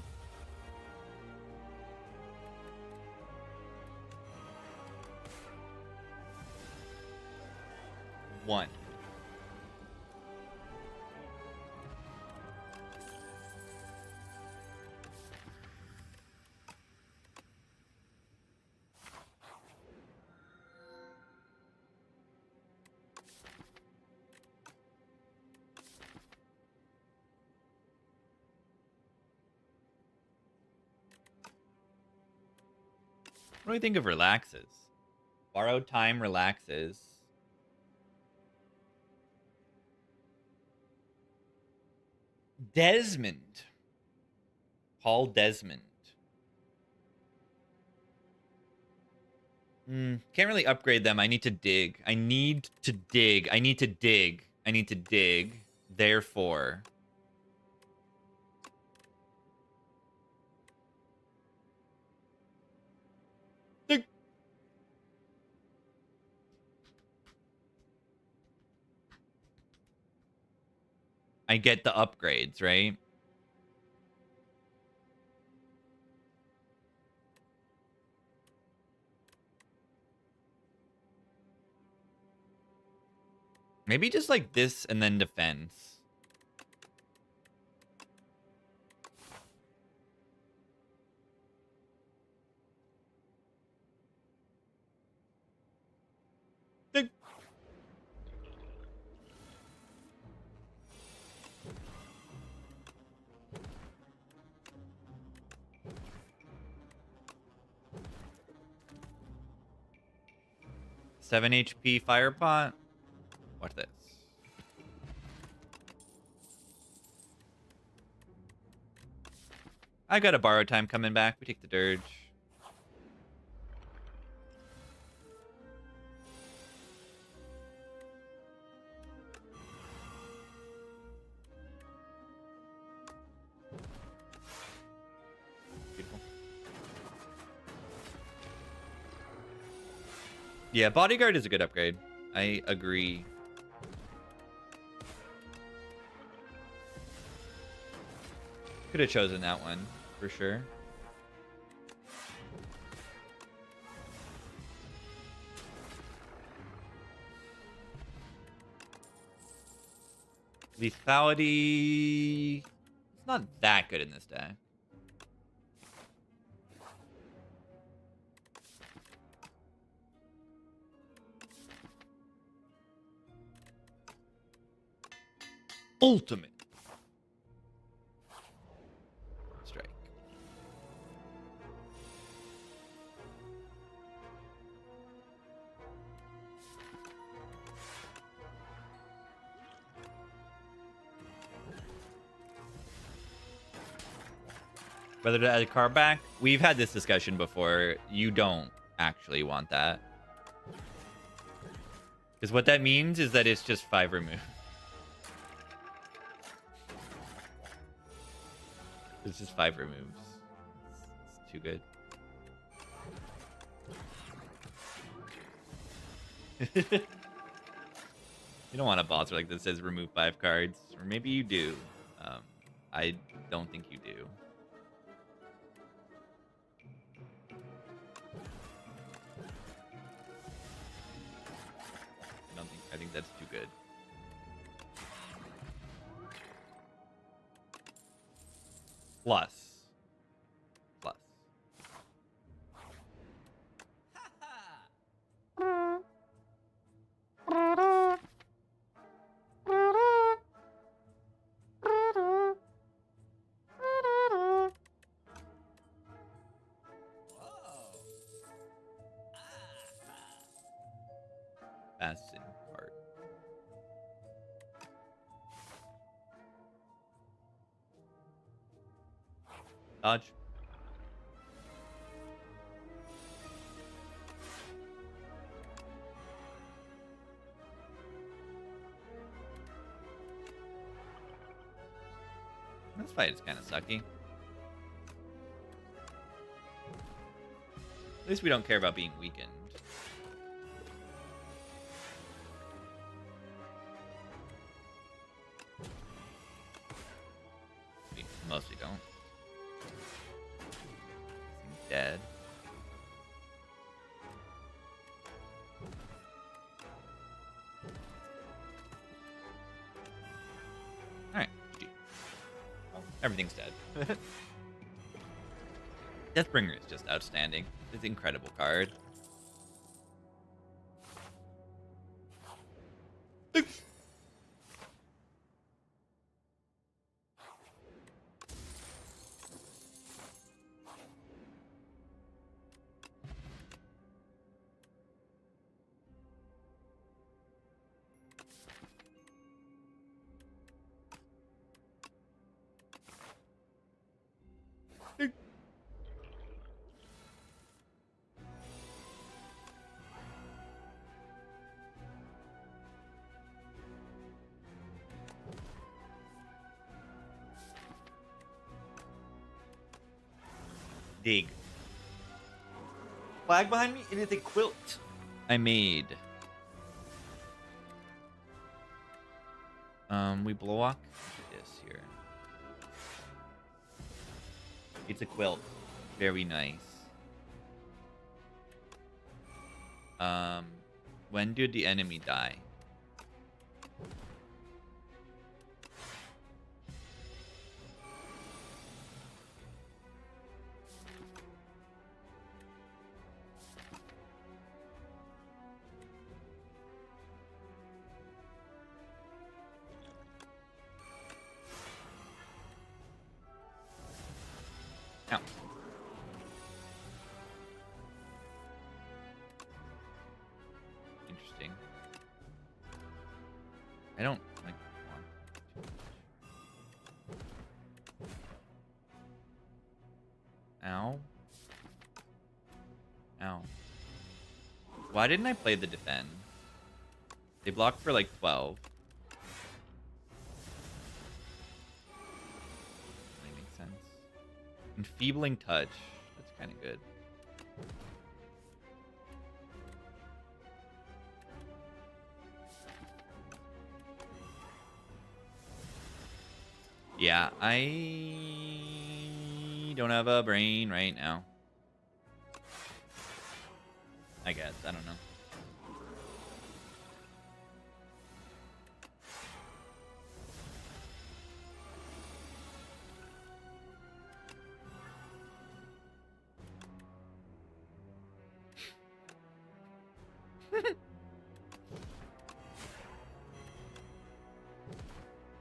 Speaker 1: One. What do we think of relaxes? Borrowed time relaxes. Desmond. Paul Desmond. Can't really upgrade them. I need to dig. I need to dig. I need to dig. I need to dig. Therefore. Dig. I get the upgrades, right? Maybe just like this and then defense. Dig. Seven HP fire pot. What's this? I got a borrowed time coming back. We take the dirge. Beautiful. Yeah, bodyguard is a good upgrade. I agree. Could have chosen that one, for sure. Lethality... It's not that good in this deck. Ultimate. Strike. Whether to add a card back? We've had this discussion before. You don't actually want that. Because what that means is that it's just 5 removed. It's just 5 removes. It's too good. You don't want a boss like that says remove 5 cards. Or maybe you do. I don't think you do. I think that's too good. Plus. Plus. Fasten part. Dodge. This fight is kind of sucky. At least we don't care about being weakened. We mostly don't. Seems dead. Alright, GG. Oh, everything's dead. Deathbringer is just outstanding. It's an incredible card. Dig. Flag behind me? It is a quilt I made. We block this here. It's a quilt. Very nice. When did the enemy die? Ow. Interesting. I don't like want too much. Ow. Ow. Why didn't I play the defend? They blocked for like 12. That makes sense. Enfeebling touch. That's kind of good. Yeah, I don't have a brain right now. I guess. I don't know.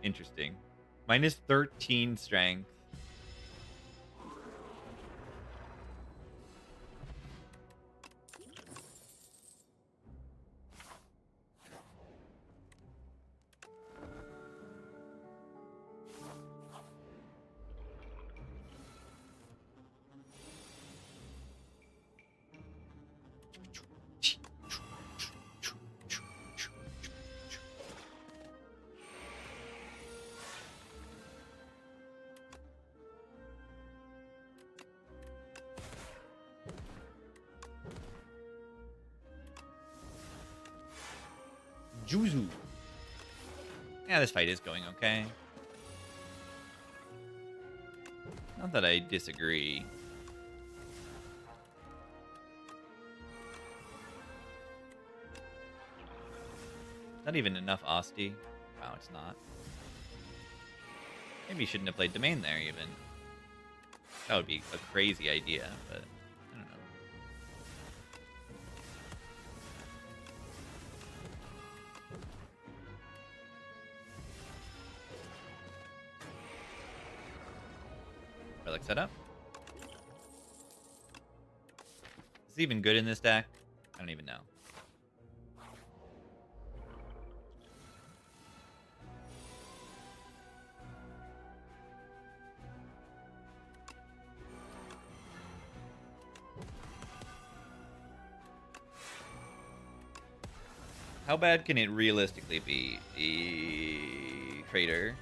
Speaker 1: Interesting. Minus 13 strength. Juzu. Yeah, this fight is going okay. Not that I disagree. Not even enough Asti. Wow, it's not. Maybe you shouldn't have played Domain there, even. That would be a crazy idea, but I don't know. Relic setup. Is it even good in this deck? I don't even know. How bad can it realistically be? Trader.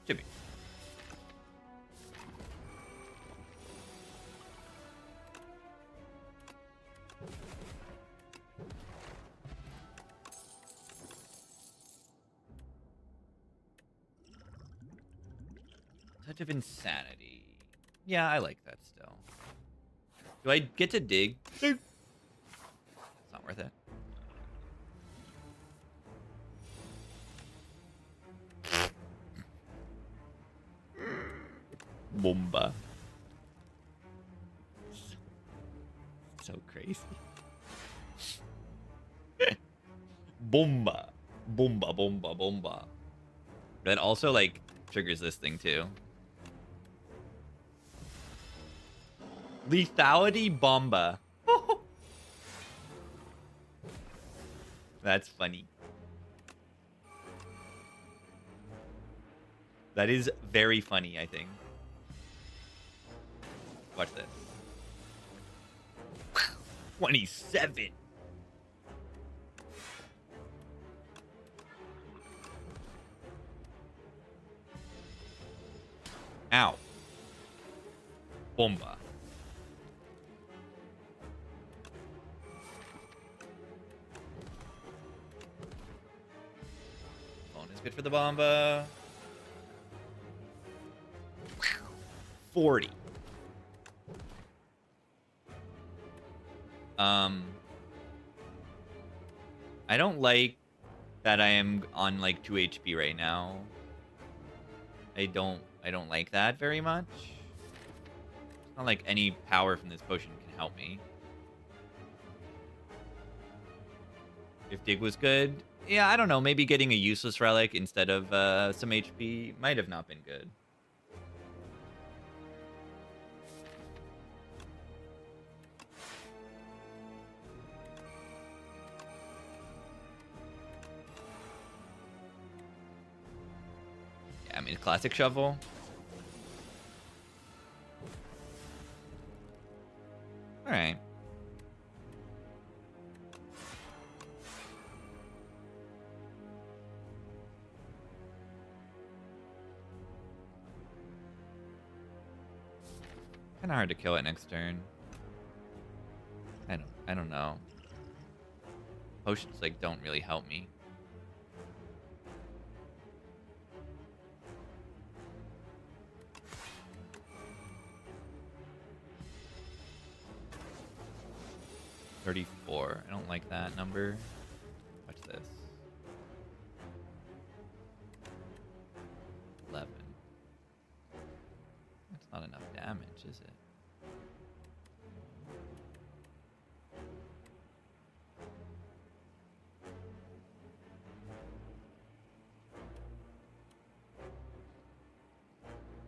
Speaker 1: Should be. Touch of Insanity. Yeah, I like that still. Do I get to dig? It's not worth it. Bomba. So crazy. Bomba. Bomba, bomba, bomba. That also, like, triggers this thing, too. Lethality bomba. That's funny. That is very funny, I think. Watch this. 27. Ow. Bomba. Phone is good for the bomba. 40. I don't like that I am on like 2 HP right now. I don't like that very much. It's not like any power from this potion can help me. If Dig was good, yeah, I don't know. Maybe getting a useless relic instead of some HP might have not been good. Yeah, I mean, classic shovel. All right. Kind of hard to kill it next turn. I don't know. Potions like don't really help me. $34. I don't like that number. Watch this. 11. That's not enough damage, is it?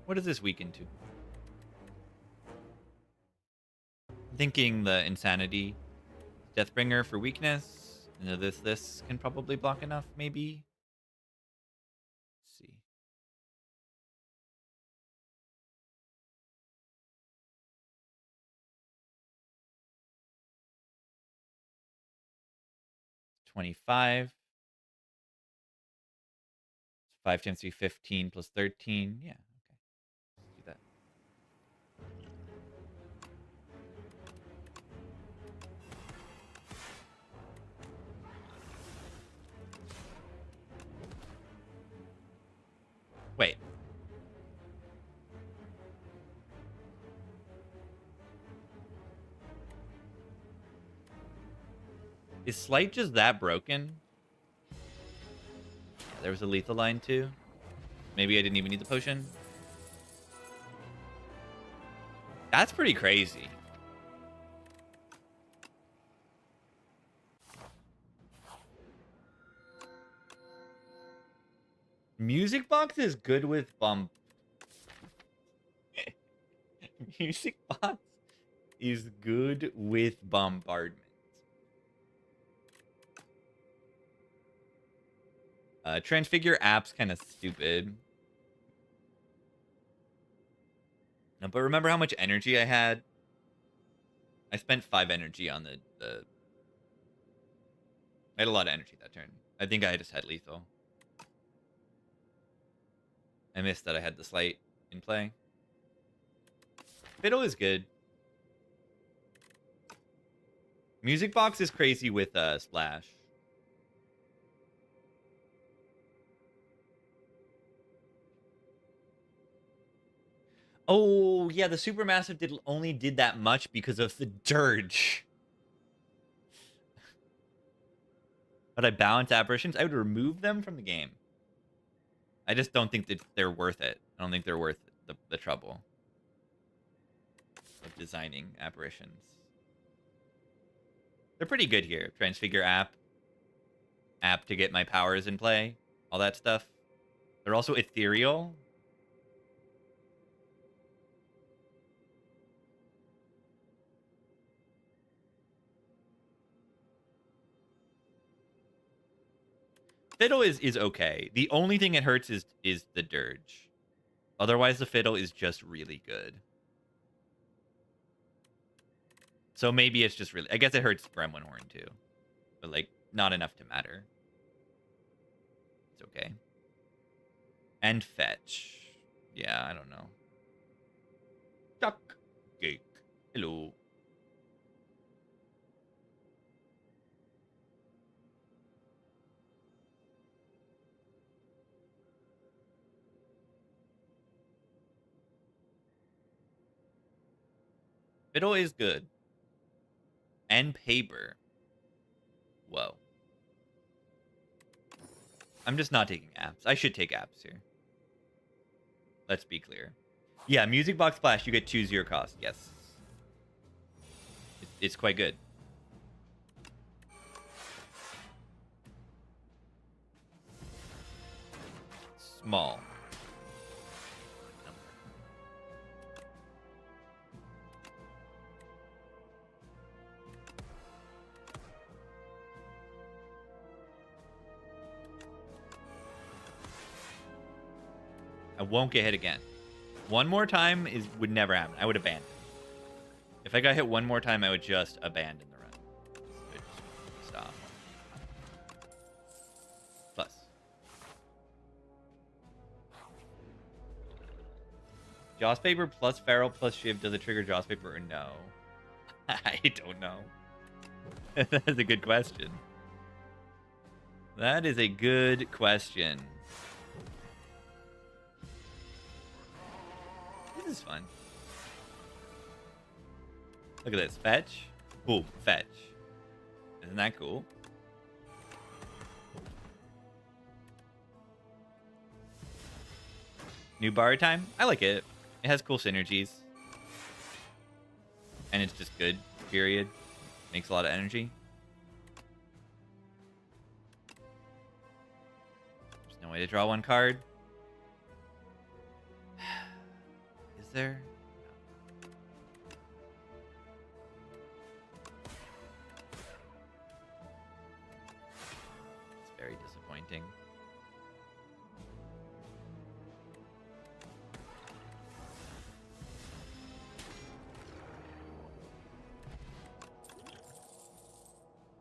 Speaker 1: What does this weaken to? Thinking the Insanity Deathbringer for weakness. You know, this can probably block enough, maybe. Let's see. $25. 5 times 3, 15 plus 13. Yeah, okay. Let's do that. Wait. Is Slight just that broken? Yeah, there was a lethal line too. Maybe I didn't even need the potion. That's pretty crazy. Music box is good with bump. Music box is good with bombardment. Transfigure app's kind of stupid. No, but remember how much energy I had? I spent 5 energy on the... I had a lot of energy that turn. I think I just had lethal. I missed that I had the Slight in play. Fiddle is good. Music box is crazy with Splash. Oh, yeah, the Supermassive only did that much because of the Dirge. But I balance apparitions. I would remove them from the game. I just don't think that they're worth it. I don't think they're worth the trouble of designing apparitions. They're pretty good here. Transfigure app to get my powers in play. All that stuff. They're also ethereal. Fiddle is okay. The only thing it hurts is the Dirge. Otherwise, the Fiddle is just really good. So maybe it's just really... I guess it hurts Gremlin Horn too. But, like, not enough to matter. It's okay. And Fetch. Yeah, I don't know. Duck. Cake. Hello. Fiddle is good. And paper. Whoa. I'm just not taking apps. I should take apps here. Let's be clear. Yeah, Music Box Splash, you get choose your cost. Yes. It's quite good. Small. I won't get hit again. One more time would never happen. I would abandon. If I got hit one more time, I would just abandon the run. Just stop. Plus. Joss Paper plus Feral plus Shiv. Does it trigger Joss Paper or no? I don't know. That's a good question. That is a good question. This is fun. Look at this. Fetch. Boom. Fetch. Isn't that cool? New bar time? I like it. It has cool synergies. And it's just good, period. Makes a lot of energy. There's no way to draw one card. Is there? It's very disappointing.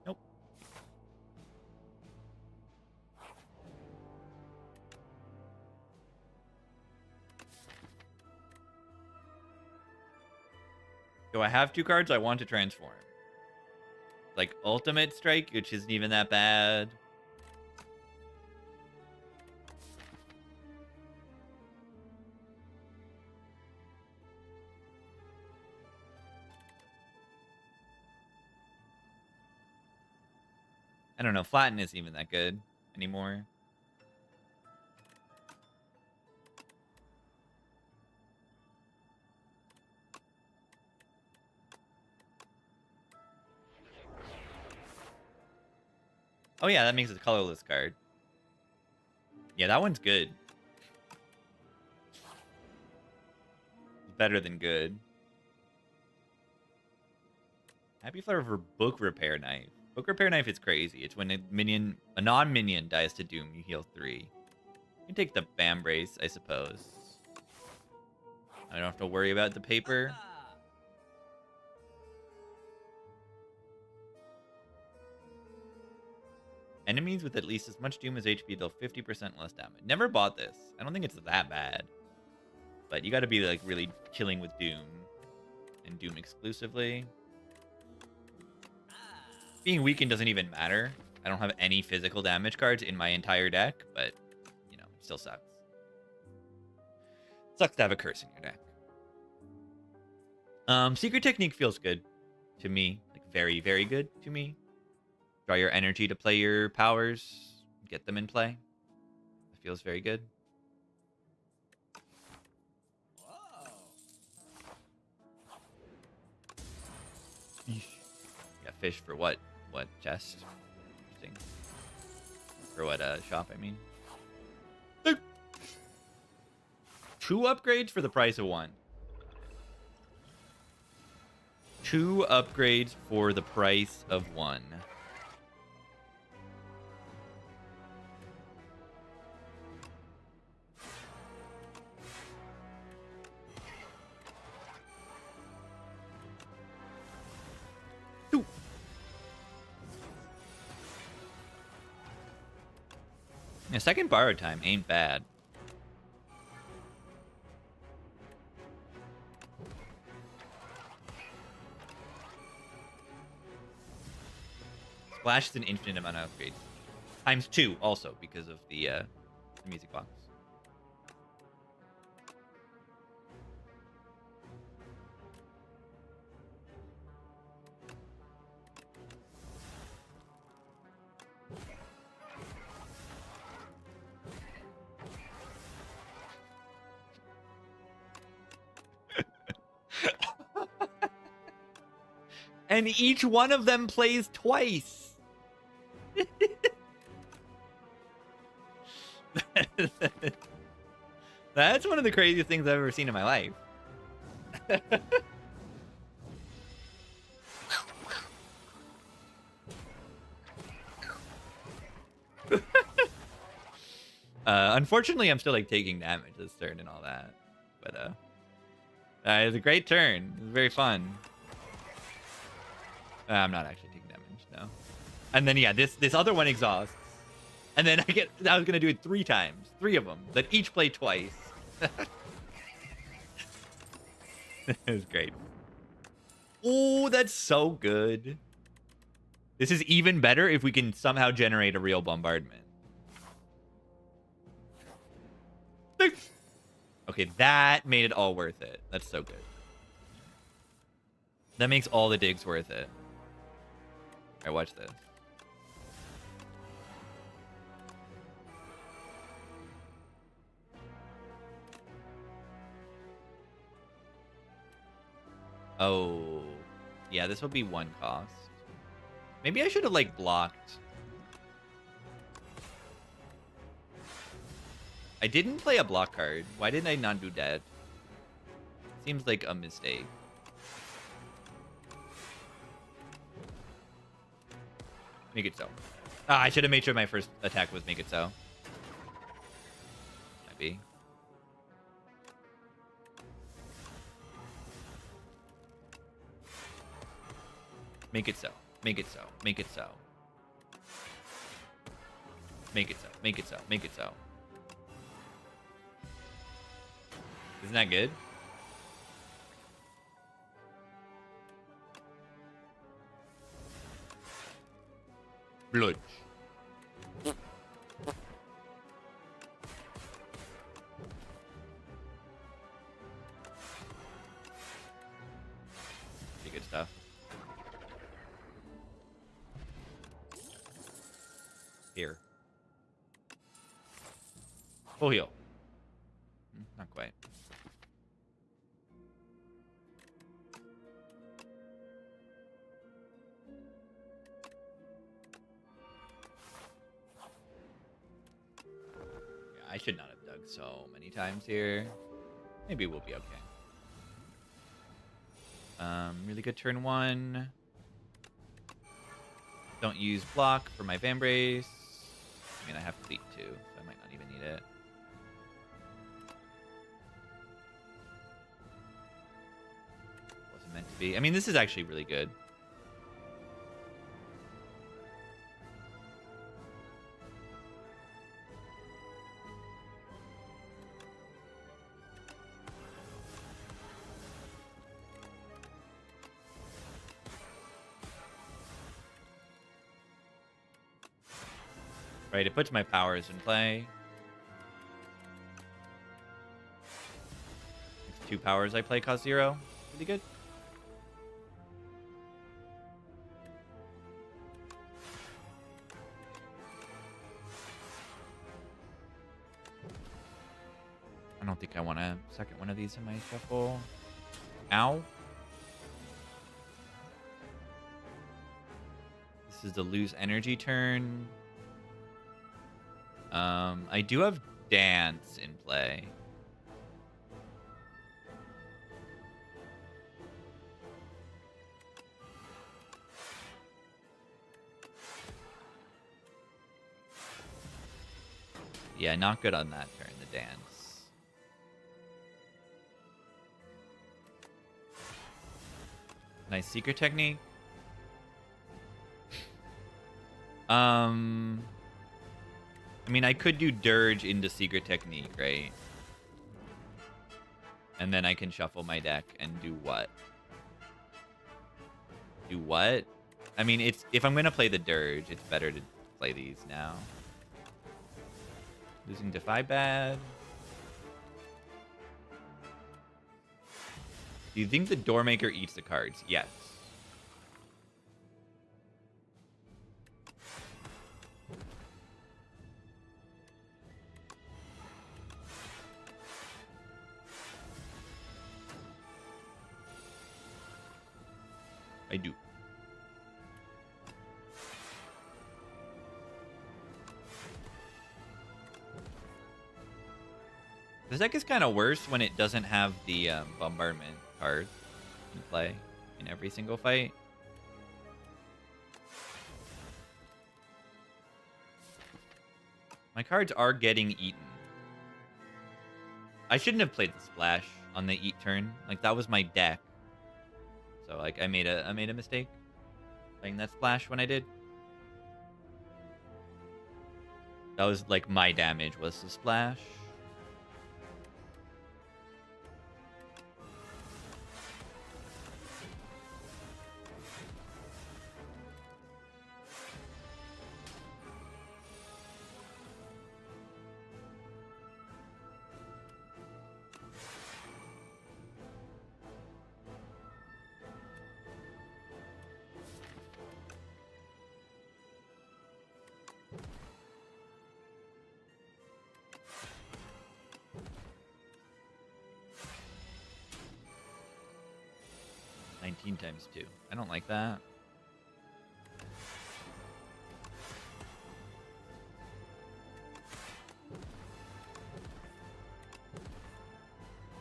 Speaker 1: Nope. Do I have 2 cards? I want to transform. Like Ultimate Strike, which isn't even that bad. I don't know. Flatten isn't even that good anymore. Oh yeah, that makes it a colorless card. Yeah, that one's good. Better than good. Happy Flower for Book Repair Knife. Book Repair Knife is crazy. It's when a non-minion dies to Doom, you heal 3. You can take the Bam Brace, I suppose. I don't have to worry about the paper. Enemies with at least as much Doom as HP deal 50% less damage. Never bought this. I don't think it's that bad. But you gotta be like really killing with Doom. And Doom exclusively. Being weakened doesn't even matter. I don't have any physical damage cards in my entire deck, but, you know, it still sucks. Sucks to have a curse in your deck. Secret Technique feels good to me. Like, very, very good to me. Draw your energy to play your powers. Get them in play. It feels very good. Got fish for what? What chest? Interesting. For what shop, I mean. 2 upgrades for the price of 1. 2 upgrades for the price of 1. Yeah, second borrow time ain't bad. Splash is an infinite amount of upgrades. Times 2 also because of the music box. And each one of them plays twice. That's one of the craziest things I've ever seen in my life. Unfortunately, I'm still like taking damage this turn and all that. But it was a great turn. It was very fun. I'm not actually taking damage, no. And then yeah, this other one exhausts. And then I was gonna do it 3 times. 3 of them that each play twice. It was great. Oh, that's so good. This is even better if we can somehow generate a real bombardment. Okay, that made it all worth it. That's so good. That makes all the digs worth it. Alright, watch this. Oh. Yeah, this will be 1 cost. Maybe I should have, like, blocked. I didn't play a block card. Why didn't I not do that? Seems like a mistake. Make it so. Ah, I should have made sure my first attack was make it so. Might be. Make it so. Make it so. Make it so. Make it so. Make it so. Make it so. Isn't that good? Blood. Pretty good stuff. Here. Full heal. Not quite. I should not have dug so many times here. Maybe we'll be okay. Really good turn 1. Don't use block for my Vambrace. I mean, I have fleet too, so I might not even need it. Wasn't meant to be. I mean, this is actually really good. Right, it puts my powers in play. Next 2 powers I play cost 0. Pretty good. I don't think I want a second one of these in my shuffle. Ow. This is the lose energy turn. I do have dance in play. Yeah, not good on that turn, the dance. Nice secret technique. I mean, I could do Dirge into Secret Technique, right? And then I can shuffle my deck and do what? Do what? I mean, it's if I'm going to play the Dirge, it's better to play these now. Losing Defy bad. Do you think the Doormaker eats the cards? Yes. I do. This deck is kind of worse when it doesn't have the bombardment card in play in every single fight. My cards are getting eaten. I shouldn't have played the splash on the eat turn. Like, that was my deck. So like I made a mistake playing that splash when I did. That was like my damage was the splash. Times 2. I don't like that.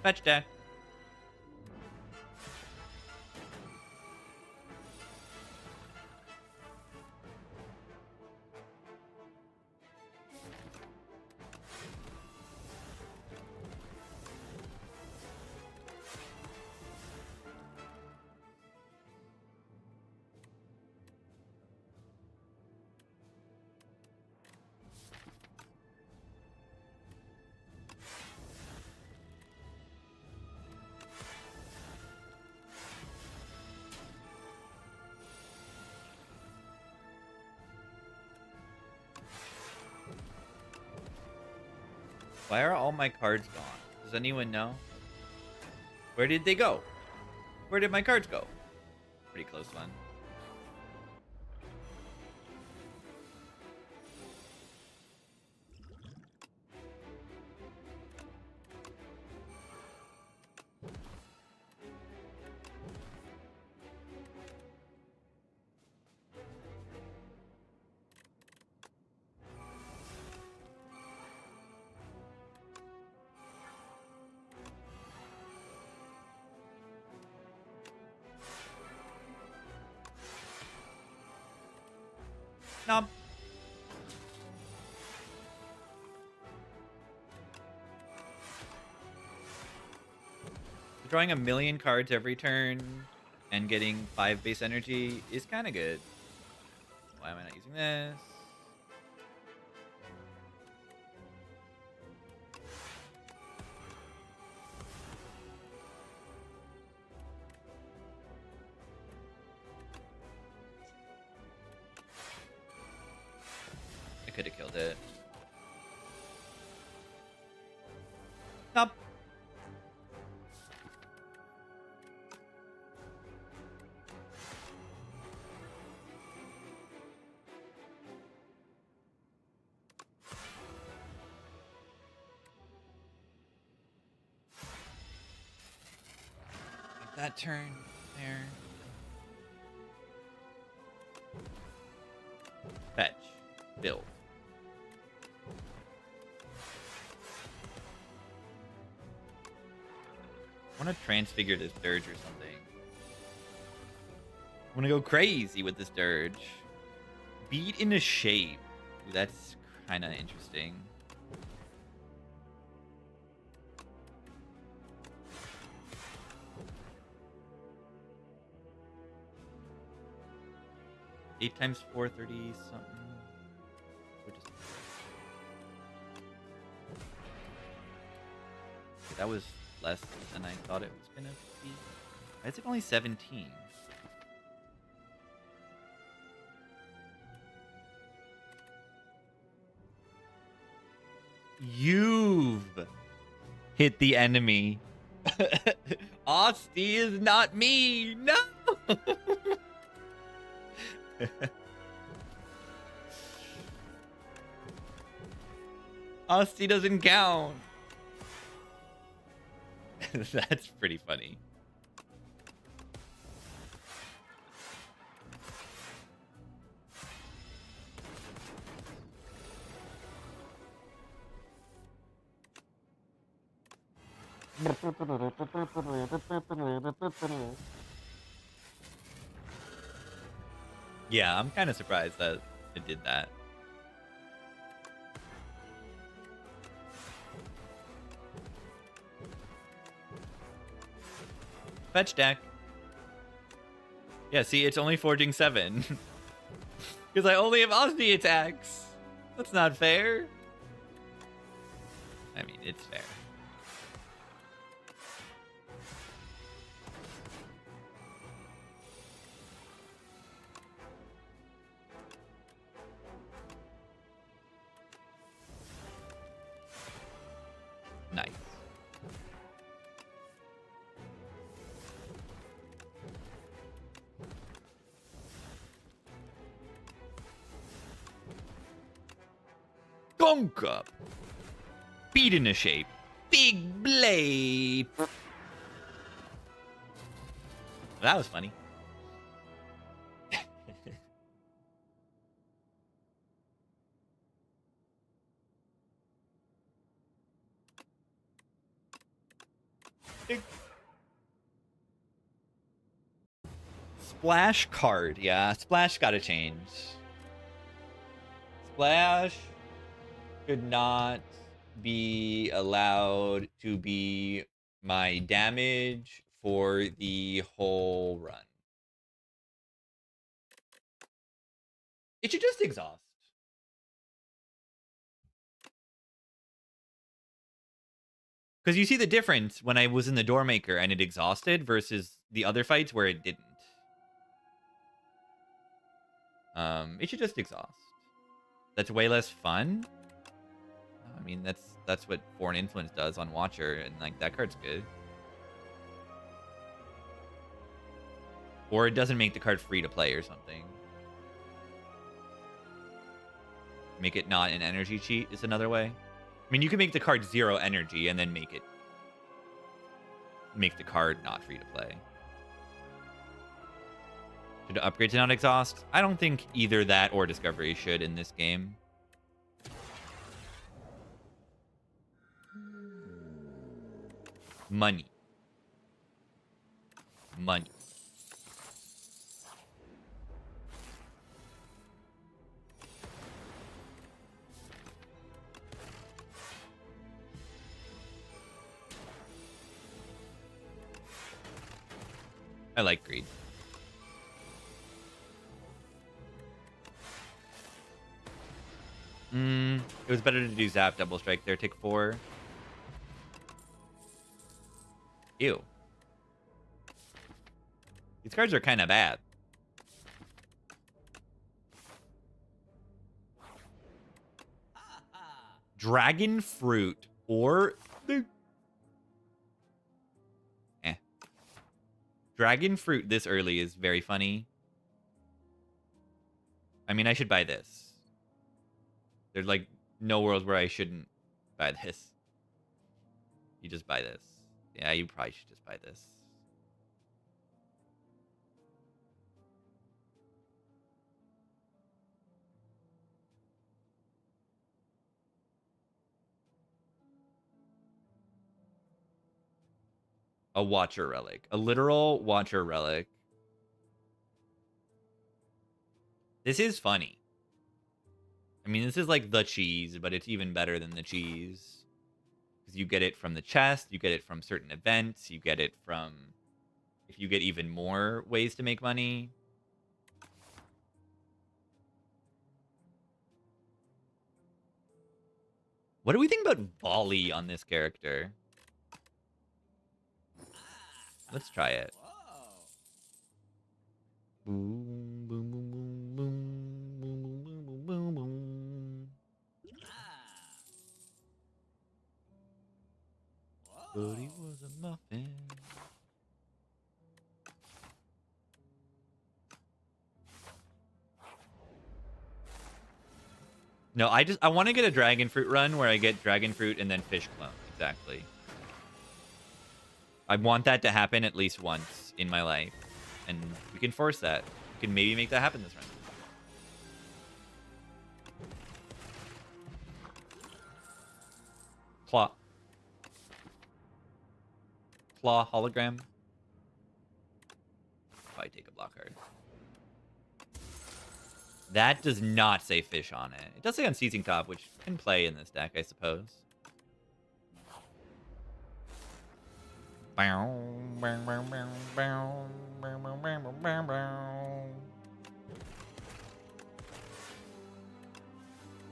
Speaker 1: Fetch deck. Why are all my cards gone? Does anyone know? Where did they go? Where did my cards go? Pretty close one. Nope. Drawing 1,000,000 cards every turn and getting 5 base energy is kind of good. Why am I not using this? I could have killed it. Nope. That turn there. Fetch. Build. I want to transfigure this dirge or something. I want to go crazy with this dirge. Beat into shape. Ooh, that's kind of interesting. Eight times 430 something. That was less than I thought it was gonna be. Why is it only 17? You've hit the enemy. Asti is not me. No. Asti doesn't count. That's pretty funny. Yeah, I'm kind of surprised that it did that. Fetch deck. Yeah, see, it's only forging 7. Because I only have Asti attacks. That's not fair. I mean, it's fair. Nice. Gunk up. Beat into shape. Big blade. That was funny. Splash card. Yeah, Splash gotta change. Splash should not be allowed to be my damage for the whole run. It should just exhaust. Because you see the difference when I was in the Doormaker and it exhausted versus the other fights where it didn't. It should just exhaust. That's way less fun. I mean, that's what Foreign Influence does on Watcher, and like that card's good. Or it doesn't make the card free to play or something. Make it not an energy cheat is another way. I mean, you can make the card 0 energy and then make the card not free to play. Should it upgrade to not exhaust? I don't think either that or Discovery should in this game. Money. I like greed. It was better to do zap double strike there. Take 4. Ew. These cards are kind of bad. Dragon fruit or the dragon fruit this early is very funny. I mean, I should buy this. There's like no world where I shouldn't buy this. You just buy this. Yeah, you probably should just buy this. A Watcher Relic. A literal Watcher Relic. This is funny. I mean, this is like the cheese, but it's even better than the cheese. Because you get it from the chest, you get it from certain events, you get it from... If you get even more ways to make money. What do we think about volley on this character? Let's try it. Boom, boom, boom, boom, boom, boom, boom, boom, boom. But he was a muffin. No, I want to get a dragon fruit run where I get dragon fruit and then fish clone. Exactly. I want that to happen at least once in my life. And we can force that. We can maybe make that happen this run. Claw. Claw hologram. Probably take a block card. That does not say fish on it. It does say Unceasing Top, which can play in this deck, I suppose.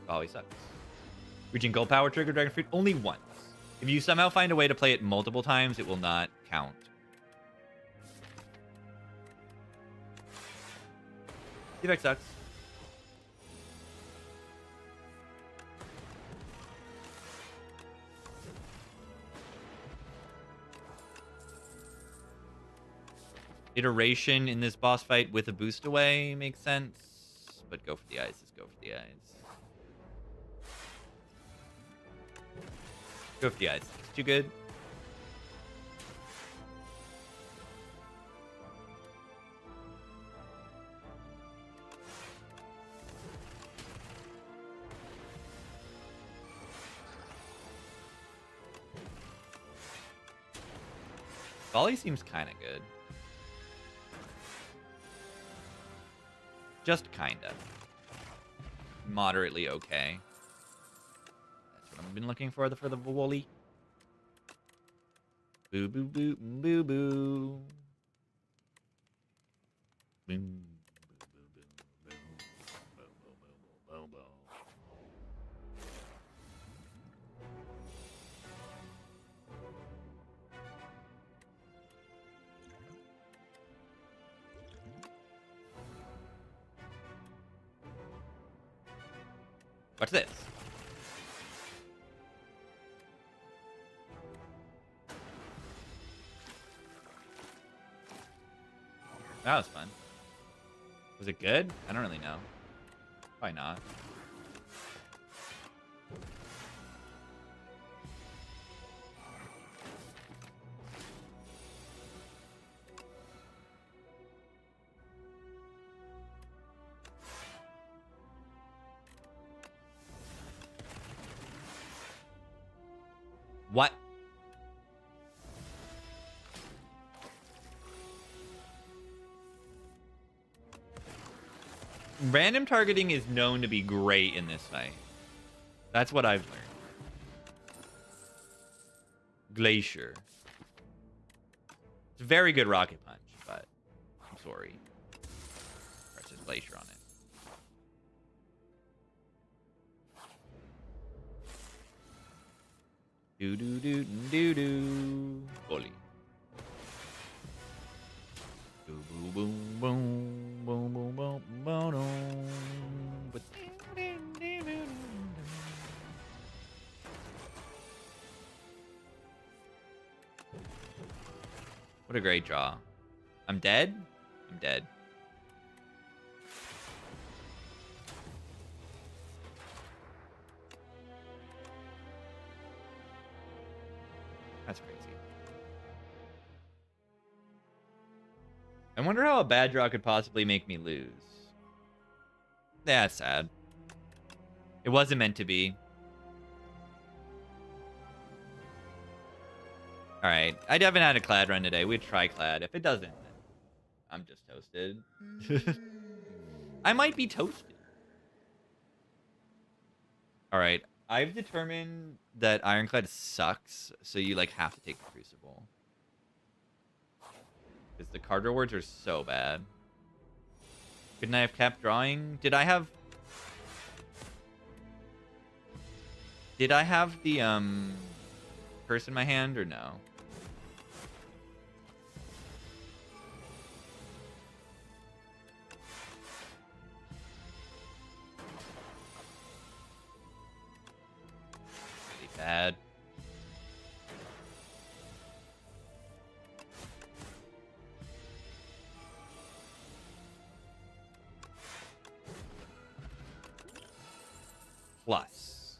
Speaker 1: Always sucks. Reaching gold power trigger dragon fruit only once. If you somehow find a way to play it multiple times, it will not count. The deck sucks. Iteration in this boss fight with a boost away makes sense, but go for the eyes. Just go for the eyes. Go for the eyes. It's too good. Volley seems kind of good. Just kinda. Moderately okay. That's what I've been looking for the volley. Boo boo boo boo boo. Boom. What's this? That was fun. Was it good? I don't really know. Probably not. What? Random targeting is known to be great in this fight. That's what I've learned. Glacier. It's a very good rocket punch, but story. Versus Glacier on it. Do do do do do. Bully. Boom boom boom boom boom boom boom boom. What a great draw. I'm dead? I'm dead. That's crazy. I wonder how a bad draw could possibly make me lose. That's sad. It wasn't meant to be. Alright. I haven't had a Clad run today. We'd try Clad. If it doesn't, I'm just toasted. I might be toasted. Alright. I've determined that Ironclad sucks, so you like have to take the Crucible. Because the card rewards are so bad. Couldn't I have kept drawing? Did I have the curse in my hand or no? Really bad. Plus.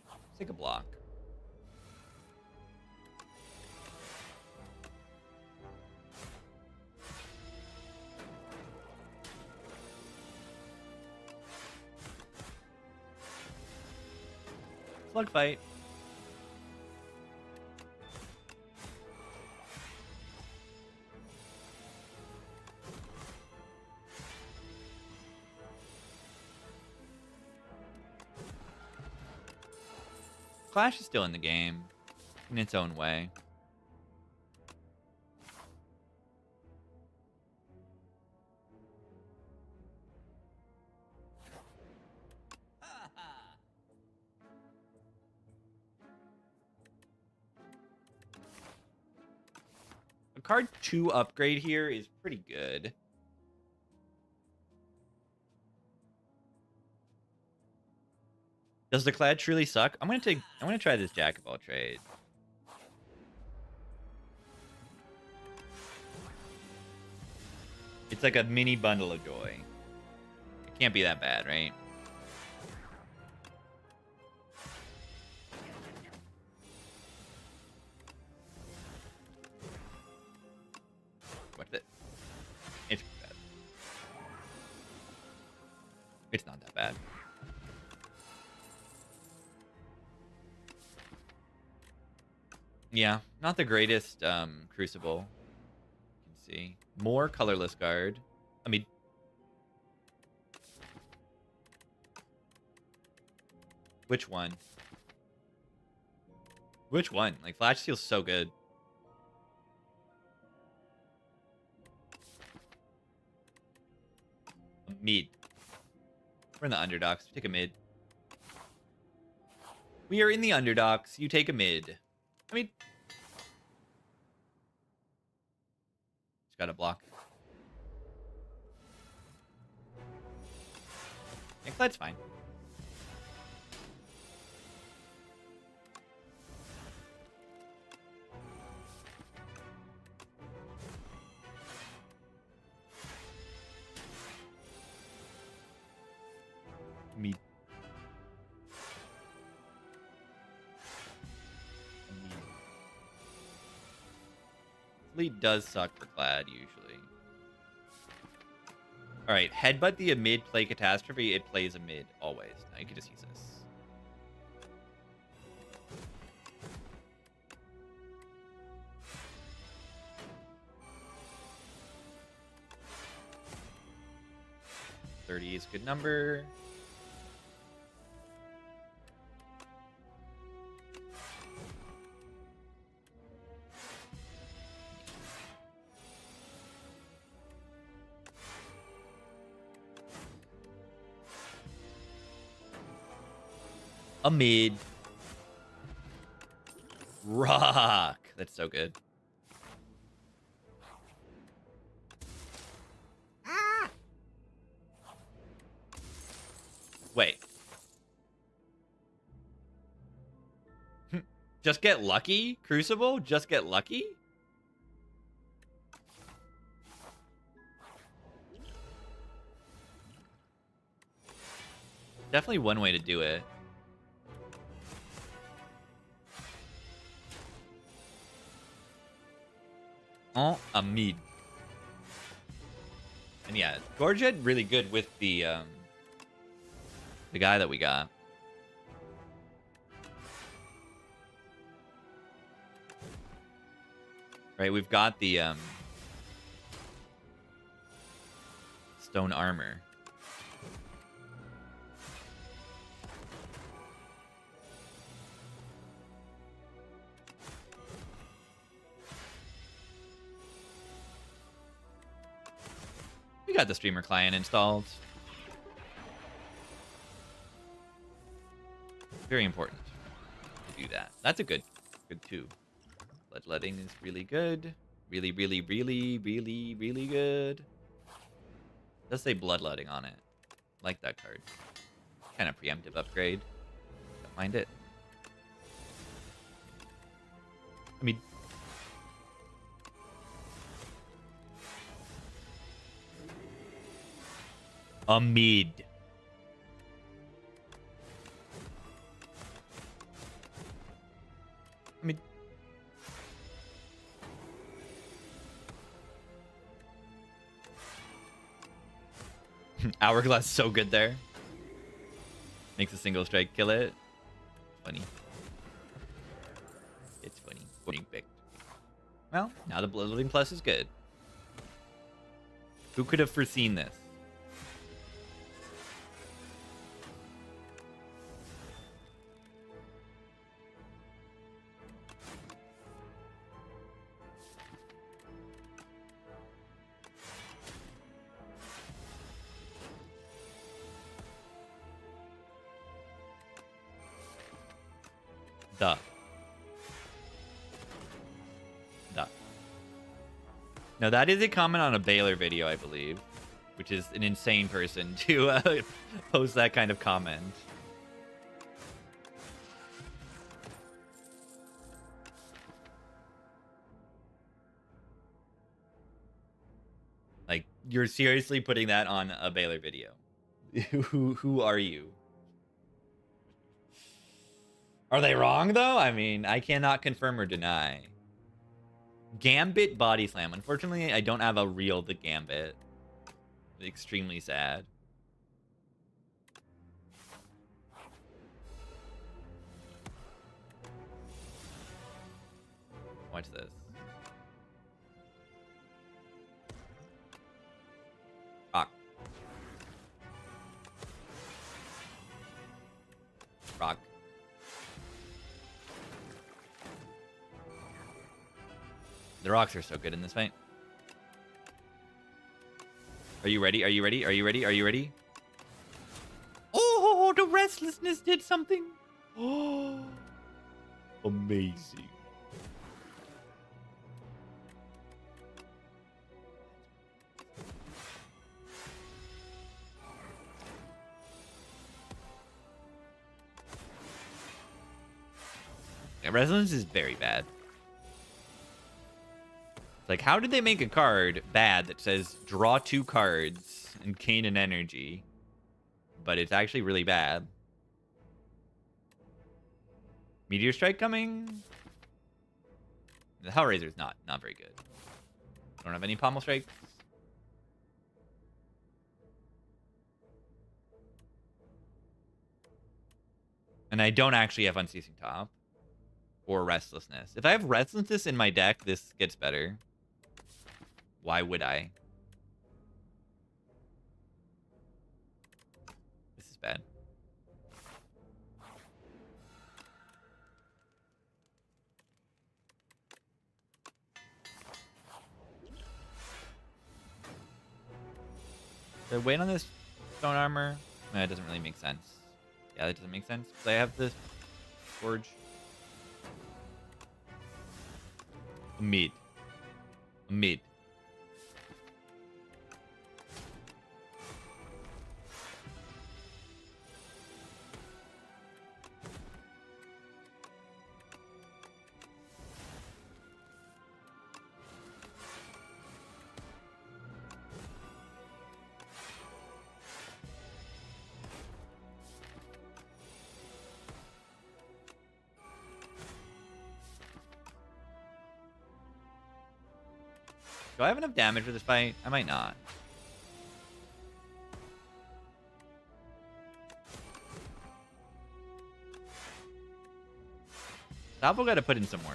Speaker 1: Let's take a block. Slug fight. Clash is still in the game, in its own way. A card 2 upgrade here is pretty good. Does the Clad truly suck? I'm gonna try this Jack of all trades. It's like a mini bundle of joy. It can't be that bad, right? What's it? It's bad. It's not that bad. Yeah, not the greatest Crucible. You can see. More colorless guard. I mean, which one? Which one? Like, Flash feels so good. Mid. We're in the underdogs. Take a mid. We are in the underdogs. You take a mid. I mean, just gotta block. Yeah, that's fine. Me. Fleet does suck for Clad, usually. Alright, headbutt the mid play Catastrophe. It plays a mid, always. Now you can just use this. $30 is a good number. A mid. Rock. That's so good. Ah! Wait. Just get lucky? Crucible? Just get lucky? Definitely one way to do it. Oh, a mid. And yeah, Gorget really good with the guy that we got. Right, we've got the stone armor. We got the streamer client installed. Very important to do that. That's a good too. Bloodletting is really good. Really, really, really, really, really good. It does say bloodletting on it. Like that card. Kind of preemptive upgrade. Don't mind it. I mean, a mid. I mean, Hourglass so good there. Makes a single strike kill it. Funny. It's funny. Being picked. Well, now the Bloodletting Plus is good. Who could have foreseen this? Duh. Now that is a comment on a Baylor video, I believe, which is an insane person to post that kind of comment. Like, you're seriously putting that on a Baylor video. Who are you? Are they wrong, though? I mean, I cannot confirm or deny. Gambit Body Slam. Unfortunately, I don't have a reel the Gambit. Extremely sad. Watch this. Rock. Rock. The rocks are so good in this fight. Are you ready? Are you ready? Are you ready? Are you ready? Oh, the restlessness did something. Oh, amazing. Yeah, resonance is very bad. Like, how did they make a card bad that says draw 2 cards and gain an energy, but it's actually really bad? Meteor Strike coming? The Hellraiser's not very good. Don't have any Pommel Strikes. And I don't actually have Unceasing Top or Restlessness. If I have Restlessness in my deck, this gets better. Why would I? This is bad. Should I wait on this stone armor? No, it doesn't really make sense. Yeah, that doesn't make sense. Because I have this forge. Mid. Mid. Do I have enough damage for this fight? I might not. Salvo got to put in some work.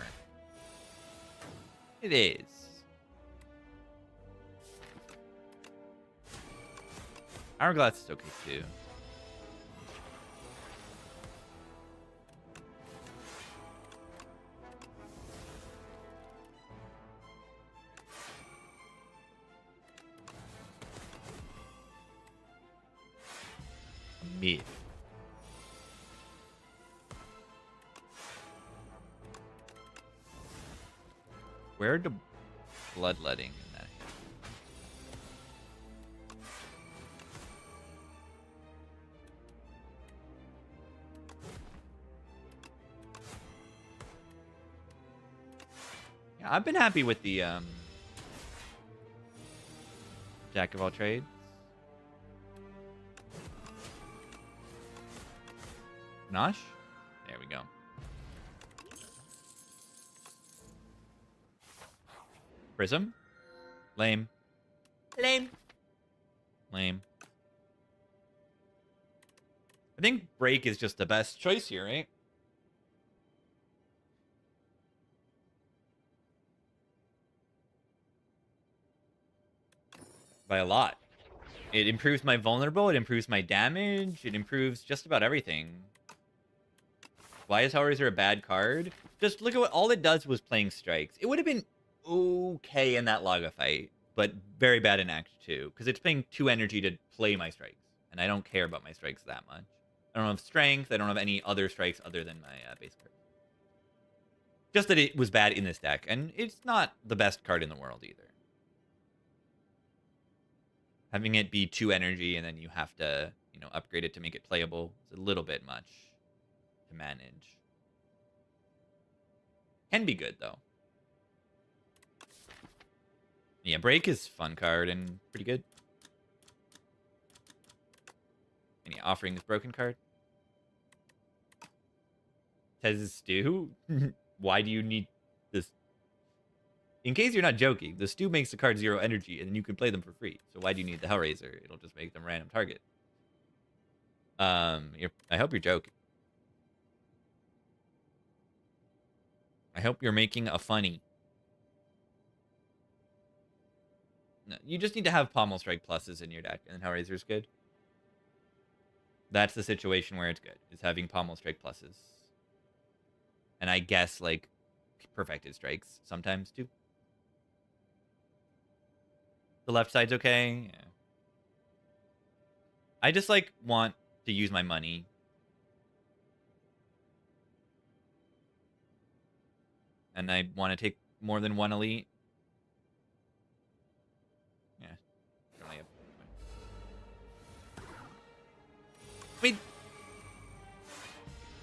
Speaker 1: It is. Hourglass is okay too. Mid. Where the bloodletting in that? Yeah, I've been happy with the Jack of all trades. Nosh? There we go. Prism? Lame. Lame. Lame. I think Break is just the best choice here, right? By a lot. It improves my vulnerable, it improves my damage, it improves just about everything. Why is Hellraiser a bad card? Just look at what all it does was playing strikes. It would have been okay in that Laga fight, but very bad in Act 2, because it's paying 2 energy to play my strikes, and I don't care about my strikes that much. I don't have strength, I don't have any other strikes other than my base card. Just that it was bad in this deck, and it's not the best card in the world either. Having it be 2 energy, and then you have to, you know, upgrade it to make it playable is a little bit much to manage. Can be good, though. Yeah, Break is fun card and pretty good. And yeah, Offering this broken card. Tez's Stew? Why do you need this? In case you're not joking, the Stew makes the card 0 energy, and then you can play them for free. So why do you need the Hellraiser? It'll just make them random target. I hope you're joking. I hope you're making a funny. No, you just need to have Pommel Strike pluses in your deck, and then Hellraiser's good. That's the situation where it's good, is having Pommel Strike pluses. And I guess, like, Perfected Strikes sometimes, too. The left side's okay. Yeah. I just, like, want to use my money. And I want to take more than 1 elite. Yeah. Wait.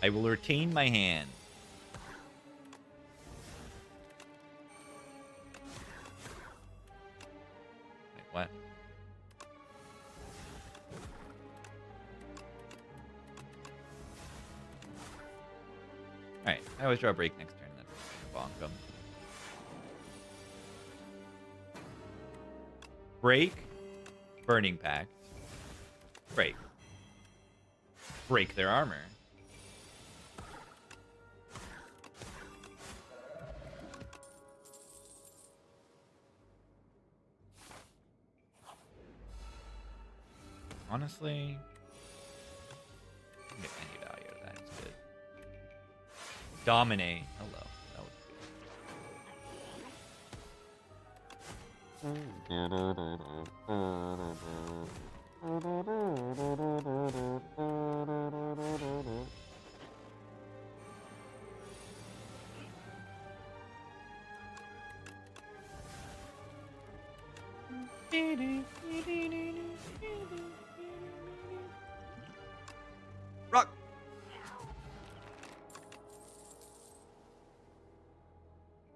Speaker 1: I will retain my hand. Wait, what? Alright, I always draw a Break next turn. That's bonk 'em. Break. Burning Pact. Break. Break their armor. Honestly, get any value out of that. It's good. Dominate. Hello. That was good. Rock.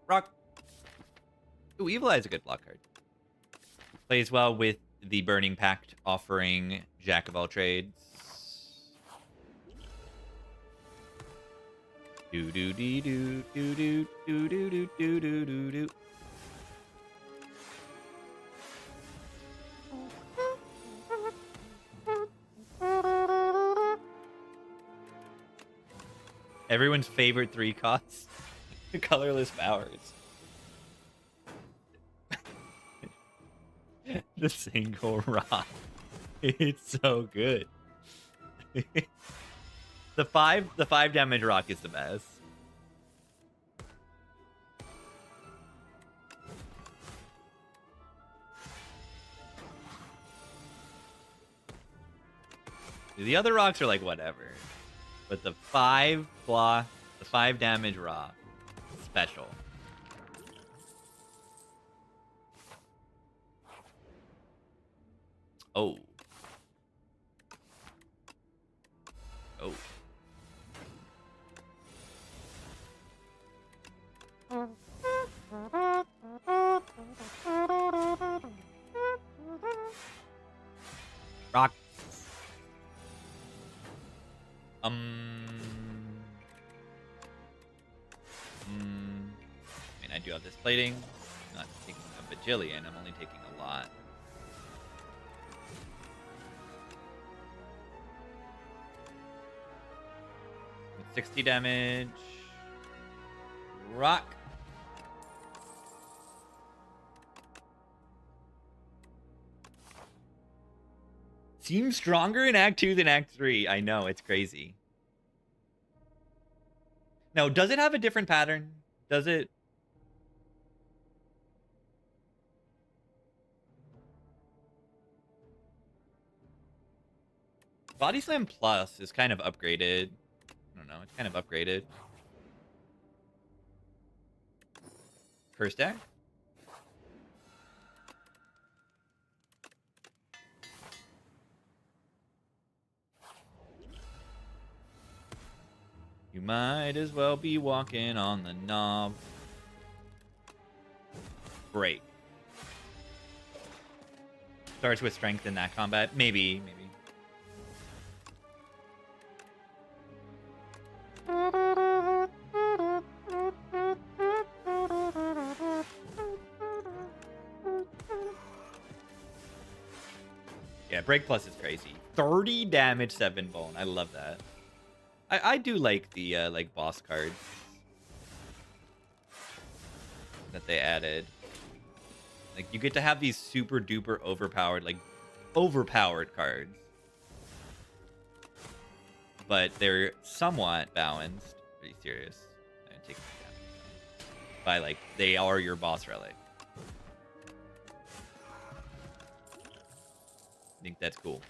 Speaker 1: Rock. Ooh, Evil Eye is a good block card. Plays well with the Burning Pact offering Jack of all trades. Do do dee do do do do do do do do do do. Everyone's favorite 3 costs. Colorless powers. The single rock. It's so good. The five damage rock is the best. The other rocks are like whatever. But the 5 block, the 5 damage rock, special. Oh. Oh. Rock. I mean, I do have this plating. I'm not taking a bajillion. I'm only taking a lot. With 60 damage. Rock. Seems stronger in Act 2 than Act 3. I know, it's crazy. No, does it have a different pattern? Does it? Body Slam Plus is kind of upgraded. I don't know, it's kind of upgraded. First deck? You might as well be walking on the knob. Break. Starts with strength in that combat. Maybe. Yeah, Break Plus is crazy. 30 damage, 7 bone. I love that. I do like the like boss cards that they added. Like you get to have these super duper overpowered cards. But they're somewhat balanced. Pretty serious. I'm taking damage. By like they are your boss relic. I think that's cool.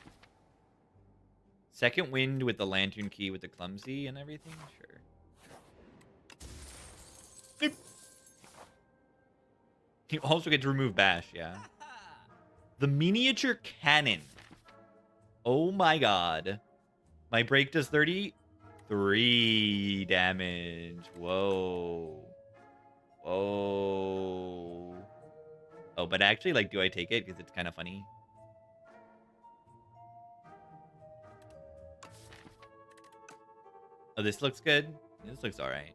Speaker 1: Second wind with the lantern key with the clumsy and everything? Sure. You also get to remove bash, yeah. The miniature cannon. Oh my god. My break does 33 damage. Whoa. Oh, but actually, like, do I take it? Because it's kind of funny. Oh, this looks good. This looks all right.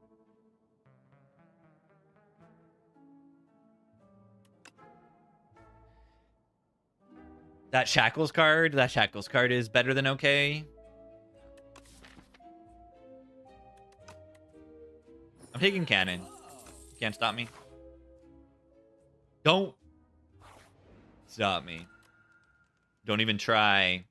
Speaker 1: That Shackles card is better than okay. I'm taking cannon. Can't stop me. Don't stop me. Don't even try.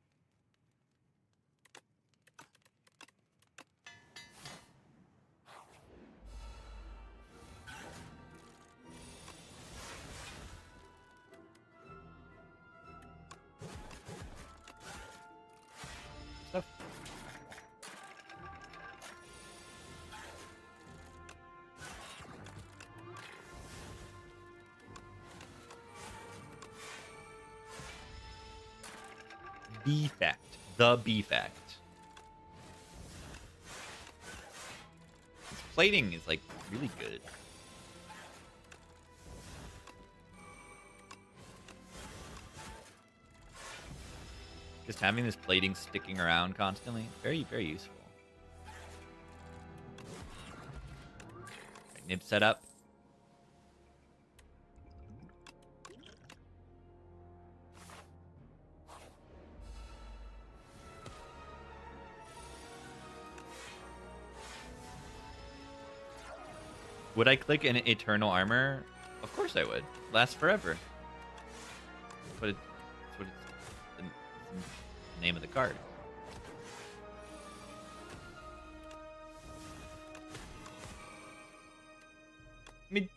Speaker 1: Defect. The Defect. This plating is like really good. Just having this plating sticking around constantly, very, very useful. Right, nib set up. Would I click an Eternal Armor? Of course I would. Lasts forever. That's what it's the name of the card. I mean,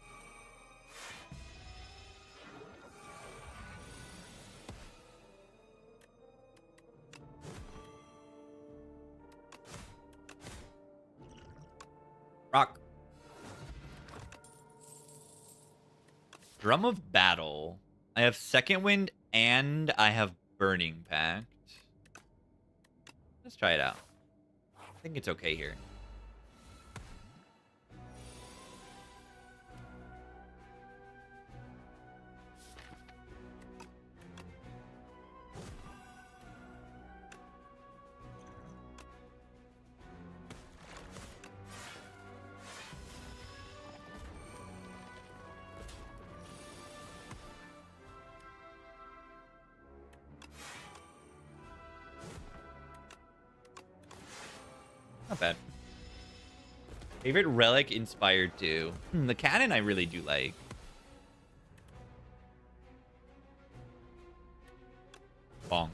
Speaker 1: rock. Drum of Battle. I have Second Wind and I have Burning Pact. Let's try it out. I think it's okay here. Not bad. Favorite relic inspired to? The cannon I really do like. Bonk.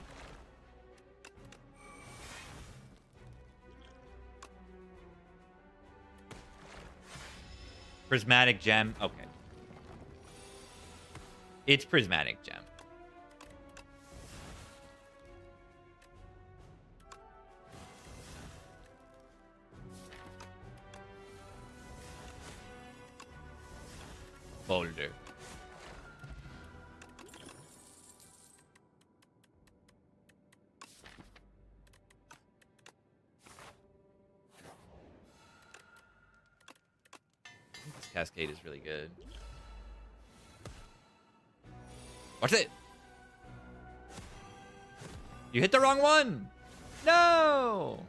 Speaker 1: Prismatic Gem. Okay. It's Prismatic Gem. Boulder. This Cascade is really good. Watch it! You hit the wrong one! No!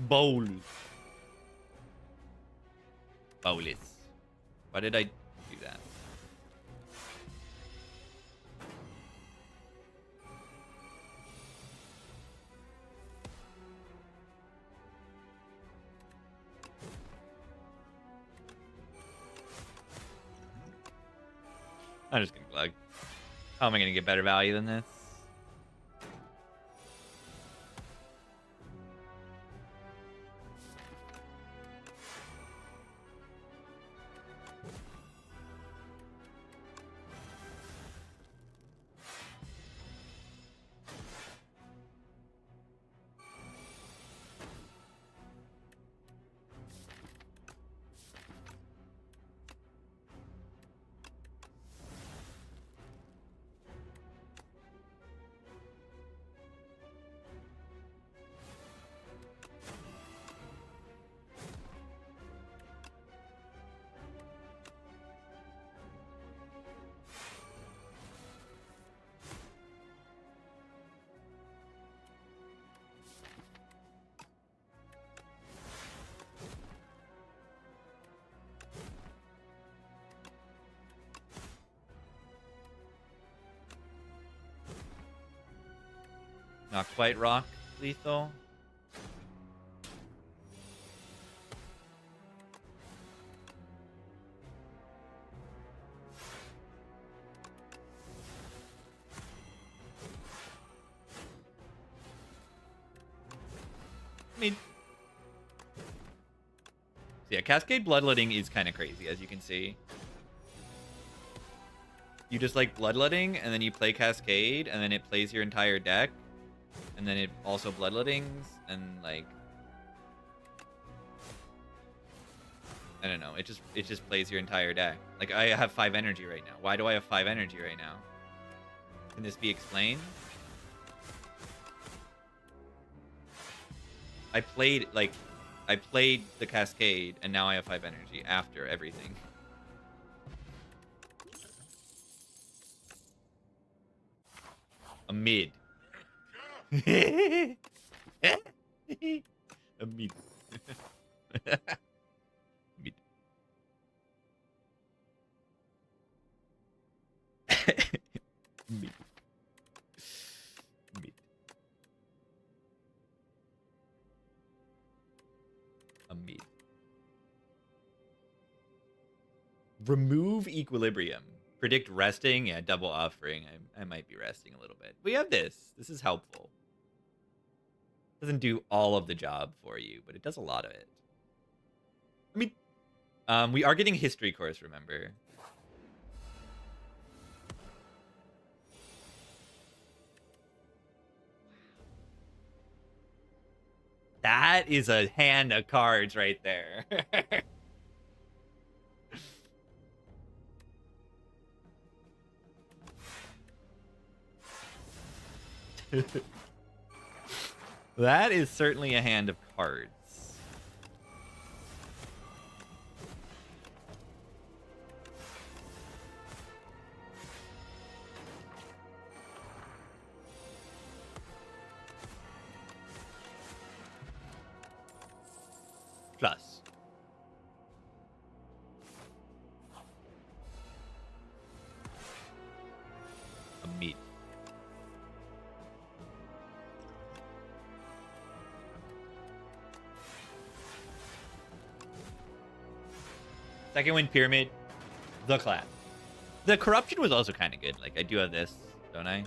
Speaker 1: Bowl. Bowlis. Why did I do that? I'm just gonna plug. How am I gonna get better value than this? Not quite rock lethal. I mean, So yeah, Cascade Bloodletting is kind of crazy, as you can see. You just like Bloodletting, and then you play Cascade, and then it plays your entire deck. And then it also Bloodlettings, and like... I don't know, it just plays your entire deck. Like, I have 5 energy right now. Why do I have 5 energy right now? Can this be explained? I played the Cascade, and now I have 5 energy after everything. A mid. A mid. Mid. Mid. Mid. A mid. Remove equilibrium. Predict resting. Yeah, double offering. I might be resting a little bit. We have this. This is helpful. Doesn't do all of the job for you, but it does a lot of it. I mean, we are getting history course, remember? That is a hand of cards right there. That is certainly a hand of cards. Plus. A meat. Second wind pyramid. The clap. The corruption was also kind of good. Like, I do have this, don't I?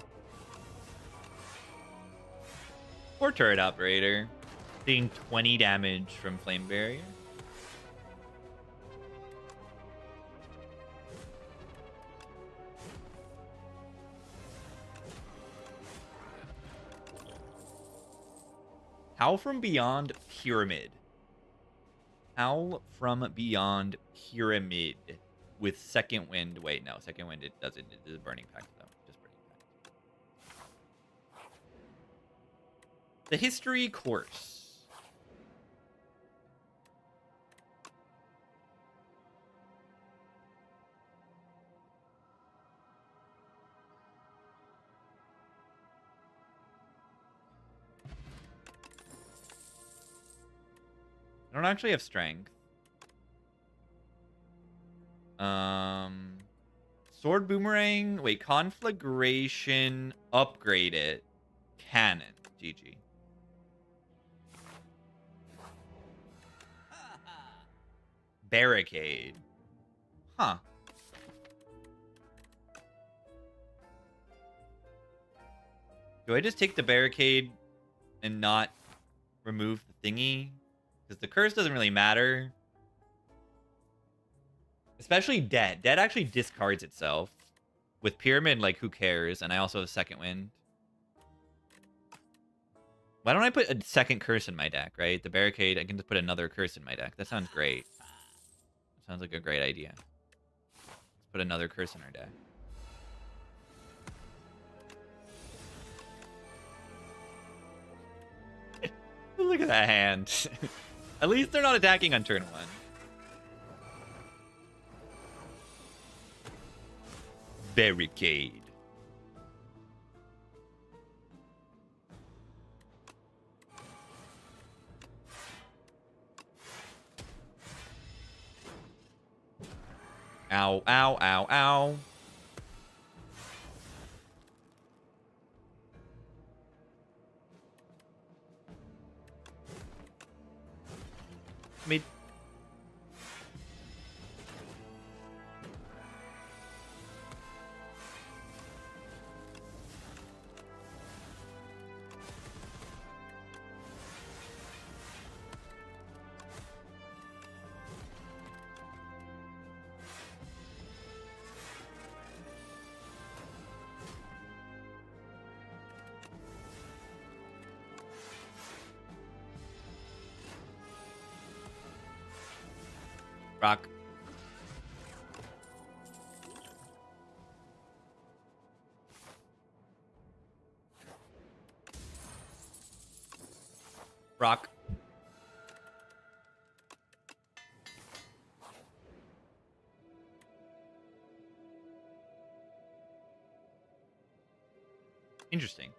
Speaker 1: Or turret operator. Seeing 20 damage from flame barrier. Howl from Beyond Pyramid. Howl from Beyond Pyramid with second wind. Wait, no, second wind it doesn't. It is Burning Pact though. Just Burning Pact. The history course. I don't actually have strength. Sword boomerang. Wait, conflagration. Upgrade it. Cannon. GG. Barricade. Huh. Do I just take the barricade and not remove the thingy? Because the curse doesn't really matter. Especially Dead. Dead actually discards itself. With Pyramid, like, who cares? And I also have Second Wind. Why don't I put a second curse in my deck, right? The Barricade, I can just put another curse in my deck. That sounds great. That sounds like a great idea. Let's put another curse in our deck. Look at that hand. At least they're not attacking on turn 1. Barricade. Ow, ow, ow, ow. Mid. Rock. Rock. Interesting.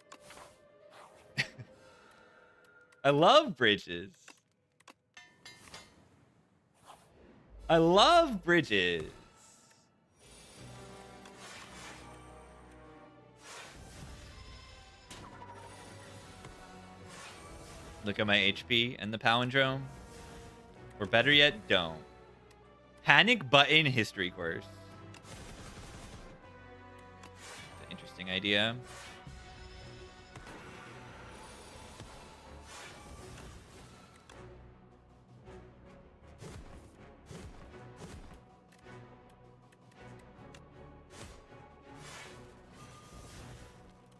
Speaker 1: I love bridges. I love bridges. Look at my HP and the palindrome. Or better yet, don't. Panic button history course. That's an interesting idea.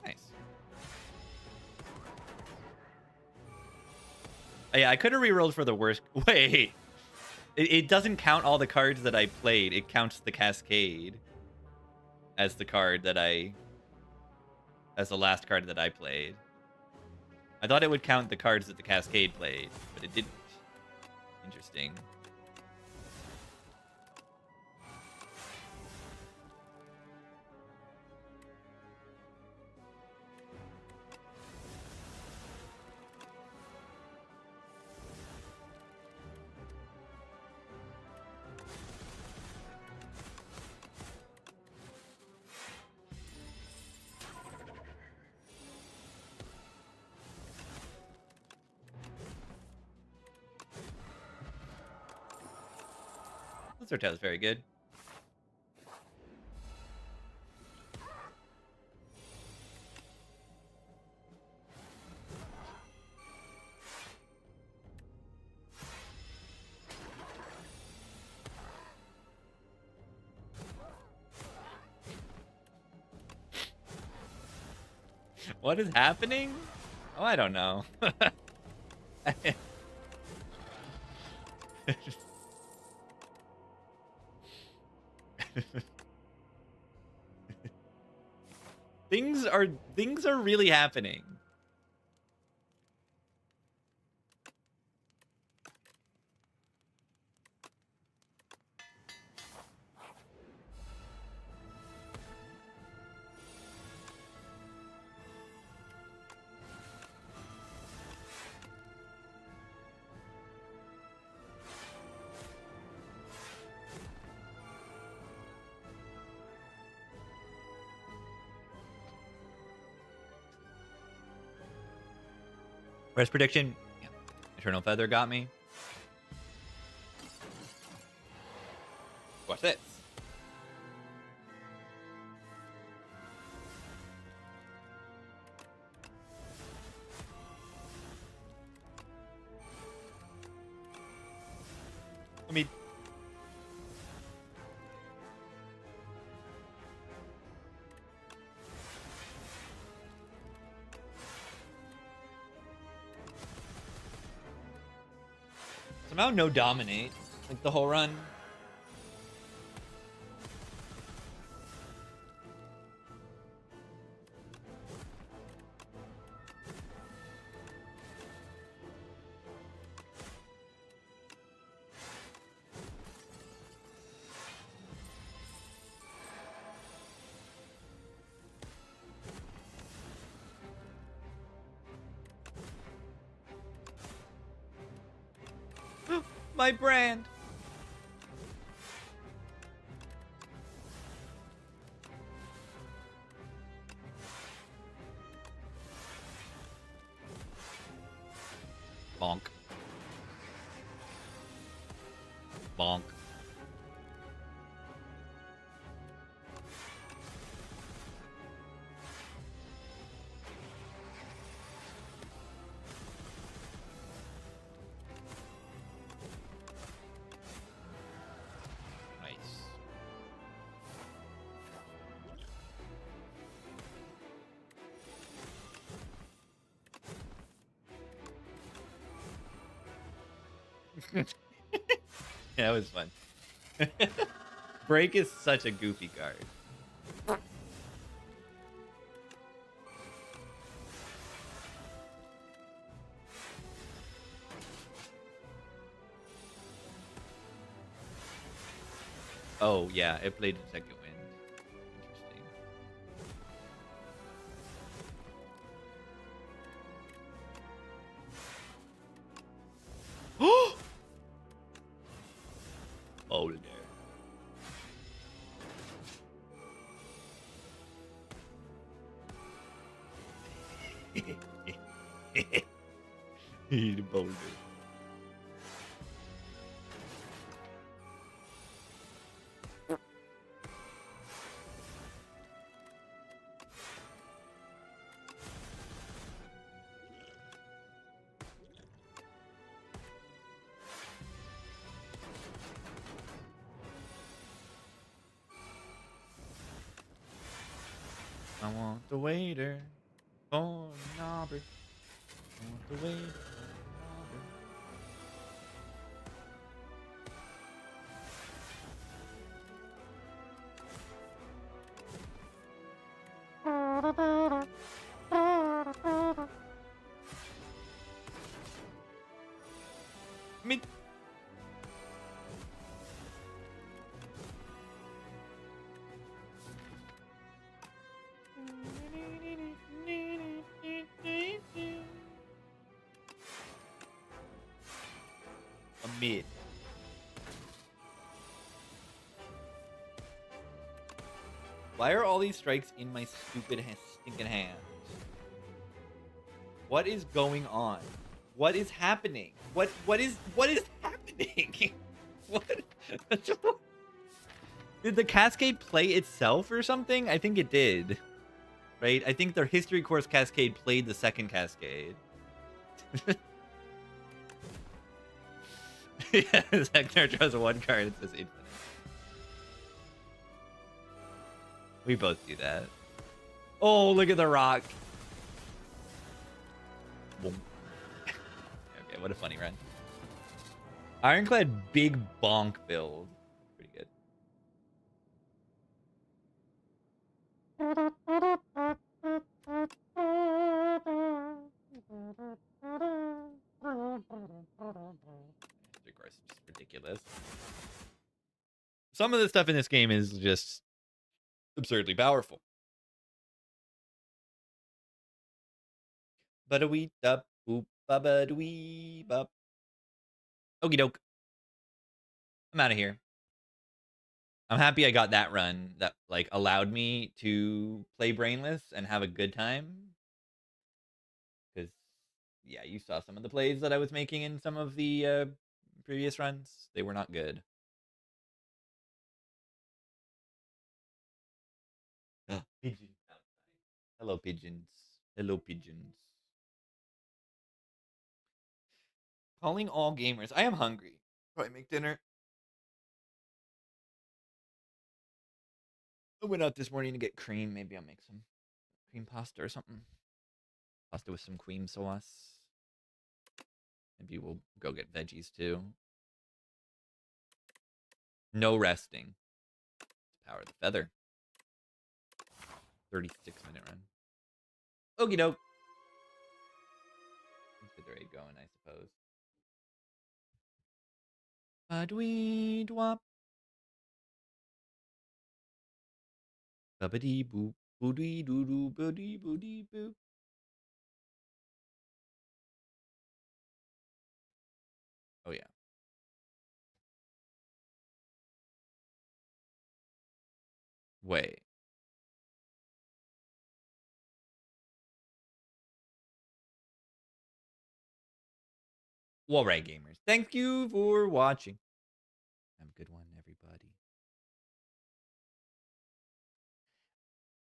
Speaker 1: Nice. Oh, yeah, I could have rerolled for the worst. Wait. It doesn't count all the cards that I played. It counts the Cascade as the card that as the last card that I played. I thought it would count the cards that the Cascade played, but it didn't. Interesting. Blizzard is very good. What is happening? Oh, I don't know. Things are really happening. Rest prediction. Yeah. Eternal Feather got me. Watch this. Let me... Somehow no dominate, like the whole run. My brand. Bonk. Bonk. Yeah, it was fun. Break is such a goofy card. Oh, yeah, it played Second Wind. Interesting. Older. He's a boulder. I want the waiter for an Aubrey. I want the waiter for an Aubrey. I mean, a mid. Why are all these strikes in my stupid stinking hand? What is going on? What is happening? What is happening? What? Did the Cascade play itself or something? I think it did. Right? I think their History Course Cascade played the second Cascade. Yeah, Hector draws one card and says infinite. We both do that. Oh, look at the rock. Boom. Okay, what a funny run. Ironclad big bonk build. Pretty good. Of course, just ridiculous. Some of the stuff in this game is just absurdly powerful. Ba-da-wee up, boop, ba-ba-dwee, bop. Okie doke. I'm out of here. I'm happy I got that run that like allowed me to play brainless and have a good time. Because yeah, you saw some of the plays that I was making in some of the previous runs. They were not good. Pigeons outside. Hello, pigeons. Hello, pigeons. Calling all gamers. I am hungry. Probably make dinner. I went out this morning to get cream. Maybe I'll make some cream pasta or something. Pasta with some cream sauce. Maybe we'll go get veggies too. No resting. Power of the feather. 36-minute run. Okie doke. Let's get the raid going, I suppose. Ba-dwee dwop. Ba-ba-dee boop. Boo-dee doo-doo. Boo-dee boo-dee boo. Oh, yeah. Wait. Well, right, gamers. Thank you for watching. Have a good one, everybody.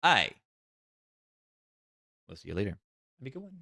Speaker 1: I will see you later. Have a good one.